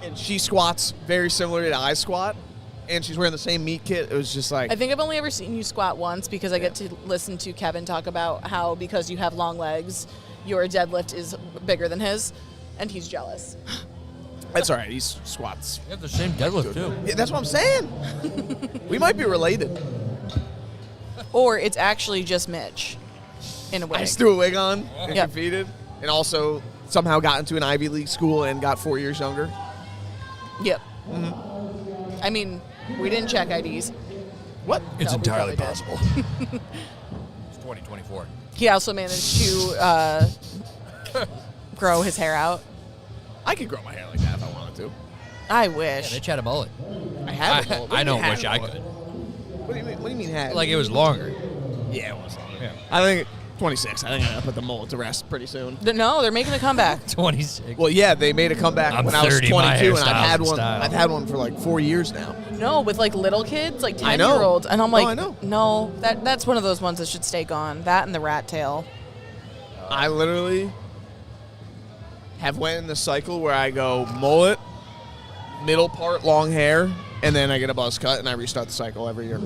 and she squats very similar to I squat, and she's wearing the same meat kit. It was just like, I think I've only ever seen you squat once because I get to listen to Kevin talk about how because you have long legs, your deadlift is bigger than his, and he's jealous. that's all right. He squats. You have the same deadlift, too. Yeah, that's what I'm saying. We might be related. Or it's actually just Mitch in a way. I just threw a wig on and Yep. competed, and also somehow got into an Ivy League school and got 4 years younger. Yep. I mean, we didn't check IDs. What? It's No, we entirely probably did. possible. It's 2024. He also managed to grow his hair out. I could grow my hair like that if I wanted to. I Yeah, wish. Mitch had a mullet. I have a mullet. What I do you don't mean wish had a I mullet? could. What do you mean had? Like, it was longer. Yeah, it was longer. Yeah. I think 26. I think I'm gonna put the mullet to rest pretty soon. No, they're making a comeback. 26. Well, yeah, they made a comeback I'm when I was 30, my 22, and I've hairstyle's had in one. style. I've had one for like 4 years now. No, with like little kids, like I know. 10-year-olds, and I'm No, like, I know. no, that's one of those ones that should stay gone. That and the rat tail. I literally have went in the cycle where I go mullet, middle part long hair, and then I get a buzz cut, and I restart the cycle every year.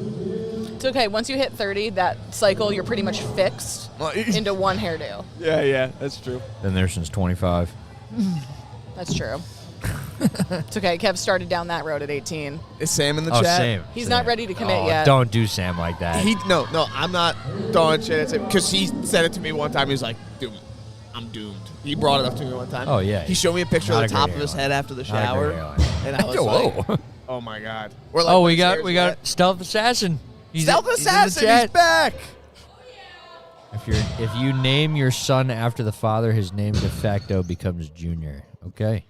It's okay. Once you hit 30, that cycle you're pretty much fixed into one hairdo. Yeah, that's true. Been there since 25. That's true. It's okay. Kev started down that road at 18. Is Sam in the Oh, chat? same. He's same. not ready to commit Oh, yet. Don't do Sam like that. No, I'm not throwing shit at him because he said it to me one time. He was like, "Dude, I'm doomed. He brought it up to me one time. Oh, yeah. He showed me a picture Not of the a top great of his airline. head after the Not a shower, great airline. and I was Whoa. like, "Oh my god!" We're like, Oh, we "What got stairs we is got that?" Stealth Assassin. Stealth in the Assassin. chat. He's back. If you name your son after the father, his name de facto becomes Junior. Okay.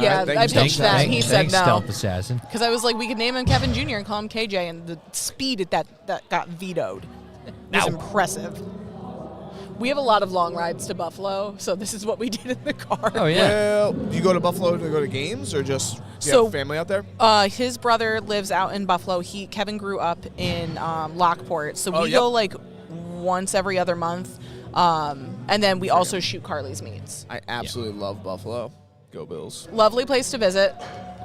Yeah, thank I you, Stealth pitched that. Assassin. He said Thanks, no. Stealth Assassin. Because I was like, we could name him Kevin Jr. and call him KJ, and the speed at that got vetoed. It was impressive. We have a lot of long rides to Buffalo, so this is what we did in the car. Oh yeah. Well, do you go to Buffalo to go to games, or just do you So- have family out there? His brother lives out in Buffalo. Kevin grew up in Lockport, so Oh, we yep. go like once every other month. And then we also shoot Carly's meets. I absolutely love Buffalo. Go Bills. Lovely place to visit.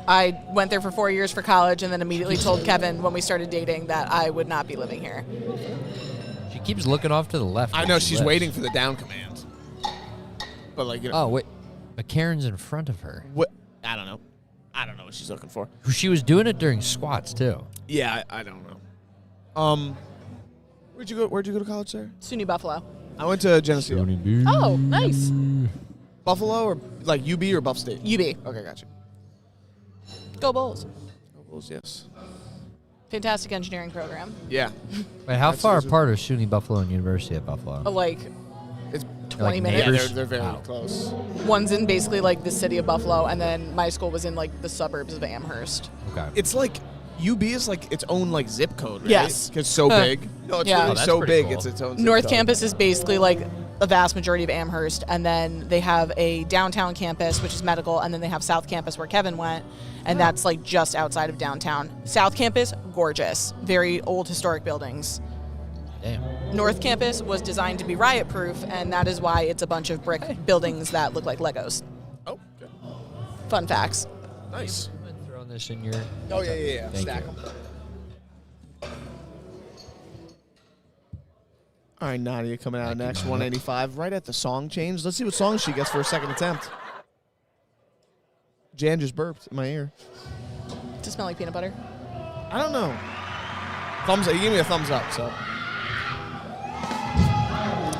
I went there for 4 years for college, and then immediately told Kevin when we started dating that I would not be living here. She keeps looking off to the left. I when know she she's lifts. waiting for the down command, but like, you know, Oh wait, but Karen's in front of her. what? I don't know. I don't know what she's looking for. She was doing it during squats too. Yeah, I don't know. Where'd you go to college, Sarah? SUNY Buffalo. I went to Geneseo. Oh, nice. Buffalo or like UB or Buff State? UB. Okay, gotcha. Go Bulls. Go Bulls, yes. Fantastic engineering program. Yeah. Wait, how That's far awesome. apart are SUNY Buffalo and University of Buffalo? Like It's 20 Like minutes. yeah, neighbors? they're very Wow. close. One's in basically like the city of Buffalo, and then my school was in like the suburbs of Amherst. Okay. It's like UB is like its own like zip code, right? Yes. 'Cause it's so big. No, it's Yeah. literally Oh, that's so pretty big. cool. It's its own. Zip North code. Campus is basically like a vast majority of Amherst, and then they have a downtown campus, which is medical, and then they have South Campus where Kevin went, and that's like just outside of downtown. South Campus, gorgeous, very old historic buildings. Damn. North Campus was designed to be riot-proof, and that is why it's a bunch of brick buildings that look like Legos. Oh, good. Fun facts. Nice. Throwing this in your. Oh yeah. Thank Stack you. 'em. All right, Nadia coming out next, 185, right at the song change. Let's see what song she gets for her second attempt. Jan just burped in my ear. Does it smell like peanut butter? I don't know. Thumbs up. You gave me a thumbs up, so.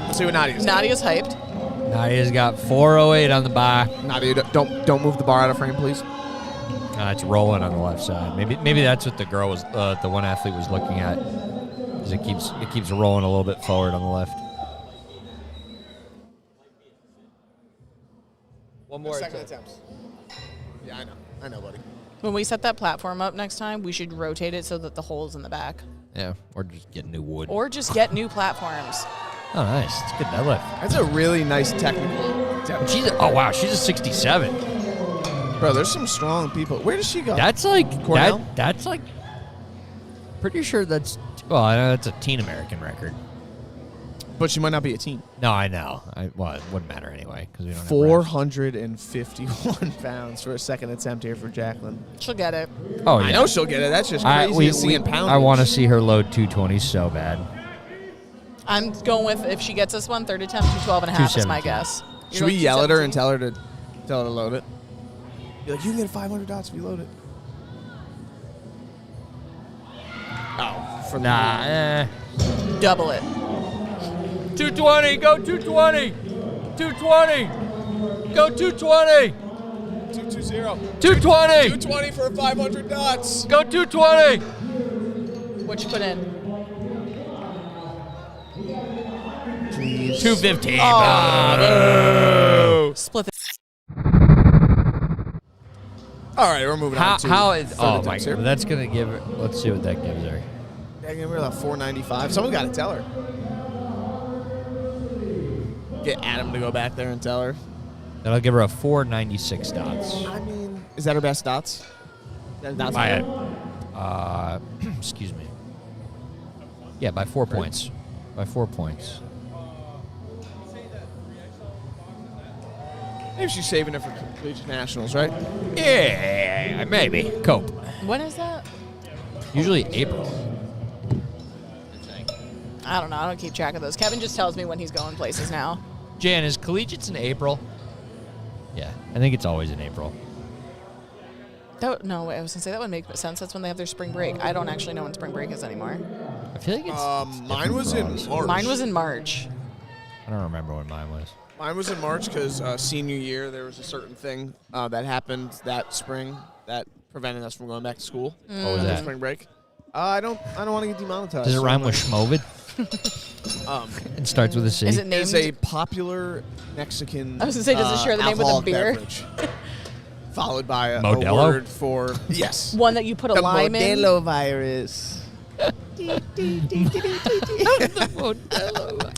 Let's see what Nadia's got. Nadia's hyped. Nadia's got 408 on the bar. Nadia, don't move the bar out of frame, please. It's rolling on the left side. Maybe that's what the girl was. The one athlete was looking at. Is it keeps rolling a little bit forward on the left. One more Second attempts. Yeah, I know, buddy. When we set that platform up next time, we should rotate it so that the hole's in the back. Yeah, or just get new wood. Or just get new platforms. Oh, nice. It's a good deadlift. That's a really nice technical attempt. Oh wow, she's a 67. Bro, there's some strong people. Where does she go? That's like Cornell? That's like. Pretty sure that's. Well, I know that's a teen American record. But she might not be a teen. No, I know. Well, it wouldn't matter anyway because we don't have refs. 451 pounds for a second attempt here for Jacqueline. She'll get it. Oh yeah. I know she'll get it. That's just crazy to see in poundage. I want to see her load 220 so bad. I'm going with, if she gets this one, third attempt, 212 and a half is my 217. guess. You're Should we going yell at her and 217? tell her to load it? Be like, you can get 500 dots if you load it. Oh, for Double it. 220, go 220. 220. Go 220. 220. 220. 220 for 500 dots. Go 220. What'd you put in? Please. 215. Split the. All right, we're moving on to How is? third Oh my attempts here. god, that's gonna give her. Let's see what that gives her. Dang, we're at 495. Someone got to tell her. Get Adam to go back there and tell her. That'll give her a 496 dots. I mean, is that her best dots? That's By excuse me. Yeah, by 4 points. By 4 points. Maybe she's saving it for collegiate nationals, right? Yeah, maybe. Cope. When is that? Usually April. I don't know. I don't keep track of those. Kevin just tells me when he's going places now. Jan, is collegiates in April? Yeah, I think it's always in April. No, wait, I was going to say that would make sense. That's when they have their spring break. I don't actually know when spring break is anymore. I feel like it's. Mine was in March. Mine was in March. I don't remember when mine was. Mine was in March because senior year there was a certain thing that happened that spring that prevented us from going back to school. What was after that? Spring break. I don't want to get demonetized. Does it so rhyme I'm with like- schmovid? It starts with a C. Is it It's named? a popular Mexican. I was gonna say, does it share the name with a alcoholic beer? beverage, followed by a Modelo? word for yes. One that you put a The lime in? Modelo virus. I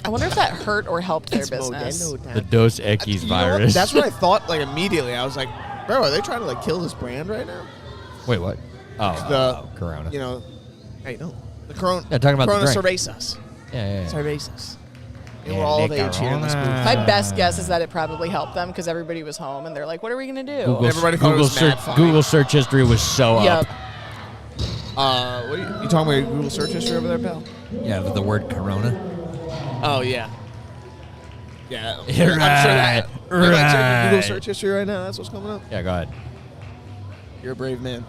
wonder if that hurt or helped their It's business. Modelo time. The Dos Equis You know what? virus. That's what I thought. Like immediately, I was like, "Bro, are they trying to like kill this brand right now?" Wait, what? Oh, The Corona. You know, hey, no, the Corona. Yeah, talking about the Corona drink. Cervezas. yeah. Cervezas. And Yeah, we're all of the age here in this booth. Corona. My best guess is that it probably helped them because everybody was home and they're like, "What are we gonna do?" Everybody thought it was mad funny. Google search history was so Yep. up. What are you talking about? Google search history over there, pal? Yeah, with the word Corona. Oh yeah. Yeah, Right, I'm sure that. If I check your Google right. search history right now, that's what's coming up. Yeah, go ahead. You're a brave man.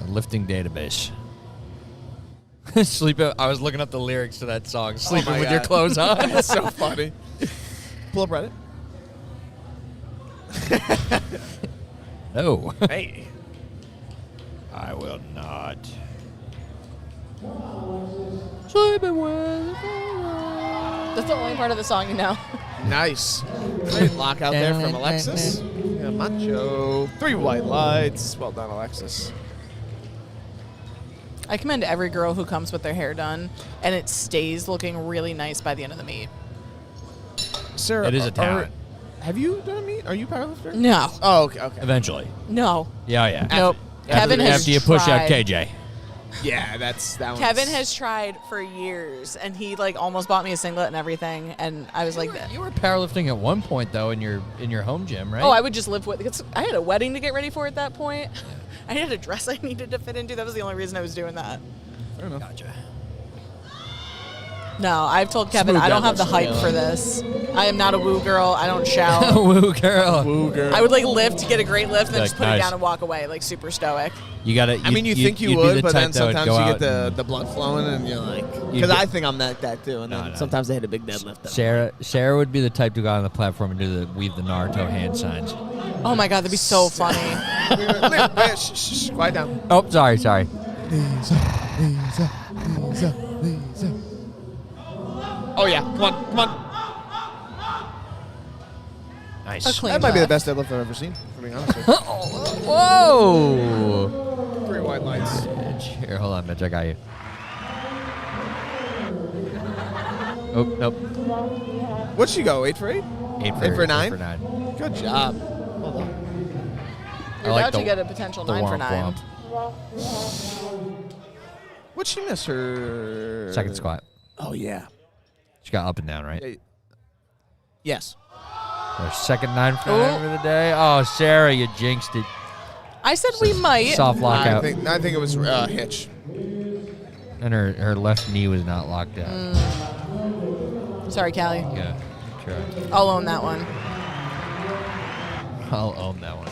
Lifting database. Sleeping. I was looking up the lyrics to that song. Sleeping my with your God. clothes on. That's so funny. Pull up Reddit. No. Hey. I will not. Sleeping with. That's the only part of the song you know. Nice. Great lock out there from Alexis. Yeah, macho. 3 white lights. Well done, Alexis. I commend every girl who comes with their hair done and it stays looking really nice by the end of the meet. Sarah, It is a talent. have you done a meet? Are you a powerlifter? No. Oh, okay. Okay. Eventually. No. Yeah, yeah. Nope. Kevin has After you push out tried. KJ. Yeah, that's that one. Kevin has tried for years, and he like almost bought me a singlet and everything, and I was like, You were powerlifting at one point though in your home gym, right? "Oh, I would just live with." Because I had a wedding to get ready for at that point. I had a dress I needed to fit into. That was the only reason I was doing that. Fair enough. Gotcha. No, I've told Kevin Smooth I don't deadlift, have the hype yeah. for this. I am not a woo girl. I don't shout. Woo girl. Woo girl. I would like lift, get a great lift, and then Like, just put nice. it down and walk away, like super stoic. You gotta. I mean, you think you you'd be would, the but type then that would sometimes go you out get and- the blood flowing, and you're like, You'd because be- I think I'm that too, and No, then no. sometimes they hit a big deadlift. Sarah would be the type to go out on the platform and do the weave the Naruto hand signs. Oh my god, that'd be so funny. Shh, quiet down. Oh, sorry. Oh yeah, come on. A Nice. clean That might be the lift. best deadlift I've ever seen. To be honest with you. Whoa. 3 white lights. Here, hold on, Mitch. I got you. Oh, nope. What'd she go? 8 for 8? 8 8 for 9? 8 for 9. Good job. Well done. You're I like about to the- get a potential the 9 for womp 9. What'd she miss her? Second squat. Oh yeah. She got up and down, right? Yeah. Yes. Her second 9 for 9 for the day. Oh, Sarah, you jinxed it. I said we might. Soft lockout. I think it was hitch. And her left knee was not locked down. Sorry, Callie. Yeah, try. I'll own that one. I'll own that one.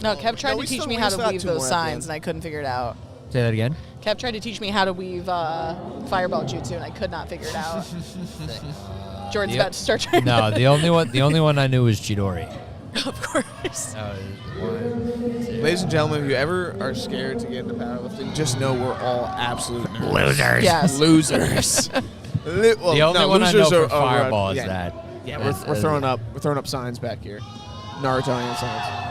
No, Kev tried we to teach still- me we how still to got weave 2 more those at the signs, end. and I couldn't figure it out. Say that again. Kev tried to teach me how to weave fireball jutsu, and I could not figure it out. Jordan's about to start trying. No, the only one I knew was Chidori. Of course. Ladies and gentlemen, if you ever are scared to get into powerlifting, just know we're all absolute nerds. Losers. Yes. Losers. Well, The only no, one I know losers for are Fireball is yeah. that. Yeah, we're throwing up signs back here. Naruto hand signs.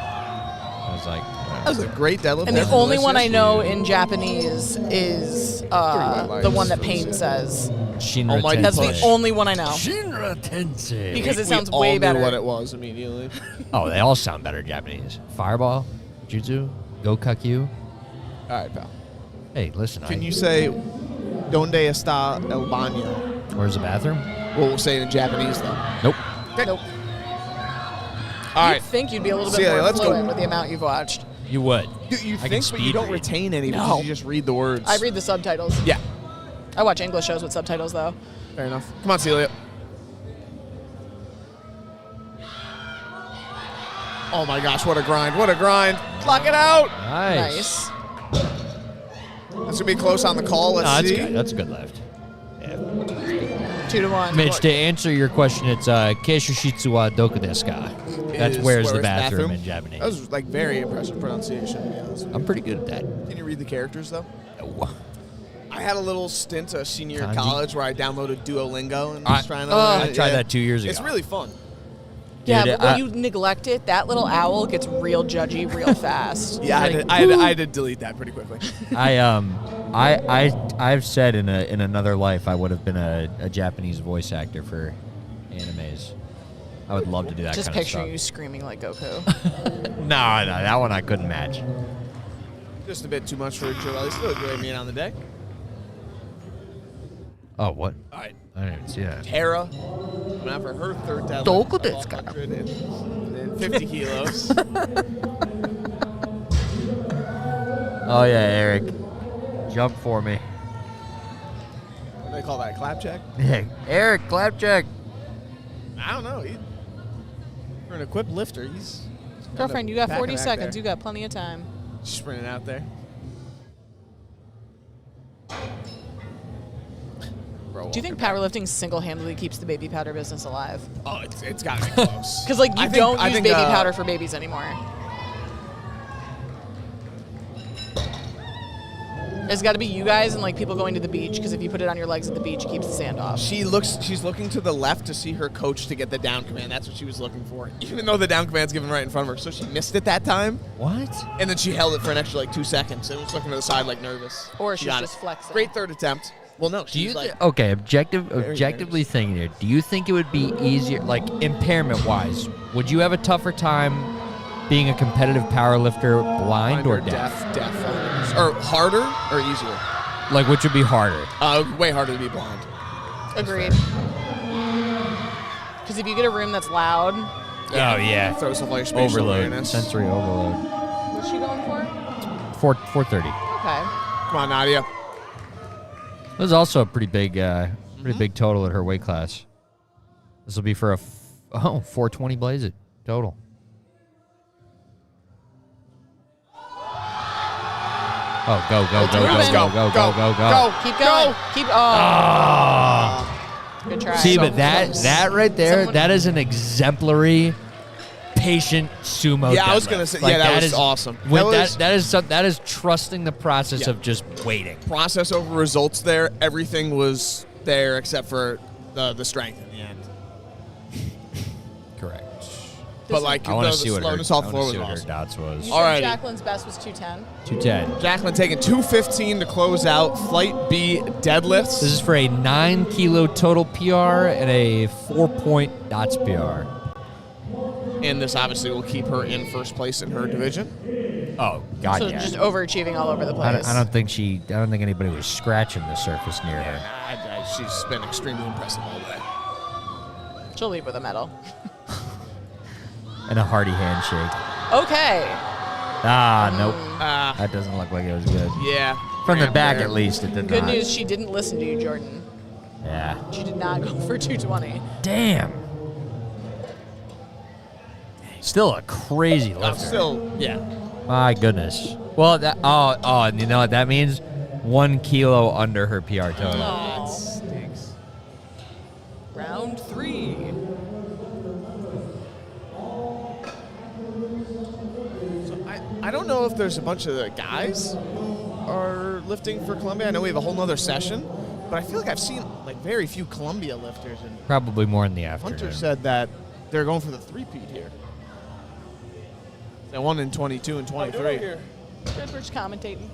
I was like, That was a great deadlift. And the That's only one I delicious. know in Japanese is white the one lights. that Payne says. Shinra Almighty That's the Push. only one I know. Shinra Tensei. Because it We sounds all way knew better. what it was immediately. Oh, they all sound better Japanese. Fireball, Jutsu, Gokakyu. All right, pal. Hey, listen. Can you say "Donde está el baño"? Where's the bathroom? Well, we'll say it in Japanese though. Nope. Nope. All You'd right. think you'd be a little bit Celia, more let's go. fluent with the amount you've watched. You would. You I can think, but you speed don't read. retain any No. because you just read the words. I read the subtitles. Yeah, I watch English shows with subtitles, though. fair enough. Come on, Celia. Oh my gosh, what a grind! What a grind! Clock it out. Nice. Nice. That's gonna be close on the call. Let's No, that's see. good. That's a good lift. Yeah. 2 to 1. Mitch, to answer your question, it's Keishushitsu wa doku desu ka? That's where's the bathroom in Japanese. That was like very impressive pronunciation. Yeah, I'm pretty good at that. Can you read the characters though? No. I had a little stint a senior year of Kanji? college where I downloaded Duolingo and was trying to learn I it. tried Yeah. that 2 years ago. It's really fun. Yeah, Dude, but when you neglect it, that little owl gets real judgy real fast. Yeah, Like, I had to delete that pretty quickly. I've said in another life I would have been a Japanese voice actor for animes. I would love to do that just kind of picturing stuff. you screaming like Goku. No, that one I couldn't match. Just a bit too much for Joel. Still a great meet on the day. Oh, what? All right. I didn't even see that. Tara, went out for her third deadlift. Doku of desu ka? 150 kilos. Oh yeah, Eric, jump for me. What do they call that? Clap check? Hey, Eric, clap check. I don't know. For an equipped lifter, he's Girlfriend, you got packing 40 back seconds. there. You got plenty of time. Sprinting out there. Do you think powerlifting single-handedly keeps the baby powder business alive? Oh, it's got to be close. Because like I you think- don't I use think, baby powder for babies anymore. It's got to be you guys and like people going to the beach. Because if you put it on your legs at the beach, it keeps the sand off. She's looking to the left to see her coach to get the down command. That's what she was looking for. Even though the down command's given right in front of her. So she missed it that time. What? And then she held it for an extra like 2 seconds and was looking to the side like nervous. Or She she's got just it. flexing. Great third attempt. Well, no, Do you she's like okay? very Objectively thinking here, do you think it would be easier, like impairment-wise? Would you have a tougher time being a competitive powerlifter blind or deaf? Deaf. Or harder or easier? Like, which would be harder? Way harder to be blind. Agreed. Because if you get a room that's loud, Oh yeah, Throw stuff like spatial overload, awareness. sensory overload. what's she going for? 430. Okay. Come on, Nadia. It was also a pretty big total at her weight class. This will be for 420 blaze it total. Oh, go. Keep going. Keep. Good try. See, So but close. that right there, Someone- that is an exemplary patient sumo. Yeah, I was deadlift. gonna say, Like, that was is- awesome. When That was- that is trusting the process Yeah. of just waiting. Process over results there. Everything was there except for the strength in the end. Correct. But like I want the to see what her, slowness off I the wanna floor see was what her awesome. dots was. You Alrighty. said Jacqueline's best was 210. 210. Jacqueline taking 215 to close out Flight B deadlifts. This is for a 9 kilo total PR and a 4-point dots PR. And this obviously will keep her in first place in her division. Oh God, So yeah. just overachieving all over the place. I don't think anybody was scratching the surface near her. She's been extremely impressive all day. She'll leave with a medal. And a hearty handshake. Okay. Nope. Ah, That doesn't look like it was good. yeah. From the Ramp back, there. at least, it did Good not. news, she didn't listen to you, Jordan. Yeah. She did not go for 220. Damn. Still a crazy lifter. Still, yeah. My goodness. Well, and you know what that means? 1 kilo under her PR total. That stinks. Round 3. I don't know if there's a bunch of the guys who are lifting for Columbia. I know we have a whole nother session, but I feel like I've seen like very few Columbia lifters. And Probably more in the afternoon. Hunter said that they're going for the three-peat here. They won in 22 and 23. Good, we're just commentating.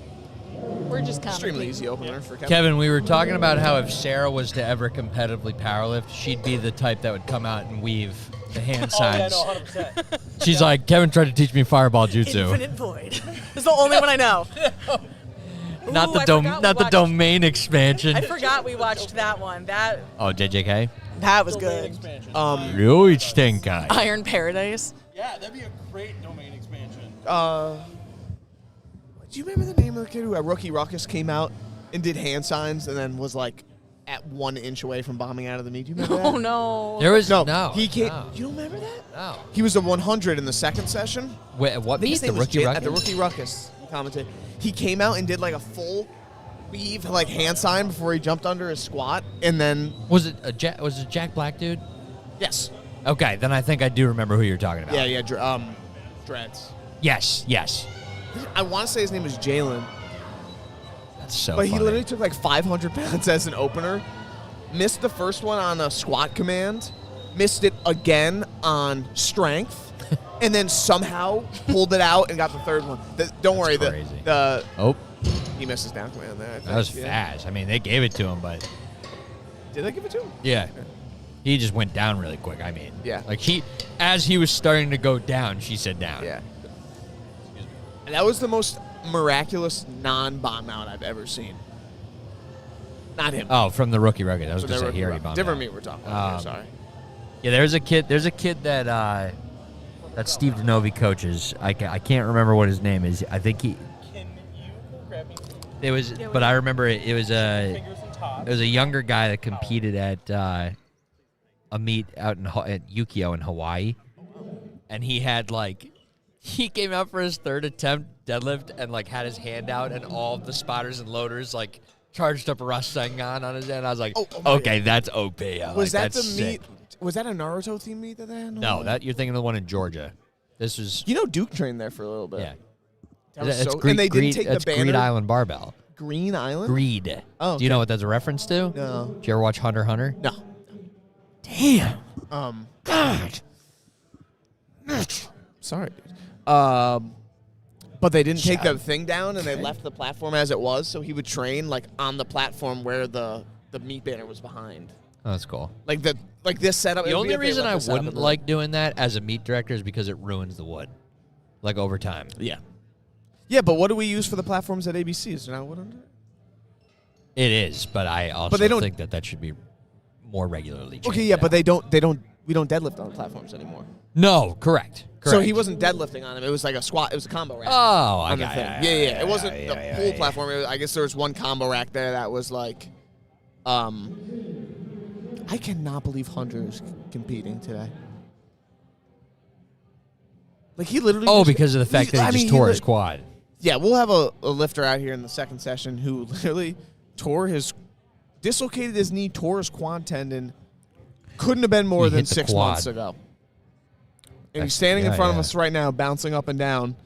We're just commentating. Extremely easy opener for Kevin. Kevin, we were talking about how if Sarah was to ever competitively powerlift, she'd be the type that would come out and weave the hand signs. 100%. She's like, Kevin tried to teach me fireball jutsu. Infinite Void. It's the only one I know. Not Ooh, the I forgot we watched- domain expansion. I forgot we watched that one. That JJK? that was good. Expansion. Ryuichi Tenkai. Iron Paradise. Yeah, that'd be a great domain expansion. Do you remember the name of the kid who at Rookie Ruckus came out and did hand signs and then was like at 1 inch away from bombing out of the meet? Do you remember Oh that? no. There was No, he came. no. You don't remember that? No. He was the 100 in the second session. Wait, what I think meet? his The name was rookie Jin- ruckus? At the Rookie Ruckus, he commented. He came out and did like a full leave like hand sign before he jumped under his squat, and then Was it Jack Black dude? yes, Okay, then I think I do remember who you're talking about. yeah, dreads. Yes. I want to say his name is Jalen, That's so but he funny. literally took like 500 pounds as an opener, missed the first one on a squat command, missed it again on strength. And then somehow pulled it out and got the third one. Don't worry, crazy. He missed his down command there. I think. That was Yeah. fast. I mean, they gave it to him, but Did they give it to him? yeah. He just went down really quick. I mean, Yeah. Like as he was starting to go down, she said down. Yeah. And that was the most miraculous non-bomb out I've ever seen. Not him. Oh, from the rookie record. I was So going to they say were he already bombed different out. meat we're talking about. Um, Sorry. Yeah, there's a kid that that Steve DeNovi coaches. I can't remember what his name is. I think he. It was, but I remember it was a younger guy that competed at a meet out at Yukio in Hawaii, and he had he came out for his third attempt deadlift and had his hand out, and all of the spotters and loaders charged up a Rasengan on his hand. I was like, okay, that's OP. Was that the that's meet? sick. Was that a Naruto themed meet that they had? No, that you're thinking of the one in Georgia. This was Duke trained there for a little bit. yeah. That was That's so, Greed, and they didn't Greed- take that's the banner. Greed Island Barbell. Green Island? Greed. Oh, Do you know what that's a reference to? No. Did you ever watch Hunter x Hunter? No. Damn. God. Sorry, dude. But they didn't take the thing down, and they left the platform as it was, so he would train on the platform where the meat banner was behind. Oh, that's cool. Like this setup. The it would only be if they reason left I the setup wouldn't in like doing that as a meat director is because it ruins the wood, over time. Yeah. Yeah, but what do we use for the platforms at ABC? Is there not wood under it? It is, but I also they don't- think that should be more regularly changed Okay, yeah, but out. we don't deadlift on the platforms anymore. No, correct. So he wasn't deadlifting on them. It was like a squat. It was a combo rack. Oh, I on the got thing. it. Yeah. It wasn't the whole platform. I guess there was one combo rack there that was I cannot believe Hunter is competing today. He literally. Oh, because of the fact that he just tore his quad. Yeah, we'll have a lifter out here in the second session who literally dislocated his knee, tore his quad tendon. Couldn't have been more He than hit the 6 quad. months ago. And he's standing in front of yeah. us right now, bouncing up and down.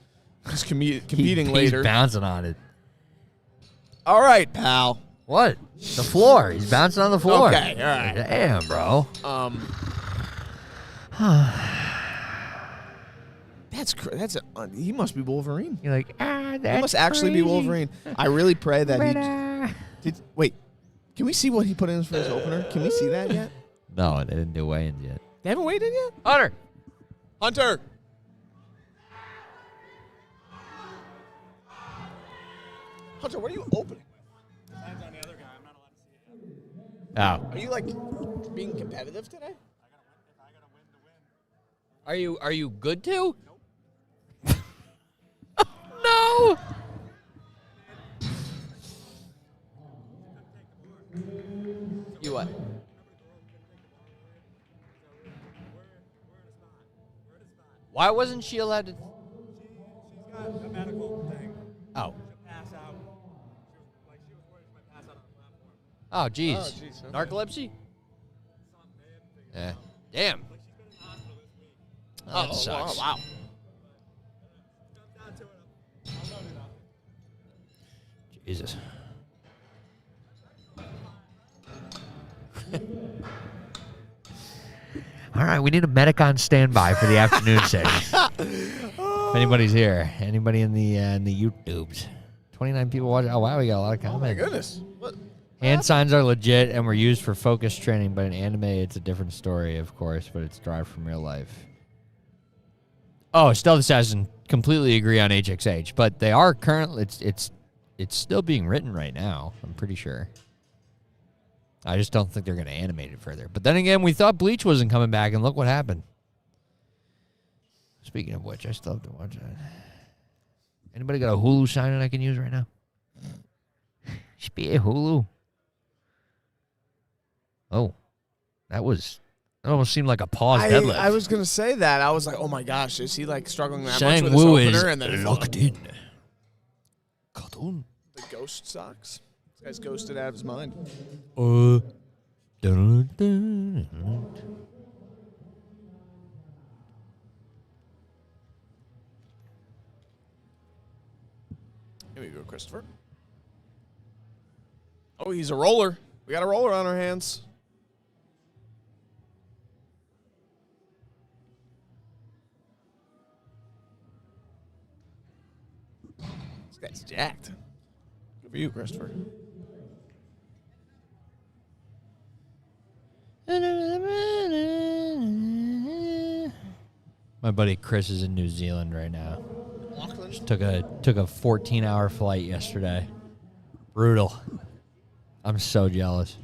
He's competing He's later. bouncing on it. All right, pal. What? The floor. He's bouncing on the floor. Okay, all right. Damn, bro. He must be Wolverine. You're like, that's He must actually be Wolverine. I really pray that he. Wait, can we see what he put in for his opener? Can we see that yet? No, they didn't do weigh-ins yet. They haven't weighed in yet. Hunter. Hunter. Hunter, what are you opening? Depends on the other guy. I'm not allowed to see it. Oh. Are you being competitive today? I gotta win to win. Are you good too? Nope. No. You what? Why wasn't she allowed to? She's got a medical thing. Oh. She'll pass out. She was worried she might pass out on the platform. Oh, jeez. Oh, jeez, okay. Narcolepsy? Yeah. Damn. She's been in the hospital this week. Oh, that sucks. Wow. Comes down to it. I'll load it up. Jesus. All right, we need a medic on standby for the afternoon session. If anybody's here, anybody in the YouTubes, 29 people watching. Oh wow, we got a lot of comments. My goodness. What? Hand signs are legit and were used for focus training, but in anime, it's a different story, of course, but it's derived from real life. Oh, Stealth Assassin, completely agree on HXH, but they are currently, it's still being written right now, I'm pretty sure. I just don't think they're going to animate it further. But then again, we thought Bleach wasn't coming back, and look what happened. Speaking of which, I still have to watch that. Anybody got a Hulu sign-in I can use right now? Should be a Hulu. Oh, that almost seemed like a pause deadlift. I was gonna say that. I was like, oh my gosh, is he struggling that much Sang with his Woo opener? is And then locked in. Cartoon. the ghost sucks. This guy's ghosted out of his mind. Here we go, Christopher. Oh, he's a roller. We got a roller on our hands. This guy's jacked. Good for you, Christopher. My buddy Chris is in New Zealand right now. Auckland? Just took a 14-hour flight yesterday. Brutal. I'm so jealous.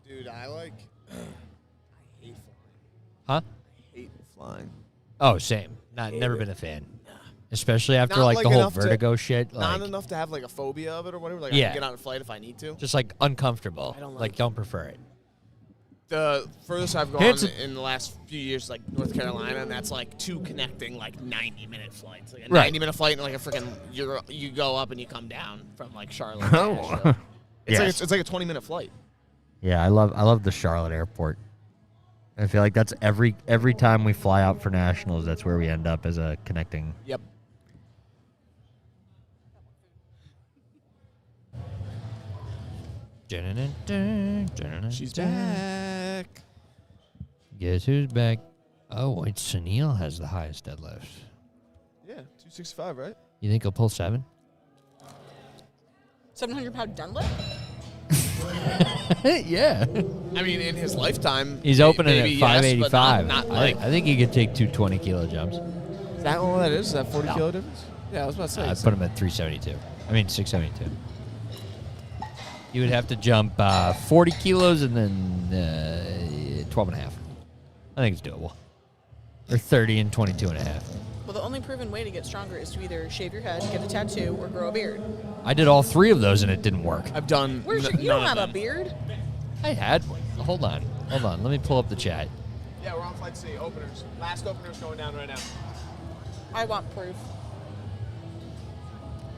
Dude, I hate flying. Huh? I hate flying. Oh, same. Never been a fan. Especially after Not like the whole enough vertigo shit. Not Like, enough to have like a phobia of it or whatever. Like I Yeah. can get on a flight if I need to. just like uncomfortable. I don't like like it. don't prefer it. The furthest I've gone Handsome. in the last few years, like North Carolina, and that's like two connecting like 90-minute flights. Like a Right. 90-minute flight and like a freaking you go up and you come down from like Charlotte. Oh. It's like a 20-minute flight. Yeah, I love the Charlotte airport. I feel like that's every time we fly out for nationals, that's where we end up as a connecting. Yep. She's back. Guess who's back? Oh, wait, Sunil has the highest deadlift. Yeah, 265, right? You think he'll pull 7? 700-pound deadlift? Yeah. I mean, in his lifetime, He's opening maybe at yes, but 585. not like. I think he could take 220 kilo jumps. Is that all that is? Is that 40 kilo difference? Yeah, I was about to say. I'd put him at 372. I mean, 672. You would have to jump 40 kilos and then 12 and a half. I think it's doable. Or 30 and 22 and a half. Well, the only proven way to get stronger is to either shave your head, get a tattoo, or grow a beard. I did all 3 of those and it didn't work. I've done. Where's your, you don't have a beard? I had one. Hold on. Let me pull up the chat. Yeah, we're on flight C. Openers. Last opener's going down right now. I want proof.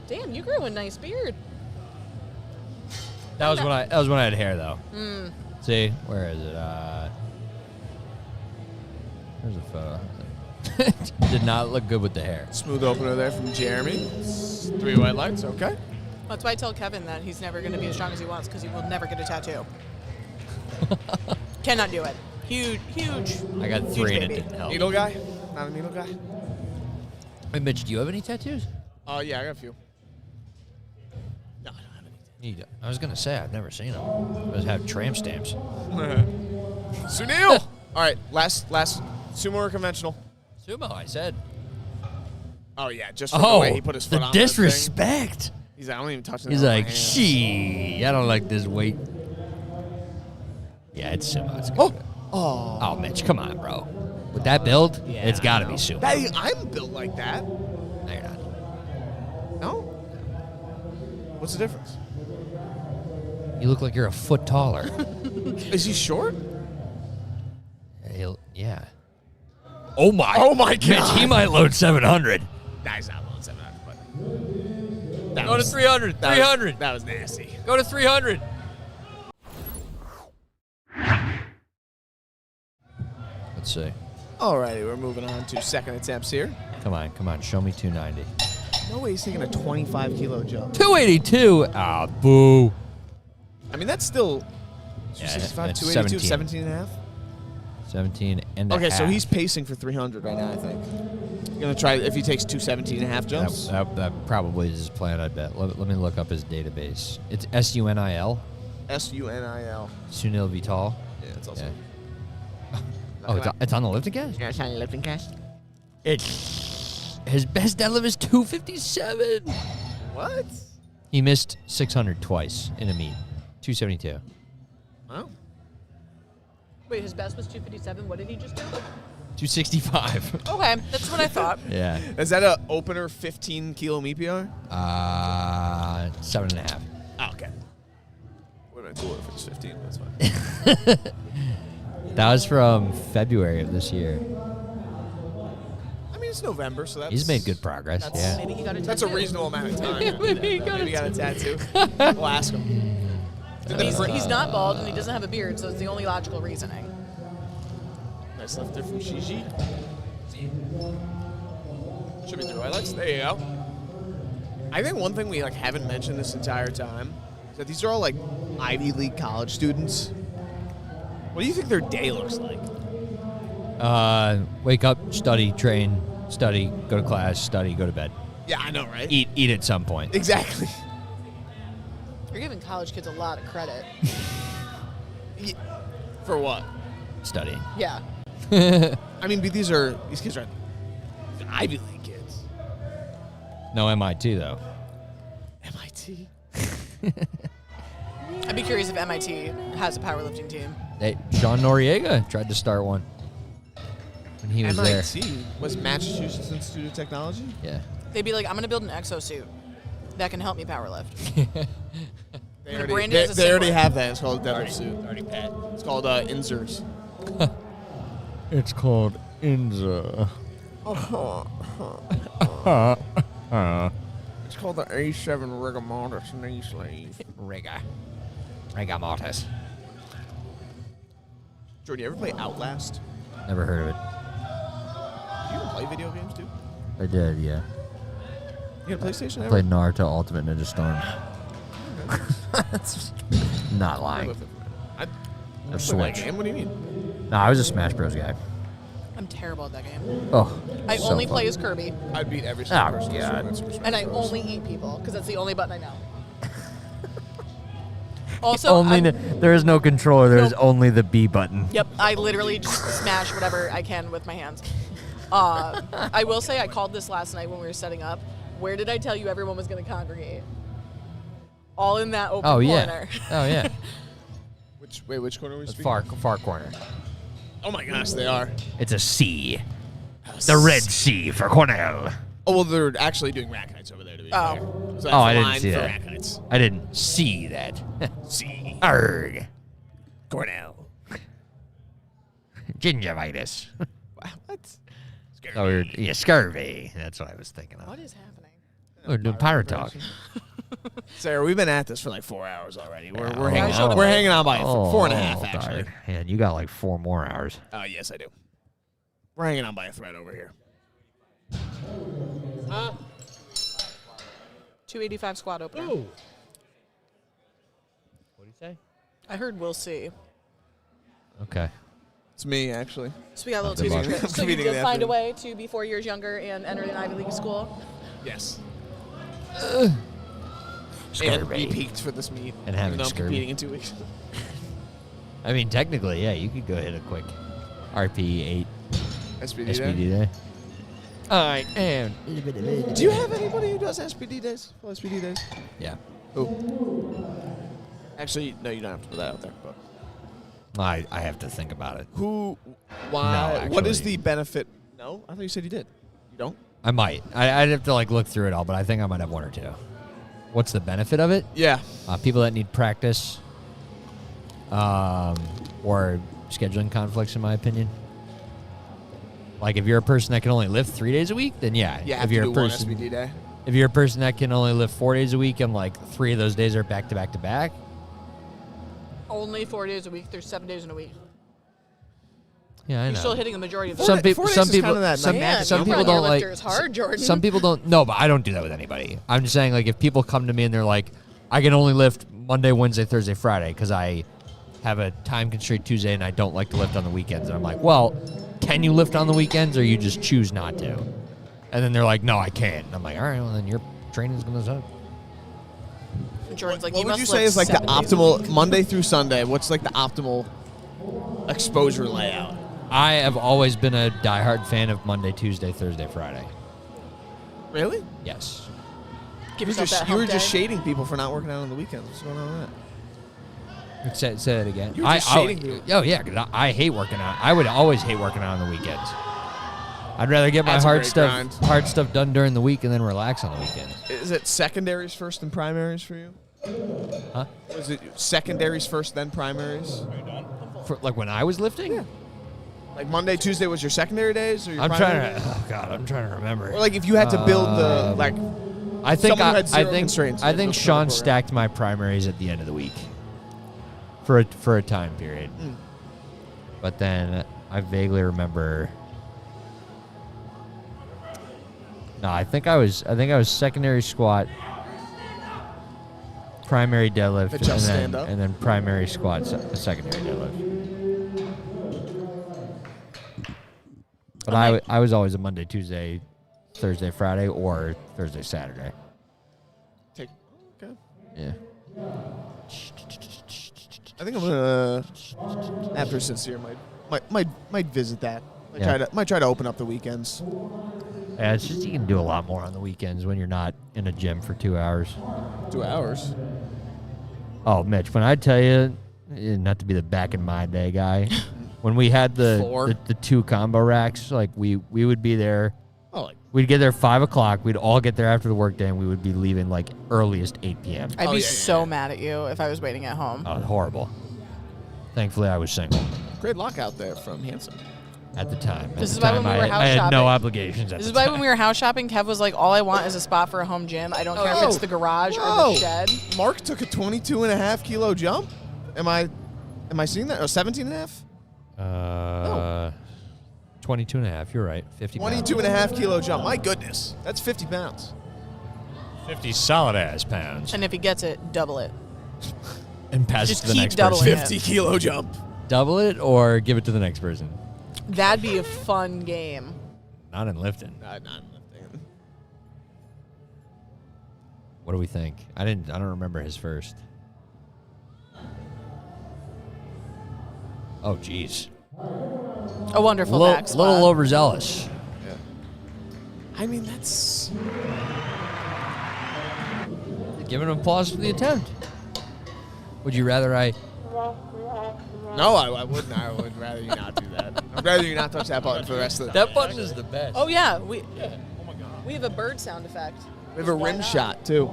Damn, you grew a nice beard. That was when I had hair though. Mm. See, where is it? There's a photo. Did not look good with the hair. Smooth opener there from Jeremy. 3 white lights. Okay. That's why I tell Kevin that he's never going to be as strong as he wants because he will never get a tattoo. Cannot do it. Huge. I got huge 3 and it baby. didn't help. Needle guy? Not a needle guy? Hey, Mitch, do you have any tattoos? Oh, yeah, I got a few. No, I don't have any. I was gonna say I've never seen them. I just have tramp stamps. Sunil! All right, last sumo or conventional? Sumo, I said. Oh, yeah, just from the way he put his foot the on that thing. disrespect. He's like, I don't even touch it. He's like, she. I don't like this weight. Yeah, it's sumo. It's good. Oh, Mitch, come on, bro. With that build, it's got to be sumo. I'm built like that. No, you're not. No? What's the difference? You look like you're a foot taller. Is he short? Yeah. Oh my God. Mitch, he might load 700. Nah, he's not low 700, but. Go to 300. 300. That was nasty. Go to 300. Let's see. Alrighty, we're moving on to second attempts here. Come on. Show me 290. No way he's taking a 25 kilo jump. 282. Ah, boo. I mean, that's still Yeah, 265, that's 282, 17. 17 and a half. 17 and a Okay, half. so he's pacing for 300 right now, I think. You're going to try if he takes 217 and a half jumps? That probably is his plan, I bet. Let me look up his database. It's SUNIL. SUNIL. Sunil Vital. Yeah, it's also. Oh, it's on the LiftingCast? Yeah, it's on the LiftingCast. It's his best deadlift is 257. What? He missed 600 twice in a meet. 272. Wow. Wait, his best was 257. What did he just do? 265. Okay, that's what I thought. Yeah. Is that a opener 15 kilo meet PR? 7.5. Oh, okay. Would have been cooler if it was 15, but that's fine. That was from February of this year. I mean, It's November, so that's... He's made good progress. That's, Yeah. Maybe he got a That's a tattoo. reasonable amount of time. Maybe he got Maybe he got a tattoo. We'll ask him. He's not bald and he doesn't have a beard, so it's the only logical reasoning. Nice lifter from Gigi. Should be through highlights. There you go. I think one thing we haven't mentioned this entire time is that these are all Ivy League college students. What do you think their day looks like? Wake up, study, train, study, go to class, study, go to bed. Yeah, I know, right? Eat at some point. Exactly. You're giving college kids a lot of credit. For what? Studying. Yeah. I mean, but these kids are Ivy League kids. No MIT though. MIT. I'd be curious if MIT has a powerlifting team. Sean Noriega tried to start one when he was there. MIT was Massachusetts Institute of Technology. Yeah. They'd be like, I'm going to build an exosuit that can help me powerlift. They gonna brand it as a they already singlet. have that. It's called a deadlift suit. Already pat. It's called Inzers. It's called Inza. It's called the A7 rigor mortis knee sleeve. Riga mortis. Jordan, you ever play Outlast? Never heard of it. Do you even play video games too? I did, yeah. You got a PlayStation? Ever? Played Naruto Ultimate Ninja Storm. Not lying. I Or play that Switch. game? What do you mean? No, I was a Smash Bros. Guy. I'm terrible at that game. Oh. I so only fun. play as Kirby, I beat every single Oh, person. God. in Super Smash and I Bros. only eat people because that's the only button I know. Also, there is no controller. There is Nope. only the B button. Yep, I literally just smash whatever I can with my hands. I will say I called this last night when we were setting up. Where did I tell you everyone was going to congregate? All in that open Oh yeah. corner. Oh yeah. Which corner are we The speaking? far corner. Oh my gosh, they are. It's a C. The Red Sea for Cornell. Oh well, they're actually doing rack heights over there. To be Oh. fair. So that's Oh, I the didn't line see for that. rack heights. I didn't see that. See, Arg. Cornell. Gingivitis. What? Oh, scurvy. That's what I was thinking of. What is happening? We're doing pirate talk. Sarah, we've been at this for 4 hours already. We're Oh, hanging oh. we're hanging on by Oh, 4.5 actually. darn. Yeah, you got 4 more hours. Oh yes, I do. We're hanging on by a thread over here. 285 squat opener. What do you say? I heard we'll see. Okay. It's me actually. So we got a little Good teaser luck. trip. So you Competing in did the find a afternoon. way to be 4 years younger and enter an Ivy League school. Yes. And Scurvy. we peaked for this meet. And having even though I'm scurvy. competing in 2 weeks. I mean, technically, yeah, you could go hit a quick RP8 SPD, SPD day. I am. Do you have anybody who does SPD days? Full SPD days? Yeah. Who? Actually, no, you don't have to put that out there. But I have to think about it. who? Why? No, what is actually. the benefit? No, I thought you said you did. You don't? I might. I'd have to look through it all, but I think I might have 1 or 2. What's the benefit of it? Yeah. People that need practice, or scheduling conflicts, in my opinion. If you're a person that can only lift 3 days a week, then yeah. You have if to you're do a one person, SPD day. if you're a person that can only lift 4 days a week and 3 of those days are back to back to back, Only 4 days a week. There's 7 days in a week. yeah, I know. You're still hitting the majority of the Some people, 4 days some is people, kinda that some, nice some you people run your don't like. lifters hard, Jordan. Some people don't. No, but I don't do that with anybody. I'm just saying, if people come to me and they're like, I can only lift Monday, Wednesday, Thursday, Friday because I have a time constraint Tuesday and I don't like to lift on the weekends. And I'm like, well, can you lift on the weekends or you just choose not to? And then they're like, no, I can't. And I'm like, all right, well then your training's gonna suck. Jordan's like, What you would must you say lift is the 7 days a optimal week. Monday through Sunday? What's the optimal exposure layout? I have always been a diehard fan of Monday, Tuesday, Thursday, Friday. Really? Yes. Give You yourself that you were hump just day. shading people for not working out on the weekends. What's going on with that? Say that again. You were just shading people. Oh yeah, 'cause I hate working out. I would always hate working out on the weekends. I'd rather get my That's a hard great stuff grind. done during the week and then relax on the weekend. Is it secondaries first and primaries for you? Huh? Was it secondaries first, then primaries? For, when I was lifting? Yeah. Like Monday, Tuesday was your secondary days, or your I'm primary? trying to. Oh God, I'm trying to remember. Or like if you had to build the like. I think someone who had I zero think constraints, I yeah, think so Sean program. stacked my primaries at the end of the week for a time period. But then I vaguely remember. No, I think I was secondary squat, primary deadlift, Adjust stand up. and then primary squat, secondary deadlift. But I was always a Monday, Tuesday, Thursday, Friday, or Thursday, Saturday. Okay. Yeah. I think I'm gonna after sincere might visit that. Might try to open up the weekends. Yeah, it's just you can do a lot more on the weekends when you're not in a gym for 2 hours. 2 hours. Oh, Mitch, when I tell you, not to be the back in my day guy, when we had the 2 combo racks, like we would be there. Oh, like We'd get there 5 o'clock. We'd all get there after the workday, and we would be leaving like earliest 8 p.m. I'd be so mad at you if I was waiting at home. Oh, horrible. Thankfully, I was single great lockout there from Hanson. at the time. This At is the why time, when we were house I had no shopping- obligations at This the is why time. when we were house shopping, Kev was like, all I want is a spot for a home gym. I don't care if it's the garage or Whoa. the shed. Mark took a 22.5 kilo jump. Am I seeing that? Oh, 17.5? 22 and a half. You're right. 50 pounds. 22.5 kilo jump. My goodness. That's 50 pounds. 50 solid ass pounds. And if he gets it, double it. And pass it Just to the keep next doubling person. it. 50 kilo jump. Double it or give it to the next person. That'd be a fun game. Not in lifting. Not lifting. What do we think? I don't remember his first. Oh, jeez. A wonderful Little, back spot. little overzealous. I mean, that's... Give him applause for the attempt. Would you rather I... No, I wouldn't. I would rather you not do that. I'd rather you not touch that button for the rest of the That button is the best. Oh, yeah. We have a bird sound effect. We have a rim shot, too.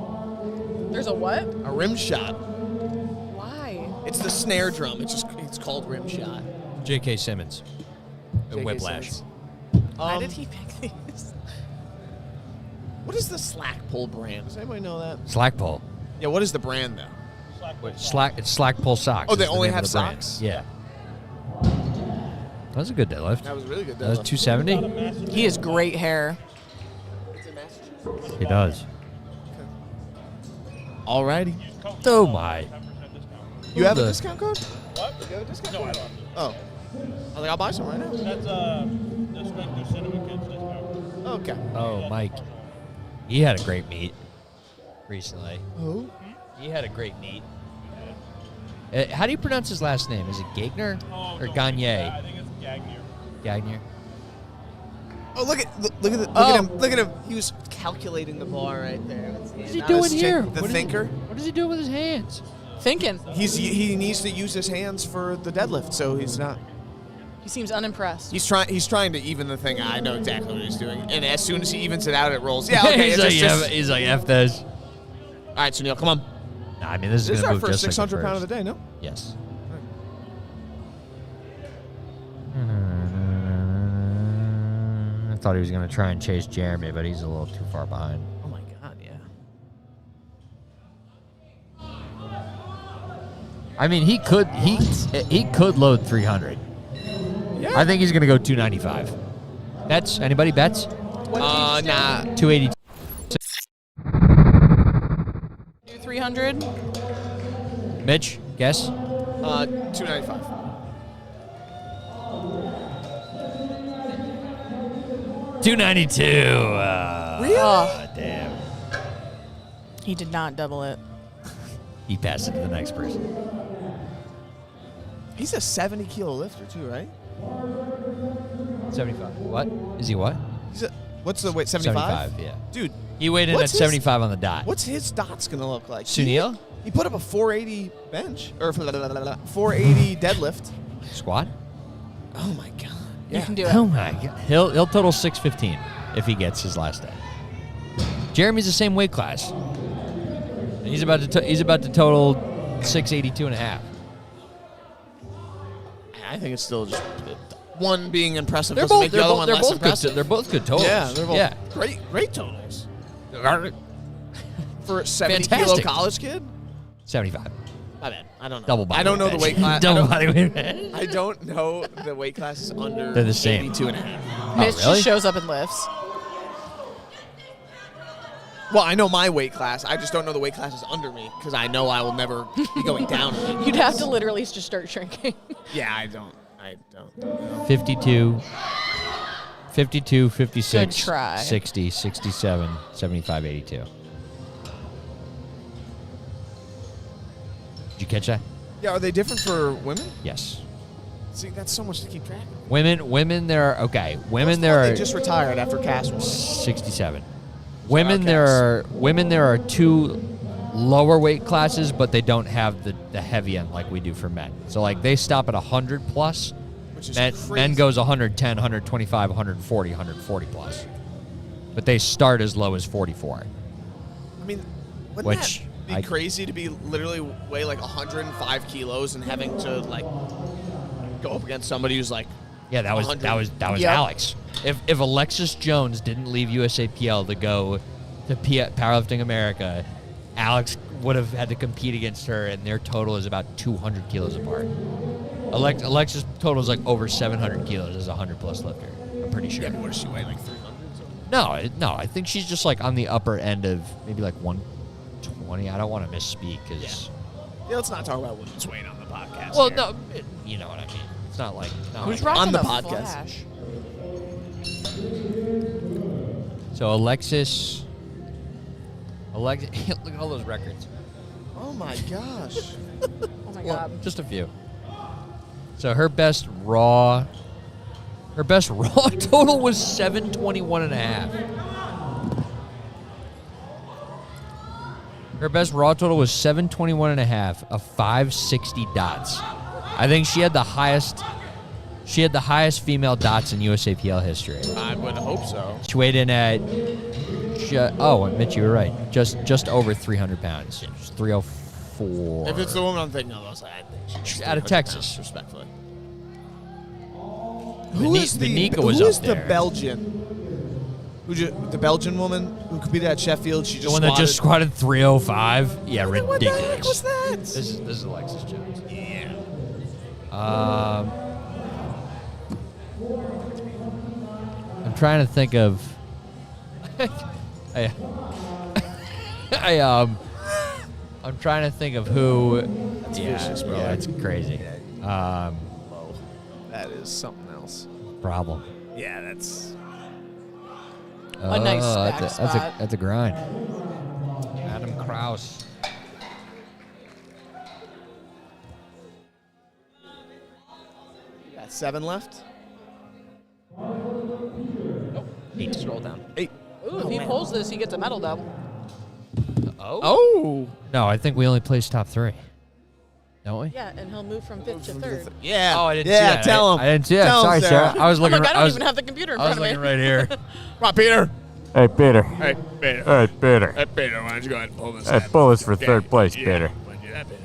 There's a what? A rim shot. Why? It's the snare drum. It's called rim shot. J.K. Simmons. J.K. Whiplash. Simmons. Why did he pick these? What is the slack pull brand? Does anybody know that? Slack pull. Yeah, what is the brand, though? It's slack pull socks. Oh, they is the only name of have the brand. socks? Yeah. That was a good deadlift. That was a really good. That was 270. He has great hair. He does. Alrighty. Oh my. You have a The- discount code? What? You have a discount code? No, I don't. Oh. I was like, I'll buy some right now. That's the Cinnamon Kids discount. Okay. Oh, Mike. He had a great meet recently. Who? He had a great meet. How do you pronounce his last name? Is it Gagner or Gagne? I think it's Gagnier. Gagner. Oh, look at Oh. him! Look at him! He was calculating the bar right there. What is he doing here? The What is he- thinker. What is he doing with his hands? Thinking. He needs to use his hands for the deadlift, so he's not. He seems unimpressed. He's trying to even the thing. I know exactly what he's doing, and as soon as he evens it out, it rolls. Yeah, okay. he's, it's like, just- he's like, F this. All right, Sunil, come on. Nah, I mean, this is This is going our to move first just like 600 the pound of first. the day, no? Yes. I thought he was going to try and chase Jeremy, but he's a little too far behind. Oh my God, yeah. I mean, he could load 300. Yeah. I think he's going to go 295. Bets? Anybody bets? Nah. 280. Do 300. Mitch, guess? 295. $292. Really? Oh, Damn. he did not double it. He passed it to the next person. He's a 70 kilo lifter too, right? 75. What? Is he what? He's a what's the weight? 75. 75, yeah. Dude, He weighed in at What's his- 75 on the dot. what's his dots gonna look like? Sunil? He put up a 480 bench or 480 deadlift. Squat? Oh my God. You can do it. Oh my god. He'll total 615 if he gets his last day. Jeremy's the same weight class. And he's about to total 682 and a half. I think it's still just one being impressive They're doesn't both make the other one less impressive. they're both good totals. Yeah, they're both Yeah. great totals. For a 70-kilo Fantastic. college kid? 75. My bad. I don't know. Double body I don't know the weight class. Double body weight. I don't know the weight classes under They're the same. 82 and a half. Mitch really? just shows up and lifts. Well, I know my weight class. I just don't know the weight classes under me because I know I will never be going down. You'd have to literally just start shrinking. Yeah, I don't. 52, 56, Good try. 60, 67, 75, 82. Did you catch that? Yeah, are they different for women? Yes. See, that's so much to keep track of. Women, there are, okay. Women, Most there of them, are They just retired after Castro. 67. Women, there are 2 lower weight classes, but they don't have the heavy end like we do for men. So, like, they stop at 100 plus. Which is Men crazy. goes 110, 125, 140, 140 plus. But they start as low as 44. I mean, wouldn't Which that be crazy to be literally weigh like 105 kilos and having to like go up against somebody who's like, Yeah, that was 100. Yep. Alex. If Alexis Jones didn't leave USAPL to go to Powerlifting America, Alex would have had to compete against her, and their total is about 200 kilos apart. Alexis' total is like over 700 kilos as a 100-plus lifter. I'm pretty sure. yeah, but what does she weigh, like 300? No, I think she's just like on the upper end of maybe like 120. I don't want to misspeak because. Yeah, let's not talk about women's weight on the podcast. Well, here. no, you know what I mean. It's not like. Who's like rocking on the the podcast. Flash? So Alexis, look at all those records. Oh my gosh. Oh my god. Just a few. So her best raw total was 721 and a half. Her best raw total was 721 and a half, a 560 dots. I think she had the highest female dots in USAPL history. I would hope so. She weighed in at Mitch, you were right. Just over 300 pounds. Just 304. If it's the woman I'm thinking of, I think she's Out of 300 Texas. pounds, respectfully. Vanika was up the there. Belgian? The Belgian woman who competed at Sheffield? She just The one that just squatted 305? Yeah, ridiculous. What the heck was that? This is Alexis Jones. Yeah. I'm trying to think of. I'm trying to think of who. That's vicious, bro. Yeah, it's crazy. That is something else. Problem. Yeah, that's. A nice stack that's spot. that's a grind. Adam Kraus. You got 7 left? Nope. 8. Scroll down. 8. Ooh, if he pulls this, he gets a medal, though. Oh. No, I think we only placed top 3. Don't we? Yeah, and he'll move from 5th to 3rd. Yeah. Oh, I didn't see yeah, that. tell him. I didn't see that. Tell Sorry, him, Sarah. I was I'm looking. like, I don't I was, even have the computer in I was front of looking me. right here. Come on, Peter. Hey, Peter. Hey, Peter. Hey, Peter. Hey, Peter, why don't you go ahead and pull this? Hey, pull this for third place, Peter. Why don't you do that, Peter?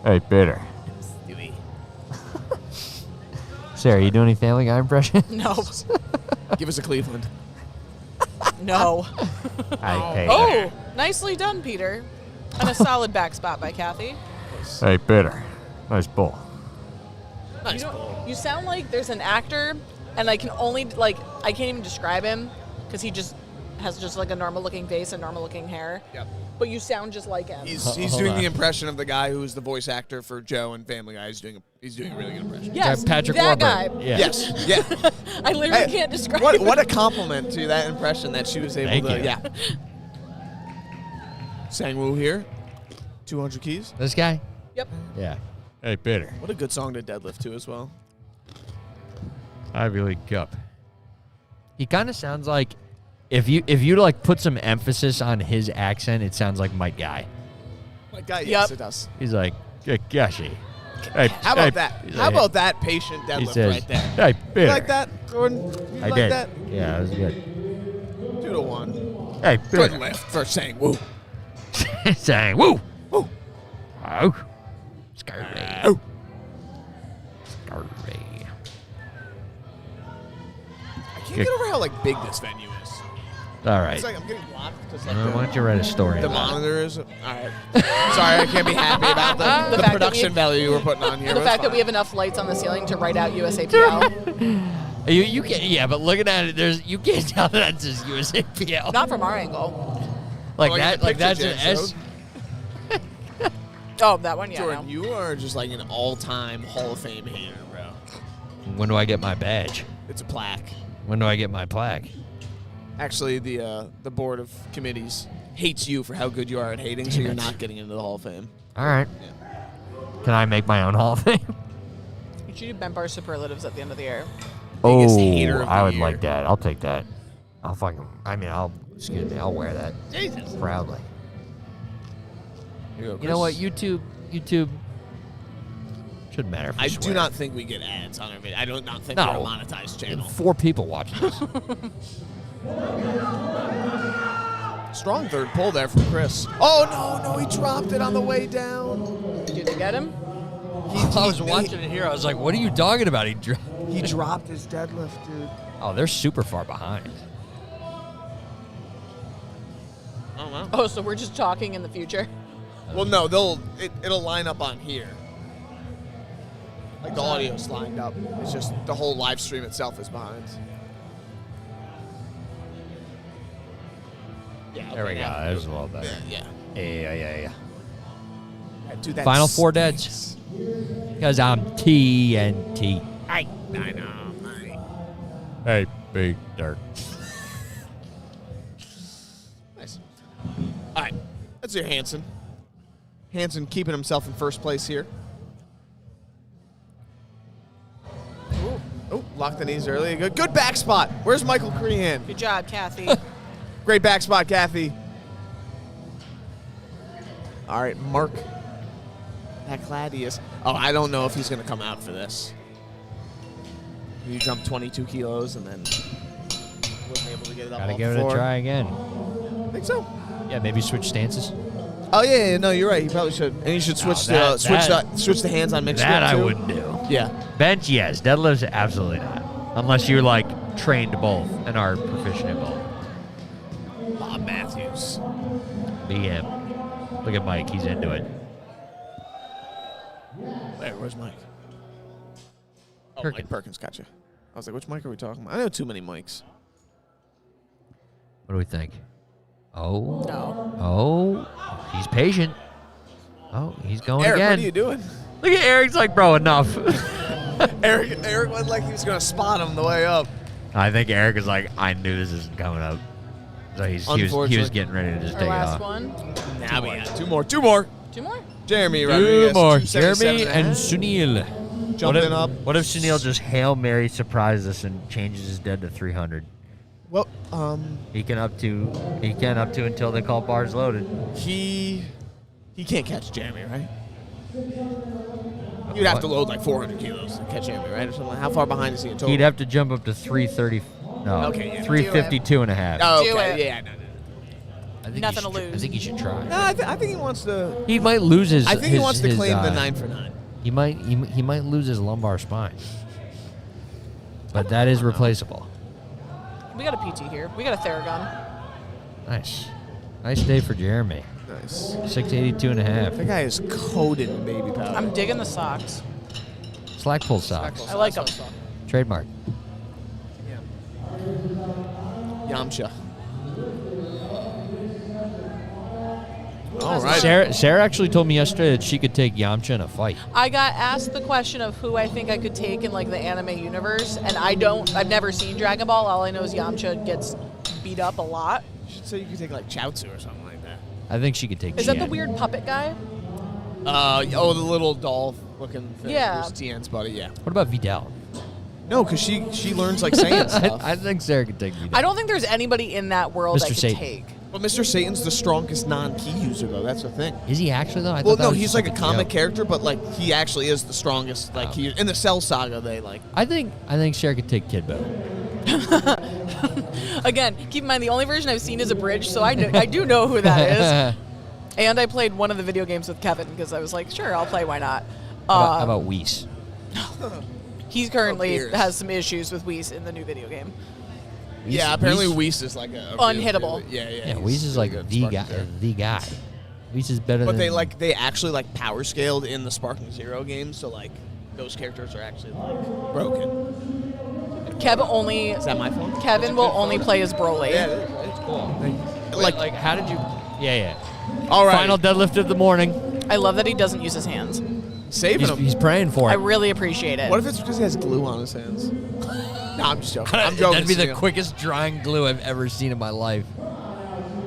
Hey, Peter. Stewie. Sarah, you doing any Family Guy impression? No. Give us a Cleveland. No. Hey, Oh, nicely done, Peter. And a solid back spot by Kathy. Hey, Peter. Nice pull. Nice. You sound like there's an actor, and I can only, I can't even describe him because he just has just like a normal looking face and normal looking hair. Yep. But you sound just like him. He's Hold doing on. the impression of the guy who's the voice actor for Joe and Family Guy. He's doing a really good impression. Yes, Patrick that Warburton. guy. Yeah. Yes. Yeah. I literally Hey, can't describe What him. a compliment to that impression that she was able Thank to. you. Yeah. Sangwoo here. 200 keys. This guy? Yep. Yeah. Hey, Peter. What a good song to deadlift to as well. Ivy League Cup. He kind of sounds like if you like put some emphasis on his accent, it sounds like Mike Guy. My God, yes, Yep. it does. He's like, Gashi. Hey, How about that? he's How like- about that patient He deadlift says, right there? Hey, Peter. You like that, Jordan? You I like did. that? Yeah, that was good. 2-1. Hey, Good Peter. lift for Sangwoo. Saying, woo! Woo. Oh. Scary. Oh. Scary. can't get over how like big this venue is. All right. It's like I'm getting blocked because like Why don't you write a story the about it? monitor is. All right. Sorry, I can't be happy about the fact that production value we're putting on here. The but fact it's that we have fine. enough lights on the ceiling to write out USAPL. You can't, yeah, but looking at it, you can't tell that that's just USAPL. Not from our angle. Like Oh, that, the like that's picture an Jen S. showed. Oh, that one, yeah. Jordan, no. you are just like an all-time Hall of Fame hater, bro. When do I get my badge? It's a plaque. When do I get my plaque? Actually, the board of committees hates you for how good you are at hating, so you're not getting into the Hall of Fame. All right. Can I make my own Hall of Fame? You should do bent bar superlatives at the end of the year. Biggest hater of the I would year. like that. I'll take that. I'll I'll wear that. Jesus. Proudly. Here you go, You know what? Chris. YouTube shouldn't matter if we I swear. do not think we get ads on our video. I do not think No. we're a monetized channel. 4 people watching this. Strong third pull there from Chris. Oh, no, he dropped it on the way down. Did you get him? I was watching it here. I was like, "What are you talking about?" He dropped his deadlift, dude. Oh, they're super far behind. Oh, wow. Oh, so we're just talking in the future? Well, no, it'll line up on here. Like the audio's lined up. It's just the whole live stream itself is behind. Yeah. There we go. There's a little better. Yeah. Yeah. Dude, that Final 4 stinks. deads. Because I'm TNT. I know, mate. Hey, big dirt. Nice. All right. That's your Hansen. Hansen keeping himself in first place here. Oh, locked the knees early. Good back spot. Where's Michael Crehan? Good job, Kathy. Great back spot, Kathy. All right, Mark. That Gladius. Oh, I don't know if he's going to come out for this. You jumped 22 kilos and then wasn't able to get it up Gotta off give the it a floor. try again. I think so. Yeah, maybe switch stances. Oh yeah, no, you're right. He probably should, and you should switch switch the hands on mixed That grip, I too. wouldn't do. Yeah. Bench, yes. Deadlifts, absolutely not. Unless you're like trained both and are proficient in both. Bob Matthews. BM. Look at Mike. He's into it. Where's Mike? Oh, Perkins. Mike Perkins, gotcha. I was like, which mic are we talking about? I know too many mics. What do we think? Oh. No. Oh. He's patient. Oh, he's going Eric, again. what are you doing? Look at Eric's like, bro, enough. Eric went like he was gonna spot him the way up. I think Eric is like, I knew this isn't coming up. So he was getting ready to just Our take it last off. one. Now we got two more. Two more. Two more? Jeremy Two Rodriguez. more. 277 Jeremy and Sunil. Jumping up. What if Sunil just Hail Mary surprises us and changes his dead to 300? Well, He can up to until they call bars loaded. he can't catch Jeremy, right? You'd have to load like 400 kilos to catch Jeremy, right? Or something. How far behind is he in total? He'd have to jump up to 330. No, Okay, yeah. 352 and a half. Oh, Do okay. it. Yeah, no. I think Nothing he to should, lose. I think he should try. No, I think he wants to. He might lose his. I think he his- wants to his, claim the uh, 9 for 9. He might lose his lumbar spine, but that is replaceable. We got a PT here. We got a Theragun. Nice day for Jeremy. Nice. 682 and a half. That guy is coated in baby powder. I'm digging the socks. Slack pull socks. I like them. Trademark. Yamcha. All right. Sarah actually told me yesterday that she could take Yamcha in a fight. I got asked the question of who I think I could take in like the anime universe, and I've never seen Dragon Ball. All I know is Yamcha gets beat up a lot. You should say you could take like Chaozu or something like that. I think she could take. Is that the Tien. weird puppet guy? The little doll looking thing. Yeah. Who's Tien's buddy, yeah. What about Vidal? No, because she learns like Saiyan stuff. I think Sarah could take Vidal. I don't think there's anybody in that world I Mr. could Satan. take. But Mr. Satan's the strongest non-key user, though. That's the thing. Is he actually though? I Well, thought that no, was he's just like a a comic joke. character, but like he actually is the strongest. Like he in the Cell Saga, they like. I think Sarah could take Kid Bo. Again, keep in mind the only version I've seen is a bridge, so I do know who that is. And I played one of the video games with Kevin because I was like, sure, I'll play. Why not? How about Whis? He currently Beers. has some issues with Whis in the new video game. Yeah, apparently Weiss is like a Unhittable. Yeah. Yeah, he's Weiss is like really good the Sparking guy. Zero. The guy. Weiss is better But than. they actually like power scaled in the Sparking Zero game, so like those characters are actually like broken. Is that my phone? Kevin will only play as Broly. Yeah, it is. It's cool. like, how did you? Yeah. All right. Final deadlift of the morning. I love that he doesn't use his hands. Saving He's, him. he's praying for I it. really appreciate it. What if it's because he has glue on his hands? No, I'm just joking. I'm joking. That'd be the Steven. quickest drying glue I've ever seen in my life.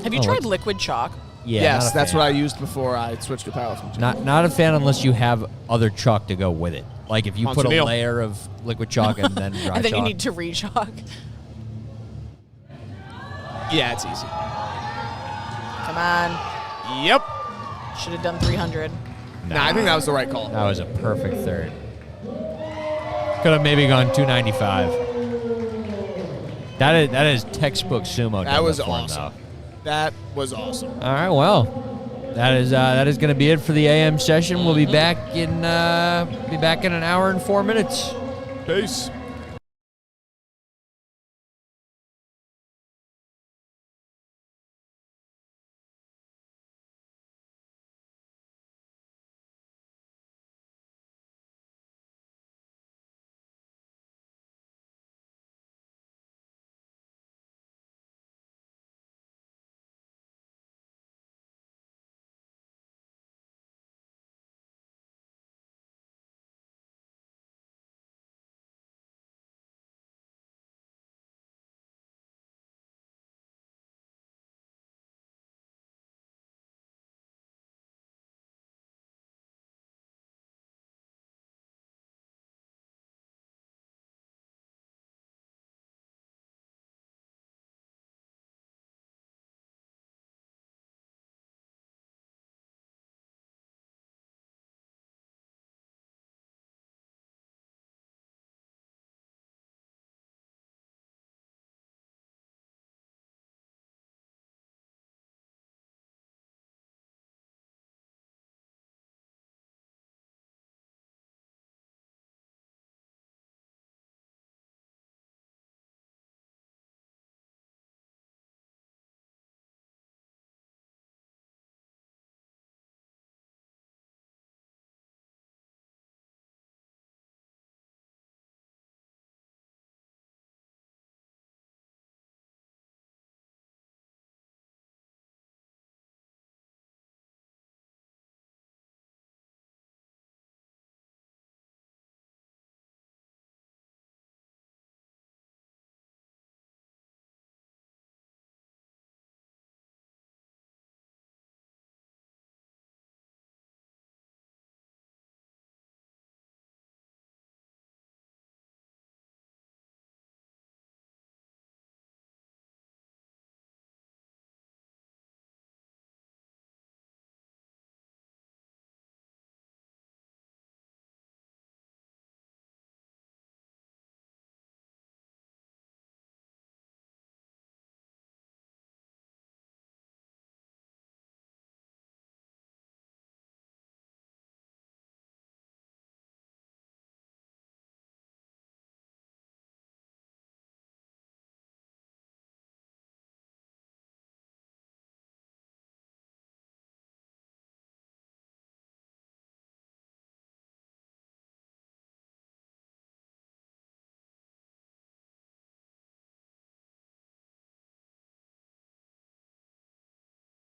Have you Oh, tried it's- liquid chalk? Yeah. Yes, not a that's fan. what I used before I switched to powerlifting. Not a fan unless you have other chalk to go with it. Like if you put a Monsanto. layer of liquid chalk and then dry And then chalk. you need to re-chalk. Yeah, it's easy. Come on. Yep. Should have done 300. Nah, I think that was the right call. That was a perfect third. Could have maybe gone 295. That is textbook sumo. That was deadlift form, awesome. though. That was awesome. All right, well, that is going to be it for the AM session. We'll be back in an hour and 4 minutes. Peace.